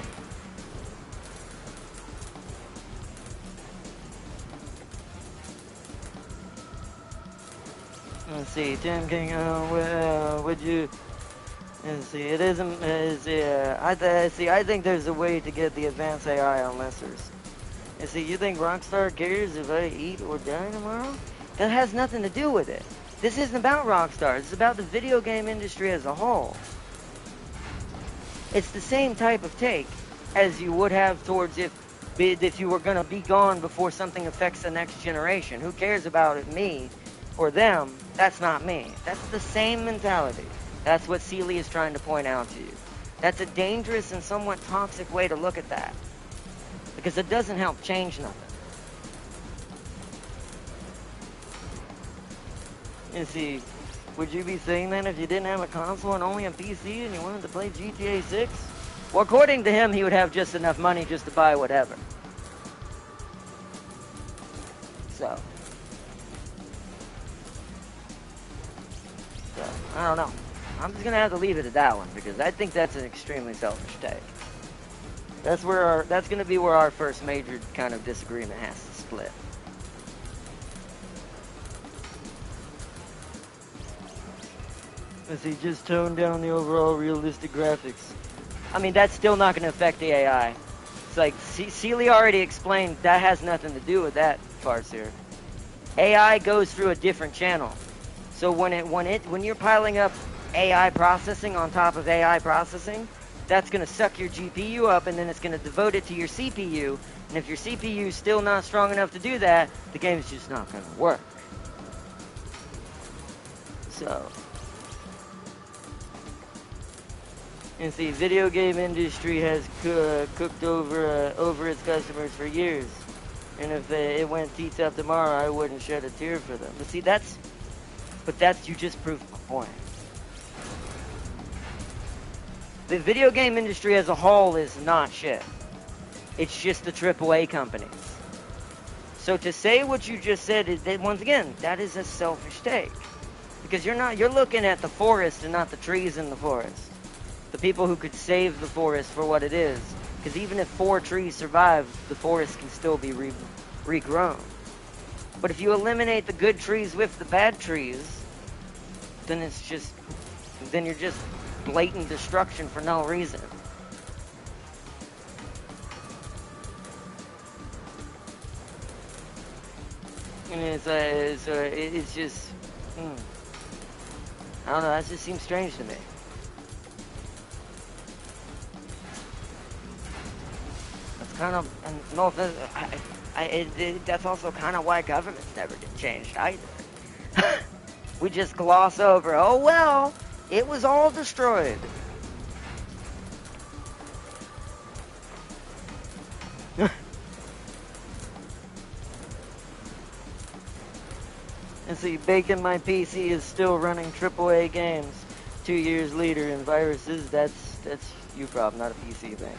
Let's see, Tim King, would you... Let's see, it isn't... I think there's a way to get the advanced AI on lessers. And see, you think Rockstar cares if I eat or die tomorrow? That has nothing to do with it. This isn't about Rockstar. It's about the video game industry as a whole. It's the same type of take as you would have towards if you were going to be gone before something affects the next generation. Who cares about it, me or them? That's not me. That's the same mentality. That's what Sealy is trying to point out to you. That's a dangerous and somewhat toxic way to look at that, because it doesn't help change nothing. You see, would you be saying that if you didn't have a console and only a PC and you wanted to play GTA 6? Well, according to him, he would have just enough money just to buy whatever. So, I don't know. I'm just going to have to leave it at that one, because I think that's an extremely selfish take. That's going to be where our first major kind of disagreement has to split. Let's see, just tone down the overall realistic graphics. I mean, that's still not going to affect the AI. It's like, Sealy already explained that has nothing to do with that farce here. AI goes through a different channel. So when you're piling up AI processing on top of AI processing, that's going to suck your GPU up, and then it's going to devote it to your CPU. And if your CPU is still not strong enough to do that, the game's just not going to work. So, and see, video game industry has cooked over its customers for years. And if it went teats up tomorrow, I wouldn't shed a tear for them. But see, you just proved my point. The video game industry as a whole is not shit. It's just the AAA companies. So to say what you just said is that, once again, that is a selfish take. Because you're looking at the forest and not the trees in the forest. The people who could save the forest for what it is. Because even if 4 trees survive, the forest can still be regrown. But if you eliminate the good trees with the bad trees, then then you're just blatant destruction for no reason. And it's just, I don't know, that just seems strange to me. That's kind of, and no offense, that's also kind of why governments never get changed either. We just gloss over, oh well, it was all destroyed. And see, Bacon My PC is still running AAA games 2 years later, and viruses, that's you problem, not a PC thing.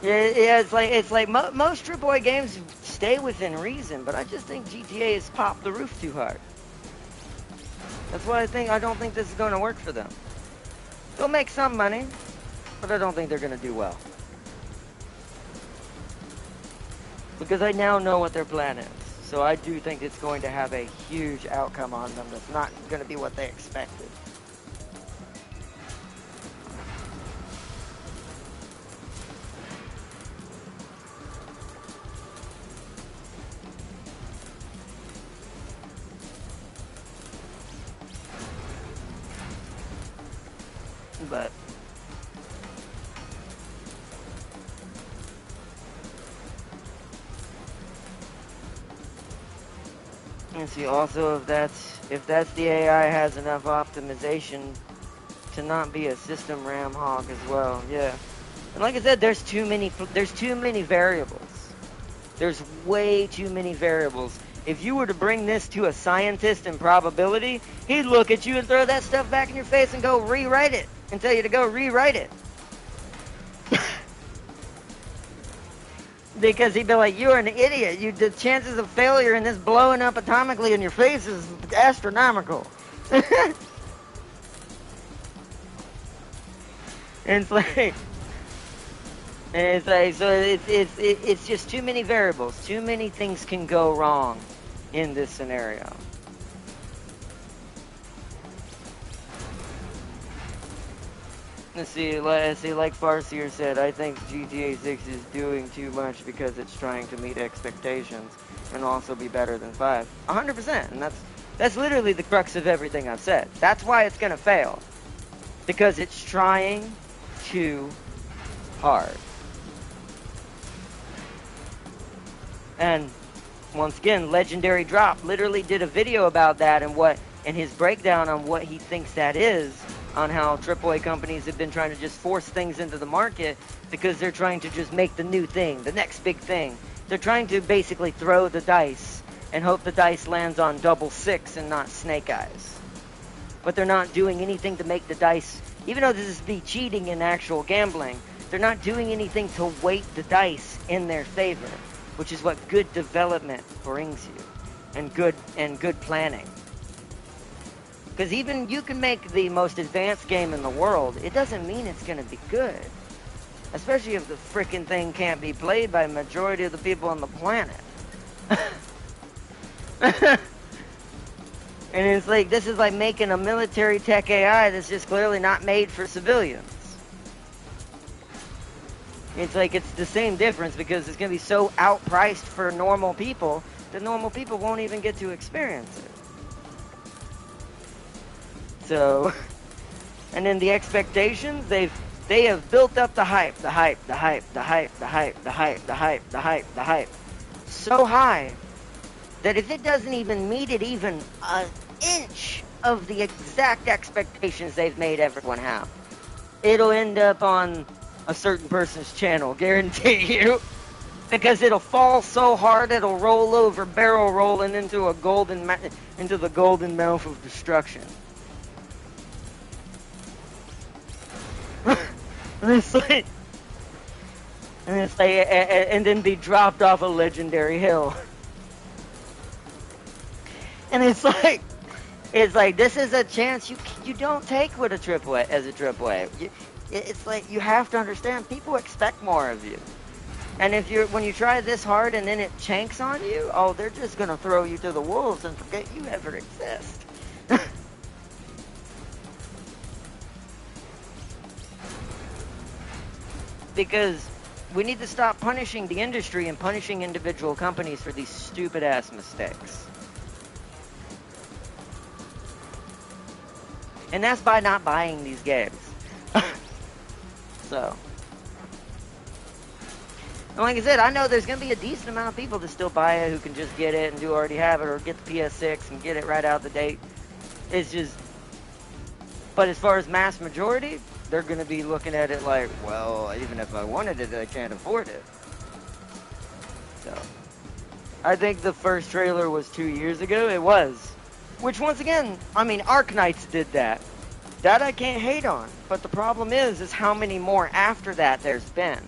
Yeah, it's like most AAA games stay within reason, but I just think GTA has popped the roof too hard. That's why I don't think this is going to work for them. They'll make some money, but I don't think they're going to do well. Because I now know what their plan is. So I do think it's going to have a huge outcome on them that's not going to be what they expected. But and see also if that's the AI has enough optimization to not be a system RAM hog as well, yeah. And like I said, there's too many variables. There's way too many variables. If you were to bring this to a scientist in probability, he'd look at you and throw that stuff back in your face and go rewrite it, and tell you to go rewrite it. Because he'd be like, you're an idiot. The chances of failure in this blowing up atomically in your face is astronomical. And it's just too many variables. Too many things can go wrong in this scenario. Let's see, like Farseer said, I think GTA 6 is doing too much because it's trying to meet expectations and also be better than 5. 100%, and that's literally the crux of everything I've said. That's why it's gonna fail. Because it's trying too hard. And once again, Legendary Drop literally did a video about that and his breakdown on what he thinks that is, on how AAA companies have been trying to just force things into the market because they're trying to just make the new thing, the next big thing. They're trying to basically throw the dice and hope the dice lands on 666 and not Snake Eyes. But they're not doing anything to make the dice, even though this is be cheating in actual gambling, they're not doing anything to weight the dice in their favor, which is what good development brings you, and good planning. Because even you can make the most advanced game in the world, it doesn't mean it's going to be good. Especially if the frickin' thing can't be played by a majority of the people on the planet. And it's like, this is like making a military tech AI that's just clearly not made for civilians. It's like, it's the same difference because it's going to be so outpriced for normal people that normal people won't even get to experience it. So, and then the expectations, they have built up the hype so high that if it doesn't even meet it even an inch of the exact expectations they've made everyone have, it'll end up on a certain person's channel, guarantee you. Because it'll fall so hard it'll roll over, barrel rolling into the golden mouth of destruction. And then be dropped off a legendary hill. And it's like this is a chance you don't take with a AAA as a AAA. It's like you have to understand people expect more of you. And if when you try this hard and then it chanks on you, oh, they're just gonna throw you to the wolves and forget you ever exist. Because we need to stop punishing the industry and punishing individual companies for these stupid ass mistakes. And that's by not buying these games. So. And like I said, I know there's going to be a decent amount of people that still buy it who can just get it and do already have it, or get the PS6 and get it right out the date. It's just, but as far as mass majority, they're going to be looking at it like, well, even if I wanted it, I can't afford it. So, I think the first trailer was 2 years ago. It was. Which, once again, I mean, Arknights did that. That I can't hate on. But the problem is how many more after that there's been.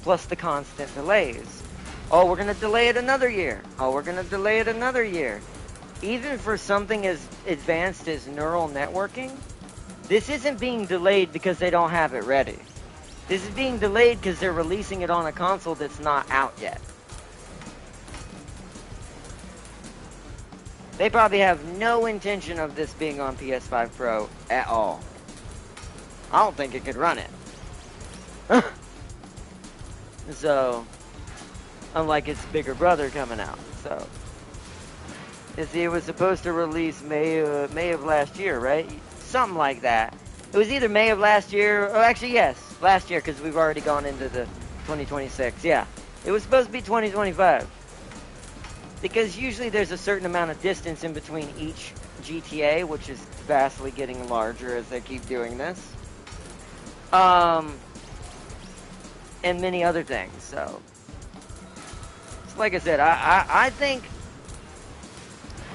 Plus the constant delays. Oh, we're going to delay it another year. Oh, we're going to delay it another year. Even for something as advanced as neural networking, this isn't being delayed because they don't have it ready. This is being delayed because they're releasing it on a console that's not out yet. They probably have no intention of this being on PS5 Pro at all. I don't think it could run it. So, unlike its bigger brother coming out. So, you see, it was supposed to release May of last year, right? Something like that. It was either May of last year, or actually, yes, last year, because we've already gone into the 2026. Yeah, it was supposed to be 2025. Because usually there's a certain amount of distance in between each GTA, which is vastly getting larger as they keep doing this. And many other things, so like I said, I think,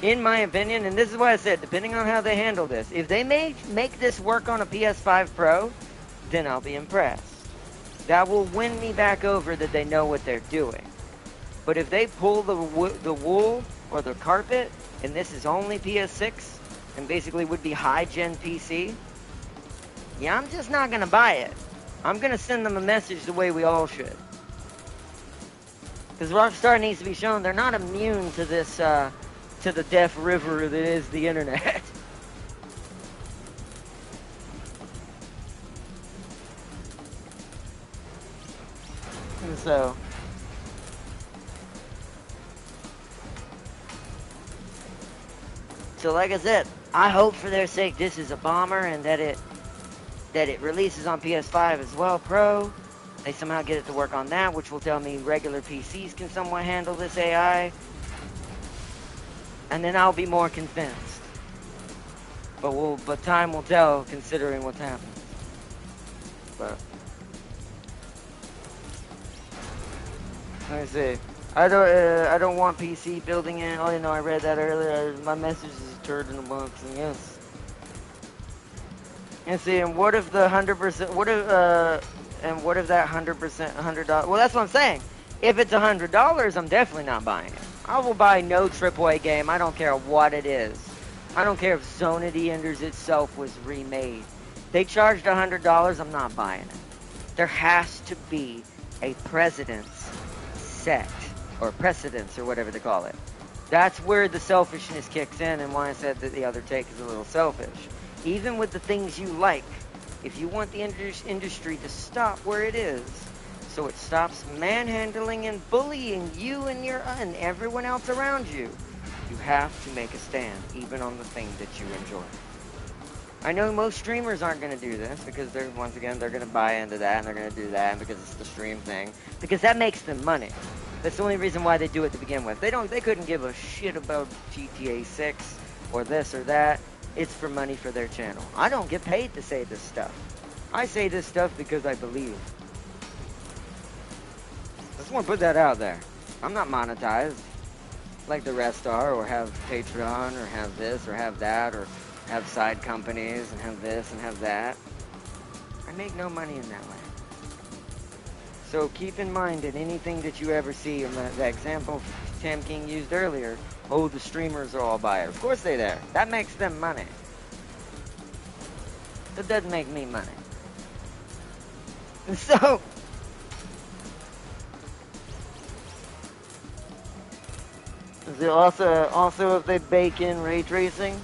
in my opinion, and this is why I said, depending on how they handle this, if they make this work on a PS5 Pro, then I'll be impressed. That will win me back over that they know what they're doing. But if they pull the wool or the carpet, and this is only PS6, and basically would be high-gen PC, yeah, I'm just not going to buy it. I'm going to send them a message the way we all should. Because Rockstar needs to be shown they're not immune to this, to the deaf river that is the internet. And so like I said, I hope for their sake this is a bomber and that it releases on PS5 as well, Pro. They somehow get it to work on that, which will tell me regular PCs can somewhat handle this AI. And then I'll be more convinced. But time will tell, considering what's happened. But let me see. I don't want PC building in. Oh, you know, I read that earlier. My message is a turd in a box, and yes. And see, and what if the 100%? What if that 100%, $100? Well, that's what I'm saying. If it's $100, I'm definitely not buying it. I will buy no AAA game. I don't care what it is. I don't care if Zone of the Enders itself was remade. They charged $100. I'm not buying it. There has to be a precedence set, or precedence, or whatever they call it. That's where the selfishness kicks in, and why I said that the other take is a little selfish. Even with the things you like, if you want the industry to stop where it is, so it stops manhandling and bullying you and everyone else around you, you have to make a stand, even on the thing that you enjoy. I know most streamers aren't going to do this, because they're going to buy into that, and they're going to do that, because it's the stream thing, because that makes them money. That's the only reason why they do it to begin with. They couldn't give a shit about GTA 6, or this or that. It's for money for their channel. I don't get paid to say this stuff. I say this stuff because I believe. I just want to put that out there. I'm not monetized like the rest are, or have Patreon, or have this, or have that, or have side companies, and have this, and have that. I make no money in that way. So keep in mind that anything that you ever see, in the example Tam King used earlier, oh, the streamers are all buyers. Of course they're there. That makes them money. That doesn't make me money. And so, Also, if they bake in ray tracing,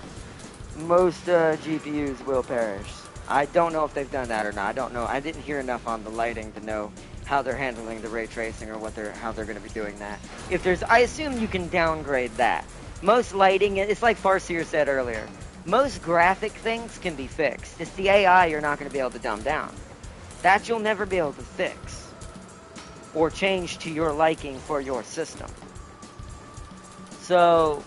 most GPUs will perish. I don't know if they've done that or not. I don't know. I didn't hear enough on the lighting to know how they're handling the ray tracing or how they're going to be doing that. If there's, I assume you can downgrade that. Most lighting, it's like Farseer said earlier. Most graphic things can be fixed. It's the AI you're not going to be able to dumb down. That you'll never be able to fix or change to your liking for your system. So,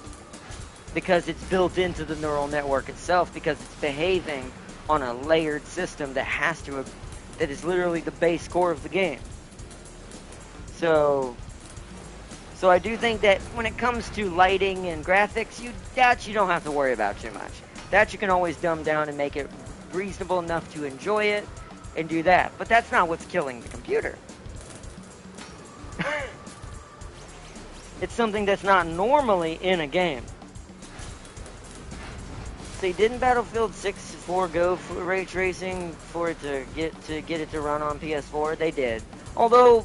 because it's built into the neural network itself, because it's behaving on a layered system that is literally the base core of the game. So I do think that when it comes to lighting and graphics, you don't have to worry about too much. That you can always dumb down and make it reasonable enough to enjoy it and do that. But that's not what's killing the computer. It's something that's not normally in a game. See, didn't Battlefield 6 forego for ray tracing for it to get it to run on PS4? They did. Although,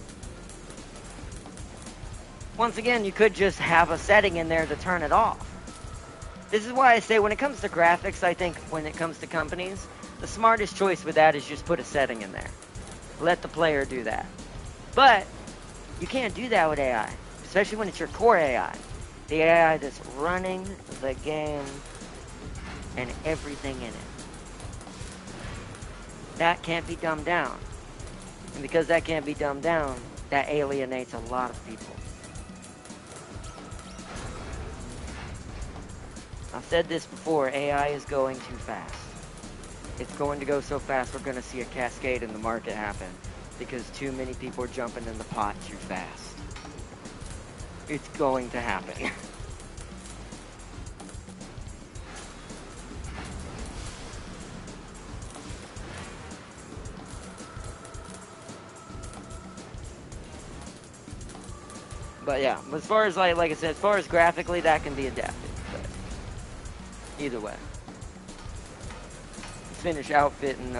once again, you could just have a setting in there to turn it off. This is why I say when it comes to graphics, I think when it comes to companies, the smartest choice with that is just put a setting in there. Let the player do that. But you can't do that with AI, especially when it's your core AI. The AI that's running the game and everything in it. That can't be dumbed down. And because that can't be dumbed down, that alienates a lot of people. I've said this before, AI is going too fast. It's going to go so fast we're going to see a cascade in the market happen because too many people are jumping in the pot too fast. It's going to happen. But yeah, as far as like I said, as far as graphically, that can be adapted. But either way, let's finish outfitting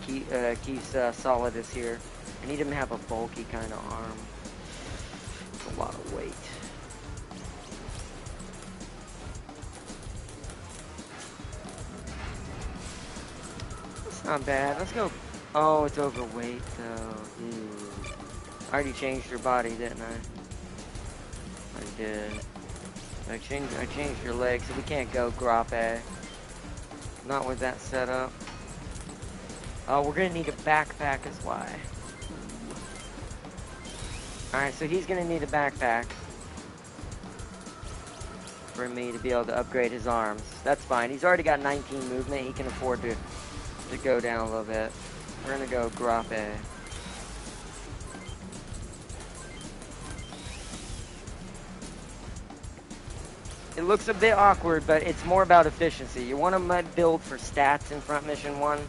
Keith's Solidus here. I need him to have a bulky kind of arm. It's a lot of weight. It's not bad. Let's go. Oh, it's overweight though. Ew. I already changed your body, didn't I? I did. I changed your legs, so we can't go Grappe. Not with that setup. Oh, we're gonna need a backpack is why. Alright, so he's gonna need a backpack for me to be able to upgrade his arms. That's fine. He's already got 19 movement. He can afford to go down a little bit. We're gonna go Grappe. It looks a bit awkward, but it's more about efficiency. You want to build for stats in Front Mission 1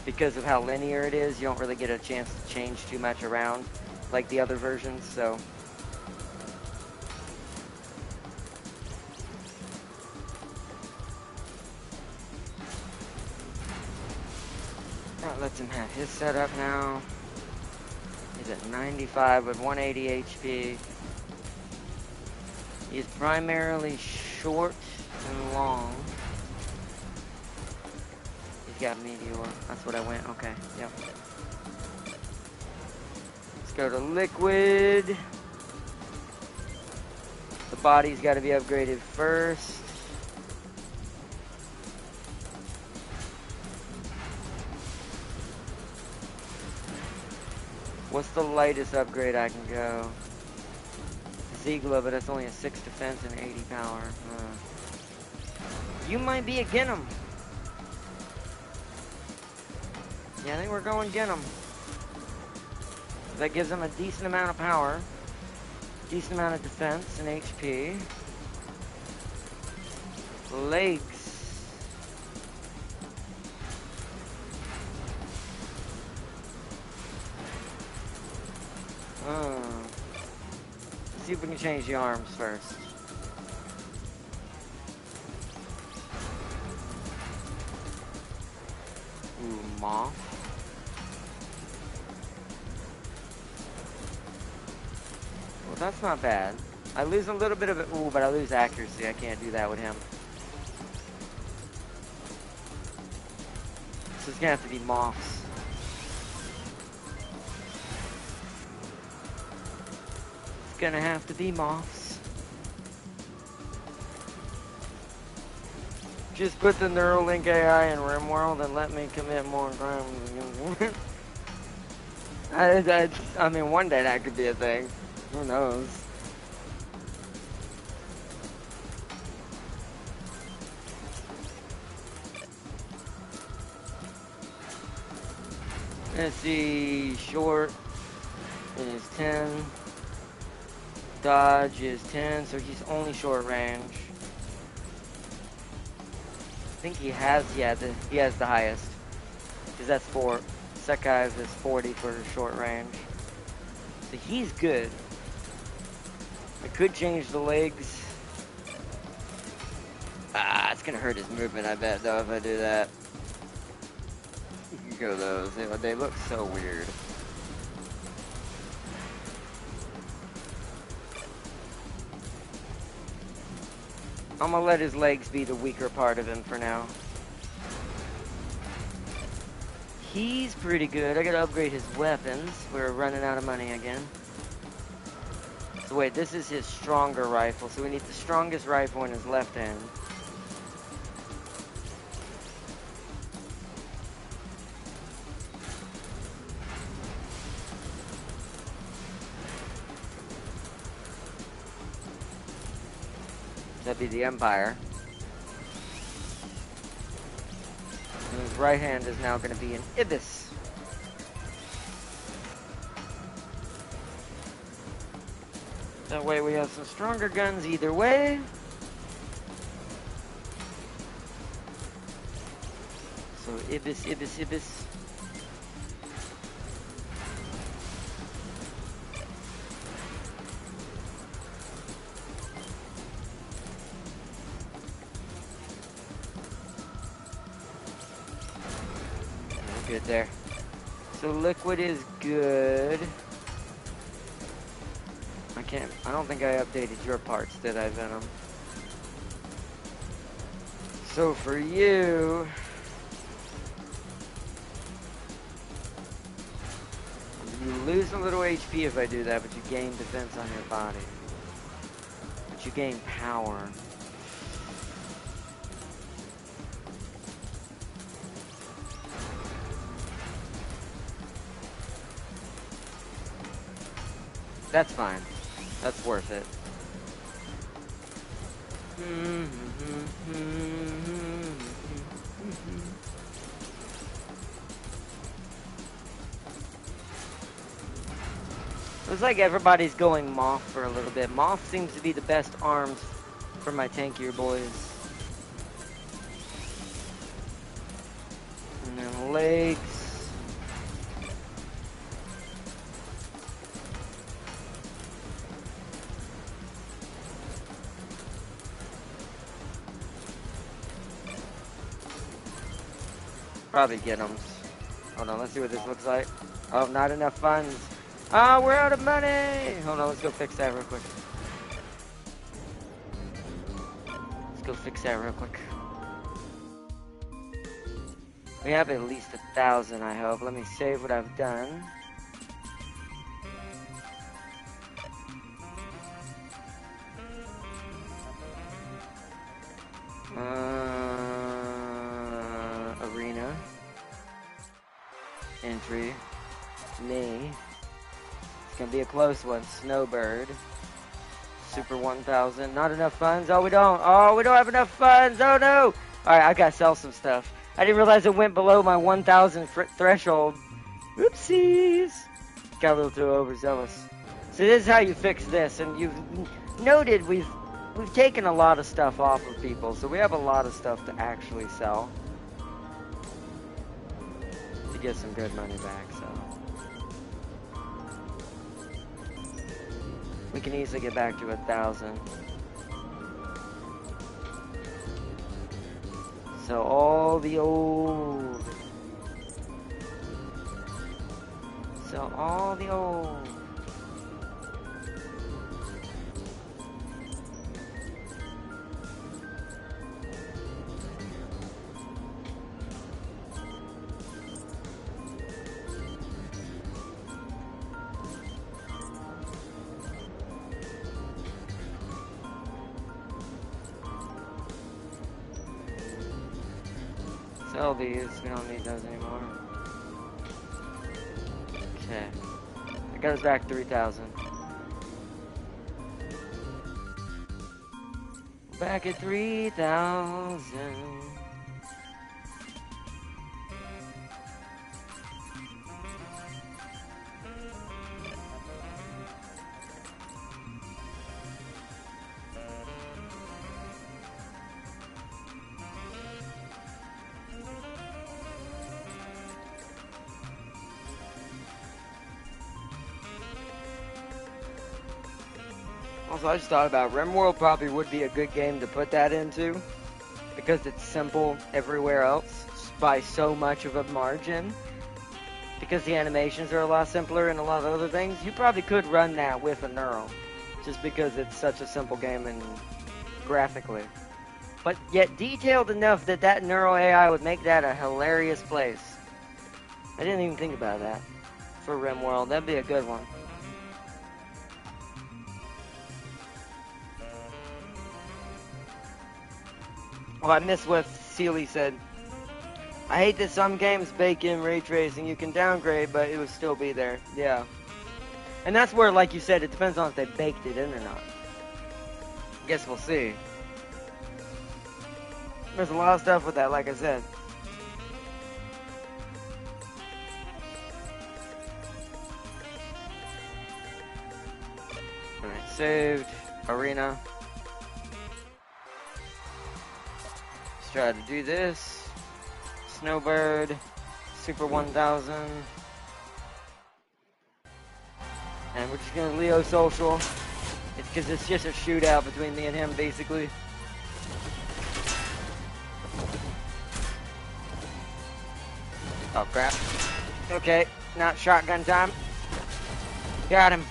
because of how linear it is. You don't really get a chance to change too much around like the other versions, so. That lets him have his setup now. He's at 95 with 180 HP. He's primarily short and long. He's got Meteor. That's what I went. Okay, yep. Let's go to Liquid. The body's got to be upgraded first. What's the lightest upgrade I can go? Ziegler, but that's only a 6 defense and 80 power. You might be a Ginham. Yeah, I think we're going Ginham. That gives him a decent amount of power, decent amount of defense and HP. Legs. See if we can change the arms first. Ooh, Moth. Well, that's not bad. I lose a little bit of it. Ooh, but I lose accuracy. I can't do that with him. So it's gonna have to be moths. It's gonna have to be moths. Just put the Neuralink AI in RimWorld and let me commit more crimes. I mean, one day that could be a thing. Who knows? Let's see, short is 10, dodge is 10, so he's only short range. I think he has, yeah, he has the highest, because that's 4. Sekai's is 40 for short range. So he's good. I could change the legs. Ah, it's gonna hurt his movement, I bet, though, if I do that. You can go those. They look so weird. I'm gonna let his legs be the weaker part of him for now. He's pretty good. I gotta upgrade his weapons. We're running out of money again. So wait, this is his stronger rifle. So we need the strongest rifle in his left hand. That'd be the Empire. And his right hand is now going to be an Ibis. That way we have some stronger guns either way. So Ibis, Ibis, Ibis. Good there. So liquid is good. I don't think I updated your parts, did I, Venom? So for you, you lose a little HP if I do that, but you gain defense on your body. But you gain power. That's fine. That's worth it. Looks like everybody's going Moth for a little bit. Moth seems to be the best arms for my tankier boys. And then legs. Probably get them. Hold on, let's see what this looks like. Oh, not enough funds. Oh, we're out of money! Hold on, let's go fix that real quick. Let's go fix that real quick. We have at least 1,000, I hope. Let me save what I've done. Arena. Entry. Me. It's gonna be a close one. Snowbird. Super 1,000. Not enough funds. Oh, we don't. Oh, we don't have enough funds. Oh, no. Alright, I gotta sell some stuff. I didn't realize it went below my 1,000 threshold. Oopsies. Got a little too overzealous. So this is how you fix this. And you've noted we've taken a lot of stuff off of people. So we have a lot of stuff to actually sell. To get some good money back, so. We can easily get back to 1,000. So all the old. Sell these. We don't need those anymore. Okay. It got us back 3,000. Back at 3,000. Also, I just thought about RimWorld probably would be a good game to put that into because it's simple everywhere else by so much of a margin. Because the animations are a lot simpler and a lot of other things, you probably could run that with a neural just because it's such a simple game and graphically. But yet detailed enough that that neural AI would make that a hilarious place. I didn't even think about that for RimWorld. That'd be a good one. Oh, I missed what Sealy said. I hate that some games bake in ray tracing. You can downgrade, but it would still be there. Yeah. And that's where, like you said, it depends on if they baked it in or not. Guess we'll see. There's a lot of stuff with that, like I said. Alright, saved. Arena. Let's try to do this. Snowbird. Super 1000. And we're just gonna Leo social. It's because it's just a shootout between me and him, basically. Oh, crap. Okay, not shotgun time. Got him.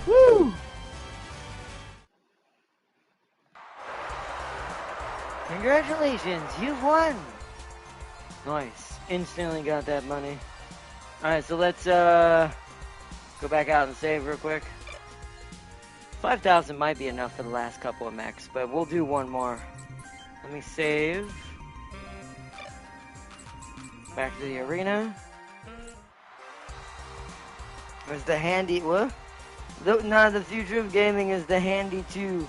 Woo! Congratulations, you've won! Nice. Instantly got that money. Alright, so let's go back out and save real quick. 5,000 might be enough for the last couple of mechs, but we'll do one more. Let me save. Back to the arena. There's the handy, what? The future of gaming is the handy 2.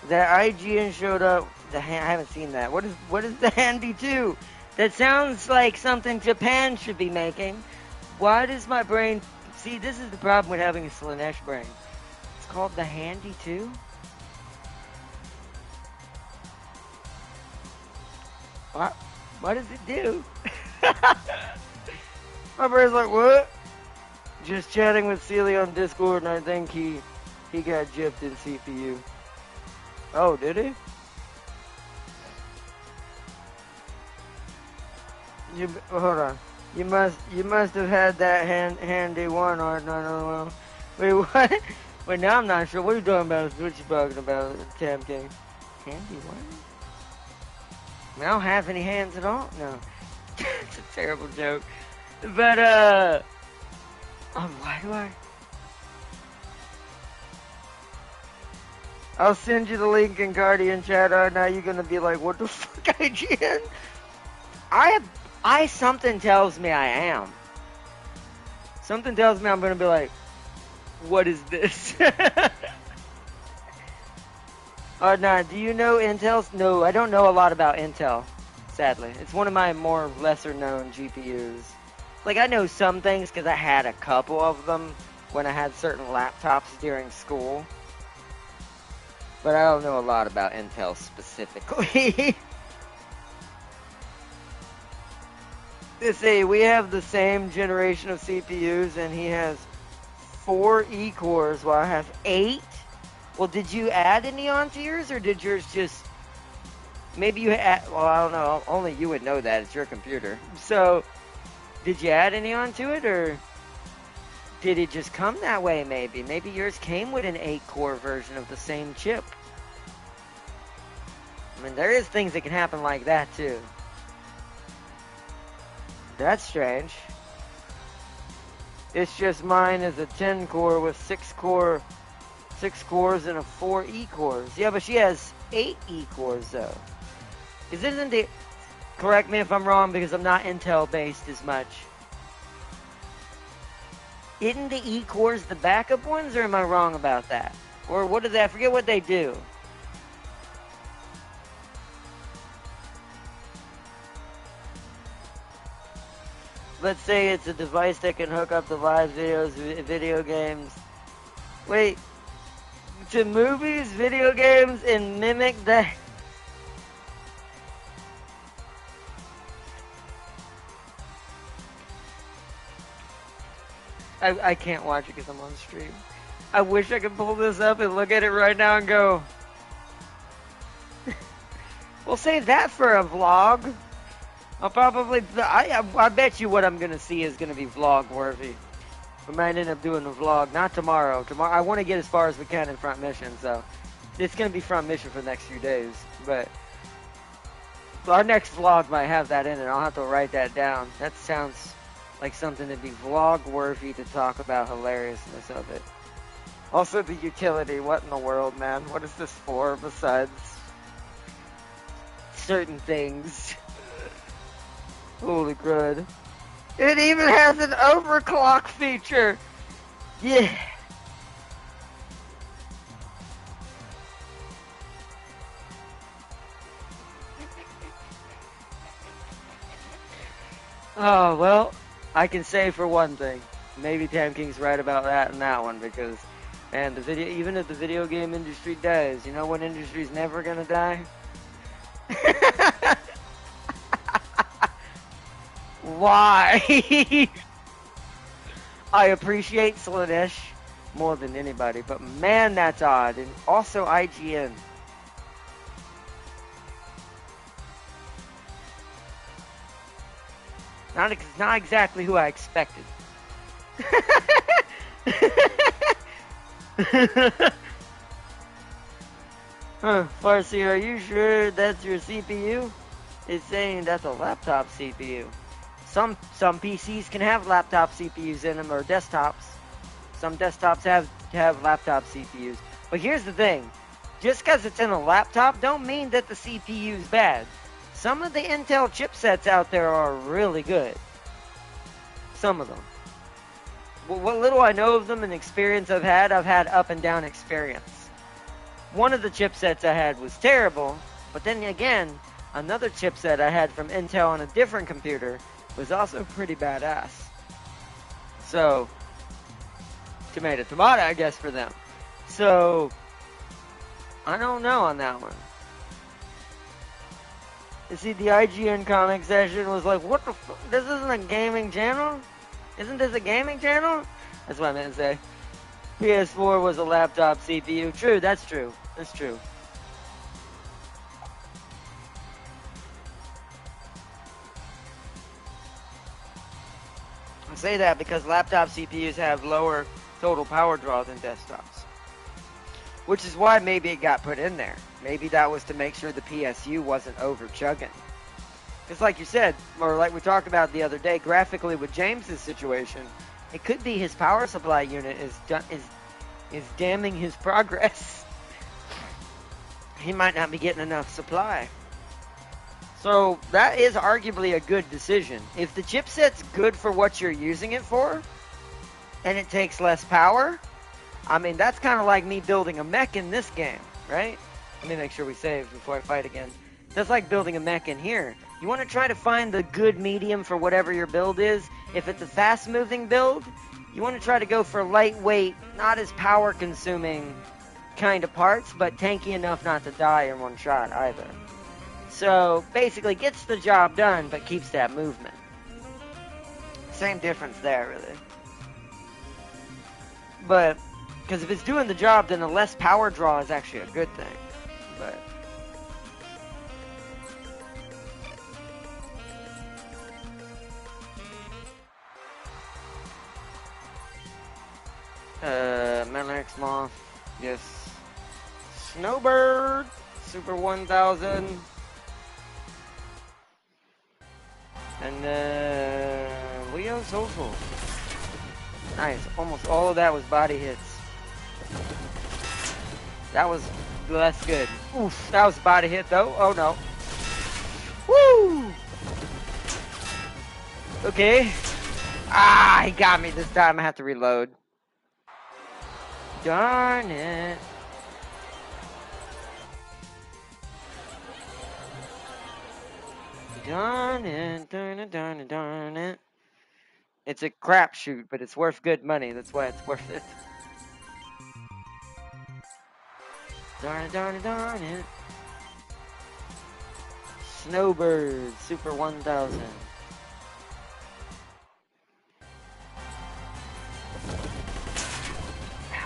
That IGN showed up. I haven't seen that. What is the handy 2? That sounds like something Japan should be making. Why does my brain... See, this is the problem with having a Slanesh brain. It's called the handy 2? What does it do? My brain's like, what? Just chatting with Sealy on Discord, and I think he got gypped in CPU. Oh, did he? Hold on. You must have had that handy one or no. Wait, what? Wait, now I'm not sure. What are you talking about? What you talking about, Tam King? Handy one? I don't have any hands at all? No. It's a terrible joke. But, why do I? I'll send you the link in Guardian chat. Now you're gonna be like, what the fuck, IGN? Something tells me I am. Something tells me I'm gonna be like, what is this? Nah, do you know Intel's? No, I don't know a lot about Intel, sadly. It's one of my more lesser known GPUs. Like, I know some things because I had a couple of them when I had certain laptops during school. But I don't know a lot about Intel specifically. Let's see, we have the same generation of CPUs, and he has 4 E-cores while I have 8. Well, did you add any onto yours, or did yours just... Maybe you add... Well, I don't know. Only you would know that. It's your computer. So, did you add any onto it, or... Did it just come that way, maybe? Maybe yours came with an 8-core version of the same chip. I mean, there is things that can happen like that, too. That's strange. It's just mine is a 10-core with 6 cores and a 4 E-cores. Yeah, but she has 8 E-cores, though. Isn't it... Correct me if I'm wrong because I'm not Intel based as much. Isn't the E-cores the backup ones, or am I wrong about that? Or what do they, I forget what they do. Let's say it's a device that can hook up to live video games. Wait, to movies, video games, and mimic that. I can't watch it because I'm on stream. I wish I could pull this up and look at it right now and go, we'll save that for a vlog. I'll probably, I bet you what I'm going to see is going to be vlog worthy. We might end up doing a vlog, not tomorrow. Tomorrow, I want to get as far as we can in front mission, so it's going to be front mission for the next few days. But our next vlog might have that in it. I'll have to write that down. That sounds like something to be vlog worthy to talk about hilariousness of it. Also the utility, what in the world, man? What is this for besides certain things? Holy crud. It even has an overclock feature! Yeah! Oh, well, I can say for one thing, maybe Tam King's right about that and that one, because, man, even if the video game industry dies, you know what industry's never gonna die? Why? I appreciate Slanesh more than anybody, but man, that's odd. And also IGN. Not exactly who I expected. Huh, Farsi, are you sure that's your CPU? It's saying that's a laptop CPU. Some PCs can have laptop CPUs in them, or desktops. Some desktops have laptop CPUs. But here's the thing. Just because it's in a laptop don't mean that the CPU's bad. Some of the Intel chipsets out there are really good. Some of them. What little I know of them and experience I've had up and down experience. One of the chipsets I had was terrible, but then again, another chipset I had from Intel on a different computer was also pretty badass. So, tomato, I guess, for them. So, I don't know on that one. You see, the IGN comic session was like, what the fuck? This isn't a gaming channel? Isn't this a gaming channel? That's what I meant to say. PS4 was a laptop CPU. True, that's true. That's true. I say that because laptop CPUs have lower total power draw than desktops. Which is why maybe it got put in there. Maybe that was to make sure the PSU wasn't over chugging. Because like you said, or like we talked about the other day, graphically with James's situation, it could be his power supply unit is damning his progress. He might not be getting enough supply. So that is arguably a good decision. If the chipset's good for what you're using it for, and it takes less power, I mean, that's kind of like me building a mech in this game, right? Let me make sure we save before I fight again. That's like building a mech in here. You want to try to find the good medium for whatever your build is. If it's a fast-moving build, you want to try to go for lightweight, not as power-consuming kind of parts, but tanky enough not to die in one shot either. So, basically gets the job done, but keeps that movement. Same difference there, really. But, because if it's doing the job, then the less power draw is actually a good thing. But... Menax Moth. Yes. Snowbird. Super 1000. And Leo Social. Nice. Almost all of that was body hits. That was less good. Oof. That was a body hit though. Oh no. Woo! Okay. Ah, he got me this time. I have to reload. Darn it. Darn it, darn it, darn it, darn it. It's a crapshoot, but it's worth good money. That's why it's worth it. Darn it, darn it, darn it. Snowbird, Super 1000.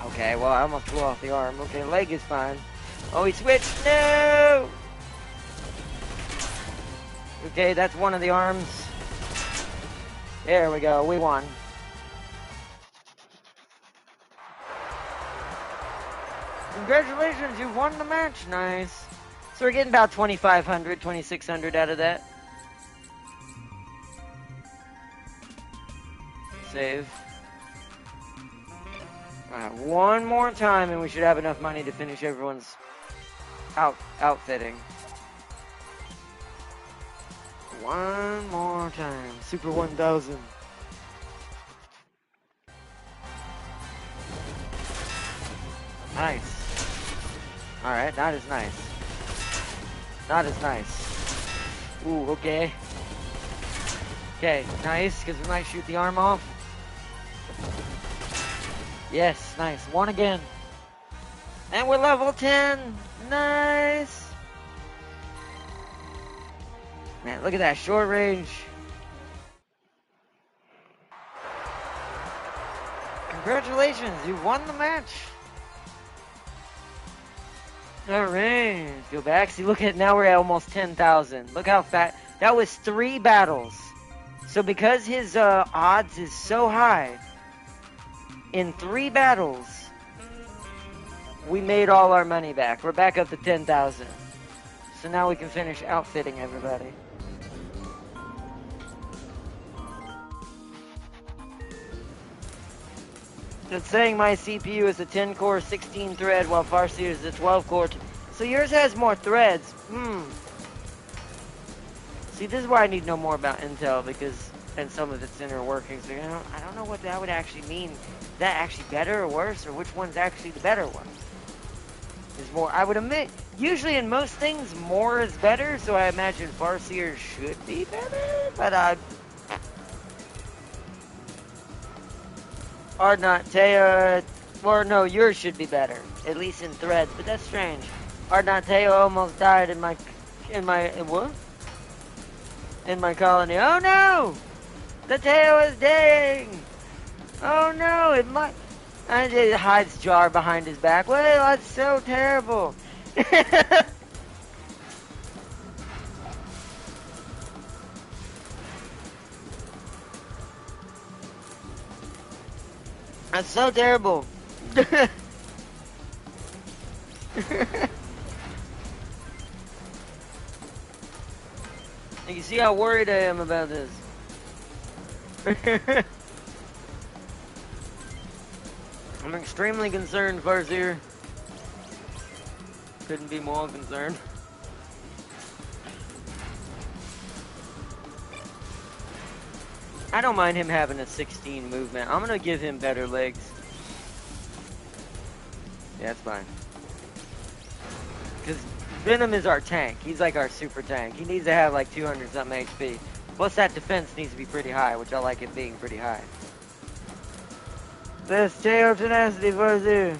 Okay, well, I almost blew off the arm. Okay, leg is fine. Oh, he switched. No! Okay, that's one of the arms. There we go. We won. Congratulations, you won the match. Nice. So we're getting about 2,500, 2,600 out of that. Save. Alright, one more time and we should have enough money to finish everyone's outfitting. One more time. Super 1000. Nice. Alright, not as nice. Not as nice. Ooh, okay. Okay, nice, because we might shoot the arm off. Yes, nice. One again. And we're level 10. Nice. Man, look at that short range. Congratulations, you won the match. Alright, go back. See, look at, now we're at almost 10,000. Look how fast. That was 3 battles. So because his odds is so high, in 3 battles, we made all our money back. We're back up to 10,000. So now we can finish outfitting everybody. It's saying my CPU is a 10-core, 16-thread, while Farseer is a 12-core. So yours has more threads. See, this is why I need to know more about Intel, because, and some of its inner workings. I don't know what that would actually mean. Is that actually better or worse, or which one's actually the better one? Is more, I would admit, usually in most things, more is better, so I imagine Farseer should be better, but or not, Teo, or no, yours should be better, at least in threads, but that's strange. Teo almost died in my what? In my colony. Oh no! The Teo is dying! Oh no, it might, and it hides jar behind his back. Well, that's so terrible. That's so terrible. You see how worried I am about this. I'm extremely concerned, Farseer. Couldn't be more concerned. I don't mind him having a 16 movement. I'm gonna give him better legs. Yeah, that's fine. Because Venom is our tank. He's like our super tank. He needs to have like 200 something HP. Plus that defense needs to be pretty high, which I like it being pretty high. This Teo tenacity, Farseer.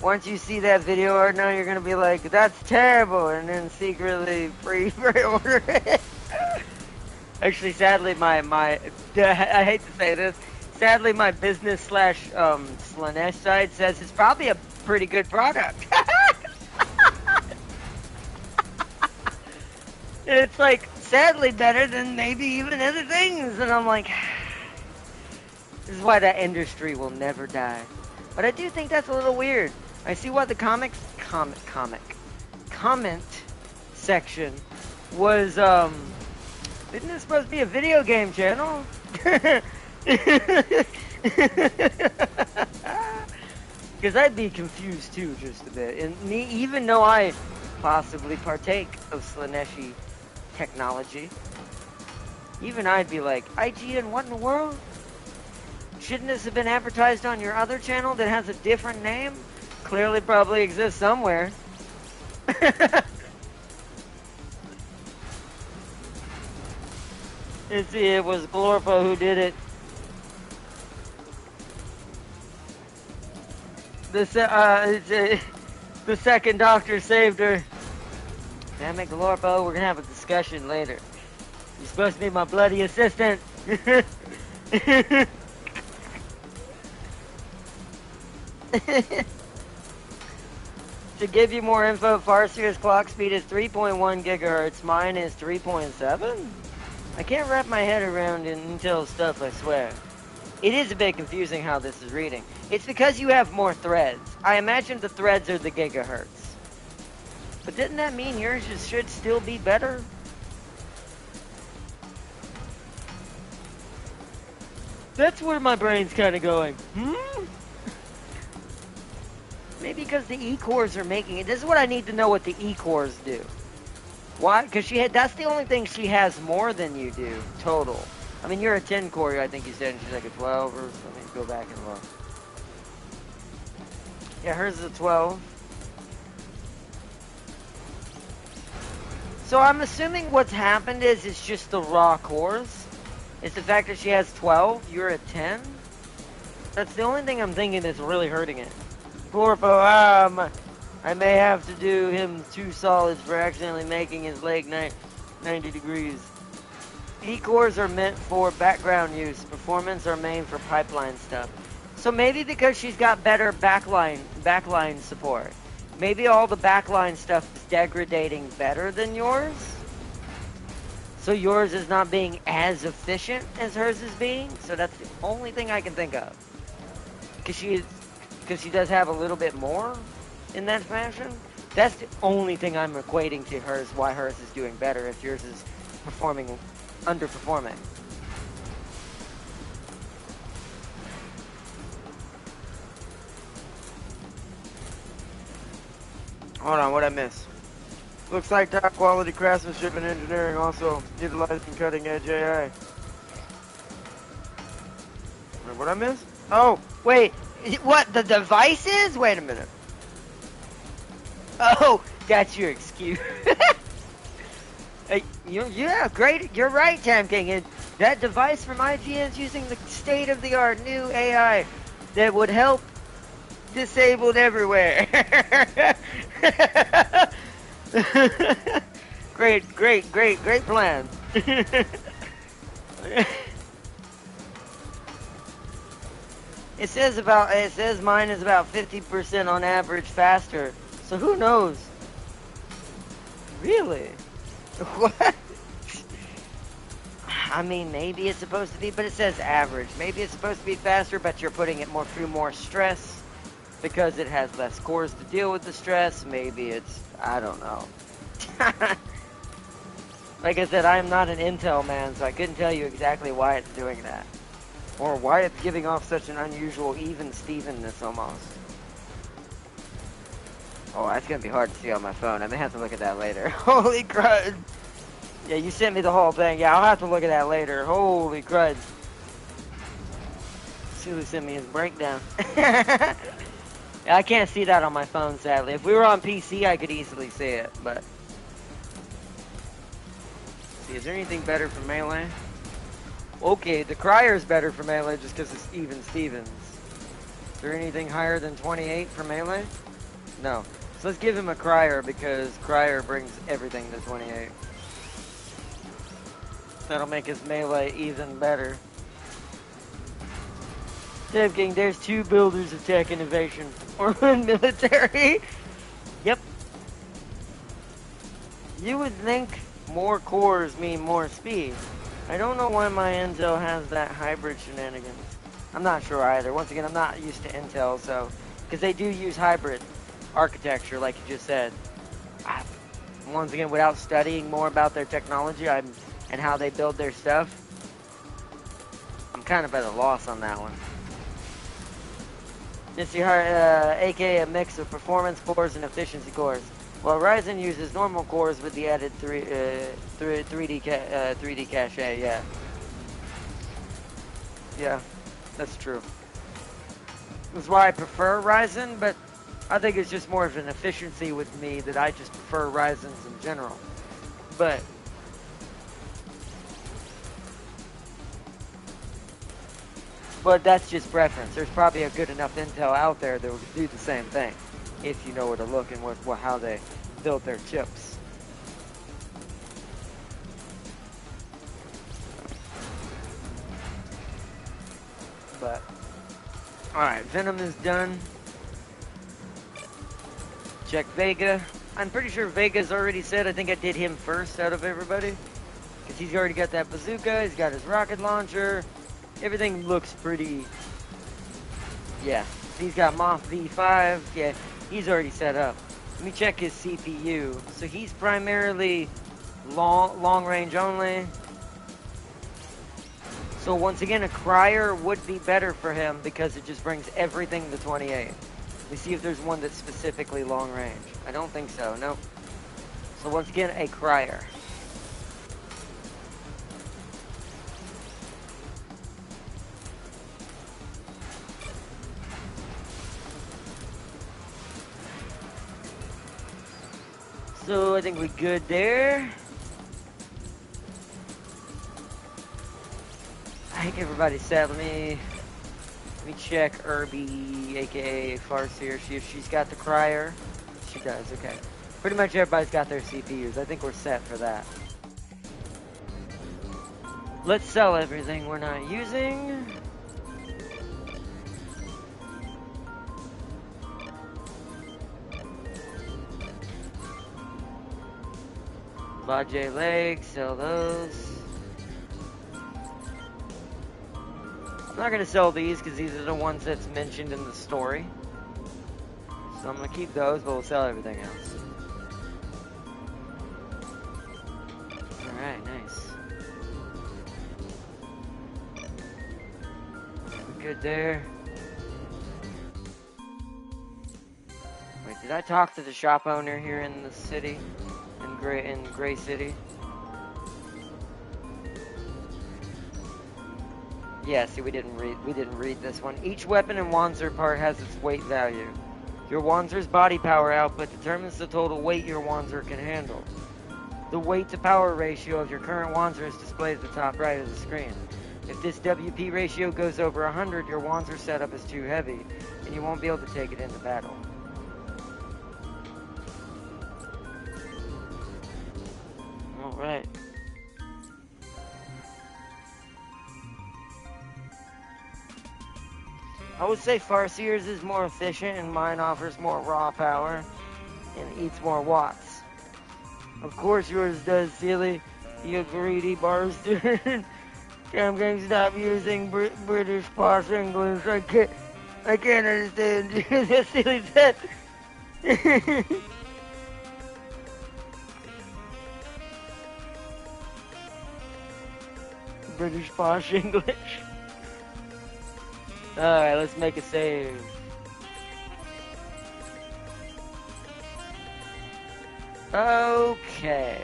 Once you see that video, or now you're gonna be like, that's terrible, and then secretly pre-order it. Actually, sadly, my I hate to say this, sadly my business / Slanesh side says it's probably a pretty good product. It's like, sadly better than maybe even other things, and I'm like, this is why that industry will never die. But I do think that's a little weird. I see why the comment section was, isn't this supposed to be a video game channel? Because I'd be confused too, just a bit. And me, even though I possibly partake of Slaneshi technology. Even I'd be like, IGN, what in the world? Shouldn't this have been advertised on your other channel that has a different name? Clearly probably exists somewhere. And see, it was Glorpo who did it. The second doctor saved her. Damn it, Glorpo, we're gonna have a discussion later. You're supposed to be my bloody assistant. To give you more info, Farseer's clock speed is 3.1 gigahertz. Mine is 3.7? I can't wrap my head around Intel stuff, I swear. It is a bit confusing how this is reading. It's because you have more threads. I imagine the threads are the gigahertz. But didn't that mean yours should still be better? That's where my brain's kind of going. Maybe because the E-cores are making it. This is what I need to know what the E-cores do. Why? Because that's the only thing she has more than you do, total. I mean, you're a 10 core, I think you said, and she's like a 12, or let me go back and look. Yeah, hers is a 12. So I'm assuming what's happened is it's just the raw cores. It's the fact that she has 12, you're a 10. That's the only thing I'm thinking that's really hurting it. Glorpo, I may have to do him 2 solids for accidentally making his leg 90 degrees. E-cores are meant for background use. Performance are made for pipeline stuff. So maybe because she's got better backline support. Maybe all the backline stuff is degrading better than yours. So yours is not being as efficient as hers is being. So that's the only thing I can think of. Because she does have a little bit more in that fashion. That's the only thing I'm equating to hers, why hers is doing better if yours is underperforming. Hold on, what'd I miss? Looks like top quality craftsmanship and engineering also utilizing cutting edge AI. What'd I miss? Oh, Wait, what, the devices? Wait a minute. Oh, that's your excuse. Yeah, great. You're right, Tam King. And that device from IGN is using the state-of-the-art new AI that would help disabled everywhere. Great plan. It says mine is about 50% on average faster. So who knows? Really? What? I mean, maybe it's supposed to be, but it says average. Maybe it's supposed to be faster, but you're putting it through more stress because it has less cores to deal with the stress. Maybe it's, I don't know. Like I said, I'm not an Intel man, so I couldn't tell you exactly why it's doing that. Or why it's giving off such an unusual even-stevenness almost. Oh, that's gonna be hard to see on my phone. I may have to look at that later. Holy crud! Yeah, you sent me the whole thing. Yeah, I'll have to look at that later. Holy crud. Sulu sent me his breakdown. Yeah, I can't see that on my phone, sadly. If we were on PC, I could easily see it, but... Let's see, is there anything better for Melee? Okay, the Crier's better for Melee just because it's even Stevens. Is there anything higher than 28 for Melee? No. So let's give him a Crier because Crier brings everything to 28. That'll make his Melee even better. Dev King, there's 2 builders of tech innovation. Or one military. Yep. You would think more cores mean more speed. I don't know why my Intel has that hybrid shenanigans. I'm not sure either. Once again, I'm not used to Intel, so... Because they do use hybrid architecture, like you just said. Once again, without studying more about their technology and how they build their stuff, I'm kind of at a loss on that one. It's aka a mix of performance cores and efficiency cores. Well, Ryzen uses normal cores with the added 3D cache. Yeah, yeah, that's true. That's why I prefer Ryzen, but I think it's just more of an efficiency with me that I just prefer Ryzens in general. But that's just preference. There's probably a good enough Intel out there that would do the same thing, if you know where to look and how they built their chips. But alright, Venom is done. Check Vega. I'm pretty sure Vega's already said. I think I did him first out of everybody. Because he's already got that bazooka, he's got his rocket launcher. Everything looks pretty... Yeah. He's got Moth V5. Yeah, he's already set up. Let me check his CPU. So he's primarily long range only. So once again, a crier would be better for him because it just brings everything to 28. Let me see if there's one that's specifically long range. I don't think so, nope. So once again, a crier. So I think we're good there. I think everybody's set. Let me check Irby, aka Farseer, see if she's got the crier. She does, okay. Pretty much everybody's got their CPUs. I think we're set for that. Let's sell everything we're not using. Bajay legs, sell those. I'm not going to sell these because these are the ones that's mentioned in the story. So I'm going to keep those, but we'll sell everything else. Alright, nice. We're good there. Wait, did I talk to the shop owner here in the city? In Gray City? Yeah, see, we didn't read this one. Each weapon and Wanzer part has its weight value. Your Wanzer's body power output determines the total weight your Wanzer can handle. The weight to power ratio of your current Wanzer is displayed at the top right of the screen. If this WP ratio goes over 100, your Wanzer setup is too heavy, and you won't be able to take it into battle. Alright. I would say Farseer's is more efficient and mine offers more raw power and eats more watts. Of course yours does, silly. You greedy bastard. Damn gang, stop using British posh English. I can't understand you. That silly set. British posh English. Alright, let's make a save. Okay.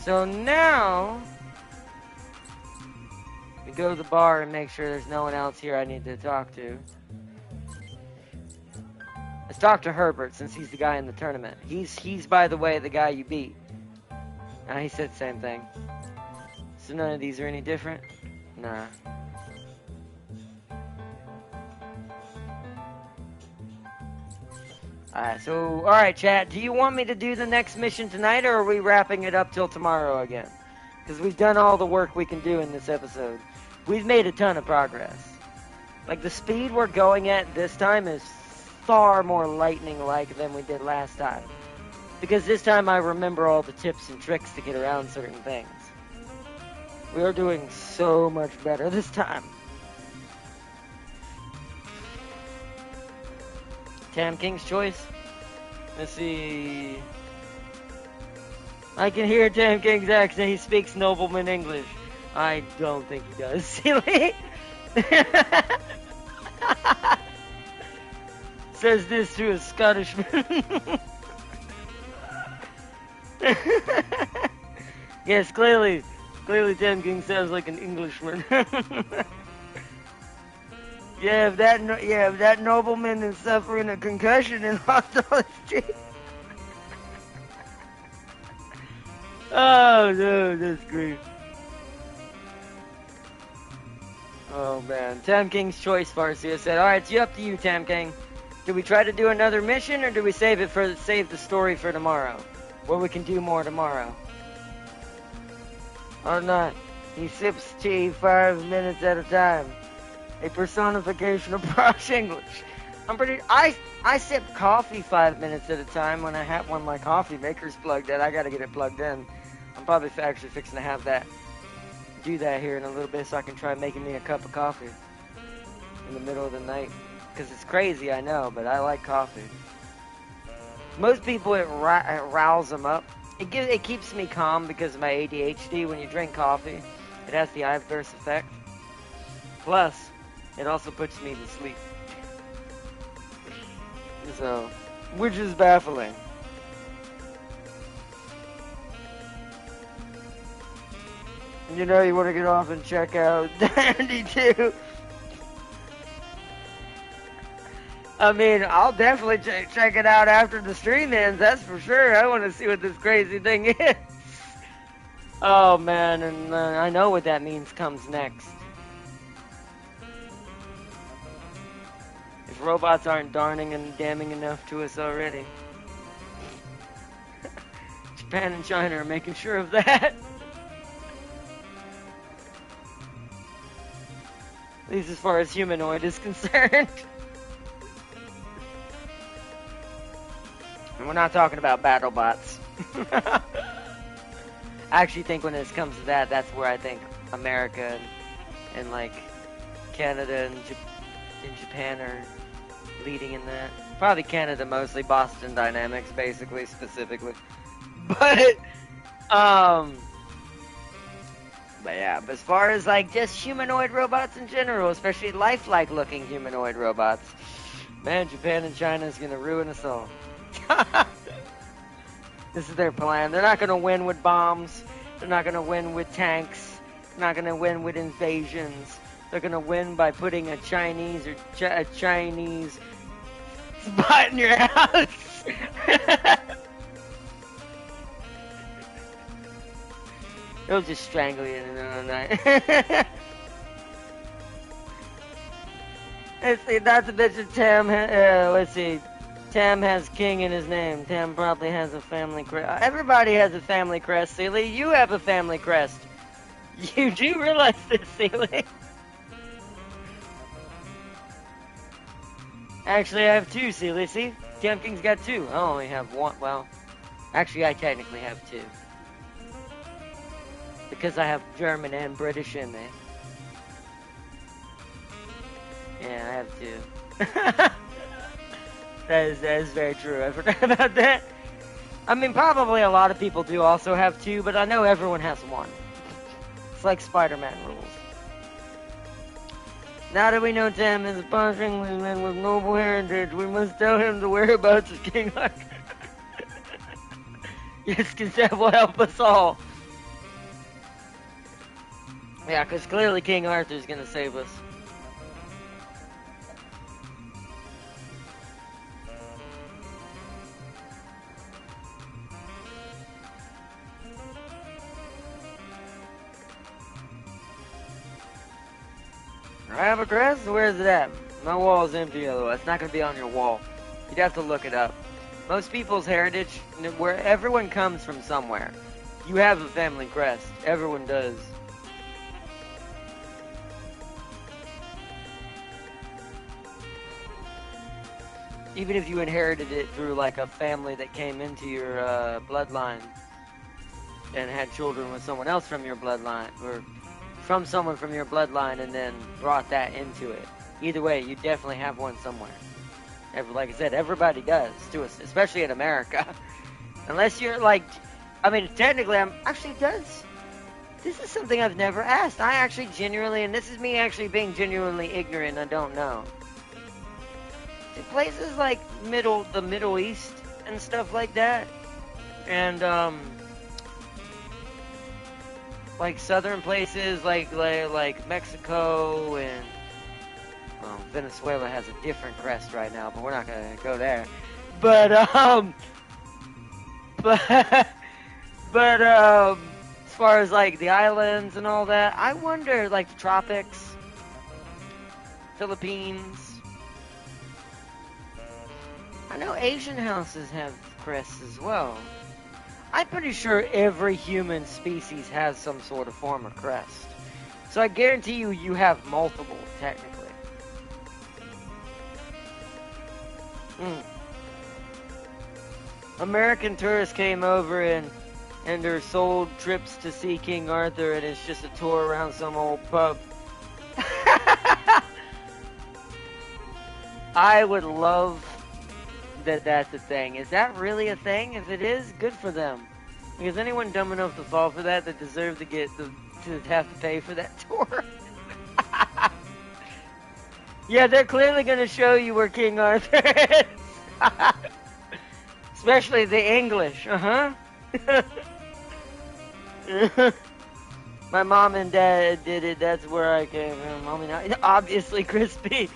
So now, we go to the bar and make sure there's no one else here I need to talk to. Let's talk to Herbert since he's the guy in the tournament. He's by the way, the guy you beat. He said the same thing. So none of these are any different? Nah. Alright chat, do you want me to do the next mission tonight, or are we wrapping it up till tomorrow again? Because we've done all the work we can do in this episode. We've made a ton of progress. Like, the speed we're going at this time is far more lightning-like than we did last time. Because this time I remember all the tips and tricks to get around certain things. We are doing so much better this time. Tam King's choice. Let's see. I can hear Tam King's accent. He speaks nobleman English. I don't think he does. Silly. Says this to a Scottishman. Yes, clearly Tam King sounds like an Englishman. Yeah, if that nobleman is suffering a concussion and lost all his teeth. Oh no, that's great. Oh man, Tam King's choice, Farcia said. All right, it's up to you, Tam King. Do we try to do another mission, or do we save the story for tomorrow, where we can do more tomorrow? Or not? He sips tea 5 minutes at a time. A personification of Posh English. I sip coffee 5 minutes at a time when I have one my coffee maker's plugged in. I gotta get it plugged in. I'm probably actually fixing to have that. Do that here in a little bit so I can try making me a cup of coffee in the middle of the night. Because it's crazy, I know, but I like coffee. Most people, it riles them up. It keeps me calm because of my ADHD. When you drink coffee, it has the adverse effect. Plus, it also puts me to sleep. So, which is baffling. You know, you want to get off and check out Dandy 2. I mean, I'll definitely check it out after the stream ends, that's for sure. I want to see what this crazy thing is. Oh, man, and I know what that means comes next. If robots aren't darning and damning enough to us already. Japan and China are making sure of that. At least as far as humanoid is concerned. And we're not talking about battle bots. I actually think when it comes to that, that's where I think America and like Canada and Japan are leading in that. Probably Canada mostly, Boston Dynamics basically, specifically. But yeah, but as far as like just humanoid robots in general, especially lifelike looking humanoid robots, man, Japan and China is gonna ruin us all. This is their plan. They're not gonna win with bombs. They're not gonna win with tanks. They're not gonna win with invasions. They're gonna win by putting a Chinese spot in your house. They'll just strangle you in the middle of the night. Let's see, not to mention Tam. Let's see. Tam has king in his name. Tam probably has a family crest. Everybody has a family crest, Sealy. You have a family crest. You do realize this, Sealy. Actually, I have two, Sealy. See? Tam King's got two. I only have one. Well, actually, I technically have two. Because I have German and British in me. Yeah, I have two. That is very true. I forgot about that. I mean, probably a lot of people do also have two, but I know everyone has one. It's like Spider-Man rules. Now that we know Tam is a posh Englishman with noble heritage, we must tell him the whereabouts of King Arthur. Yes, because that will help us all. Yeah, because clearly King Arthur's gonna save us. I have a crest? Where is it at? My wall is empty otherwise. It's not gonna be on your wall. You'd have to look it up. Most people's heritage, where everyone comes from somewhere. You have a family crest. Everyone does. Even if you inherited it through like a family that came into your bloodline and had children with someone else from your bloodline, or from someone from your bloodline and then brought that into it. Either way, you definitely have one somewhere. Like I said, everybody does, to us, especially in America. Unless you're like, I mean, technically, does. This is something I've never asked. I actually genuinely, and this is me actually being genuinely ignorant, I don't know. In places like the Middle East and stuff like that, and like southern places like Mexico and Venezuela has a different crest right now, but we're not gonna go there. But but as far as like the islands and all that, I wonder, like the tropics, Philippines. I know Asian houses have crests as well. I'm pretty sure every human species has some sort of form of crest. So I guarantee you have multiple, technically. American tourists came over and are sold trips to see King Arthur, and it's just a tour around some old pub. I would love that that's a thing. Is that really a thing? If it is, good for them. Because anyone dumb enough to fall for that deserve to get to have to pay for that tour. Yeah, they're clearly going to show you where King Arthur is. Especially the English. My mom and dad did it. That's where I came from. I mean, obviously crispy.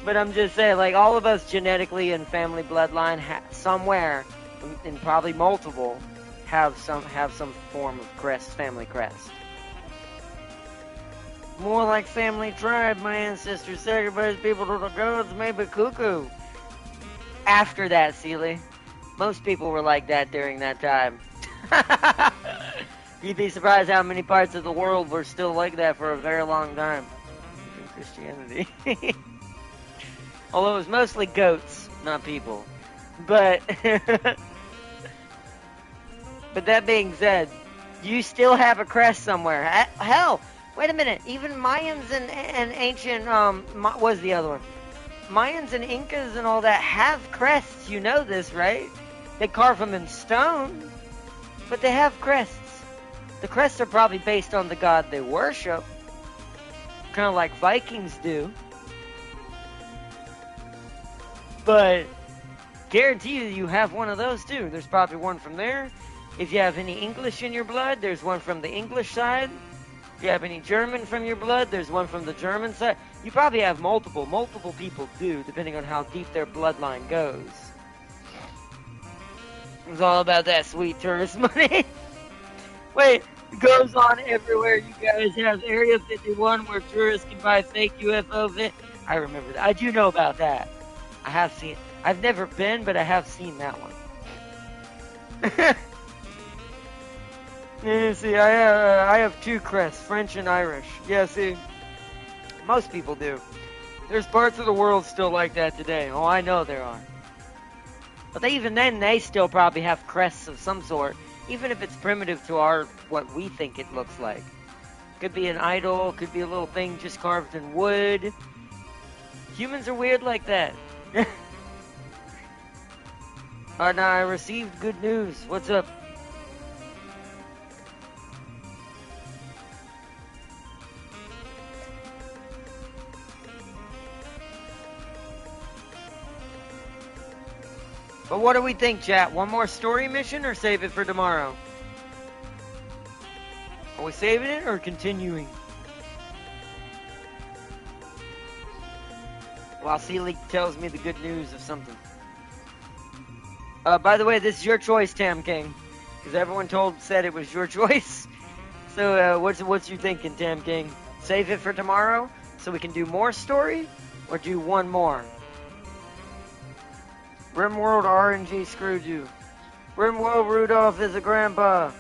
But I'm just saying, like, all of us genetically and family bloodline somewhere, and probably multiple, have some form of crest, family crest. More like family tribe, my ancestors said. Everybody's people to the gods, maybe cuckoo. After that, Sealy. Most people were like that during that time. You'd be surprised how many parts of the world were still like that for a very long time. In Christianity. Although it was mostly goats, not people. But but that being said, you still have a crest somewhere. Hell, wait a minute. Even Mayans and ancient, what was the other one? Mayans and Incas and all that have crests. You know this, right? They carve them in stone, but they have crests. The crests are probably based on the god they worship, kind of like Vikings do. But guarantee you have one of those too. There's probably one from there. If you have any English in your blood, there's one from the English side. If you have any German from your blood, there's one from the German side. You probably have multiple people do, depending on how deep their bloodline goes. It's all about that sweet tourist money. Wait, it goes on everywhere. You guys have Area 51 where tourists can buy fake UFO. I remember that. I do know about that. I have seen. I've never been, but I have seen that one. Yeah, see, I have two crests, French and Irish. Yeah, see, most people do. There's parts of the world still like that today. Oh, I know there are. But even then, they still probably have crests of some sort, even if it's primitive to what we think it looks like. Could be an idol, could be a little thing just carved in wood. Humans are weird like that. Alright, now I received good news. What's up? But what do we think, chat? One more story mission or save it for tomorrow? Are we saving it or continuing? While Sealy tells me the good news of something. By the way, this is your choice, Tam King. Because everyone said it was your choice. So, what's you thinking, Tam King? Save it for tomorrow so we can do more story? Or do one more? Rimworld RNG screwed you. Rimworld Rudolph is a grandpa.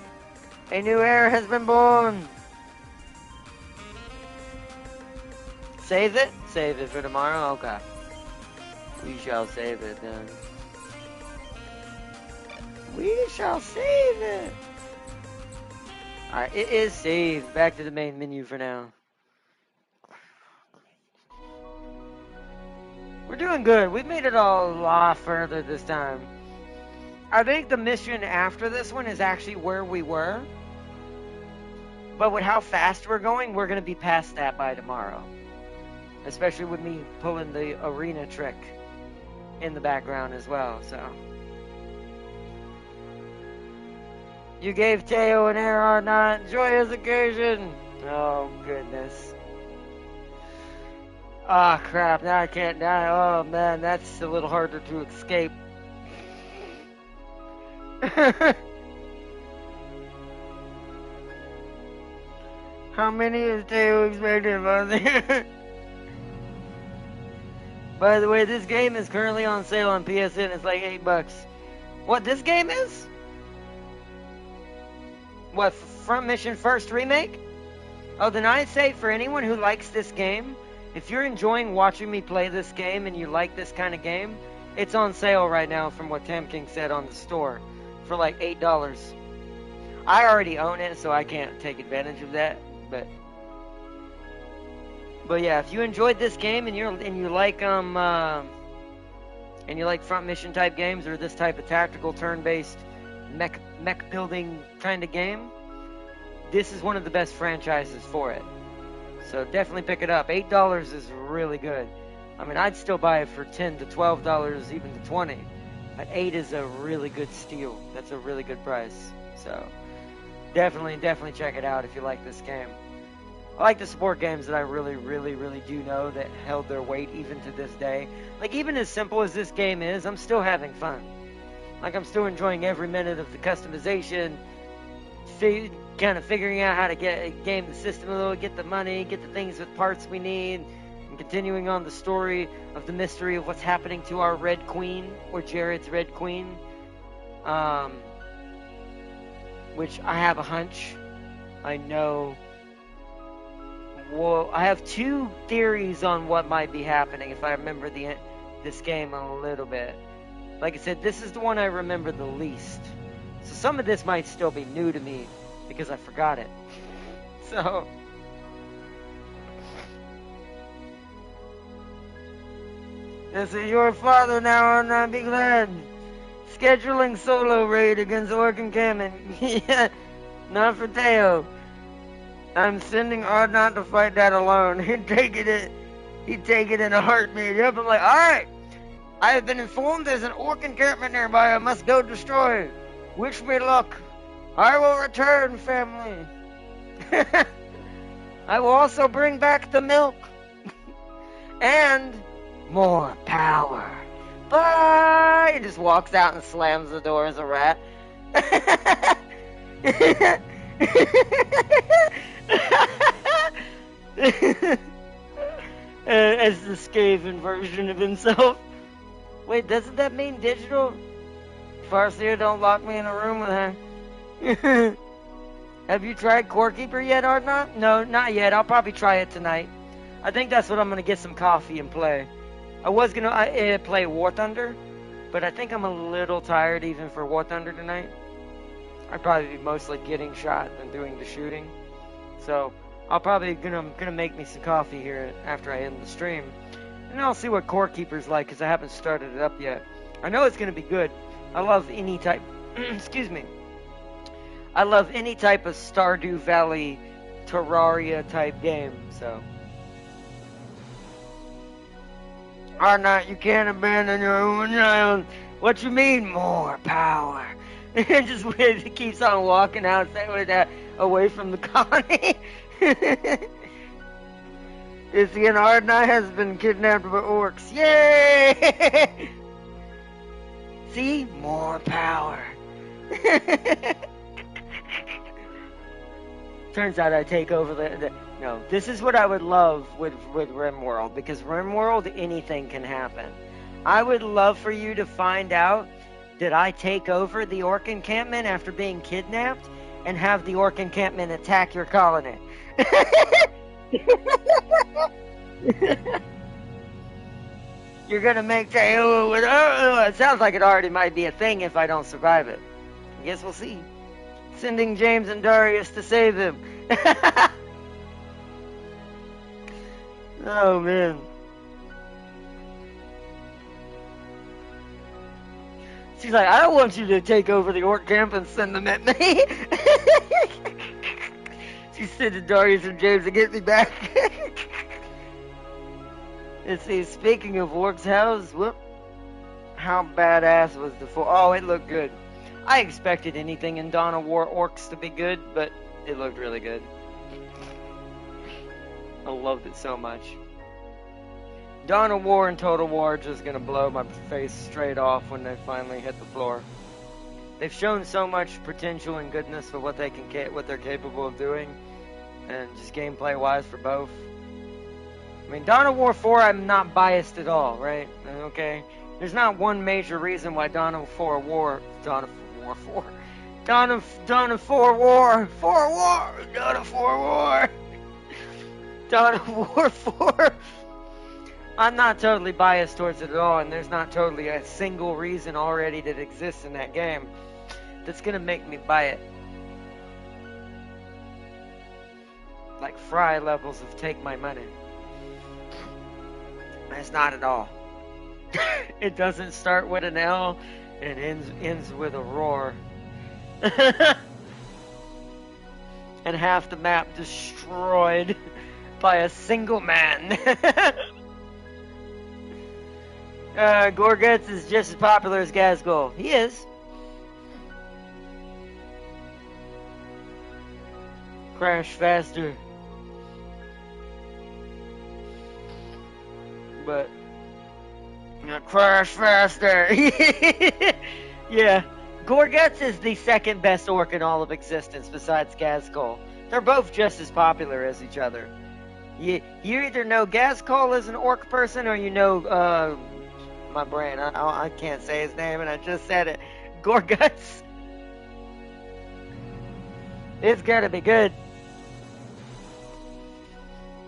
A new heir has been born. Save it? Save it for tomorrow? Okay. We shall save it then. We shall save it. Alright, it is saved. Back to the main menu for now. We're doing good. We've made it a lot further this time. I think the mission after this one is actually where we were. But with how fast we're going, we're going to be past that by tomorrow. Especially with me pulling the arena trick in the background as well, so. You gave Teo an air or not. Joyous occasion. Oh, goodness. Ah, crap. Now I can't die. Oh, man. That's a little harder to escape. How many is Teo expecting, Wanzer? By the way, this game is currently on sale on PSN. It's like $8. What this game is? What, Front Mission First Remake? Oh, then I'd say for anyone who likes this game, if you're enjoying watching me play this game and you like this kind of game, it's on sale right now from what Tam King said on the store for like $8. I already own it, so I can't take advantage of that, but yeah, if you enjoyed this game and you like front mission type games or this type of tactical turn-based mech building kind of game, this is one of the best franchises for it. So definitely pick it up. $8 is really good. I mean, I'd still buy it for $10 to $12, even to $20. But $8 is a really good steal. That's a really good price. So definitely check it out if you like this game. I like to support games that I really do know that held their weight even to this day. Like, even as simple as this game is, I'm still having fun. Like, I'm still enjoying every minute of the customization, kind of figuring out how to game the system a little, get the money, get the things with parts we need, and continuing on the story of the mystery of what's happening to our Red Queen, or Jared's Red Queen. Which I have a hunch. I know. Well, I have two theories on what might be happening if I remember this game a little bit. Like I said, this is the one I remember the least. So some of this might still be new to me because I forgot it. So this is your father now, and I'll be glad. Scheduling solo raid against Orc and Kamen. Yeah, not for Teo. I'm sending Ardnot to fight that alone. He'd take it in a heartbeat. Yep, I'm like, alright. I have been informed there's an Orc encampment nearby I must go destroy. Wish me luck. I will return, family. I will also bring back the milk. And more power. Bye! He just walks out and slams the door as a rat. As the Skaven version of himself. Wait, doesn't that mean digital? Farseer, don't lock me in a room with her. Have you tried Core Keeper yet, Ardnot? No, not yet. I'll probably try it tonight. I think that's what I'm gonna get some coffee and play. I was gonna play War Thunder, but I think I'm a little tired even for War Thunder tonight. I'd probably be mostly getting shot than doing the shooting. So I'll probably gonna make me some coffee here after I end the stream, and I'll see what Core Keeper's like because I haven't started it up yet. I know it's gonna be good. I love any type. Excuse me. I love any type of Stardew Valley, Terraria type game. So. Ardnot, you can't abandon your own child. What you mean, more power? And just it keeps on walking outside with that away from the colony. It's the Ardnot has been kidnapped by orcs. Yay! See? More power. Turns out I take over no, this is what I would love with RimWorld, because RimWorld, anything can happen. I would love for you to find out that I take over the Orc encampment after being kidnapped and have the Orc encampment attack your colony. You're gonna make Teo with it sounds like it already might be a thing if I don't survive it. I guess we'll see. Sending James and Darius to save him. Oh man. She's like, I don't want you to take over the Orc camp and send them at me. She said to Darius and James to get me back. Let's see, speaking of Orcs, how badass was the Oh, it looked good. I expected anything in Dawn of War Orcs to be good, but it looked really good. I loved it so much. Dawn of War and Total War are just gonna blow my face straight off when they finally hit the floor. They've shown so much potential and goodness for what they're capable of doing, and just gameplay-wise for both. I mean, Dawn of War 4, I'm not biased at all, right? Okay, there's not one major reason why Dawn of War 4. I'm not totally biased towards it at all, and there's not totally a single reason already that exists in that game that's gonna make me buy it. Like Fry levels of take my money. It's not at all. It doesn't start with an L and ends with a roar. And half the map destroyed by a single man. Gorguts is just as popular as Gazgul. He is. Crash faster. But crash faster. Yeah. Gorguts is the second best orc in all of existence besides Gazgul. They're both just as popular as each other. You either know Gazgul is an orc person or you know, my brain, I can't say his name and I just said it. Gorguts. It's gotta be good.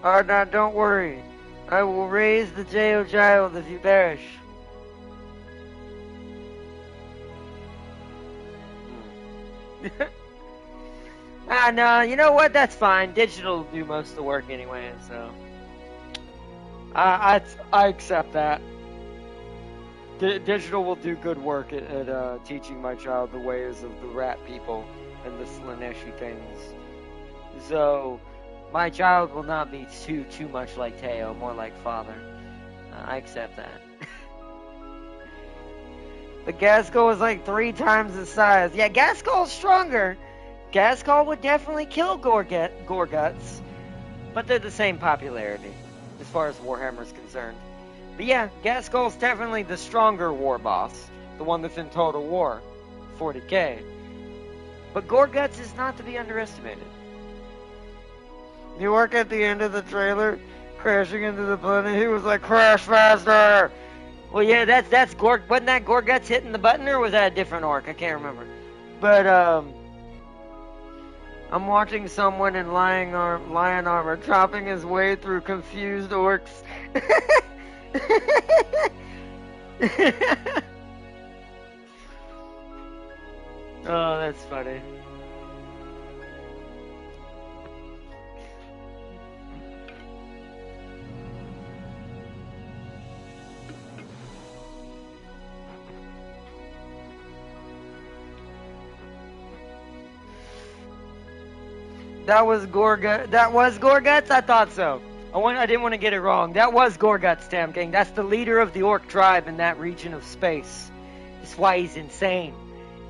Now don't worry. I will raise the jail child if you perish. No, you know what? That's fine. Digital will do most of the work anyway, so I accept that. Digital will do good work at teaching my child the ways of the rat people and the Slaneshi things. So my child will not be too much like Teo, more like father. I accept that. But Gazgul is like 3 times the size. Yeah, Gazgul's stronger. Gazgul would definitely kill Gorguts, but they're the same popularity as far as Warhammer's concerned. But yeah, Gazgul's definitely the stronger war boss, the one that's in Total War, 40k. But Gorguts is not to be underestimated. You work at the end of the trailer, crashing into the button, he was like, crash faster! Well, yeah, that's Gorg. Wasn't that Gorguts hitting the button, or was that a different orc? I can't remember. But, I'm watching someone in lion armor chopping his way through confused orcs. Oh, that's funny. That was Gorguts? I thought so. I didn't want to get it wrong. That was Gorguts, Tam King. That's the leader of the orc tribe in that region of space. That's why he's insane.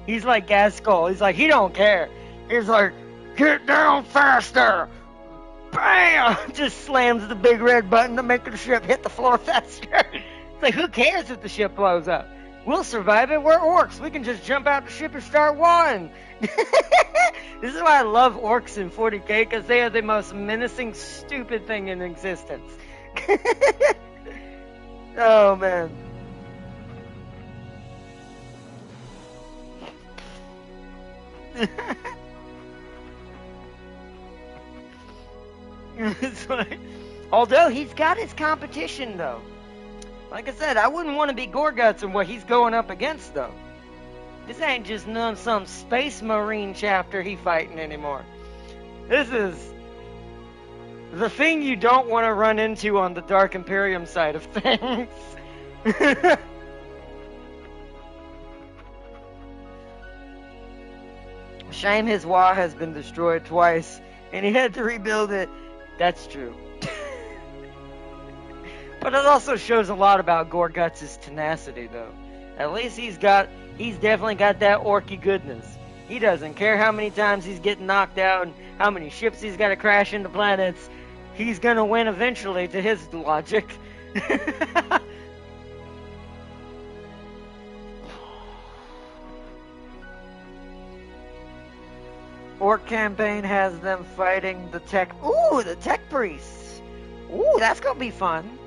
He's like Gazgul. He's like, he don't care. He's like, get down faster! Bam! Just slams the big red button to make the ship hit the floor faster. It's like, who cares if the ship blows up? We'll survive it. We're orcs. We can just jump out the ship and start one. This is why I love orcs in 40k, because they are the most menacing, stupid thing in existence. Oh, man. It's like, although he's got his competition, though. Like I said, I wouldn't want to be Gorguts in what he's going up against, though. This ain't just some space marine chapter he fighting anymore. This is the thing you don't want to run into on the Dark Imperium side of things. Shame his Wa has been destroyed twice, and he had to rebuild it. That's true. But it also shows a lot about Gorguts' tenacity, though. At least he's got He's definitely got that orky goodness. He doesn't care how many times he's getting knocked out and how many ships he's got to crash into planets. He's gonna win eventually, to his logic. Orc campaign has them fighting the tech. Ooh, the tech priests. Ooh, that's gonna be fun.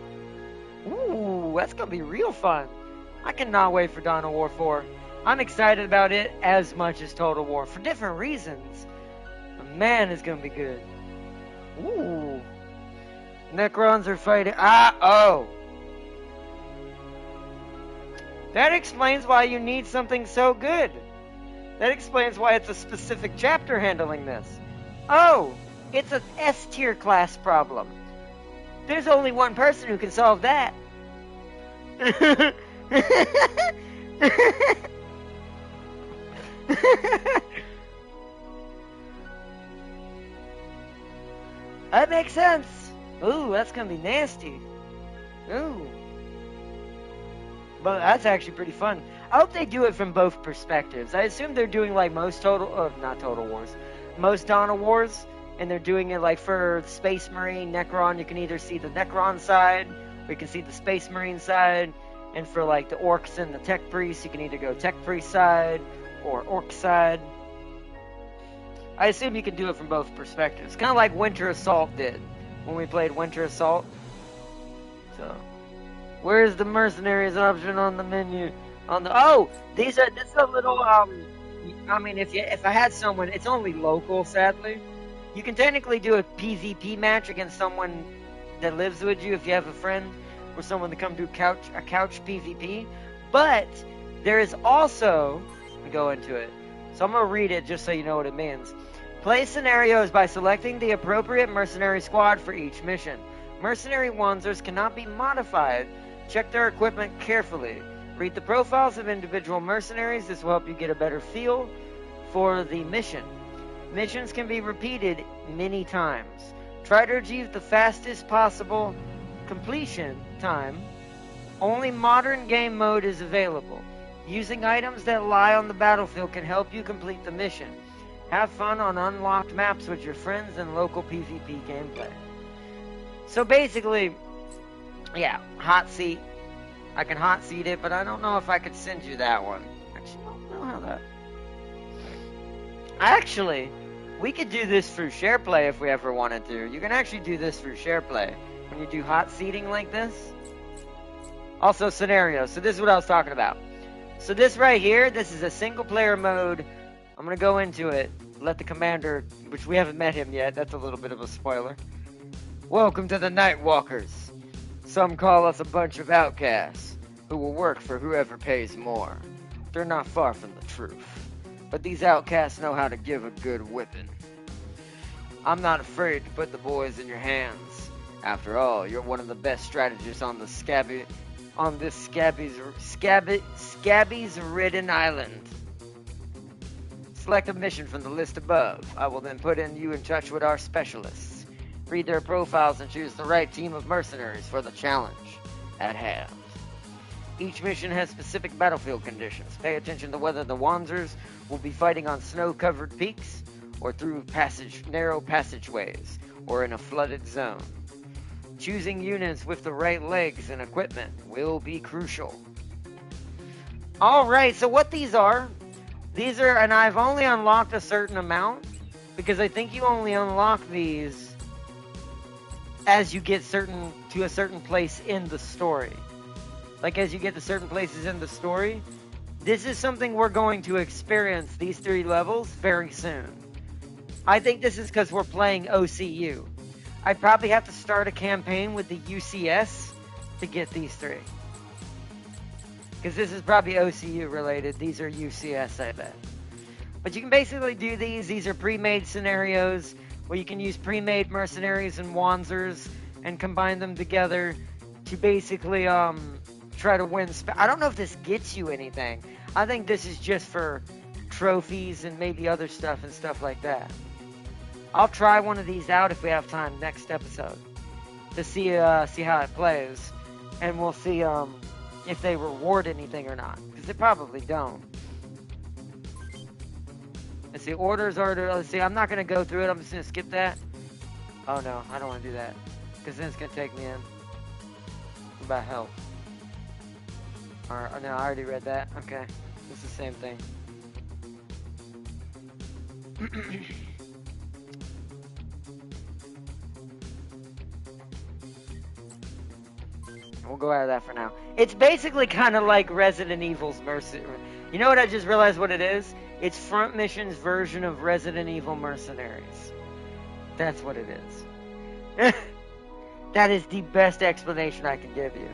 Ooh, that's gonna be real fun. I cannot wait for Dawn of War 4. I'm excited about it as much as Total War for different reasons. But man, it's gonna be good. Ooh. Necrons are fighting. Oh. That explains why you need something so good. That explains why it's a specific chapter handling this. Oh, it's an S tier class problem. There's only one person who can solve that. That makes sense. Ooh, that's gonna be nasty. Ooh. But that's actually pretty fun. I hope they do it from both perspectives. I assume they're doing like most not Total Wars, most Dawn of Wars, and they're doing it like for Space Marine, Necron, you can either see the Necron side, or you can see the Space Marine side, and for like the Orcs and the Tech Priests, you can either go Tech Priest side, or Orc side. I assume you can do it from both perspectives. Kind of like Winter Assault did, when we played Winter Assault. So, where's the Mercenaries option on the menu? This is a little, I mean, if I had someone, it's only local, sadly. You can technically do a PvP match against someone that lives with you if you have a friend or someone to come do a couch PvP. But there is also, let me go into it. So I'm going to read it just so you know what it means. Play scenarios by selecting the appropriate mercenary squad for each mission. Mercenary Wanzers cannot be modified. Check their equipment carefully. Read the profiles of individual mercenaries. This will help you get a better feel for the mission. Missions can be repeated many times. Try to achieve the fastest possible completion time. Only modern game mode is available. Using items that lie on the battlefield can help you complete the mission. Have fun on unlocked maps with your friends and local PvP gameplay. So basically, yeah, hot seat. I can hot seat it, but I don't know if I could send you that one. Actually, I don't know how that... Actually, we could do this through SharePlay if we ever wanted to. You can actually do this through SharePlay when you do hot seating like this. Also, scenarios. So this is what I was talking about. So this right here, this is a single player mode. I'm going to go into it. Let the commander, which we haven't met him yet. That's a little bit of a spoiler. Welcome to the Nightwalkers. Some call us a bunch of outcasts who will work for whoever pays more. They're not far from the truth. But these outcasts know how to give a good whipping. I'm not afraid to put the boys in your hands. After all, you're one of the best strategists on this scabies-ridden island. Select a mission from the list above. I will then put you in touch with our specialists. Read their profiles and choose the right team of mercenaries for the challenge at hand. Each mission has specific battlefield conditions. Pay attention to whether the Wanzers will be fighting on snow-covered peaks or through narrow passageways or in a flooded zone. Choosing units with the right legs and equipment will be crucial. Alright, so what these are, and I've only unlocked a certain amount, because I think you only unlock these as you get to a certain place in the story. Like as you get to certain places in the story, this is something we're going to experience, these 3 levels, very soon. I think this is because we're playing OCU. I'd probably have to start a campaign with the UCS to get these 3. Because this is probably OCU related. These are UCS, I bet. But you can basically do these. These are pre-made scenarios where you can use pre-made mercenaries and Wanzers and combine them together to basically try to win. I don't know if this gets you anything. I think this is just for trophies and maybe other stuff and stuff like that. I'll try one of these out if we have time next episode to see how it plays, and we'll see if they reward anything or not, because they probably don't. Let's see, orders are to, let's see, I'm not going to go through it. I'm just going to skip that. Oh, no, I don't want to do that. Because then it's going to take me in. What about health? Or, no, I already read that. Okay. It's the same thing. We'll go out of that for now. It's basically kind of like Resident Evil's Mercenary. You know what I just realized what it is? It's Front Mission's version of Resident Evil Mercenaries. That's what it is. That is the best explanation I can give you.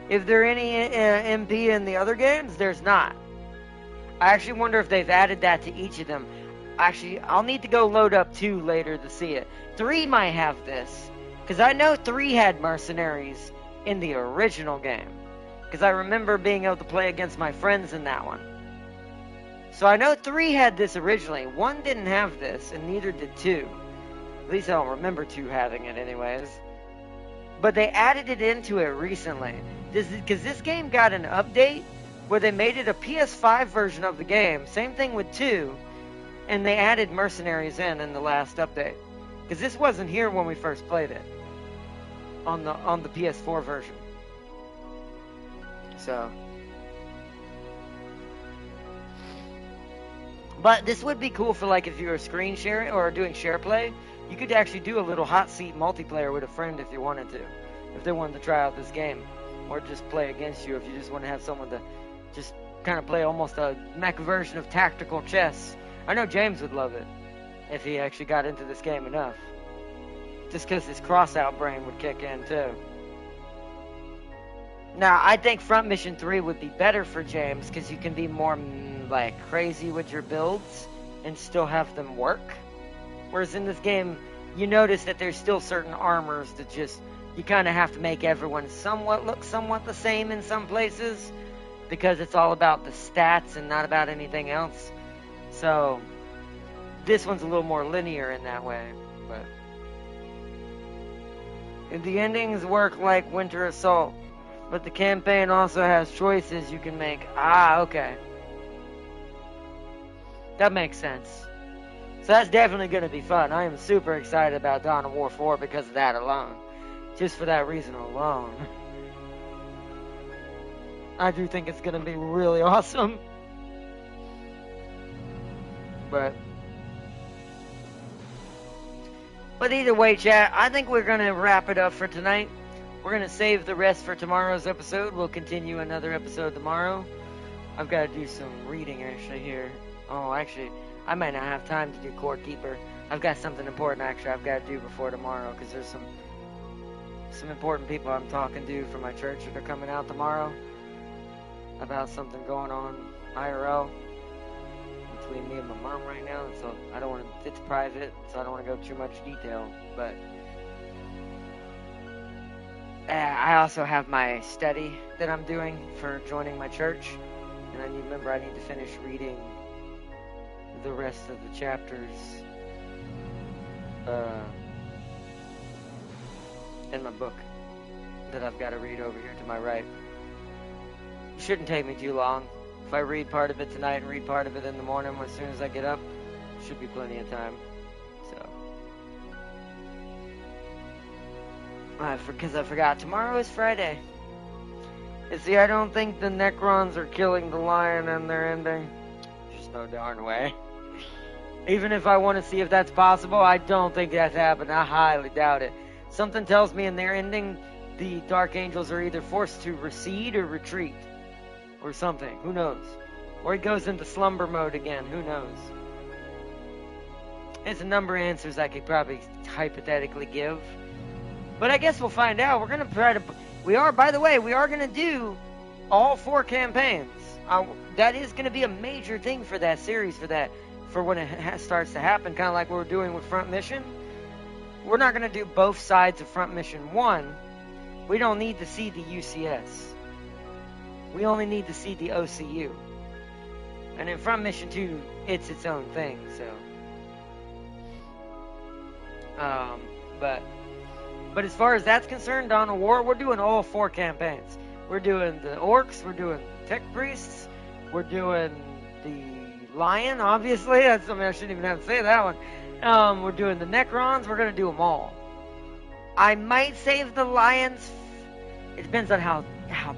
If there are any MP in the other games, there's not. I actually wonder if they've added that to each of them. Actually, I'll need to go load up 2 later to see it. 3 might have this. Because I know 3 had mercenaries in the original game. Because I remember being able to play against my friends in that one. So I know 3 had this originally. 1 didn't have this, and neither did 2. At least I don't remember 2 having it anyways. But they added it into it recently. Because this game got an update where they made it a PS5 version of the game. Same thing with 2. And they added mercenaries in the last update. Because this wasn't here when we first played it. On the PS4 version. So. But this would be cool for like if you were screen sharing or doing share play. You could actually do a little hot seat multiplayer with a friend if you wanted to. If they wanted to try out this game. Or just play against you if you just want to have someone to just kind of play almost a mech version of tactical chess. I know James would love it if he actually got into this game enough. Just because his cross-out brain would kick in too. Now, I think Front Mission 3 would be better for James because you can be more like crazy with your builds and still have them work. Whereas in this game, you notice that there's still certain armors that just, you kind of have to make everyone look somewhat the same in some places because it's all about the stats and not about anything else. So, this one's a little more linear in that way, but the endings work like Winter Assault, but the campaign also has choices you can make. Ah, okay. That makes sense. So that's definitely going to be fun. I am super excited about Dawn of War 4 because of that alone. Just for that reason alone. I do think it's going to be really awesome. But either way, chat, I think we're going to wrap it up for tonight. We're going to save the rest for tomorrow's episode. We'll continue another episode tomorrow. I've got to do some reading actually here. Oh, actually, I might not have time to do Core Keeper. I've got something important actually I've got to do before tomorrow because there's some important people I'm talking to from my church that are coming out tomorrow about something going on IRL between me and my mom right now, so I don't want to, it's private, so I don't want to go too much detail, but I also have my study that I'm doing for joining my church, and I need to finish reading the rest of the chapters in my book that I've got to read over here to my right. It shouldn't take me too long. If I read part of it tonight and read part of it in the morning as soon as I get up, should be plenty of time. So, because I forgot, tomorrow is Friday. And see, I don't think the Necrons are killing the lion in their ending. There's no darn way. Even if I want to see if that's possible, I don't think that's happened. I highly doubt it. Something tells me in their ending, the Dark Angels are either forced to recede or retreat. Or something. Who knows? Or he goes into slumber mode again. Who knows? There's a number of answers I could probably hypothetically give. But I guess we'll find out. We're going to try to... by the way, we are going to do all 4 campaigns. That is going to be a major thing for that series, for when it starts to happen, kind of like what we're doing with Front Mission. We're not going to do both sides of Front Mission 1. We don't need to see the UCS. We only need to see the OCU. And in Front Mission 2, it's its own thing, so... But as far as that's concerned, Dawn of War, we're doing all 4 campaigns. We're doing the Orcs, we're doing Tech Priests, we're doing the lion, obviously. That's something I shouldn't even have to say that one. We're doing the Necrons. We're going to do them all. I might save the lions. It depends on how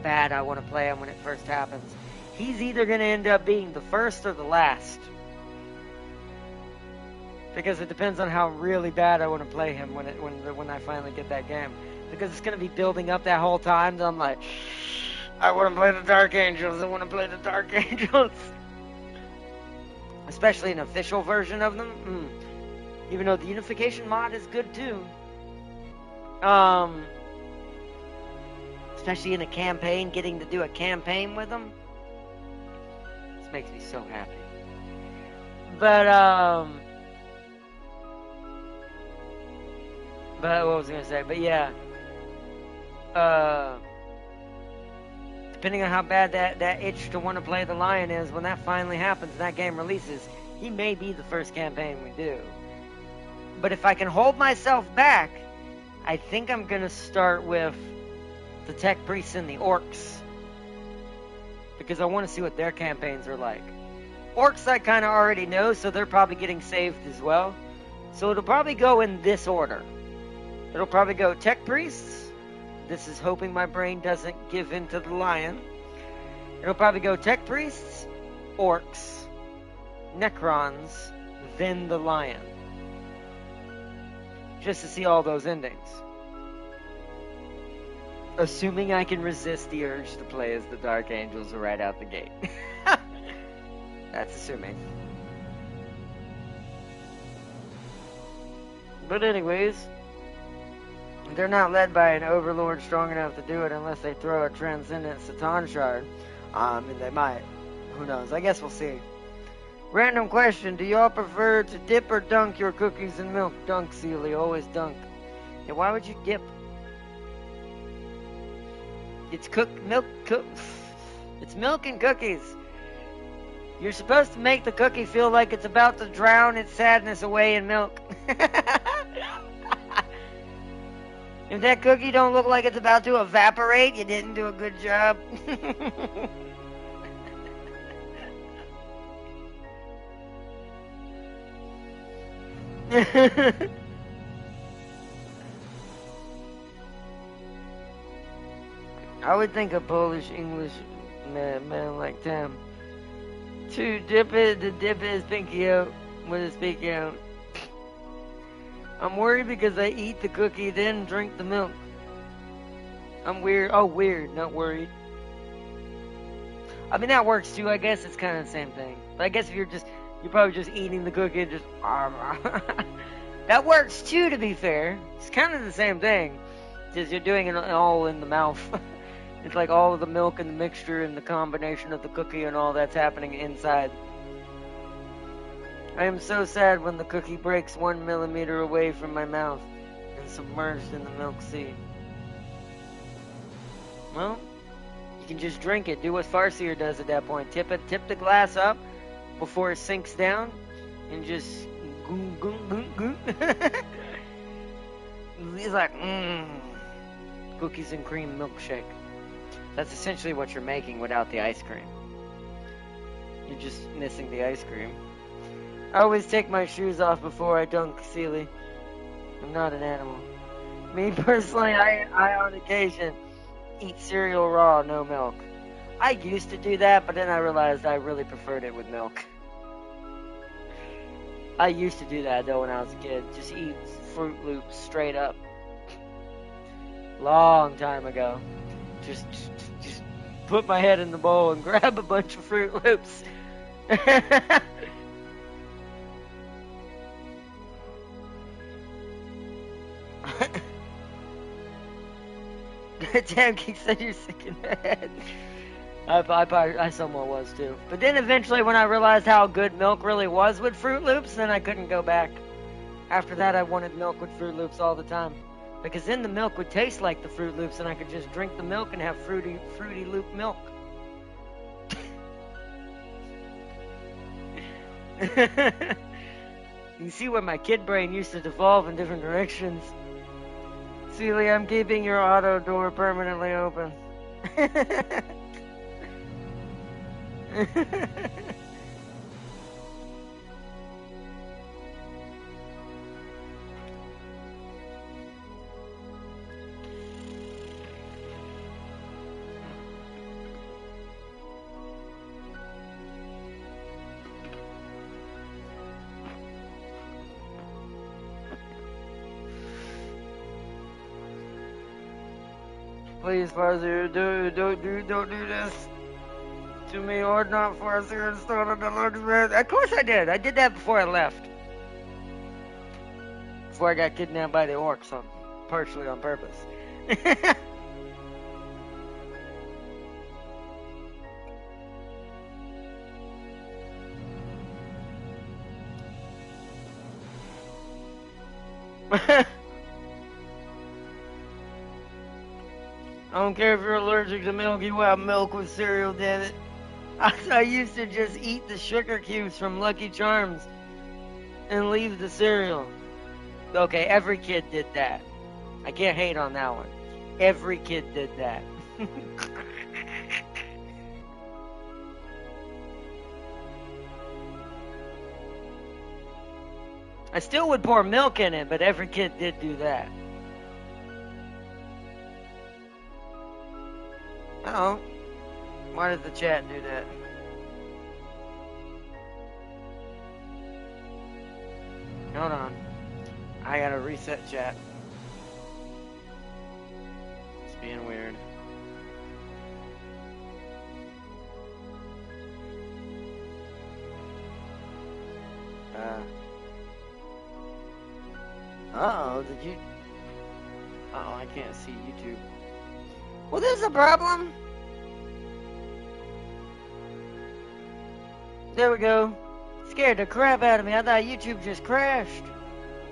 bad I want to play him when it first happens. He's either going to end up being the first or the last. Because it depends on how really bad I want to play him when I finally get that game. Because it's going to be building up that whole time. So I'm like, I want to play the Dark Angels. I want to play the Dark Angels. Especially an official version of them. Even though the unification mod is good too. Especially in a campaign, getting to do a campaign with them. This makes me so happy. But what was I gonna say? But yeah. Depending on how bad that itch to want to play the lion is, when that finally happens and that game releases, he may be the first campaign we do. But if I can hold myself back, I think I'm gonna start with the tech priests and the orcs. Because I want to see what their campaigns are like. Orcs I kind of already know, so they're probably getting saved as well. So it'll probably go in this order. It'll probably go tech priests. This is hoping my brain doesn't give in to the lion. It'll probably go tech priests, orcs, necrons, then the lion. Just to see all those endings. Assuming I can resist the urge to play as the Dark Angels right out the gate. That's assuming. But anyways, they're not led by an overlord strong enough to do it unless they throw a transcendent Satan shard. I mean, they might. Who knows? I guess we'll see. Random question. Do y'all prefer to dip or dunk your cookies in milk? Dunk, Sealy. Always dunk. Yeah, why would you dip? It's it's milk and cookies. You're supposed to make the cookie feel like it's about to drown its sadness away in milk. If that cookie don't look like it's about to evaporate, you didn't do a good job. I would think a Polish English man like Tim. To dip his pinky out with his pinky out. I'm worried because I eat the cookie then drink the milk. I'm weird. Oh, weird, not worried. I mean, that works too. I guess it's kind of the same thing. But I guess if you're probably just eating the cookie and just that works too, to be fair. It's kind of the same thing. Just you're doing it all in the mouth. It's like all of the milk and the mixture and the combination of the cookie and all that's happening inside. I am so sad when the cookie breaks 1 millimeter away from my mouth and submerged in the milk sea. Well, you can just drink it. Do what Farseer does at that point. Tip the glass up before it sinks down and just goom, goom, goom, goom. It's like, cookies and cream milkshake. That's essentially what you're making without the ice cream. You're just missing the ice cream. I always take my shoes off before I dunk, Sealy. I'm not an animal. Me personally, I on occasion eat cereal raw, no milk. I used to do that, but then I realized I really preferred it with milk. I used to do that though when I was a kid. Just eat Fruit Loops straight up. Long time ago. Just put my head in the bowl and grab a bunch of Fruit Loops. Damn, Geek said you're sick in the head. I somewhat was too. But then eventually when I realized how good milk really was with Fruit Loops, then I couldn't go back. After that I wanted milk with Fruit Loops all the time. Because then the milk would taste like the Fruit Loops and I could just drink the milk and have fruity loop milk. You see where my kid brain used to devolve in different directions. Sealy, I'm keeping your auto door permanently open. please, Farzer, don't do this to me or not, Farzer. Install a deluxe bed. Of course I did. I did that before I left. Before I got kidnapped by the orcs, partially on purpose. I don't care if you're allergic to milk, you have milk with cereal, damn it. I used to just eat the sugar cubes from Lucky Charms and leave the cereal. Okay, every kid did that. I can't hate on that one. Every kid did that. I still would pour milk in it, but every kid did do that. Oh, why did the chat do that? Hold on. I gotta reset chat. It's being weird. Uh-oh, did you... Oh, I can't see YouTube. Well, there's a problem. There we go. Scared the crap out of me. I thought YouTube just crashed.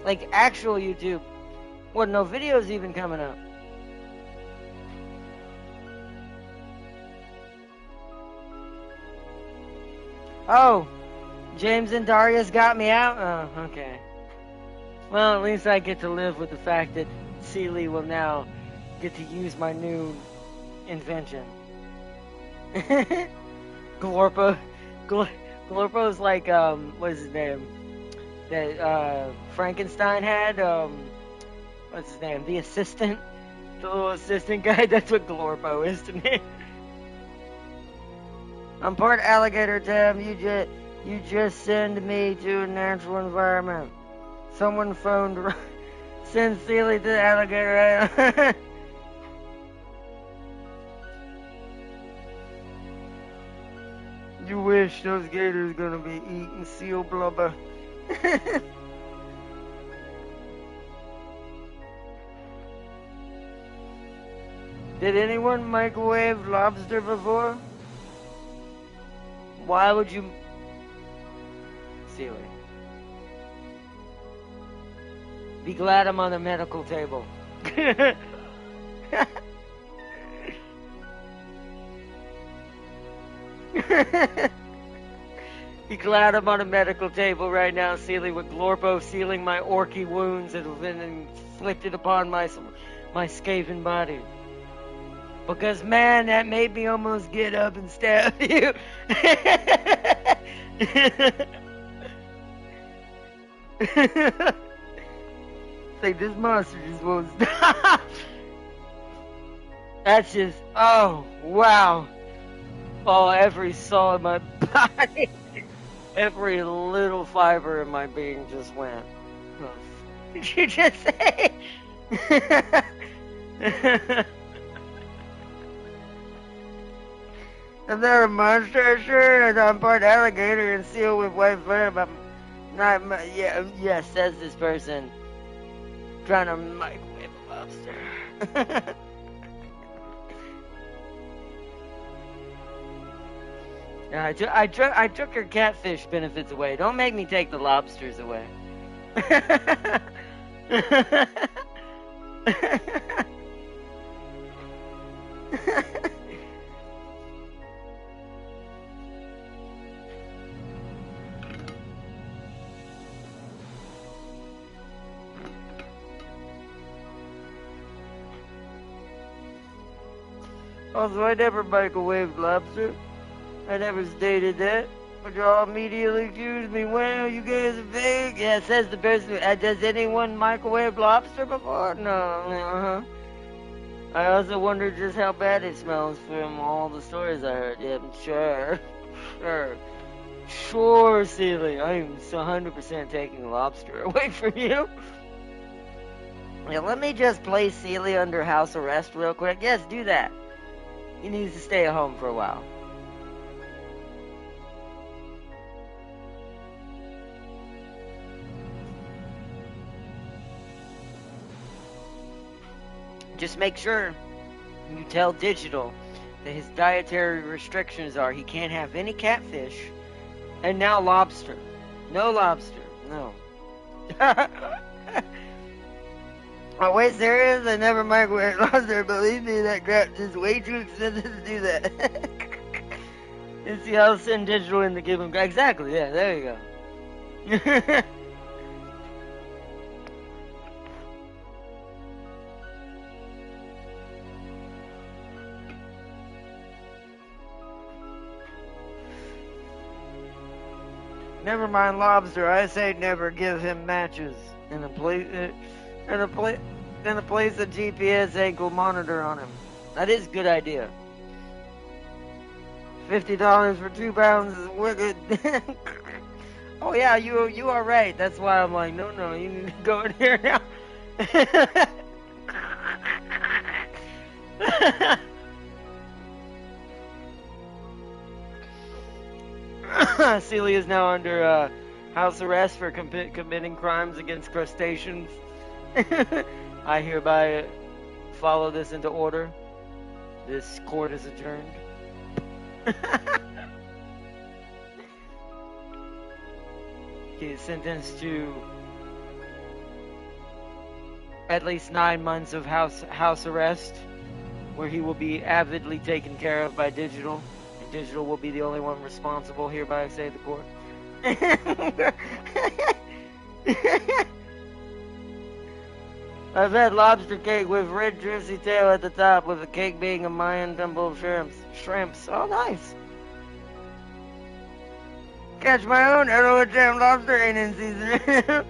Like, actual YouTube. Wasn't no videos even coming up. Oh, James and Darius got me out? Oh, okay. Well, at least I get to live with the fact that Sealy will now get to use my new invention. Glorpo. Glorpo's like, what's his name? That, Frankenstein had, what's his name? The assistant? The little assistant guy? That's what Glorpo is to me. I'm part alligator, Tam. You just send me to a natural environment. Someone phoned. Send Sealy to the alligator. You wish those gators gonna be eating seal blubber. Did anyone microwave lobster before? Why would you... Sealy. Be glad I'm on the medical table. Be glad I'm on a medical table right now, Sealy, with Glorpo sealing my orky wounds that have been inflicted upon my skaven body. Because, man, that made me almost get up and stab you. Like, this monster just won't stop. That's just, oh, wow. Oh, every cell in my body, every little fiber in my being just went. Oh, did you just say? I'm not a monster, sure. I'm part alligator and sealed with white fur, but I'm not. Yeah, says this person trying to microwave a lobster. I took your catfish benefits away. Don't make me take the lobsters away. Also, I never microwaved lobster. I never stated that. But y'all immediately accused me, well, you guys are fake. Yeah, says the person. Does anyone microwave lobster before? No. I also wonder just how bad it smells from all the stories I heard. Yeah, sure, Sealy. I am 100% taking lobster away from you. Yeah, let me just place Celia under house arrest real quick. Yes, do that. He needs to stay at home for a while. Just make sure you tell Digital that his dietary restrictions are he can't have any catfish and now lobster. No lobster. No. Oh, wait, serious? I never microwave lobster. Believe me, that crap's just way too expensive to do that. And see, I'll send Digital in to give him... Exactly, yeah, there you go. Never mind lobster. I say never give him matches and a place a GPS ankle monitor on him. That is a good idea. $50 for 2 pounds is wicked. Oh yeah, you are right. That's why I'm like, no, you need to go in here now. Celia is now under house arrest for committing crimes against crustaceans. I hereby follow this into order. This court is adjourned. He is sentenced to at least 9 months of house arrest, where he will be avidly taken care of by Digital. Digital will be the only one responsible, hereby say the court. I've had lobster cake with red juicy tail at the top, with the cake being a Mayan temple of shrimps. Oh, nice. Catch my own Arrowhead Jam lobster ain't in season.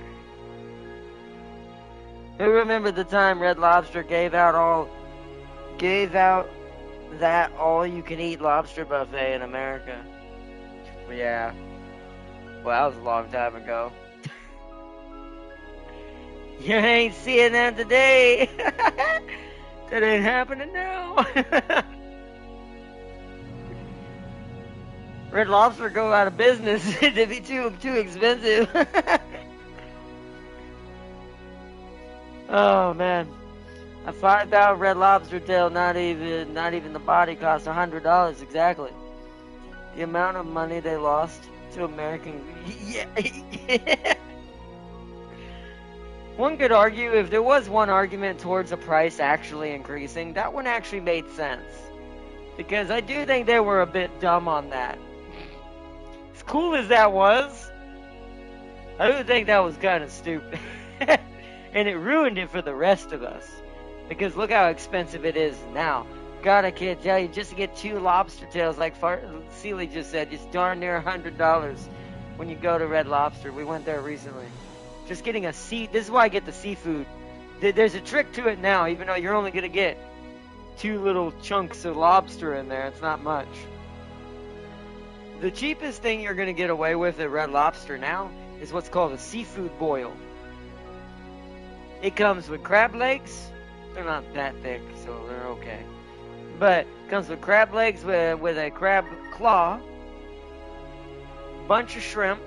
Who remember the time Red Lobster gave out that all-you-can-eat lobster buffet in America? Yeah. Well, that was a long time ago. You ain't seeing that today. That ain't happening now. Red Lobster go out of business. It'd be too expensive. Oh man. A 5-pound Red Lobster tail, not even the body, cost $100 exactly. The amount of money they lost to American... Yeah. One could argue, if there was one argument towards the price actually increasing, that one actually made sense. Because I do think they were a bit dumb on that. As cool as that was, I do think that was kind of stupid. And it ruined it for the rest of us. Because look how expensive it is now. God, I can't tell you, just to get 2 lobster tails, like Celie just said, it's darn near $100 when you go to Red Lobster. We went there recently. Just getting this is why I get the seafood. There's a trick to it now, even though you're only going to get 2 little chunks of lobster in there. It's not much. The cheapest thing you're going to get away with at Red Lobster now is what's called a seafood boil. It comes with crab legs. They're not that thick, so they're okay. But it comes with crab legs with a crab claw, bunch of shrimp,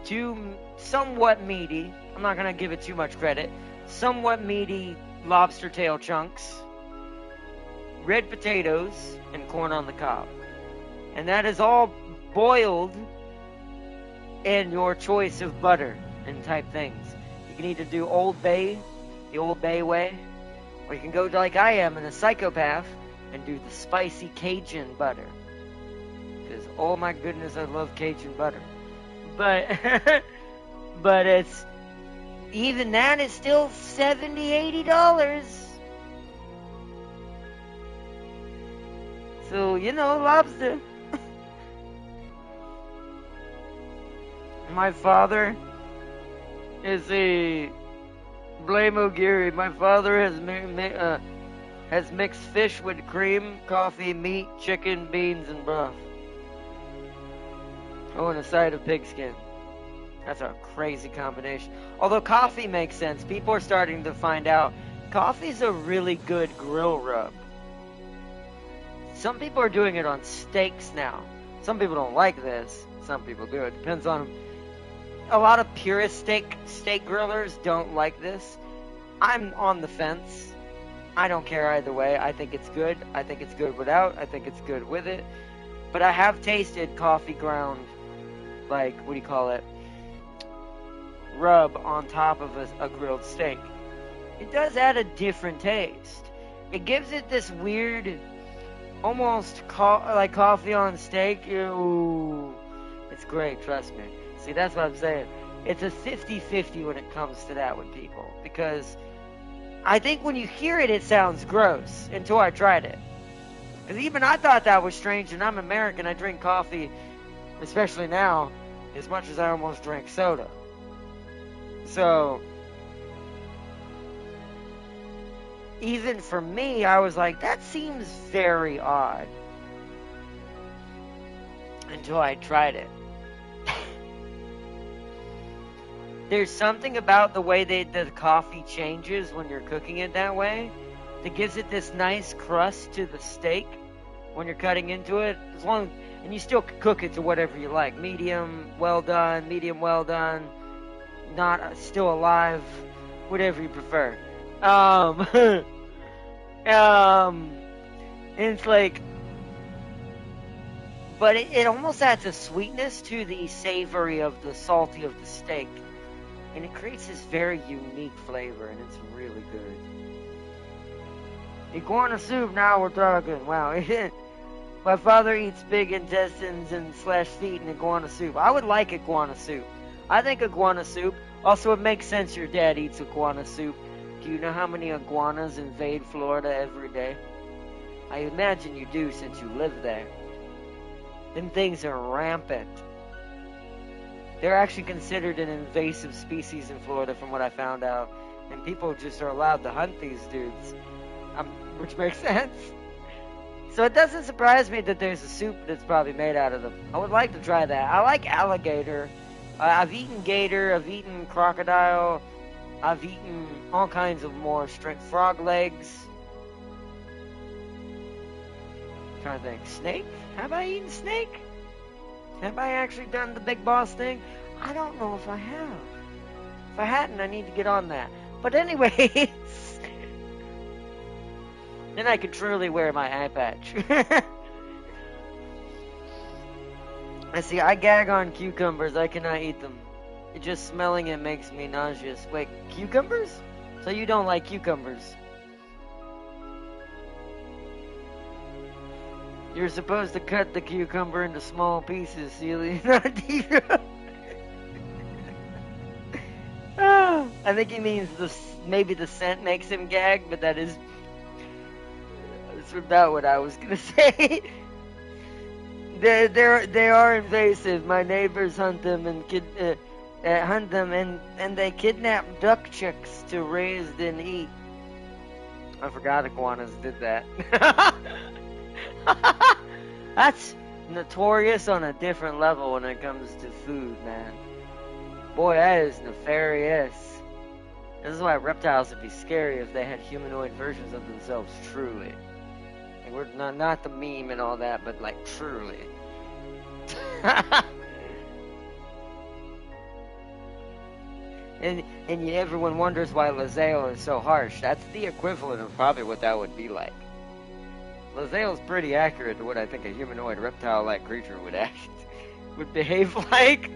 2 somewhat meaty, I'm not going to give it too much credit, somewhat meaty lobster tail chunks, red potatoes, and corn on the cob. And that is all boiled in your choice of butter and type things. You can either do Old Bay, the Old Bay way, or you can go like I am and a psychopath and do the spicy Cajun butter. Because, oh my goodness, I love Cajun butter. But, but it's, even that is still $70, $80. So, you know, lobster. My father is a Blame O'Geary. My father has mixed fish with cream, coffee, meat, chicken, beans, and broth. Oh, and a side of pigskin. That's a crazy combination. Although coffee makes sense. People are starting to find out coffee's a really good grill rub. Some people are doing it on steaks now. Some people don't like this. Some people do. It depends on them. A lot of purist steak grillers don't like this. I'm on the fence. I don't care either way. I think it's good. I think it's good without. I think it's good with it. But I have tasted coffee ground, like, what do you call it? Rub on top of a grilled steak. It does add a different taste. It gives it this weird, almost like coffee on steak. Ooh, it's great, trust me. See, that's what I'm saying. It's a 50-50 when it comes to that with people. Because I think when you hear it, it sounds gross until I tried it. Because even I thought that was strange, and I'm American. I drink coffee, especially now, as much as I almost drink soda. So, even for me, I was like, that seems very odd. Until I tried it. There's something about the way the coffee changes when you're cooking it that way that gives it this nice crust to the steak when you're cutting into it. And you still cook it to whatever you like. Medium well done, not still alive, whatever you prefer. And it's like, but it almost adds a sweetness to the savory of the salty of the steak. And it creates this very unique flavor, and it's really good. Iguana soup, now we're talking. Wow. My father eats big intestines and / feet in iguana soup. I would like iguana soup. I think iguana soup. Also, it makes sense your dad eats iguana soup. Do you know how many iguanas invade Florida every day? I imagine you do since you live there. Them things are rampant. They're actually considered an invasive species in Florida from what I found out. And people just are allowed to hunt these dudes. Which makes sense. So it doesn't surprise me that there's a soup that's probably made out of them. I would like to try that. I like alligator. I've eaten gator. I've eaten crocodile. I've eaten all kinds of more frog legs. I'm trying to think. Snake? Have I eaten snake? Have I actually done the big boss thing? I don't know if I have. If I hadn't, I need to get on that. But anyways, then I could truly wear my eye patch. I see, I gag on cucumbers. I cannot eat them. Just smelling it makes me nauseous. Wait, cucumbers? So you don't like cucumbers? You're supposed to cut the cucumber into small pieces, Sealy. I think he means maybe the scent makes him gag, but that's about what I was gonna say. They are invasive. My neighbors hunt them and they kidnap duck chicks to raise and eat. I forgot iguanas did that. That's notorious on a different level when it comes to food, man. Boy, that is nefarious. This is why reptiles would be scary if they had humanoid versions of themselves, truly. Like, we're not the meme and all that, but like truly. and everyone wonders why Lazale is so harsh. That's the equivalent of probably what that would be like. Lazale's pretty accurate to what I think a humanoid reptile-like creature would behave like.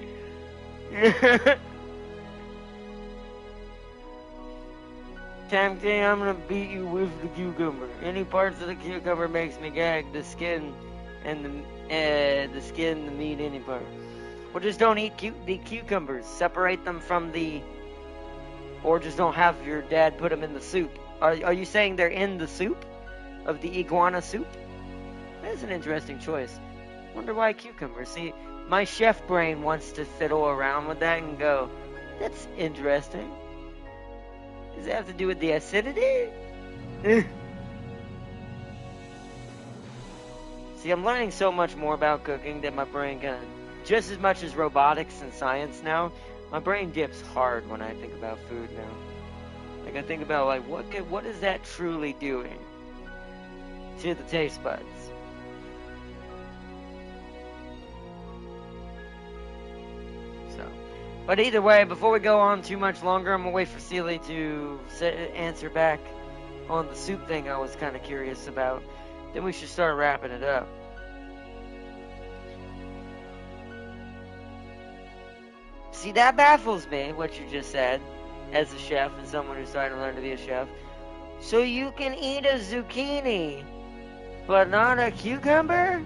Tam, I'm gonna beat you with the cucumber. Any parts of the cucumber makes me gag. The skin and the meat, any part. Well, just don't eat the cucumbers. Separate them from or just don't have your dad put them in the soup. Are you saying they're in the soup? Of the iguana soup? That's an interesting choice. Wonder why cucumber. See, my chef brain wants to fiddle around with that and go, that's interesting. Does it have to do with the acidity? See, I'm learning so much more about cooking that my brain just as much as robotics and science now, My brain dips hard when I think about food now. Like, I think about, like, what is that truly doing to the taste buds? So, but either way, before we go on too much longer, I'm gonna wait for Sealy to answer back on the soup thing I was kind of curious about. Then we should start wrapping it up. See, that baffles me, what you just said, as a chef and someone who's trying to learn to be a chef. So you can eat a zucchini, but not a cucumber?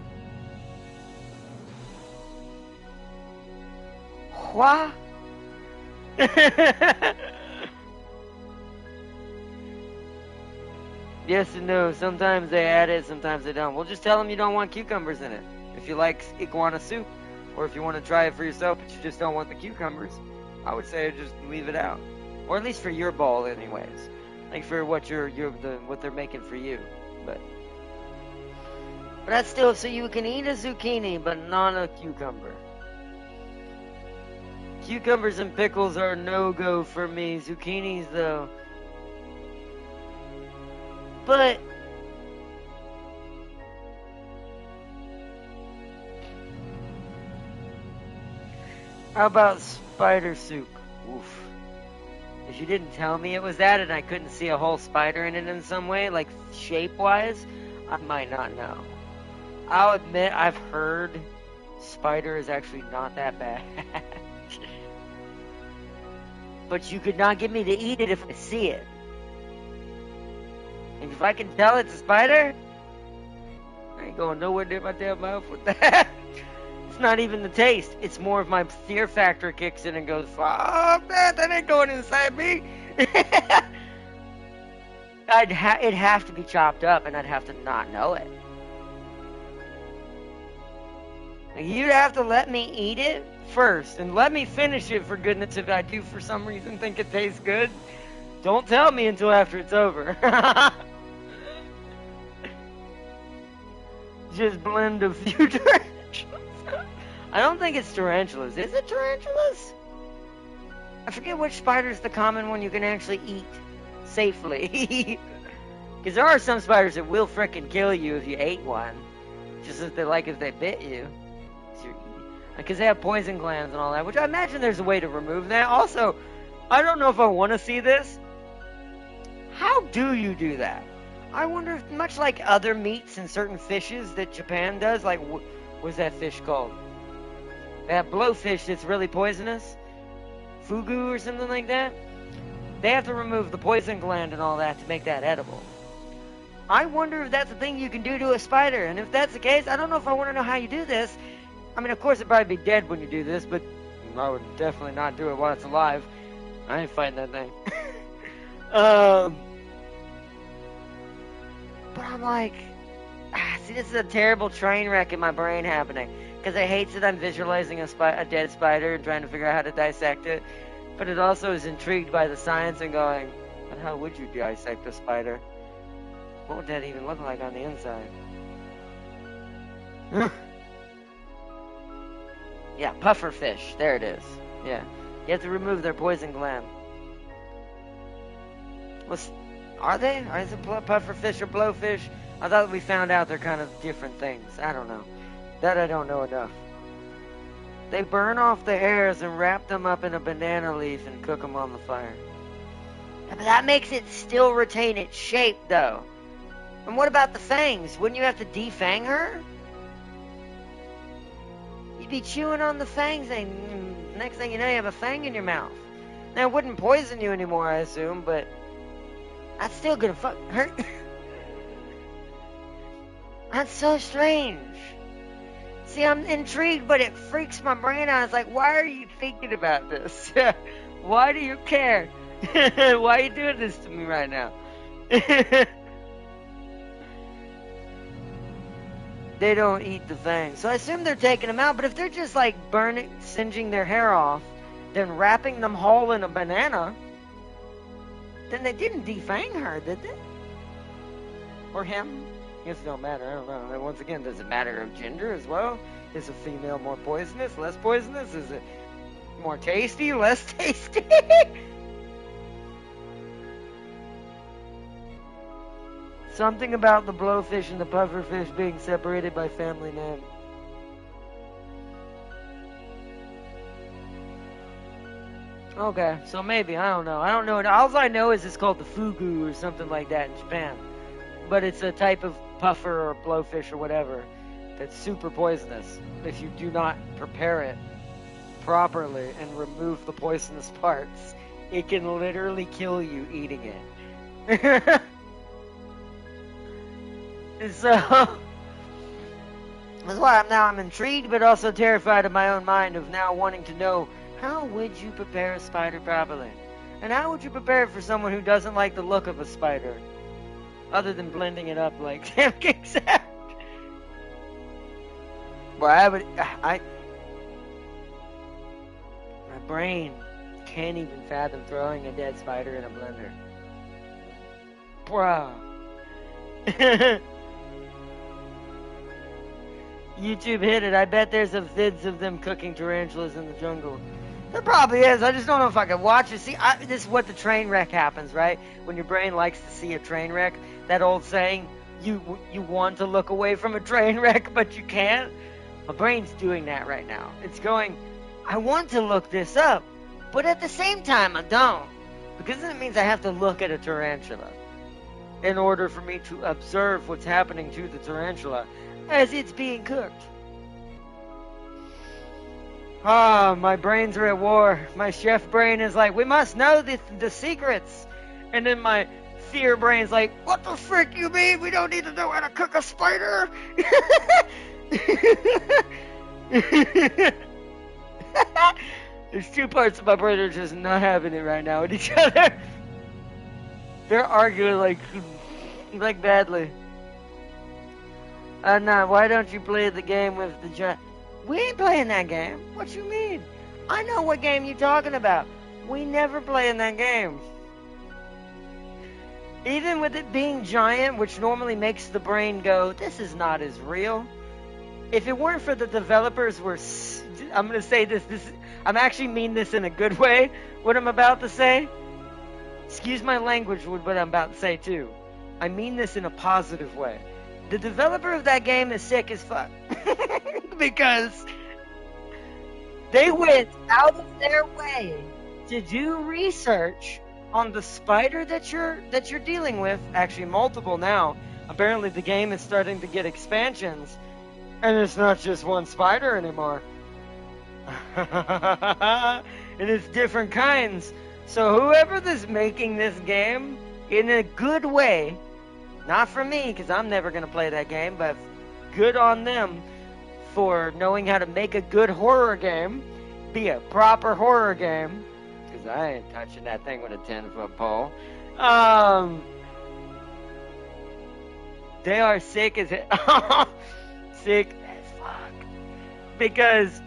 What? Yes and no. Sometimes they add it, sometimes they don't. Well, just tell them you don't want cucumbers in it. If you like iguana soup, or if you want to try it for yourself, but you just don't want the cucumbers, I would say just leave it out. Or at least for your bowl, anyways. Like for what what they're making for you. But that's still, so you can eat a zucchini, but not a cucumber. Cucumbers and pickles are no-go for me. Zucchinis, though. But how about spider soup? Oof. If you didn't tell me it was that and I couldn't see a whole spider in it in some way, like shape-wise, I might not know. I'll admit I've heard spider is actually not that bad. But you could not get me to eat it if I see it. And if I can tell it's a spider, I ain't going nowhere near my damn mouth with that. It's not even the taste. It's more of my fear factor kicks in and goes, fuck that ain't going inside me. It'd have to be chopped up, and I'd have to not know it. You'd have to let me eat it first, and let me finish it, for goodness, if I do for some reason think it tastes good. Don't tell me until after it's over. Just blend a few tarantulas. I don't think it's tarantulas. Is it tarantulas? I forget which spider's the common one you can actually eat safely. Because there are some spiders that will frickin' kill you if you ate one. Just as they like if they bit you. Because they have poison glands and all that, which I imagine there's a way to remove that. Also, I don't know if I want to see this. How do you do that? I wonder if, much like other meats and certain fishes that Japan does, like, what's that fish called? That blowfish that's really poisonous? Fugu or something like that? They have to remove the poison gland and all that to make that edible. I wonder if that's a thing you can do to a spider, and if that's the case, I don't know if I want to know how you do this. I mean, of course, it'd probably be dead when you do this, but I would definitely not do it while it's alive. I ain't fighting that thing. But I'm like, see, this is a terrible train wreck in my brain happening. Because I hate that I'm visualizing a dead spider and trying to figure out how to dissect it. But it also is intrigued by the science and going, but how would you dissect a spider? What would that even look like on the inside? Yeah, puffer fish. There it is. Yeah. You have to remove their poison gland. Are they? Are it puffer fish or blowfish? I thought we found out they're kind of different things. I don't know. That I don't know enough. They burn off the hairs and wrap them up in a banana leaf and cook them on the fire. Yeah, but that makes it still retain its shape, though. And what about the fangs? Wouldn't you have to defang her? You'd be chewing on the fangs, and next thing you know, you have a fang in your mouth. Now, it wouldn't poison you anymore, I assume, but that's still gonna hurt. That's so strange. See, I'm intrigued, but it freaks my brain out. It's like, why are you thinking about this? Why do you care? Why are you doing this to me right now? They don't eat the fangs. So I assume they're taking them out, but if they're just like singeing their hair off, then wrapping them whole in a banana, then they didn't defang her, did they? Or him? I guess it don't matter, I don't know. And once again, does it matter of gender as well? Is a female more poisonous, less poisonous? Is it More tasty, less tasty? Something about the blowfish and the pufferfish being separated by family name. Okay, so maybe, I don't know. I don't know. All I know is it's called the fugu or something like that in Japan. But it's a type of puffer or blowfish or whatever that's super poisonous if you do not prepare it properly and remove the poisonous parts. It can literally kill you eating it. So that's why I'm intrigued but also terrified of my own mind of now wanting to know, how would you prepare a spider properly? And how would you prepare it for someone who doesn't like the look of a spider? Other than blending it up like Sam King said. Well, my brain can't even fathom throwing a dead spider in a blender. Bruh. YouTube hit it. I bet there's a vids of them cooking tarantulas in the jungle. There probably is. I just don't know if I can watch it. See, this is what the train wreck happens, right? When your brain likes to see a train wreck. That old saying, you want to look away from a train wreck, but you can't. My brain's doing that right now. It's going, I want to look this up, but at the same time, I don't. Because then it means I have to look at a tarantula in order for me to observe what's happening to the tarantula as it's being cooked. Ah, my brains are at war. My chef brain is like, we must know the secrets. And then my fear brain's like, what the frick you mean? We don't need to know how to cook a spider? There's two parts of my brain that are just not having it right now with each other. They're arguing like badly. Nah, why don't you play the game with the giant? We ain't playing that game. What you mean? I know what game you talking about. We never play in that game. Even with it being giant, which normally makes the brain go, this is not as real. If it weren't for the developers I'm going to say this, I'm actually mean this in a good way, what I'm about to say. Excuse my language with what I'm about to say too. I mean this in a positive way. The developer of that game is sick as fuck. Because they went out of their way to do research on the spider that you're dealing with. Actually, multiple now. Apparently, the game is starting to get expansions, and it's not just one spider anymore. And it's different kinds. So whoever is making this game in a good way, not for me, because I'm never going to play that game, but good on them for knowing how to make a good horror game, be a proper horror game, because I ain't touching that thing with a 10-foot pole. They are sick as sick as fuck. Because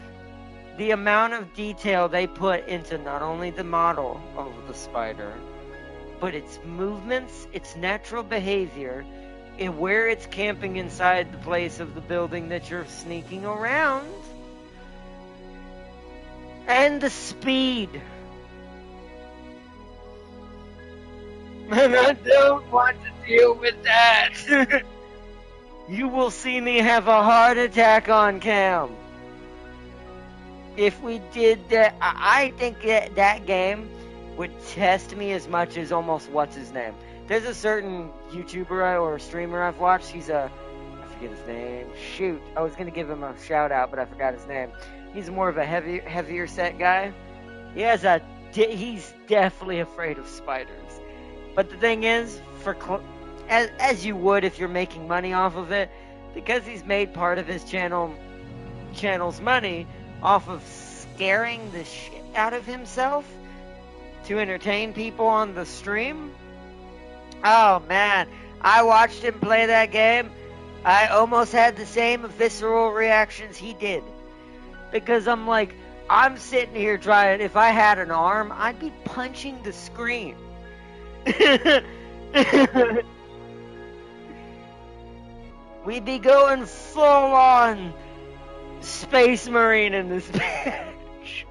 the amount of detail they put into not only the model of the spider, but its movements, its natural behavior, and where it's camping inside the place of the building that you're sneaking around. And the speed. And I don't want to deal with that. You will see me have a heart attack on cam. If we did that, I think that game would test me as much as almost what's his name. There's a certain YouTuber or streamer I've watched. I forget his name. Shoot, I was gonna give him a shout out, but I forgot his name. He's more of a heavier set guy. He's definitely afraid of spiders. But the thing is, as you would if you're making money off of it, because he's made part of his channel's money off of scaring the shit out of himself to entertain people on the stream. Oh man, I watched him play that game. I almost had the same visceral reactions he did. Because I'm sitting here trying, if I had an arm, I'd be punching the screen. We'd be going full on Space Marine in this bitch.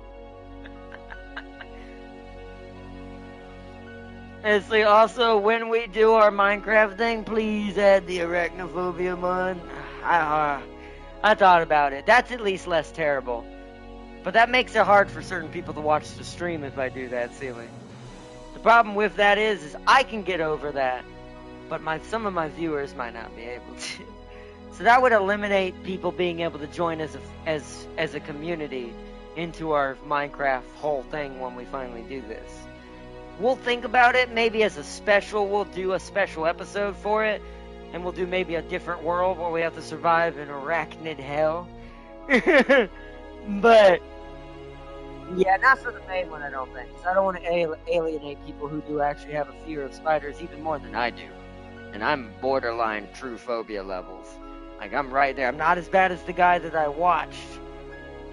Honestly, also, when we do our Minecraft thing, please add the arachnophobia mod. I thought about it. That's at least less terrible. But that makes it hard for certain people to watch the stream if I do that, Sealy. The problem with that is I can get over that, but some of my viewers might not be able to. So that would eliminate people being able to join as a community into our Minecraft whole thing when we finally do this. We'll think about it, maybe as a special, we'll do a special episode for it, and we'll do maybe a different world where we have to survive in arachnid hell. But, yeah, not for the main one, I don't think. I don't want to alienate people who do actually have a fear of spiders even more than I do. And I'm borderline true phobia levels. Like, I'm right there. I'm not as bad as the guy that I watched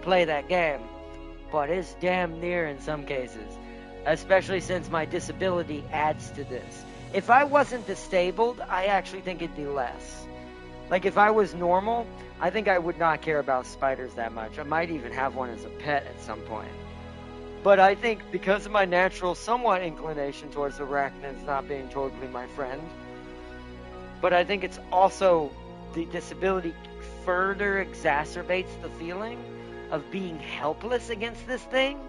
play that game, but it's damn near in some cases. Especially since my disability adds to this. If I wasn't disabled, I actually think it'd be less. Like, if I was normal, I think I would not care about spiders that much. I might even have one as a pet at some point. But I think because of my natural somewhat inclination towards arachnids not being totally my friend, but I think it's also the disability further exacerbates the feeling of being helpless against this thing,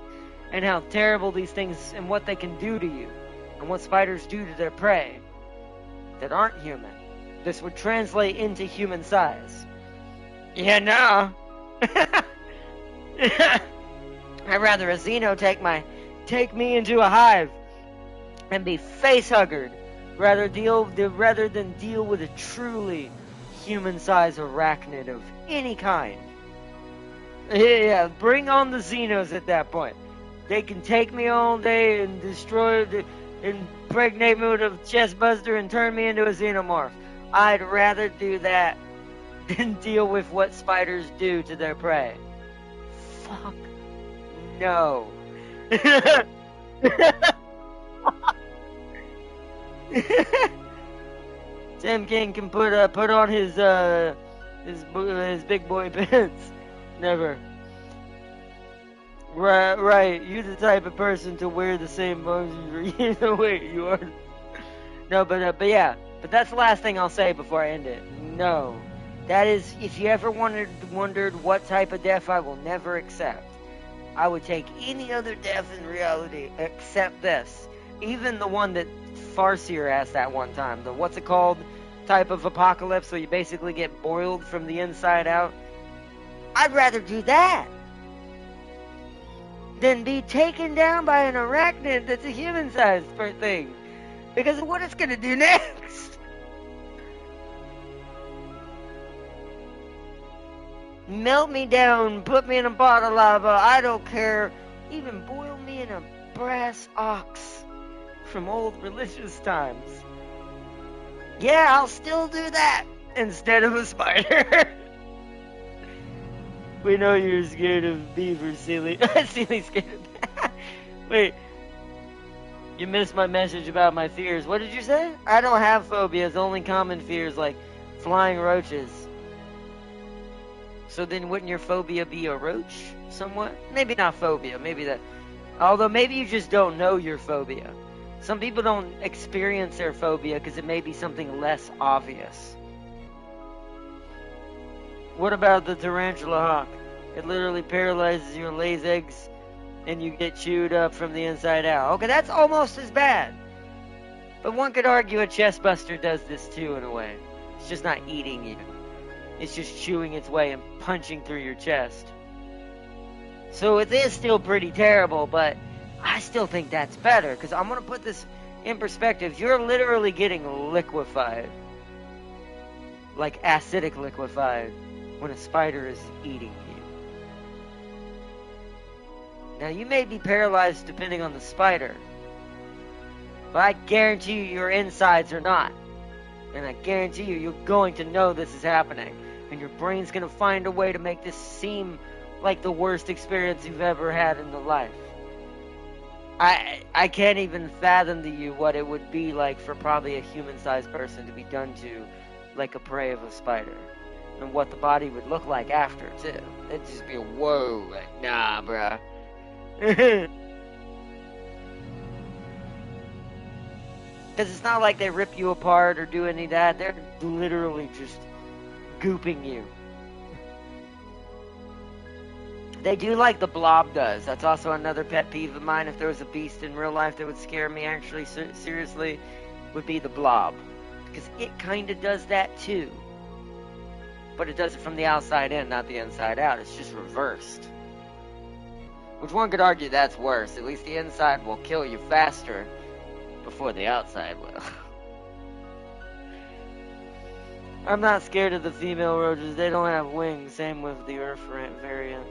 and how terrible these things and what they can do to you, and what spiders do to their prey that aren't human. This would translate into human size. Yeah, no. I'd rather a Xeno take me into a hive and be face-huggered rather than deal with a truly human-sized arachnid of any kind. Yeah, bring on the Xenos at that point. They can take me all day and impregnate me with a chest buster and turn me into a xenomorph. I'd rather do that than deal with what spiders do to their prey. Fuck no. Sam King can put on his big boy pants. Never. Right. You're the type of person to wear the same bones either way you are. No, but yeah. But that's the last thing I'll say before I end it. No. That is, if you ever wondered what type of death I will never accept, I would take any other death in reality except this. Even the one that Farseer asked that one time. The what's it called? Type of apocalypse where you basically get boiled from the inside out. I'd rather do that than be taken down by an arachnid that's a human-sized thing. Because of what it's gonna do next. Melt me down, put me in a pot of lava, I don't care. Even boil me in a brass ox from old religious times. Yeah, I'll still do that instead of a spider. We know you're scared of beavers, Sealy. Sealy's scared of Wait. You missed my message about my fears. What did you say? I don't have phobias, only common fears like flying roaches. So then wouldn't your phobia be a roach, somewhat? Maybe not phobia, maybe that. Although maybe you just don't know your phobia. Some people don't experience their phobia because it may be something less obvious. What about the tarantula hawk? It literally paralyzes you and lays eggs and you get chewed up from the inside out. Okay, that's almost as bad. But one could argue a chest buster does this too in a way. It's just not eating you. It's just chewing its way and punching through your chest. So it is still pretty terrible, but I still think that's better. Because I'm going to put this in perspective. You're literally getting liquefied. Like acidic liquefied. When a spider is eating you. Now you may be paralyzed depending on the spider. But I guarantee you your insides are not. And I guarantee you you're going to know this is happening. And your brain's going to find a way to make this seem like the worst experience you've ever had in the life. I can't even fathom to you what it would be like for probably a human-sized person to be done to like a prey of a spider. And what the body would look like after, too. It'd just be a whoa, like, nah, bruh. Because it's not like they rip you apart or do any of that. They're literally just gooping you. They do like the Blob does. That's also another pet peeve of mine. If there was a beast in real life that would scare me actually seriously, would be the Blob. Because it kind of does that too. But it does it from the outside in, not the inside out. It's just reversed. Which one could argue that's worse. At least the inside will kill you faster before the outside will. I'm not scared of the female roaches. They don't have wings. Same with the Earth variant.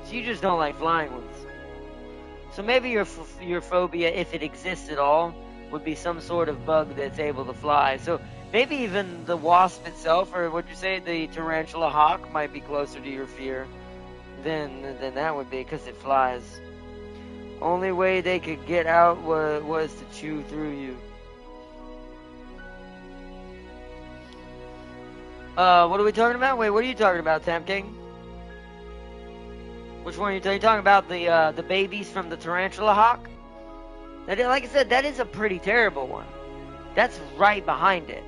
So you just don't like flying ones. So maybe your phobia, if it exists at all, would be some sort of bug that's able to fly. So maybe even the wasp itself, or would you say the tarantula hawk, might be closer to your fear than that would be, because it flies. Only way they could get out was to chew through you. What are we talking about? Wait, what are you talking about, Tam King? Which one are you talking about? The babies from the tarantula hawk? That is, like I said, that is a pretty terrible one. That's right behind it.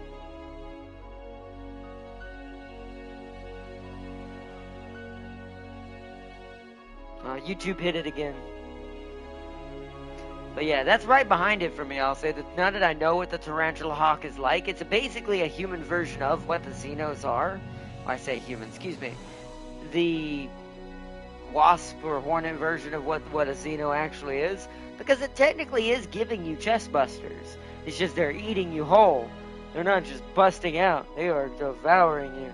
YouTube hit it again. But yeah, that's right behind it for me. I'll say that now that I know what the tarantula hawk is like, it's basically a human version of what the Xenos are. I say human, excuse me. The wasp or hornet version of what a Xeno actually is. Because it technically is giving you chest busters. It's just they're eating you whole. They're not just busting out. They are devouring you.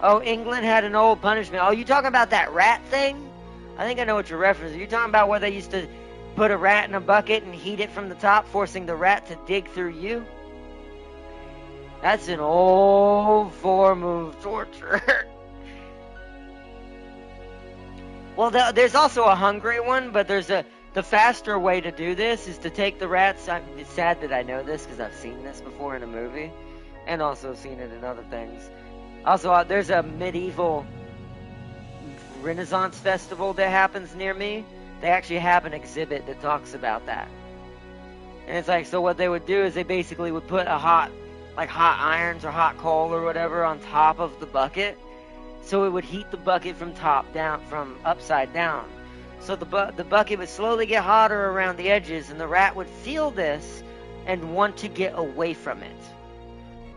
Oh, England had an old punishment. Oh, you talking about that rat thing? I think I know what you're referencing. You're talking about where they used to put a rat in a bucket and heat it from the top, forcing the rat to dig through you? That's an old form of torture. Well, there's also a hungry one, but the faster way to do this is to take the rats. It's sad that I know this because I've seen this before in a movie and also seen it in other things. Also, there's a medieval Renaissance festival that happens near me. They actually have an exhibit that talks about that. And it's like, so what they would do is they basically would put hot irons or hot coal or whatever on top of the bucket. So it would heat the bucket from upside down. So the bucket would slowly get hotter around the edges, and the rat would feel this and want to get away from it.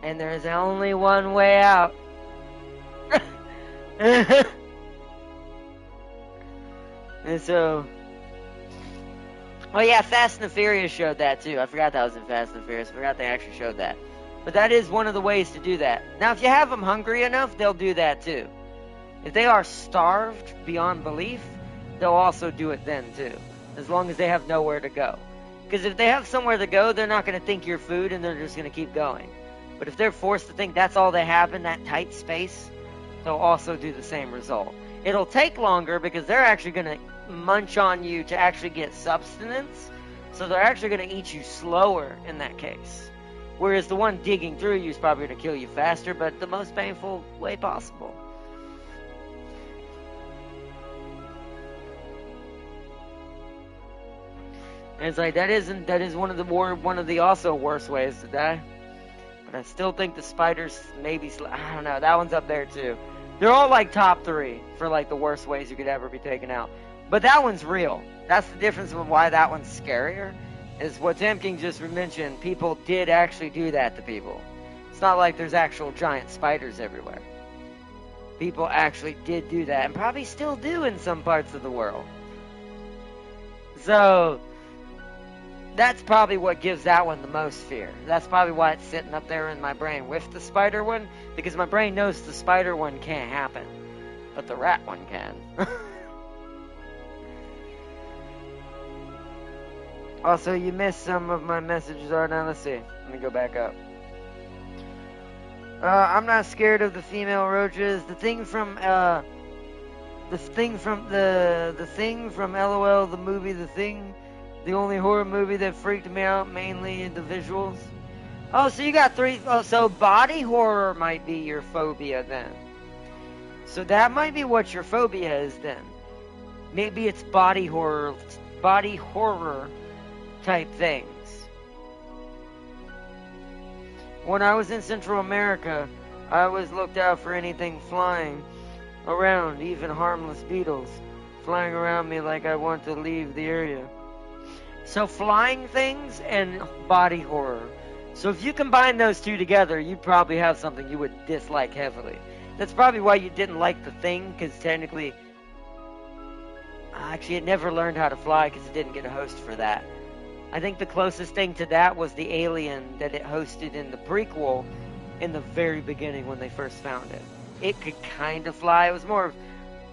And there's only one way out. And so, oh yeah, Fast and the Furious showed that too. I forgot that was in Fast and the Furious. I forgot they actually showed that. But that is one of the ways to do that. Now, if you have them hungry enough, they'll do that too. If they are starved beyond belief, they'll also do it then too, as long as they have nowhere to go. Because if they have somewhere to go, they're not going to think you're food, and they're just going to keep going. But if they're forced to think that's all they have in that tight space, they'll also do the same result. It'll take longer because they're actually going to munch on you to actually get substance, so they're actually going to eat you slower in that case. Whereas the one digging through you is probably going to kill you faster, but the most painful way possible. And it's like, that is one of the also worst ways to die. But I still think the spiders maybe, I don't know, that one's up there too. They're all like top 3 for like the worst ways you could ever be taken out. But that one's real. That's the difference with why that one's scarier. Is what Tim King just mentioned. People did actually do that to people. It's not like there's actual giant spiders everywhere. People actually did do that, and probably still do in some parts of the world. So that's probably what gives that one the most fear. That's probably why it's sitting up there in my brain with the spider one, because my brain knows the spider one can't happen, but the rat one can. Also, you missed some of my messages. Now let's see. Let me go back up. I'm not scared of the female roaches. The thing from LOL, the movie The Thing, the only horror movie that freaked me out, mainly the visuals. Oh, so you got 3. Oh, so body horror might be your phobia then. So that might be what your phobia is then. Maybe it's body horror type things. When I was in Central America, I always looked out for anything flying around, even harmless beetles, flying around me like I want to leave the area. So flying things and body horror. So if you combine those two together, you'd probably have something you would dislike heavily. That's probably why you didn't like the Thing, because technically... Actually, it never learned how to fly because it didn't get a host for that. I think the closest thing to that was the alien that it hosted in the prequel in the very beginning when they first found it. It could kind of fly. It was more of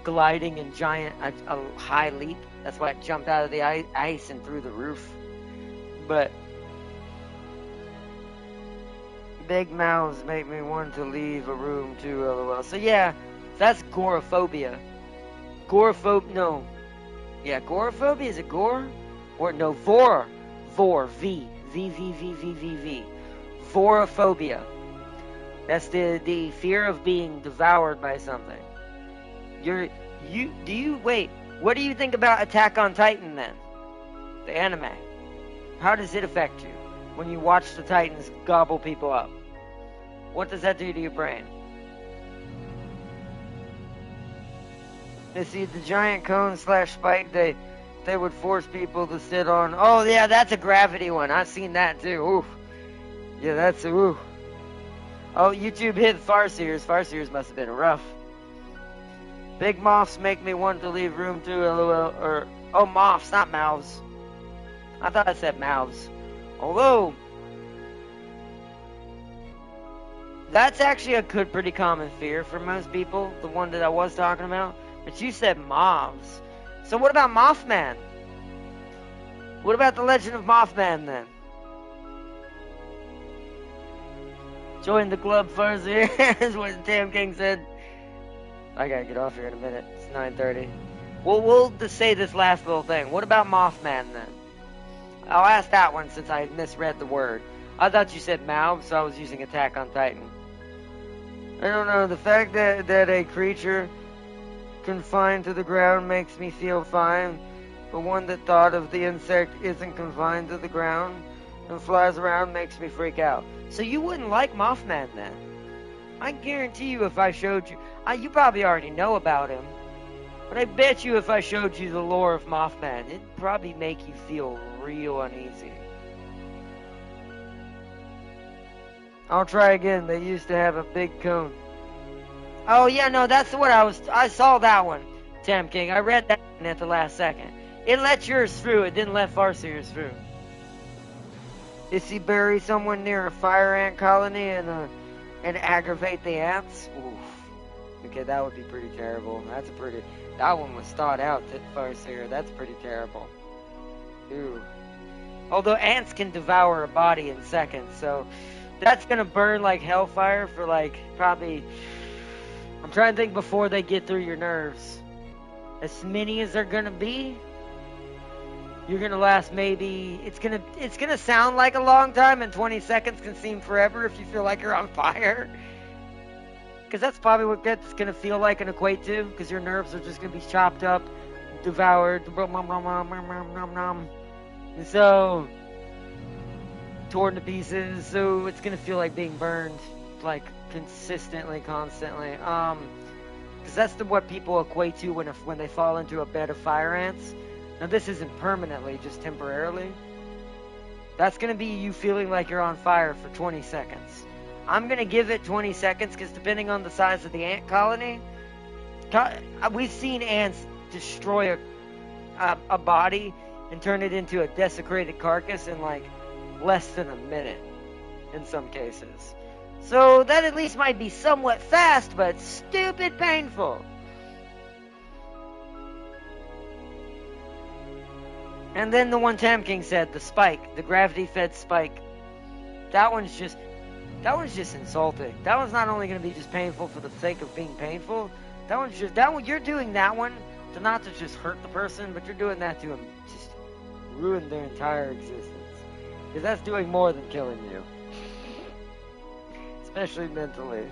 gliding and giant, a high leap. That's why it jumped out of the ice and through the roof. But big mouths make me want to leave a room too, lol. So yeah, that's goraphobia. No. Yeah, goraphobia, is it gore? Or no, vor, V. Vorophobia. That's the fear of being devoured by something. Wait, what do you think about Attack on Titan then? The anime. How does it affect you when you watch the Titans gobble people up? What does that do to your brain? You see, the giant cone / spike, they would force people to sit on. Oh, yeah, that's a gravity one. I've seen that, too. Ooh. Yeah, that's, ooh. Oh, YouTube hit Farseers. Farseers must have been rough. Big moths make me want to leave room, too, lol. Oh, moths, not mouths. I thought I said mouths. Although, that's actually a pretty common fear for most people. The one that I was talking about. But you said moths. So what about Mothman? What about the Legend of Mothman then? Join the club first here is what Tam King said. I gotta get off here in a minute. It's 9:30. Well, we'll just say this last little thing. What about Mothman then? I'll ask that one since I misread the word. I thought you said mouth, so I was using Attack on Titan. I don't know. The fact that a creature confined to the ground makes me feel fine, but one that thought of the insect isn't confined to the ground and flies around makes me freak out. So you wouldn't like Mothman then? I guarantee you if I showed you... you probably already know about him, but I bet you if I showed you the lore of Mothman, it'd probably make you feel real uneasy. I'll try again. They used to have a big cone. Oh, yeah, no, that's what I saw that one, Tam King. I read that one at the last second. It let yours through. It didn't let Farseers through. Is he bury someone near a fire ant colony and aggravate the ants? Oof. Okay, that would be pretty terrible. That one was thought out, Farseer. That's pretty terrible. Ooh. Although ants can devour a body in seconds, so that's gonna burn like hellfire for like probably... I'm trying to think before they get through your nerves. As many as they're gonna be, you're gonna last maybe... It's gonna sound like a long time, and 20 seconds can seem forever if you feel like you're on fire. Because that's probably what that's gonna feel like and equate to, because your nerves are just gonna be chopped up, devoured, and so torn to pieces. So it's gonna feel like being burned, like consistently, constantly. Because that's what people equate to when they fall into a bed of fire ants. Now this isn't permanently, just temporarily. That's gonna be you feeling like you're on fire for 20 seconds. I'm gonna give it 20 seconds because depending on the size of the ant colony, we've seen ants destroy a body and turn it into a desecrated carcass in like less than a minute in some cases. So that at least might be somewhat fast, but stupid painful. And then the one Tam King said, the spike, the gravity-fed spike. That one's just insulting. That one's not only going to be just painful for the sake of being painful. You're doing that one to not to just hurt the person, but you're doing that to just ruin their entire existence. Because that's doing more than killing you. Especially mentally.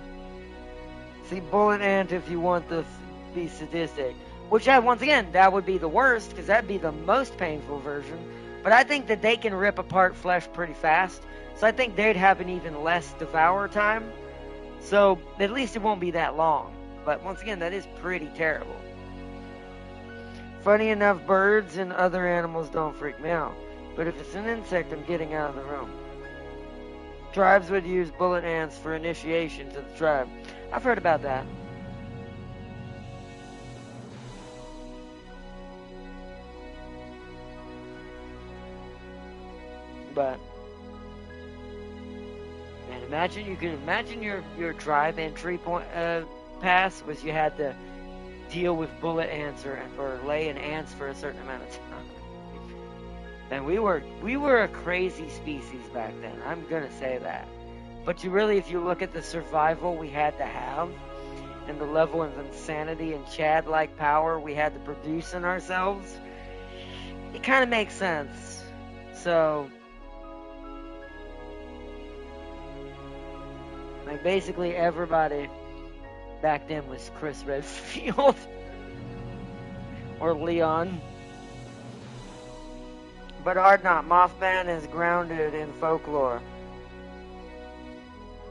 See, bullet ant if you want to be sadistic. Which, once again, that would be the worst, because that'd be the most painful version. But I think that they can rip apart flesh pretty fast. So I think they'd have an even less devour time. So at least it won't be that long. But once again, that is pretty terrible. Funny enough, birds and other animals don't freak me out. But if it's an insect, I'm getting out of the room. Tribes would use bullet ants for initiation to the tribe. I've heard about that. But man, imagine your tribe entry point pass was you had to deal with bullet ants or lay in ants for a certain amount of time. And we were a crazy species back then. I'm gonna say that. But if you look at the survival we had to have and the level of insanity and Chad-like power we had to produce in ourselves, it kind of makes sense. So, like, basically everybody back then was Chris Redfield or Leon. But art not. Mothman is grounded in folklore.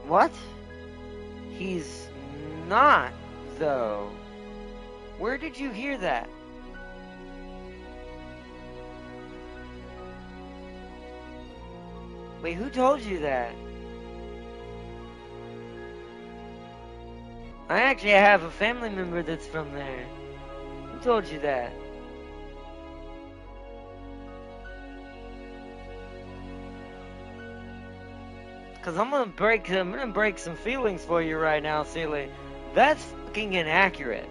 What? He's not, though. Where did you hear that? Wait, who told you that? I actually have a family member that's from there. Who told you that? Cause I'm gonna break some feelings for you right now, Sealy. That's fucking inaccurate.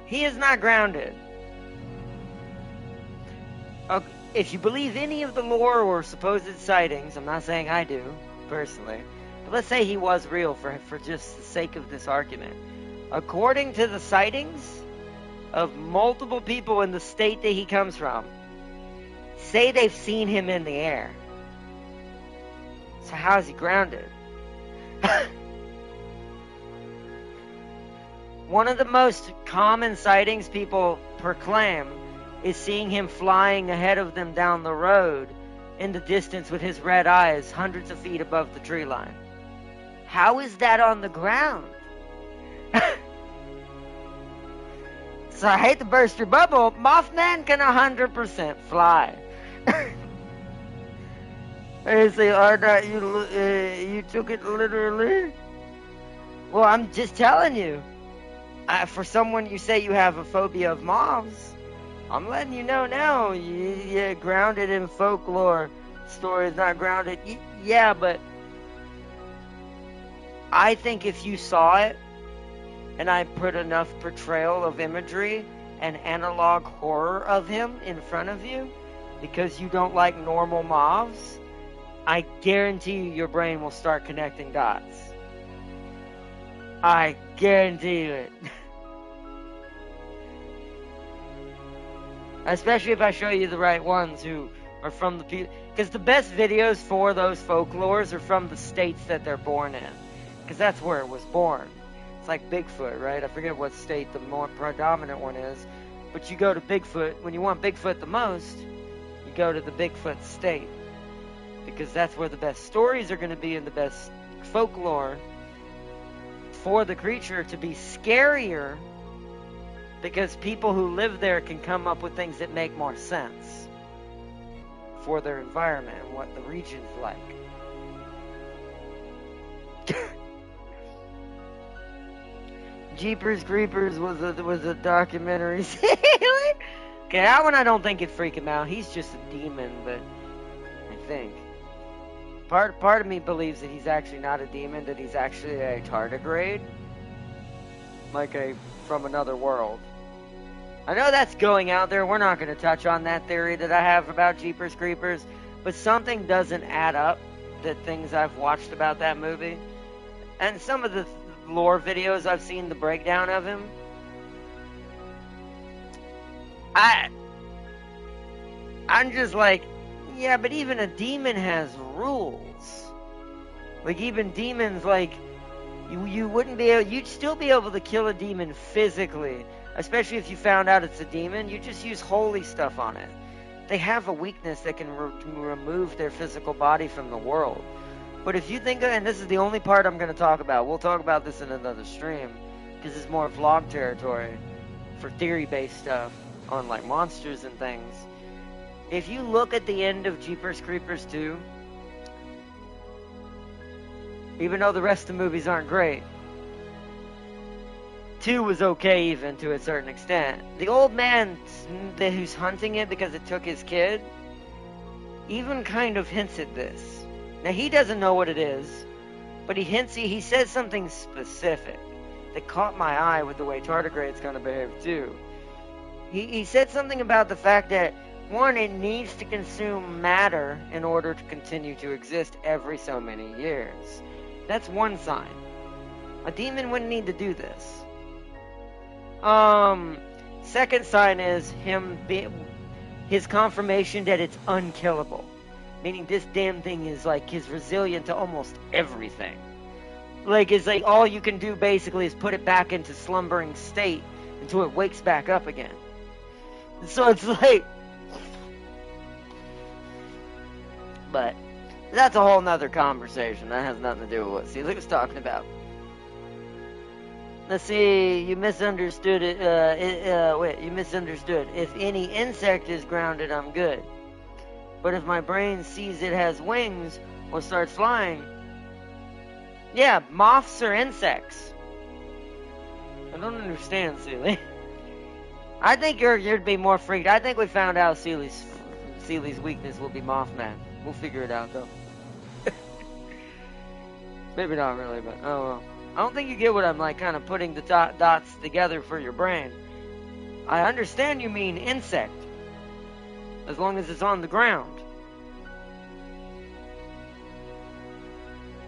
He is not grounded. If you believe any of the lore or supposed sightings, I'm not saying I do, personally, but let's say he was real for just the sake of this argument. According to the sightings of multiple people in the state that he comes from, say they've seen him in the air. So how is he grounded? One of the most common sightings people proclaim is seeing him flying ahead of them down the road in the distance with his red eyes hundreds of feet above the tree line. How is that on the ground? So I hate to burst your bubble, Mothman can 100% fly. I say, Arda, you took it literally? Well, I'm just telling you. For someone you say you have a phobia of moths, I'm letting you know now. You're grounded in folklore. Story is not grounded. Yeah, but I think if you saw it, and I put enough portrayal of imagery and analog horror of him in front of you, because you don't like normal moths, I guarantee you your brain will start connecting dots. I guarantee you it. Especially if I show you the right ones who are from the people. Because the best videos for those folklores are from the states that they're born in. Because that's where it was born. It's like Bigfoot, right? I forget what state the more predominant one is. But you go to Bigfoot, when you want Bigfoot the most, you go to the Bigfoot state. Because that's where the best stories are going to be and the best folklore for the creature to be scarier, because people who live there can come up with things that make more sense for their environment and what the region's like. Jeepers Creepers was a documentary. Okay, that one I don't think it'd freak him out. He's just a demon, but I think part of me believes that he's actually not a demon, that he's actually a tardigrade, like from another world. I know that's going out there. We're not going to touch on that theory that I have about Jeepers Creepers, but something doesn't add up. The things I've watched about that movie, and some of the lore videos I've seen, the breakdown of him, I'm just like, yeah, but even a demon has rules. Like, even demons, like, you wouldn't be able, you'd still be able to kill a demon physically, especially if you found out it's a demon. You just use holy stuff on it. they have a weakness that can remove their physical body from the world. But if you think, and this is the only part I'm going to talk about, we'll talk about this in another stream, because it's more vlog territory for theory-based stuff on like monsters and things. If you look at the end of Jeepers Creepers 2, even though the rest of the movies aren't great, 2 was okay even to a certain extent. The old man who's hunting it because it took his kid even kind of hints at this. Now, he doesn't know what it is, but he says something specific that caught my eye with the way tardigrade's going to behave too. He said something about the fact that, one, it needs to consume matter in order to continue to exist every so many years. That's one sign. A demon wouldn't need to do this. Second sign is his confirmation that it's unkillable. Meaning this damn thing is like, is resilient to almost everything. Like, it's like all you can do basically is put it back into slumbering state until it wakes back up again. So it's like, but that's a whole nother conversation. That has nothing to do with what Celie was talking about. Let's see, you misunderstood it. Wait, you misunderstood. If any insect is grounded, I'm good. But if my brain sees it has wings or starts flying, yeah, moths are insects. I don't understand, Celie. I think you'd be more freaked. I think we found out Celie's weakness will be Mothman. We'll figure it out, though. Maybe not really, but oh well. I don't think you get what I'm like, kind of putting the dots together for your brain. I understand you mean insect, as long as it's on the ground.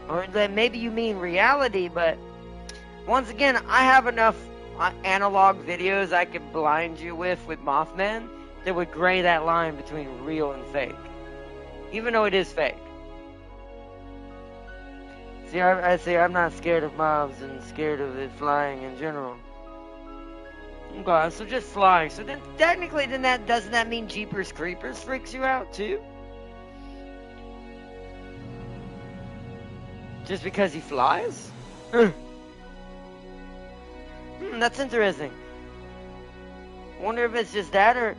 Or then maybe you mean reality, but once again, I have enough analog videos I could blind you with Mothman that would gray that line between real and fake. Even though it is fake. See, I say I'm not scared of mobs and scared of it flying in general. Okay, so just flying. So then, technically, doesn't that mean Jeepers Creepers freaks you out too? Just because he flies? That's interesting. Wonder if it's just that, or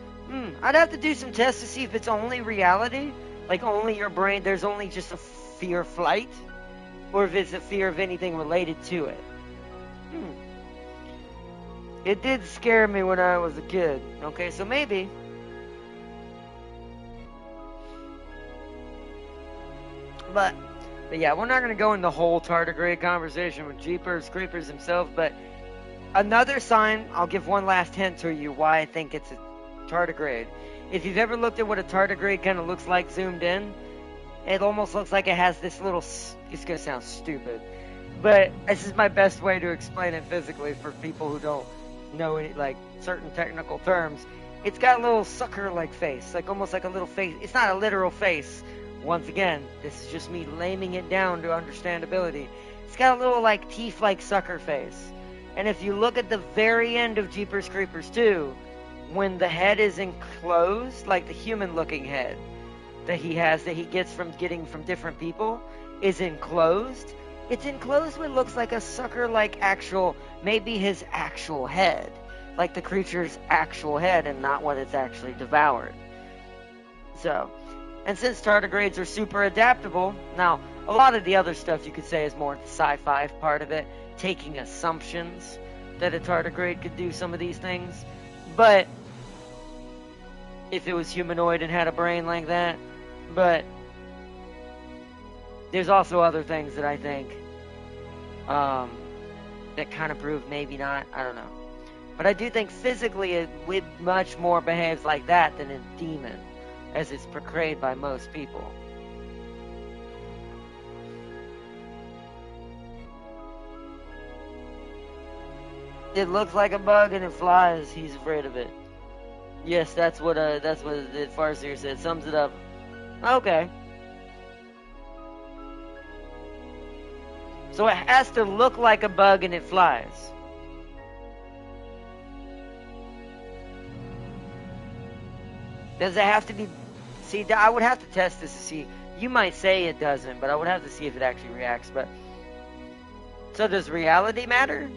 I'd have to do some tests to see if it's only reality, like only your brain. There's only just a fear of flight, or if it's a fear of anything related to it. It did scare me when I was a kid. Okay, so maybe. But yeah, we're not going to go in the whole tardigrade conversation with Jeepers Creepers himself, but another sign, I'll give one last hint to you why I think it's a tardigrade. If you've ever looked at what a tardigrade kind of looks like zoomed in, it almost looks like it has this little, it's going to sound stupid, but this is my best way to explain it physically for people who don't know any, like, certain technical terms. It's got a little sucker-like face, like almost like a little face. It's not a literal face. Once again, this is just me laming it down to understandability. It's got a little, like, teeth-like sucker face. And if you look at the very end of Jeepers Creepers 2, when the head is enclosed, like the human-looking head that he has, that he gets from getting from different people, is enclosed. It's enclosed with what looks like a sucker-like actual, maybe his actual head. Like the creature's actual head and not what it's actually devoured. So, and since tardigrades are super adaptable, now, a lot of the other stuff you could say is more the sci-fi part of it, taking assumptions that a tardigrade could do some of these things. But if it was humanoid and had a brain like that, but there's also other things that I think that kind of prove maybe not. I don't know. But I do think physically it much more behaves like that than a demon, as it's portrayed by most people. It looks like a bug and it flies. He's afraid of it. Yes, that's what the Farseer said. Sums it up. Okay. So it has to look like a bug and it flies. Does it have to be... See, I would have to test this to see. You might say it doesn't, but I would have to see if it actually reacts. But so does reality matter?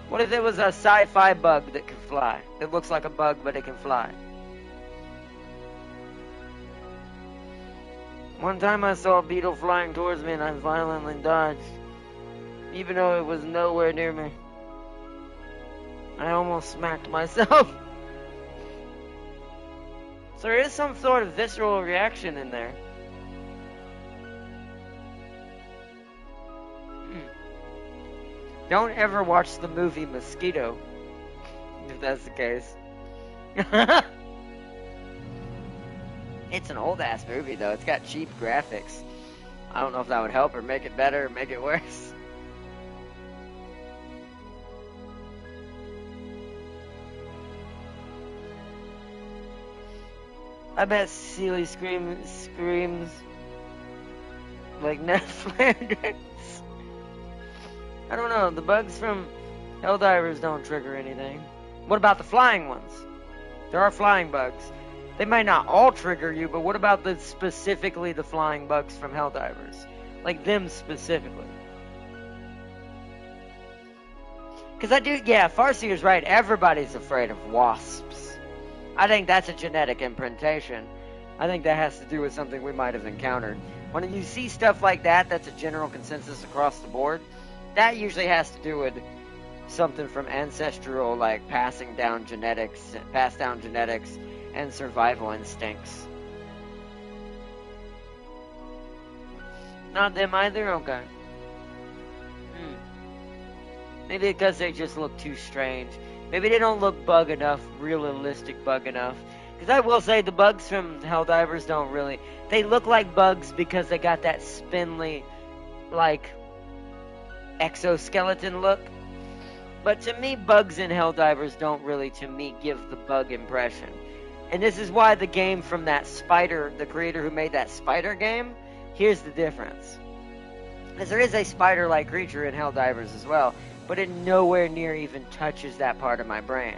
What if it was a sci-fi bug that can fly? It looks like a bug, but it can fly. One time I saw a beetle flying towards me and I violently dodged, even though it was nowhere near me. I almost smacked myself. So there is some sort of visceral reaction in there. Don't ever watch the movie Mosquito, if that's the case. It's an old-ass movie, though. It's got cheap graphics. I don't know if that would help or make it better or make it worse. I bet Sealy screams like Ned Flanders. I don't know. The bugs from Helldivers don't trigger anything. What about the flying ones? There are flying bugs. They might not all trigger you, but what about specifically the flying bugs from Helldivers? Like them specifically. Because Farseer's right. Everybody's afraid of wasps. I think that's a genetic imprintation. I think that has to do with something we might have encountered. When you see stuff like that, that's a general consensus across the board. That usually has to do with something from ancestral, like passed down genetics, and survival instincts. Not them either? Okay. Maybe because they just look too strange. Maybe they don't look bug enough, realistic bug enough. Because I will say the bugs from Helldivers don't really... They look like bugs because they got that spindly, like, exoskeleton look. But to me, bugs in Helldivers don't really, to me, give the bug impression. And this is why the game from that spider, the creator who made that spider game, here's the difference. Because there is a spider-like creature in Helldivers as well, but it nowhere near even touches that part of my brain.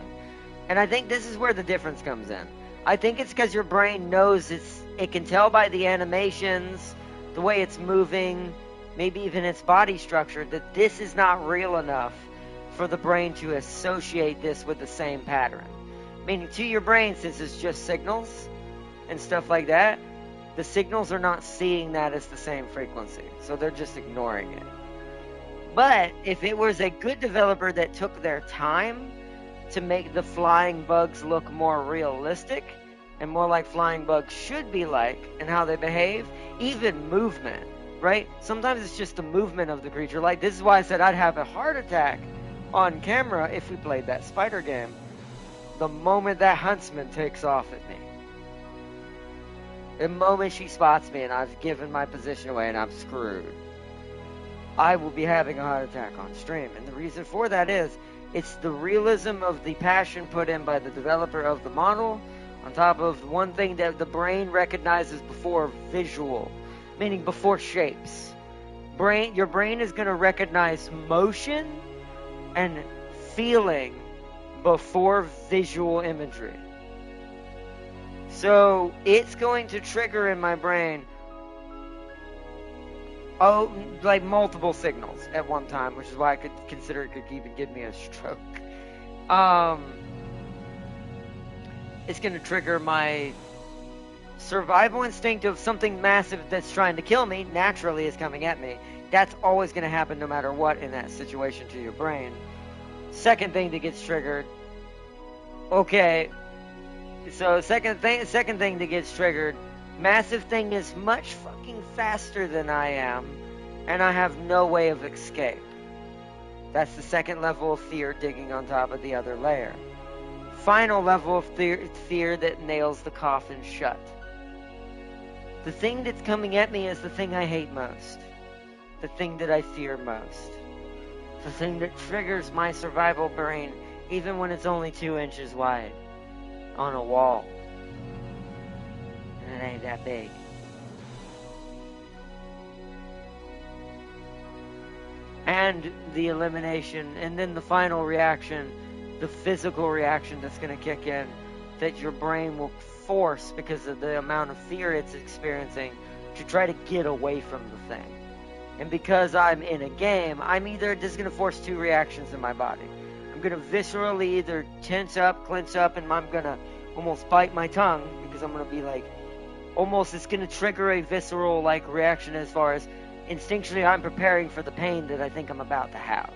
And I think this is where the difference comes in. I think it's because your brain knows it can tell by the animations, the way it's moving, maybe even its body structure, that this is not real enough for the brain to associate this with the same pattern. Meaning to your brain, since it's just signals and stuff like that, the signals are not seeing that as the same frequency. So they're just ignoring it. But if it was a good developer that took their time to make the flying bugs look more realistic and more like flying bugs should be like and how they behave, even movement, right? Sometimes it's just the movement of the creature. Like, this is why I said I'd have a heart attack on camera if we played that spider game. The moment that huntsman takes off at me, the moment she spots me and I've given my position away and I'm screwed, I will be having a heart attack on stream. And the reason for that is, it's the realism of the passion put in by the developer of the model, on top of one thing that the brain recognizes before visual, meaning before shapes. Your brain is going to recognize motion and feeling before visual imagery. So it's going to trigger in my brain like multiple signals at one time, which is why I could consider it could even give me a stroke. It's going to trigger my survival instinct of something massive that's trying to kill me, naturally is coming at me. That's always going to happen no matter what in that situation to your brain. Second thing that gets triggered. Okay, so second thing that gets triggered. Massive thing is much fucking faster than I am, and I have no way of escape. That's the second level of fear digging on top of the other layer. Final level of fear that nails the coffin shut. The thing that's coming at me is the thing I hate most. The thing that I fear most. The thing that triggers my survival brain even when it's only 2 inches wide on a wall. And it ain't that big. And the elimination, and then the final reaction, the physical reaction that's going to kick in that your brain will force because of the amount of fear it's experiencing to try to get away from the thing. And because I'm in a game, I'm either just going to force two reactions in my body. I'm going to viscerally either tense up, clench up, and I'm going to almost bite my tongue because I'm going to be like, almost it's going to trigger a visceral like reaction as far as instinctually I'm preparing for the pain that I think I'm about to have,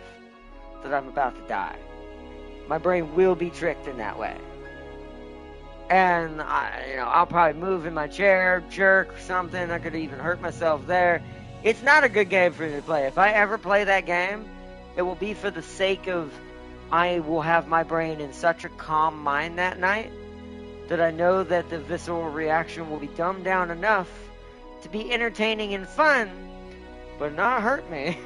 that I'm about to die. My brain will be tricked in that way. And I'll probably move in my chair, jerk or something. I could even hurt myself there. It's not a good game for me to play. If I ever play that game, it will be for the sake of I will have my brain in such a calm mind that night that I know that the visceral reaction will be dumbed down enough to be entertaining and fun, but not hurt me.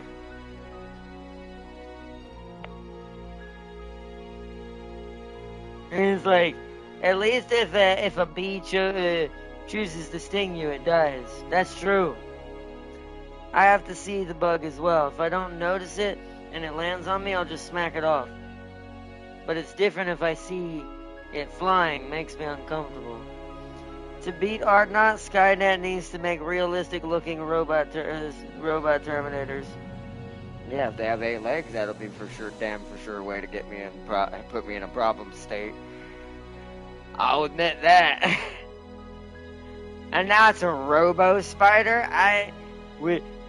And it's like, at least if a bee chooses to sting you, it does. That's true. I have to see the bug as well. If I don't notice it and it lands on me, I'll just smack it off. But it's different if I see it flying. Makes me uncomfortable. To beat Artnot, Skynet needs to make realistic-looking robot Terminators. Yeah, if they have 8 legs, that'll be damn for sure a way to get me in, put me in a problem state. I'll admit that. And now it's a robo-spider.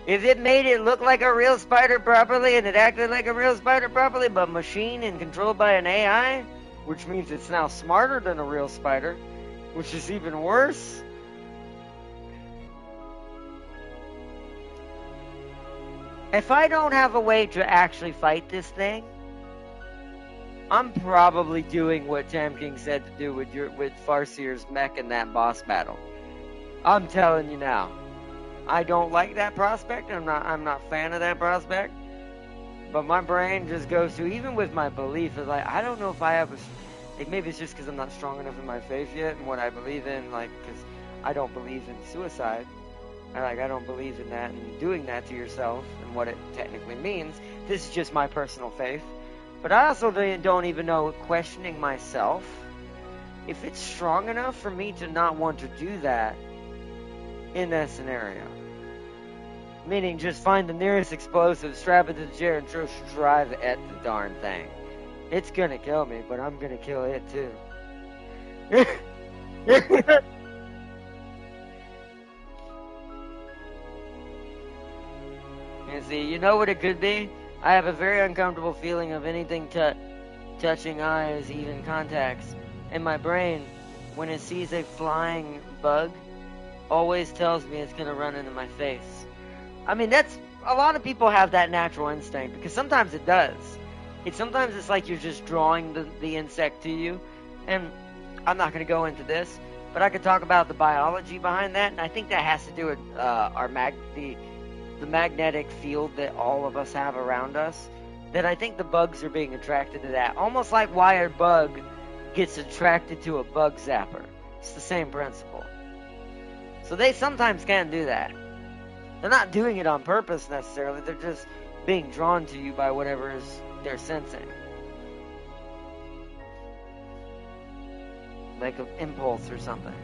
If it made it look like a real spider properly and it acted like a real spider properly, but machine and controlled by an AI, which means it's now smarter than a real spider, which is even worse. If I don't have a way to actually fight this thing, I'm probably doing what Tam King said to do with Farseer's mech in that boss battle. I'm telling you now. I don't like that prospect. I'm not a fan of that prospect. But my brain just goes to, even with my belief, is like, I don't know if I have maybe it's just because I'm not strong enough in my faith yet and what I believe in, like, because I don't believe in suicide. I don't believe in that and doing that to yourself and what it technically means. This is just my personal faith. But I also don't even know, questioning myself, if it's strong enough for me to not want to do that in that scenario. Meaning just find the nearest explosive, strap it to the chair, and just drive at the darn thing. It's gonna kill me, but I'm gonna kill it too. And see, you know what it could be? I have a very uncomfortable feeling of anything touching eyes, even contacts. And my brain, when it sees a flying bug, always tells me it's gonna run into my face. I mean, that's, a lot of people have that natural instinct, because sometimes it does. Sometimes it's like you're just drawing the insect to you, and I'm not going to go into this, but I could talk about the biology behind that, and I think that has to do with the magnetic field that all of us have around us, that I think the bugs are being attracted to that. Almost like why a bug gets attracted to a bug zapper. It's the same principle. So they sometimes can do that. They're not doing it on purpose necessarily, they're just being drawn to you by whatever they're sensing. Like an impulse or something.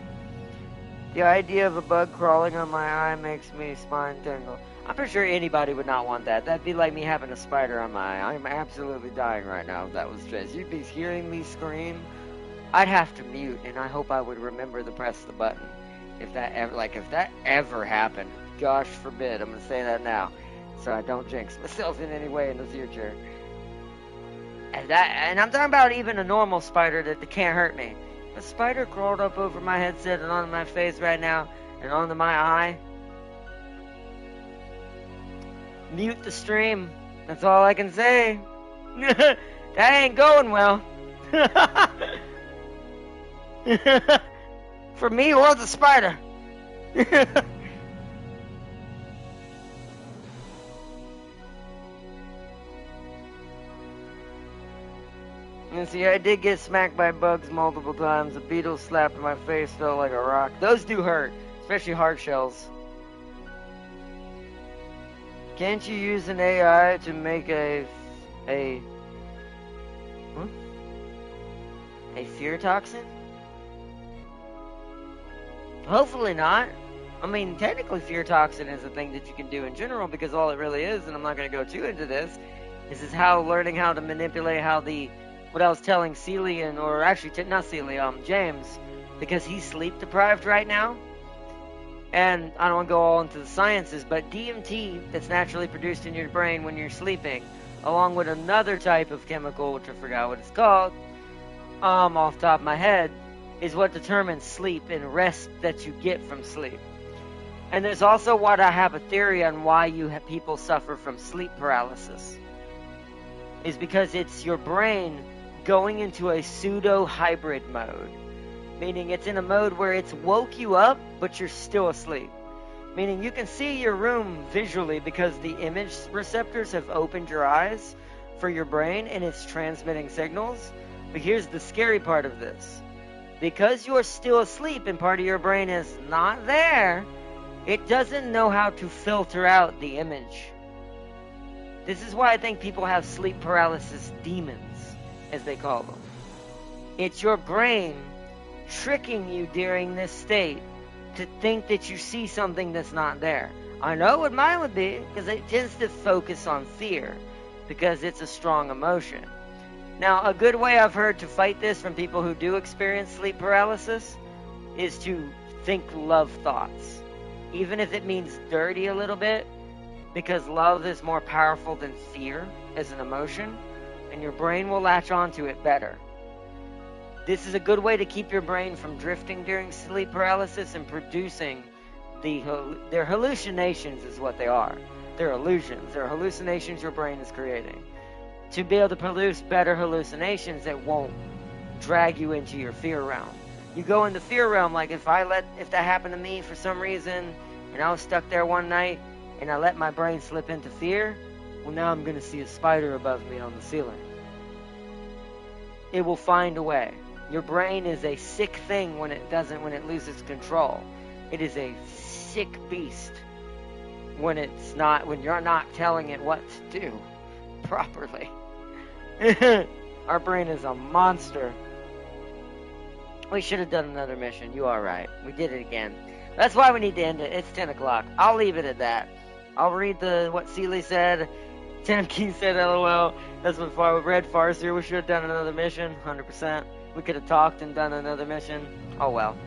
The idea of a bug crawling on my eye makes me spine tingle. I'm pretty sure anybody would not want that. That'd be like me having a spider on my eye. I'm absolutely dying right now if that was stress. You'd be hearing me scream. I'd have to mute, and I hope I would remember to press the button. If that ever happened. Gosh forbid, I'm gonna say that now, so I don't jinx myself in any way in the future. And I'm talking about even a normal spider that can't hurt me. A spider crawled up over my headset and onto my face right now, and onto my eye. Mute the stream. That's all I can say. That ain't going well. For me or the spider. And see, I did get smacked by bugs multiple times. A beetle slapped in my face, felt like a rock. Those do hurt, especially hard shells. Can't you use an AI to make a fear toxin? Hopefully not. I mean, technically fear toxin is a thing that you can do in general, because all it really is, and I'm not going to go too into this, is how learning how to manipulate how what I was telling Celian, or actually not Celian, James, because he's sleep deprived right now. And I don't want to go all into the sciences, but DMT that's naturally produced in your brain when you're sleeping, along with another type of chemical, which I forgot what it's called, off the top of my head, is what determines sleep and rest that you get from sleep. And there's also what I have a theory on why people suffer from sleep paralysis. Is because it's your brain going into a pseudo-hybrid mode. Meaning it's in a mode where it's woke you up, but you're still asleep. Meaning you can see your room visually because the image receptors have opened your eyes for your brain and it's transmitting signals. But here's the scary part of this. Because you're still asleep and part of your brain is not there, it doesn't know how to filter out the image. This is why I think people have sleep paralysis demons, as they call them. It's your brain tricking you during this state to think that you see something that's not there. I know what mine would be, because it tends to focus on fear, because it's a strong emotion. Now, a good way I've heard to fight this from people who do experience sleep paralysis is to think love thoughts. Even if it means dirty a little bit, because love is more powerful than fear as an emotion, and your brain will latch onto it better. This is a good way to keep your brain from drifting during sleep paralysis and producing their hallucinations is what they are. They're illusions. They're hallucinations your brain is creating. To be able to produce better hallucinations that won't drag you into your fear realm. You go into fear realm, like if that happened to me for some reason, and I was stuck there one night, and I let my brain slip into fear, well, now I'm going to see a spider above me on the ceiling. It will find a way. Your brain is a sick thing when it loses control. It is a sick beast when you're not telling it what to do properly. Our brain is a monster. We should have done another mission. You are right. We did it again. That's why we need to end it. It's 10 o'clock. I'll leave it at that. I'll read what Seeley said. Tamkey said LOL. That's what Red Farseer. We should have done another mission. 100%. We could have talked and done another mission. Oh well.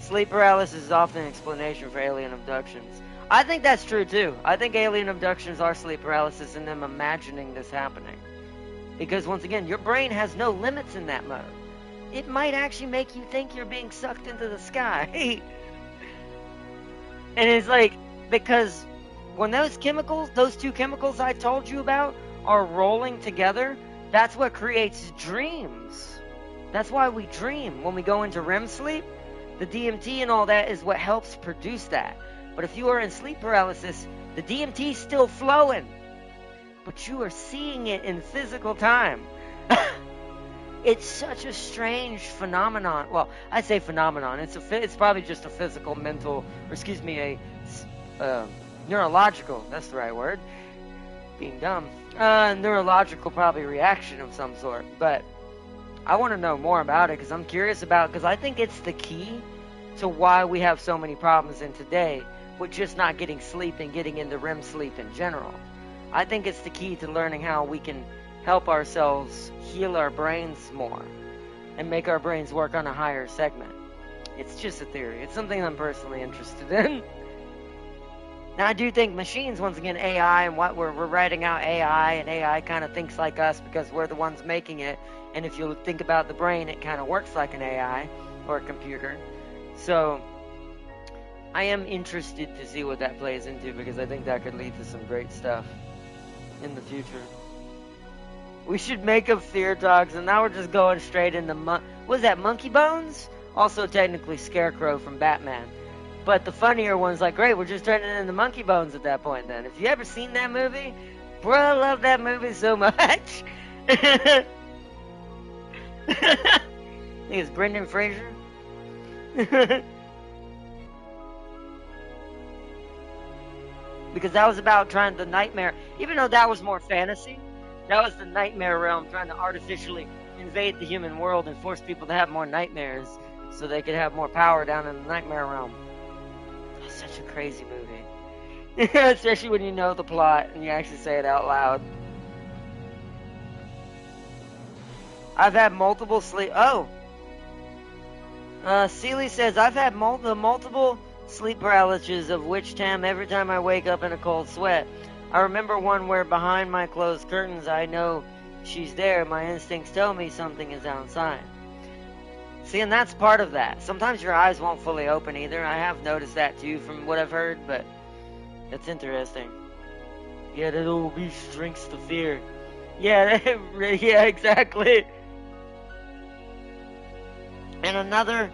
Sleep paralysis is often an explanation for alien abductions. I think that's true too. I think alien abductions are sleep paralysis and them imagining this happening. Because once again, your brain has no limits in that mode. It might actually make you think you're being sucked into the sky. And it's like, because when those two chemicals I told you about, are rolling together, that's what creates dreams. That's why we dream. When we go into REM sleep, the DMT and all that is what helps produce that. But if you are in sleep paralysis, the DMT is still flowing. But you are seeing it in physical time. It's such a strange phenomenon. Well, I say phenomenon. It's probably just a physical, mental, neurological, that's the right word. Being dumb. Neurological probably reaction of some sort. But I want to know more about it because I'm curious because I think it's the key to why we have so many problems in today with just not getting sleep and getting into REM sleep in general. I think it's the key to learning how we can help ourselves heal our brains more and make our brains work on a higher segment. It's just a theory. It's something I'm personally interested in. Now, I do think machines, once again, AI, and what we're writing out AI, and AI kind of thinks like us because we're the ones making it. And if you think about the brain, it kind of works like an AI or a computer. So, I am interested to see what that plays into because I think that could lead to some great stuff in the future. We should make up fear dogs, and now we're just going straight into was that Monkey Bones? Also technically Scarecrow from Batman. But the funnier one's like, great, we're just turning into Monkey Bones at that point then. If you ever seen that movie, bro, I love that movie so much. I think it's Brendan Fraser. Because that was about trying the nightmare, even though that was more fantasy, that was the nightmare realm trying to artificially invade the human world and force people to have more nightmares. so they could have more power down in the nightmare realm. That's such a crazy movie. Especially when you know the plot and you actually say it out loud. I've had multiple sleep... Oh! Seeley says, I've had multiple sleep paralysis of which Tam every time I wake up in a cold sweat. I remember one where behind my closed curtains I know she's there. My instincts tell me something is outside. See, and that's part of that. Sometimes your eyes won't fully open either. I have noticed that too from what I've heard, but that's interesting. Yeah, that old beast drinks the fear. Yeah, yeah, exactly. And another,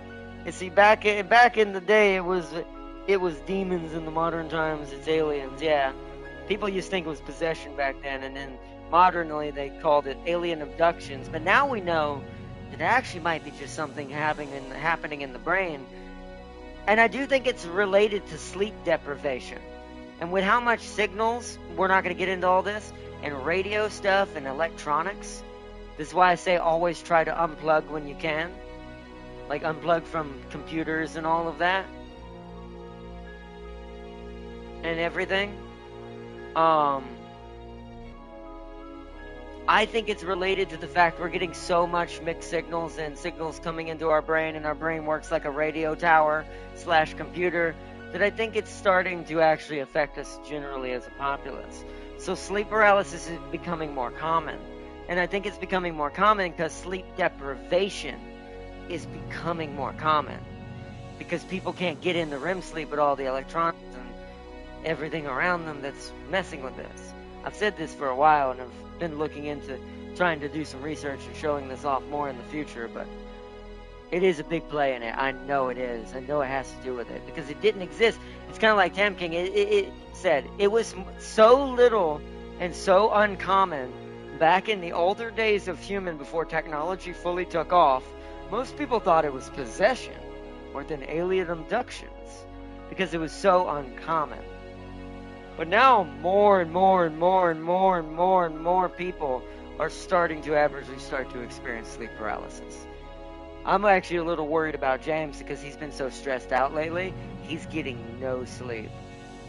you see, back in the day, it was demons. In the modern times, it's aliens. Yeah, people used to think it was possession back then, and then modernly they called it alien abductions. But now we know that it actually might be just something happening in the brain. And I do think it's related to sleep deprivation. And with how much signals, we're not going to get into all this, and radio stuff and electronics. This is why I say always try to unplug when you can. Like unplug from computers and all of that. And everything. I think it's related to the fact we're getting so much mixed signals and signals coming into our brain, and our brain works like a radio tower / computer, that I think it's starting to actually affect us generally as a populace. So sleep paralysis is becoming more common. And I think it's becoming more common because sleep deprivation is becoming more common. Because people can't get into REM sleep with all the electronics and everything around them that's messing with this. I've said this for a while, and I've been looking into trying to do some research and showing this off more in the future, but it is a big play in it. I know it is. I know it has to do with it, because it didn't exist. It's kind of like Tam King. It said it was so little and so uncommon back in the older days of human, before technology fully took off. Most people thought it was possession or then alien abductions because it was so uncommon. But now more and more and more and more and more and more people are starting to averagely start to experience sleep paralysis. I'm actually a little worried about James because he's been so stressed out lately. He's getting no sleep.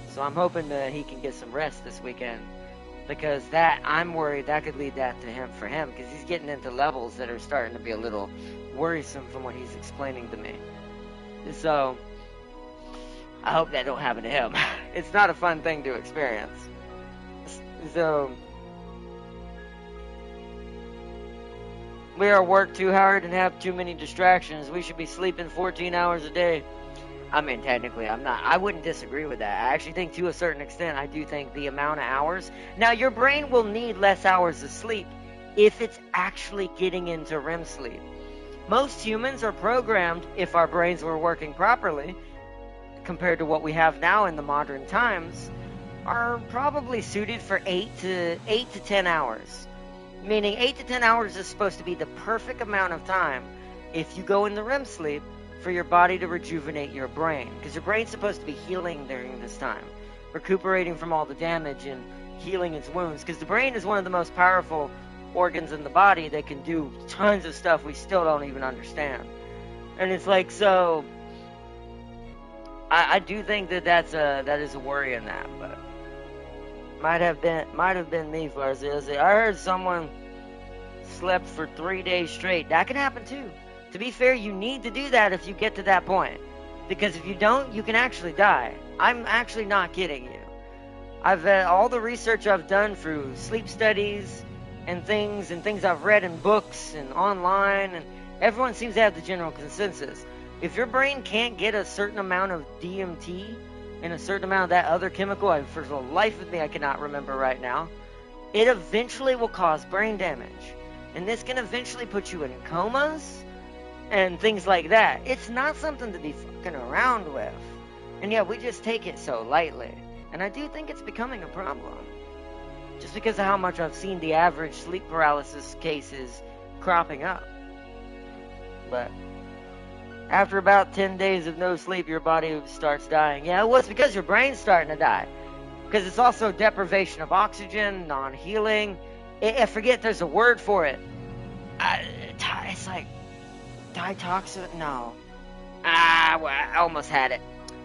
So I'm hoping that he can get some rest this weekend, because that, I'm worried that could lead that to him, for him, because he's getting into levels that are starting to be a little worrisome from what he's explaining to me. So I hope that don't happen to him. It's not a fun thing to experience. So we are work too hard and have too many distractions. We should be sleeping 14 hours a day. I mean, technically, I wouldn't disagree with that. I actually think, to a certain extent, I do think the amount of hours. Now, your brain will need less hours of sleep if it's actually getting into REM sleep. Most humans are programmed, if our brains were working properly, compared to what we have now in the modern times, are probably suited for 8 to 10 hours. Meaning 8 to 10 hours is supposed to be the perfect amount of time if you go into REM sleep for your body to rejuvenate your brain. Because your brain's supposed to be healing during this time, recuperating from all the damage and healing its wounds. Because the brain is one of the most powerful organs in the body that can do tons of stuff we still don't even understand. And it's like, so I do think that is a worry in that, but might have been me, Farzia. I heard someone slept for 3 days straight. That can happen too. To be fair, you need to do that if you get to that point, because if you don't, you can actually die. I'm actually not kidding you. I've all the research I've done through sleep studies and things I've read in books and online, and everyone seems to have the general consensus. If your brain can't get a certain amount of DMT and a certain amount of that other chemical, for the life of me I cannot remember right now, it eventually will cause brain damage. And this can eventually put you in comas and things like that. It's not something to be fucking around with. And yet we just take it so lightly. And I do think it's becoming a problem. Just because of how much I've seen the average sleep paralysis cases cropping up. But after about 10 days of no sleep, your body starts dying. Yeah, well, it's because your brain's starting to die. Because it's also deprivation of oxygen, non-healing. I forget there's a word for it. It's like ditoxin? No. Well, I almost had it.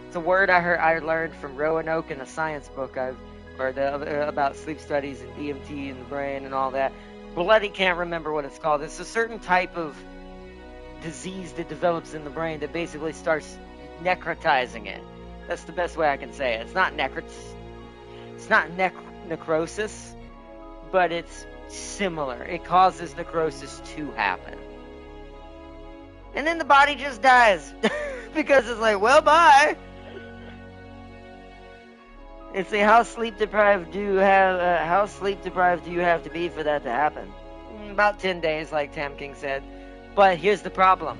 It's a word I learned from Roanoke in a science book about sleep studies and DMT in the brain and all that. Bloody can't remember what it's called. It's a certain type of disease that develops in the brain that basically starts necrotizing it. That's the best way I can say it. It's not necrosis, but it's similar. It causes necrosis to happen. And then the body just dies. Because it's like, well, bye. And see, how sleep deprived do you have to be for that to happen? About 10 days, like Tam King said. But here's the problem.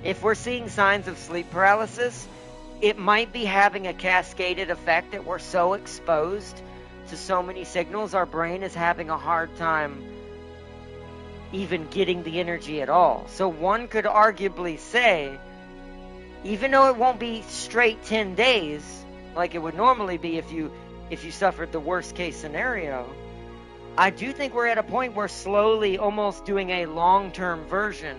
If we're seeing signs of sleep paralysis, it might be having a cascaded effect that we're so exposed to so many signals, our brain is having a hard time even getting the energy at all. So one could arguably say, even though it won't be straight 10 days, like it would normally be if you suffered the worst case scenario, I do think we're at a point where slowly almost doing a long-term version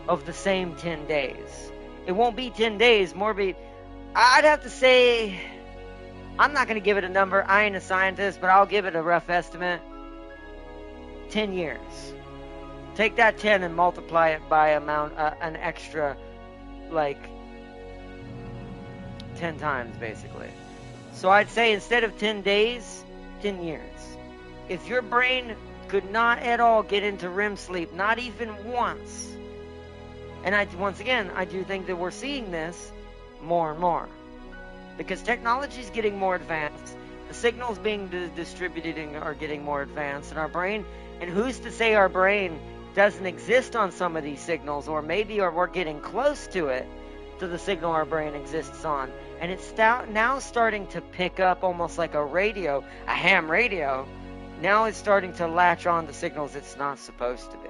of the same 10 days. It won't be 10 days, I'd have to say, I'm not going to give it a number, I ain't a scientist, but I'll give it a rough estimate. 10 years. Take that 10 and multiply it by an extra, 10 times, basically. So I'd say instead of 10 days, 10 years. If your brain could not at all get into REM sleep, not even once, and I do think that we're seeing this more and more. Because technology is getting more advanced, the signals being distributed are getting more advanced, and our brain, and who's to say our brain doesn't exist on some of these signals, or we're getting close to it, to the signal our brain exists on. And it's now starting to pick up almost like a radio, a ham radio. Now it's starting to latch on to signals it's not supposed to be.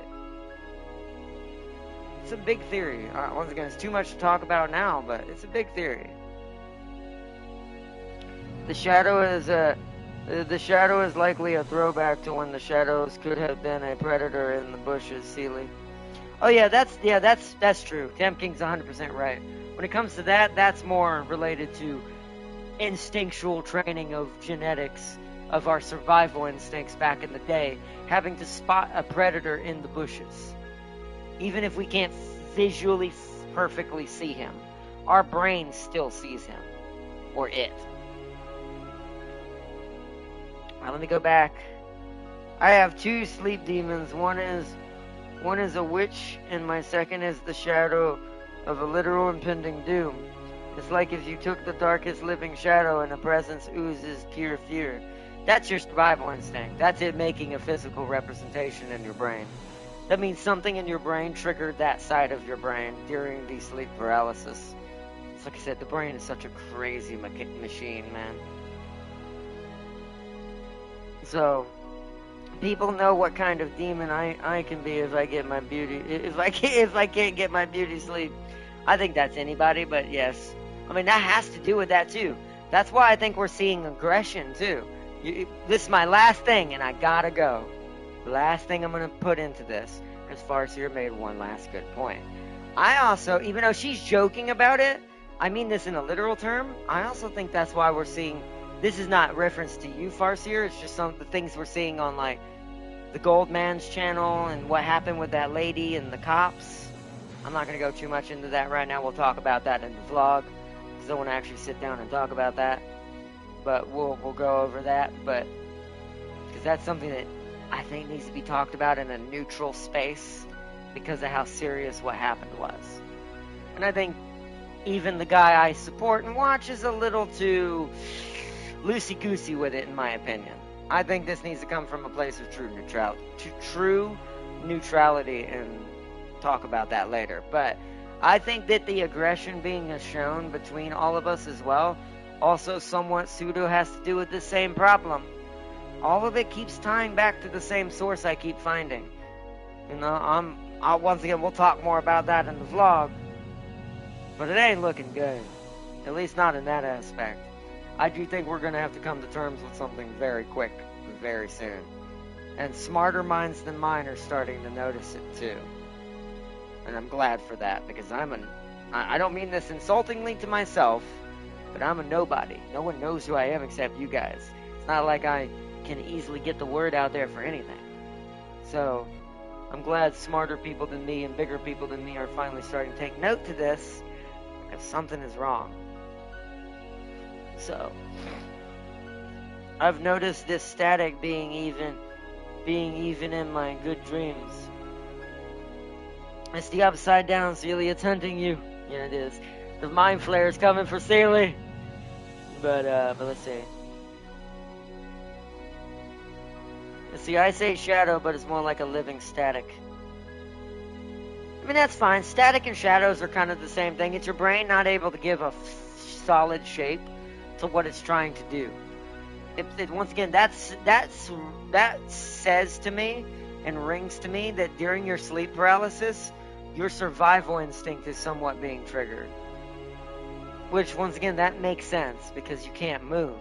It's a big theory. Once again, it's too much to talk about now, but it's a big theory. The shadow is likely a throwback to when the shadows could have been a predator in the bushes, Seeley. Oh yeah, that's true. Tam King's 100% right. When it comes to that, that's more related to instinctual training of genetics, of our survival instincts back in the day, having to spot a predator in the bushes. Even if we can't visually perfectly see him, our brain still sees him, or it. Now, let me go back. I have 2 sleep demons. One is a witch, and my second is the shadow of a literal impending doom. It's like if you took the darkest living shadow and the presence oozes pure fear. That's your survival instinct. That's it making a physical representation in your brain. That means something in your brain triggered that side of your brain during the sleep paralysis. It's like I said, the brain is such a crazy machine, man. So, people know what kind of demon I can be if I get my beauty. If I can't get my beauty sleep. I think that's anybody, but yes. I mean, that has to do with that too. That's why I think we're seeing aggression too. This is my last thing, and I gotta go. The last thing I'm gonna put into this, because Farseer made one last good point. I also, even though she's joking about it, I mean this in a literal term, I also think that's why we're seeing. This is not reference to you, Farseer. It's just some of the things we're seeing on, like, the Goldman's channel and what happened with that lady and the cops. I'm not going to go too much into that right now. We'll talk about that in the vlog, because I want to actually sit down and talk about that. But we'll go over that. But because that's something that I think needs to be talked about in a neutral space because of how serious what happened was. And I think even the guy I support and watch is a little too loosey-goosey with it, in my opinion. I think this needs to come from a place of true neutrality, and talk about that later. But I think that the aggression being shown between all of us as well, also somewhat pseudo has to do with the same problem. All of it keeps tying back to the same source I keep finding. You know, once again, we'll talk more about that in the vlog, but it ain't looking good. At least not in that aspect. I do think we're going to have to come to terms with something very quick, very soon. And smarter minds than mine are starting to notice it too. And I'm glad for that, because I'm I don't mean this insultingly to myself, but I'm a nobody. No one knows who I am except you guys. It's not like I can easily get the word out there for anything. So, I'm glad smarter people than me and bigger people than me are finally starting to take note to this, because something is wrong. So, I've noticed this static being even in my good dreams. It's the upside down, Celia. It's hunting you. Yeah, it is. The mind flare is coming for Celia. But let's see. See, I say shadow, but it's more like a living static. I mean, that's fine. Static and shadows are kind of the same thing. It's your brain not able to give a solid shape to what it's trying to do. Once again, that says to me and rings to me that during your sleep paralysis, your survival instinct is somewhat being triggered. Which, once again, that makes sense because you can't move.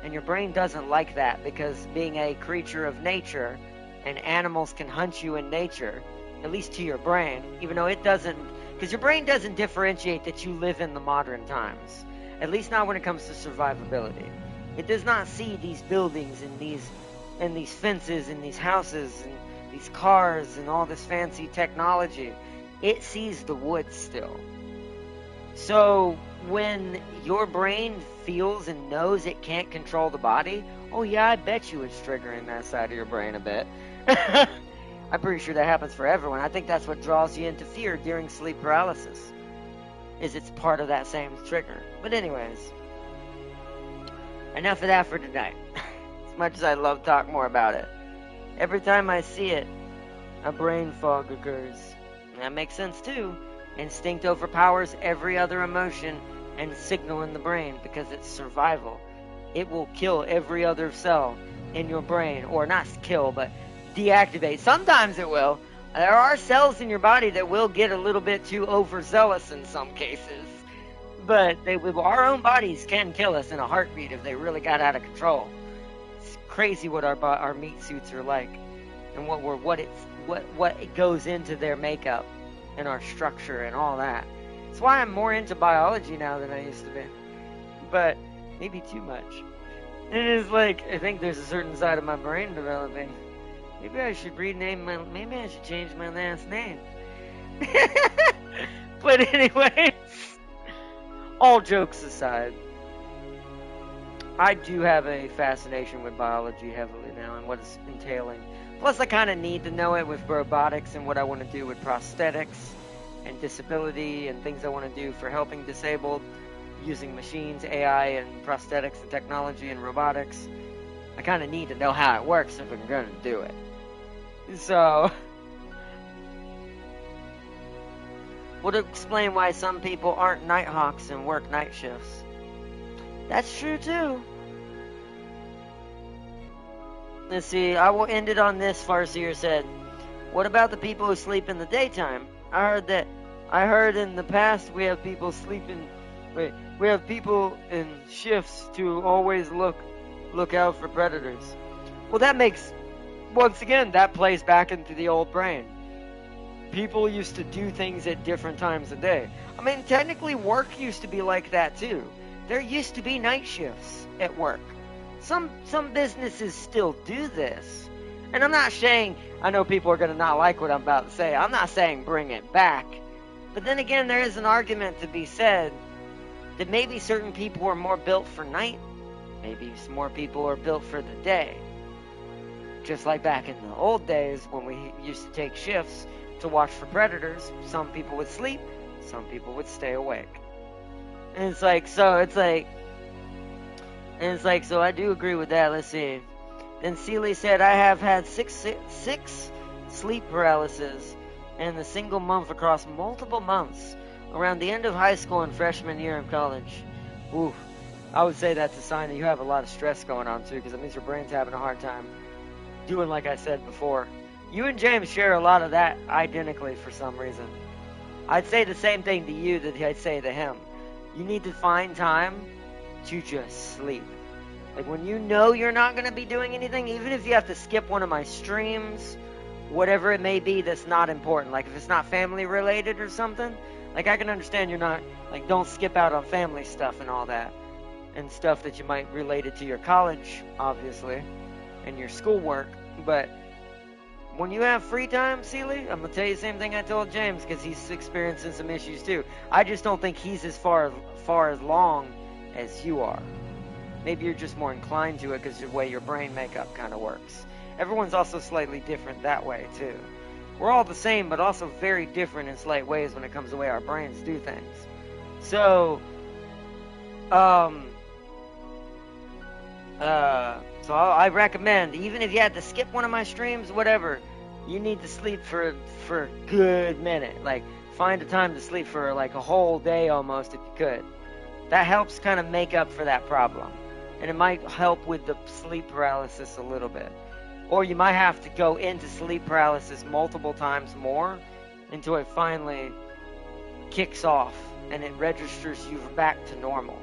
And your brain doesn't like that because being a creature of nature and animals can hunt you in nature, at least to your brain, even though it doesn't, because your brain doesn't differentiate that you live in the modern times. At least not when it comes to survivability. It does not see these buildings and these fences and these houses and these cars and all this fancy technology. It sees the woods still. So when your brain feels and knows it can't control the body, oh yeah, I bet you it's triggering that side of your brain a bit. I'm pretty sure that happens for everyone. I think that's what draws you into fear during sleep paralysis, is it's part of that same trigger. But anyways, enough of that for tonight. As much as I love to talk more about it, every time I see it, a brain fog occurs. And that makes sense too. Instinct overpowers every other emotion and signal in the brain because it's survival. It will kill every other cell in your brain, or not kill, but deactivate. Sometimes it will. There are cells in your body that will get a little bit too overzealous in some cases, but our own bodies can kill us in a heartbeat if they really got out of control. It's crazy what our meat suits are like, and what goes into their makeup and our structure and all that. That's why I'm more into biology now than I used to be, but maybe too much. And it's like, I think there's a certain side of my brain developing. Maybe I should maybe I should change my last name. But anyway, all jokes aside, I do have a fascination with biology heavily now and what it's entailing. Plus, I kind of need to know it with robotics and what I want to do with prosthetics and disability and things I want to do for helping disabled using machines, AI, and prosthetics and technology and robotics. I kind of need to know how it works if I'm going to do it. So, would explain why some people aren't Nighthawks and work night shifts. That's true too. Let's see, I will end it on this. Farseer said, what about the people who sleep in the daytime? I heard in the past we have people in shifts to always look out for predators. Well, that makes, once again, that plays back into the old brain. People used to do things at different times of day. I mean, technically work used to be like that too. There used to be night shifts at work. Some businesses still do this. And I'm not saying, I know people are going to not like what I'm about to say. I'm not saying bring it back. But then again, there is an argument to be said that maybe certain people are more built for night. Maybe some more people are built for the day. Just like back in the old days when we used to take shifts to watch for predators, some people would sleep, some people would stay awake. And so I do agree with that. Let's see. Then Seeley said, I have had six sleep paralysis in a single month across multiple months around the end of high school and freshman year in college. Ooh, I would say that's a sign that you have a lot of stress going on too, because it means your brain's having a hard time doing like I said before. You and James share a lot of that identically for some reason. I'd say the same thing to you that I'd say to him. You need to find time to just sleep. Like when you know you're not going to be doing anything, even if you have to skip one of my streams, whatever it may be that's not important, like if it's not family related or something, Like, I can understand you're not, like, don't skip out on family stuff and all that. And stuff that you might relate it to your college, obviously, and your schoolwork. But when you have free time, Seeley, I'm going to tell you the same thing I told James, because he's experiencing some issues too. I just don't think he's as far along as you are. Maybe you're just more inclined to it because of the way your brain makeup kind of works. Everyone's also slightly different that way too. We're all the same, but also very different in slight ways when it comes to the way our brains do things. So, I recommend, even if you had to skip one of my streams, whatever, you need to sleep for a good minute. Like, find a time to sleep for like a whole day almost if you could. That helps kind of make up for that problem. And it might help with the sleep paralysis a little bit. Or you might have to go into sleep paralysis multiple times more until it finally kicks off and it registers you back to normal.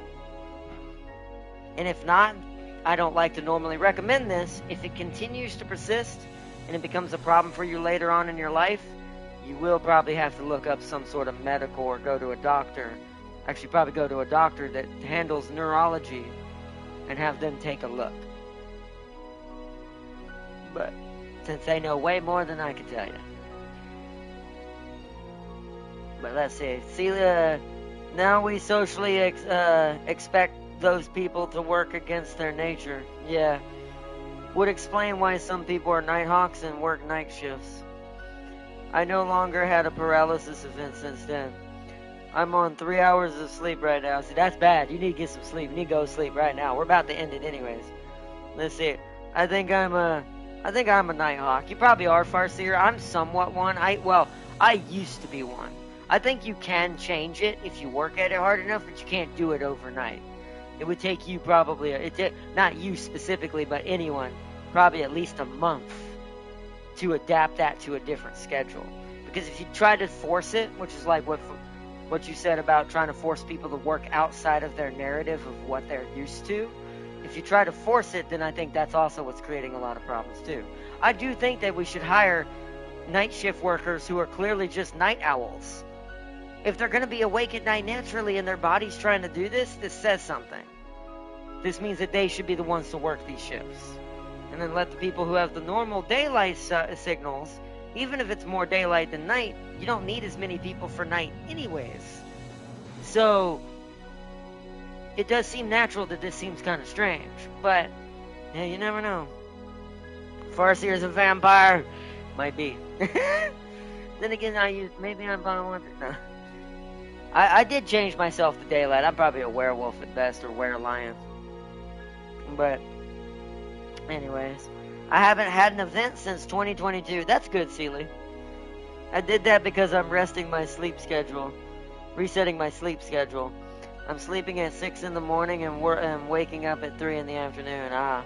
And if not, I don't like to normally recommend this. If it continues to persist and it becomes a problem for you later on in your life, you will probably have to look up some sort of medical or go to a doctor. Actually, probably go to a doctor that handles neurology and have them take a look. But since they know way more than I can tell you. But let's see. Celia, now we socially expect those people to work against their nature. Yeah. Would explain why some people are nighthawks and work night shifts. I no longer had a paralysis event since then. I'm on 3 hours of sleep right now. See, that's bad. You need to get some sleep. You need to go to sleep right now. We're about to end it anyways. Let's see. I think I'm a nighthawk. You probably are, Farseer. I'm somewhat one. I used to be one. I think you can change it if you work at it hard enough, but you can't do it overnight. It would take you probably, not you specifically, but anyone, probably at least a month to adapt that to a different schedule. Because if you try to force it, which is like what you said about trying to force people to work outside of their narrative of what they're used to, if you try to force it, then I think that's also what's creating a lot of problems too. I do think that we should hire night shift workers who are clearly just night owls. If they're going to be awake at night naturally and their body's trying to do this, this says something. This means that they should be the ones to work these shifts. And then let the people who have the normal daylight signals, even if it's more daylight than night, you don't need as many people for night anyways. So, it does seem natural that this seems kind of strange. But, yeah, you never know. Farseer is a vampire. Might be. Then again, maybe I'm on no. I did change myself to daylight. I'm probably a werewolf at best, or werelion. But, anyways, I haven't had an event since 2022. That's good, Seeley. I did that because I'm resetting my sleep schedule. I'm sleeping at 6 in the morning and waking up at 3 in the afternoon. I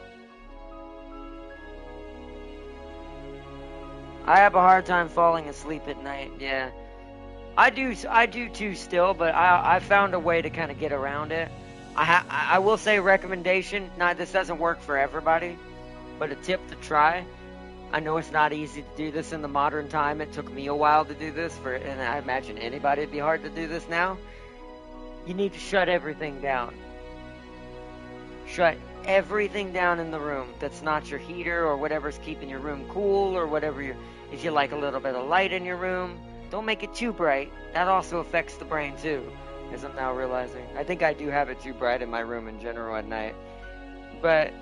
have a hard time falling asleep at night, yeah. I do too still, but I found a way to kind of get around it. I will say recommendation, this doesn't work for everybody, but a tip to try. I know it's not easy to do this in the modern time. It took me a while to do this, and I imagine anybody it'd be hard to do this now. You need to shut everything down. Shut everything down in the room that's not your heater or whatever's keeping your room cool or whatever if you like a little bit of light in your room. Don't make it too bright. That also affects the brain too, as I'm now realizing. I think I do have it too bright in my room in general at night. But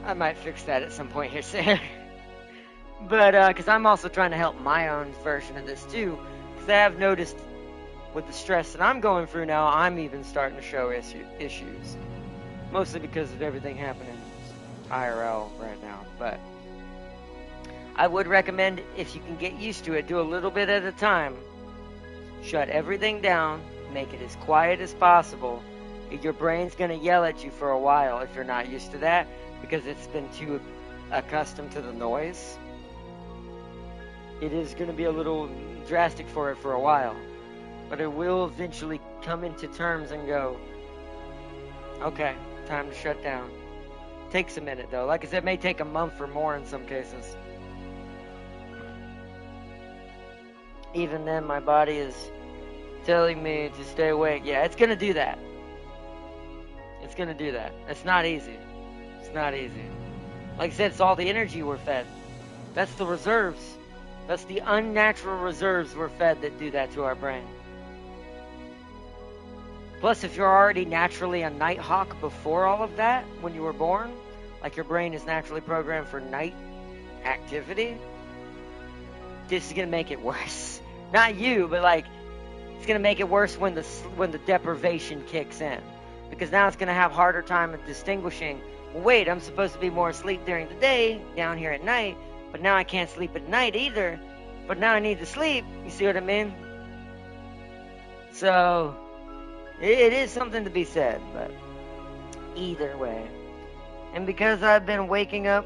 I might fix that at some point here soon. But, because I'm also trying to help my own version of this too. Because I have noticed with the stress that I'm going through now, I'm even starting to show issues. Mostly because of everything happening IRL right now. But I would recommend, if you can get used to it, do a little bit at a time. Shut everything down. Make it as quiet as possible. Your brain's going to yell at you for a while if you're not used to that, because it's been too accustomed to the noise. It is going to be a little drastic for it for a while. But it will eventually come into terms and go, okay, time to shut down. Takes a minute though. Like I said, it may take a month or more in some cases. Even then, my body is telling me to stay awake. Yeah, it's gonna do that. It's gonna do that. It's not easy. It's not easy. Like I said, it's all the energy we're fed. That's the reserves. That's the unnatural reserves we're fed that do that to our brain. Plus, if you're already naturally a night hawk before all of that, when you were born, like your brain is naturally programmed for night activity, this is gonna make it worse. Not you, but like, it's gonna make it worse when the deprivation kicks in. Because now it's gonna have harder time of distinguishing, well, wait, I'm supposed to be more asleep during the day, down here at night, but now I can't sleep at night either, but now I need to sleep, you see what I mean? So, it is something to be said, but either way. And because I've been waking up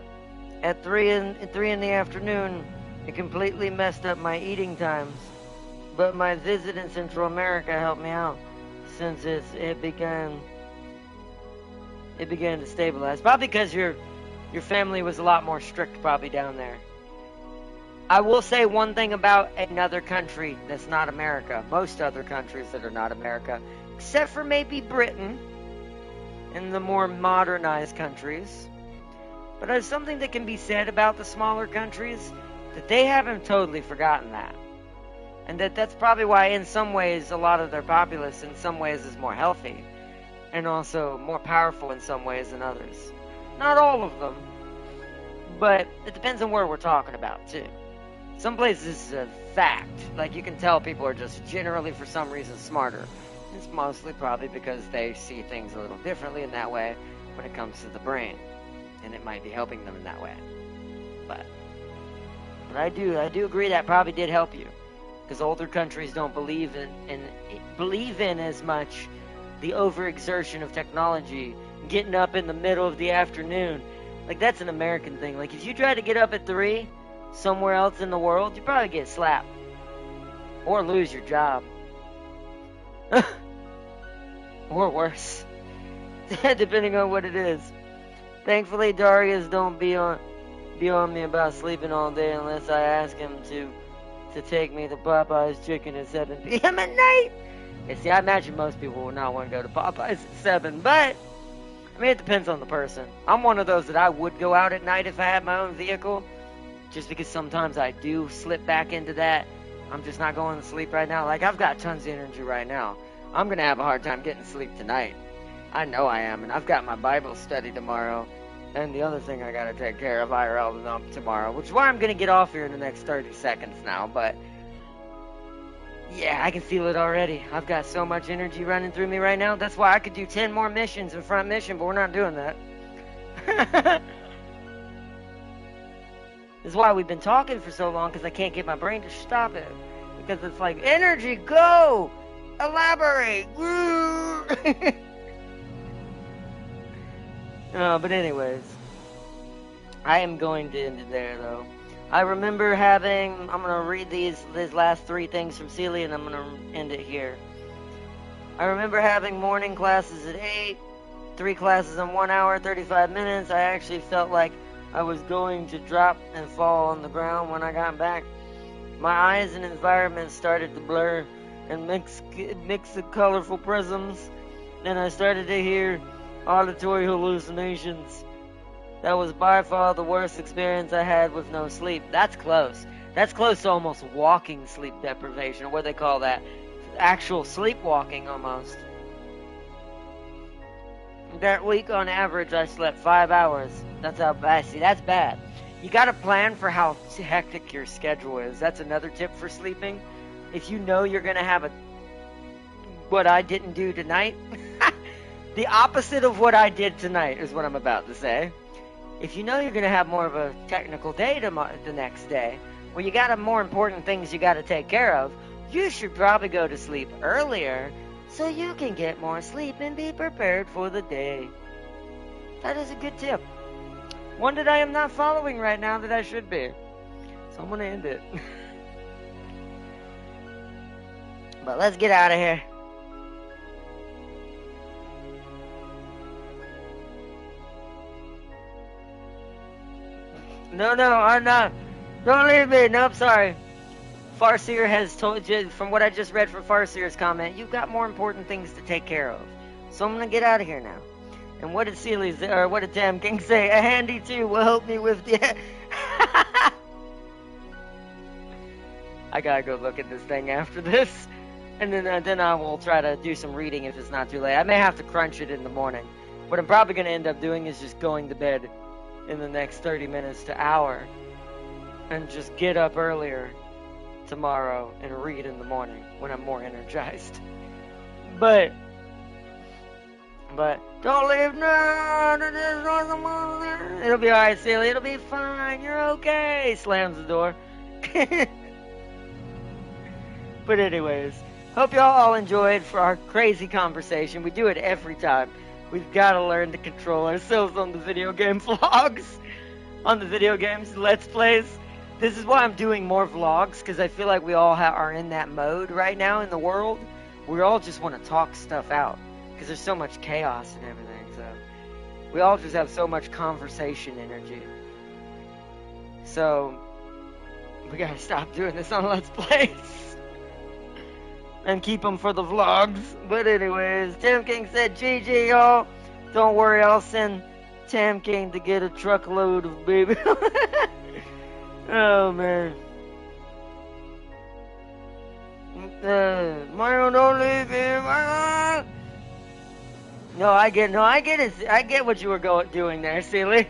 at 3 in the afternoon, it completely messed up my eating times. But my visit in Central America helped me out, since it began to stabilize. Probably because your family was a lot more strict probably down there. I will say one thing about another country that's not America. Most other countries that are not America, except for maybe Britain and the more modernized countries. But there's something that can be said about the smaller countries, that they haven't totally forgotten that. And that's probably why in some ways a lot of their populace in some ways is more healthy. And also more powerful in some ways than others. Not all of them. But it depends on where we're talking about too. Some places it's a fact. Like you can tell people are just generally for some reason smarter. It's mostly probably because they see things a little differently in that way when it comes to the brain. And it might be helping them in that way. But I do agree that probably did help you. Because older countries don't believe in as much the overexertion of technology, getting up in the middle of the afternoon. Like that's an American thing. Like if you try to get up at 3 somewhere else in the world, you probably get slapped. Or lose your job. Or worse. Depending on what it is. Thankfully, Darius don't be on me about sleeping all day unless I ask him to take me to Popeye's Chicken at 7 p.m. at night. Yeah, see, I imagine most people would not want to go to Popeye's at 7, but I mean, it depends on the person. I'm one of those that I would go out at night if I had my own vehicle, just because sometimes I do slip back into that. I'm just not going to sleep right now. Like, I've got tons of energy right now. I'm going to have a hard time getting sleep tonight. I know I am, and I've got my Bible study tomorrow, and the other thing I got to take care of IRL tomorrow, which is why I'm going to get off here in the next 30 seconds now, but yeah, I can feel it already. I've got so much energy running through me right now. That's why I could do 10 more missions in front mission, but we're not doing that. This is why we've been talking for so long, because I can't get my brain to stop it. Because it's like, energy, go! Elaborate! But anyways, I am going to end it there, though. I remember I'm going to read these last 3 things from Celia, and I'm going to end it here. I remember having morning classes at 8, 3 classes in 1 hour, 35 minutes. I actually felt like I was going to drop and fall on the ground when I got back. My eyes and environment started to blur and mix the colorful prisms, and I started to hear auditory hallucinations. That was by far the worst experience I had with no sleep. That's close. That's close to almost walking sleep deprivation, or what they call that. Actual sleepwalking, almost. That week, on average, I slept 5 hours. That's how bad. See, that's bad. You gotta plan for how hectic your schedule is. That's another tip for sleeping. If you know you're gonna have what I didn't do tonight, the opposite of what I did tonight is what I'm about to say. If you know you're gonna have more of a technical day the next day, where you got more important things you gotta take care of, you should probably go to sleep earlier so you can get more sleep and be prepared for the day. That is a good tip. One that I am not following right now that I should be. So I'm gonna end it. But let's get out of here. No, I'm not. Don't leave me. Nope, sorry. Farseer has told you, from what I just read from Farseer's comment, you've got more important things to take care of. So I'm gonna get out of here now. And what did what did Tam King say? A handy too will help me with the... I gotta go look at this thing after this. And then I will try to do some reading if it's not too late. I may have to crunch it in the morning. What I'm probably gonna end up doing is just going to bed in the next 30 minutes to hour. And just get up earlier tomorrow and read in the morning when I'm more energized. But don't leave now. It'll be alright, Celia. It'll be fine. You're okay. Slams the door. But anyways, hope y'all all enjoyed for our crazy conversation. We do it every time. We've got to learn to control ourselves on the video game vlogs, on the video games Let's Plays. This is why I'm doing more vlogs, because I feel like we all are in that mode right now in the world. We all just want to talk stuff out, because there's so much chaos and everything. So we all just have so much conversation energy. So we gotta stop doing this on Let's Plays and keep them for the vlogs. But anyways, Tam King said, GG, y'all. Don't worry, I'll send Tam King to get a truckload of baby. Oh, man. Mario, don't leave him. No, I get it. I get what you were doing there, Sealy.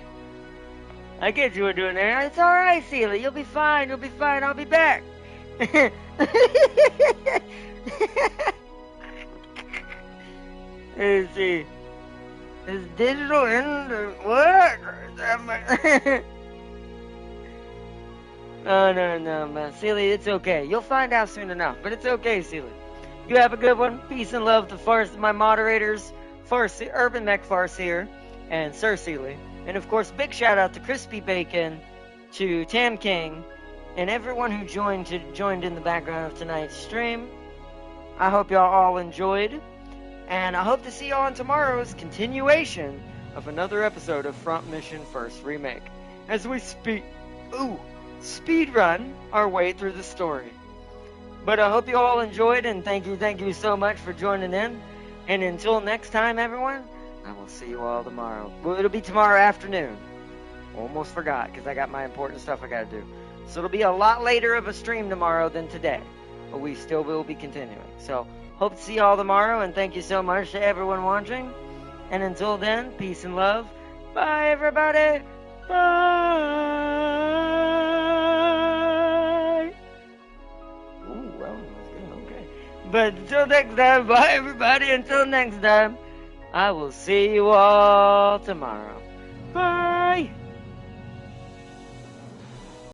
I get what you were doing there. It's alright, Sealy. You'll be fine. You'll be fine. I'll be back. Let's see. Is digital in the what? Oh, no, man. Sealy, it's okay. You'll find out soon enough, but it's okay, Sealy. You have a good one. Peace and love to my moderators, Urban Mech Farseer, and Sir Sealy. And, of course, big shout-out to Crispy Bacon, to Tam King, and everyone who joined in the background of tonight's stream. I hope y'all all enjoyed, and I hope to see y'all on tomorrow's continuation of another episode of Front Mission First Remake, as we speed run our way through the story. But I hope you all enjoyed, and thank you so much for joining in. And until next time, everyone, I will see you all tomorrow. Well, it'll be tomorrow afternoon. Almost forgot, because I got my important stuff I gotta do. So it'll be a lot later of a stream tomorrow than today. But we still will be continuing. So, hope to see you all tomorrow, and thank you so much to everyone watching. And until then, peace and love. Bye, everybody. Bye. Ooh, well, okay. But until next time, bye, everybody. Until next time, I will see you all tomorrow.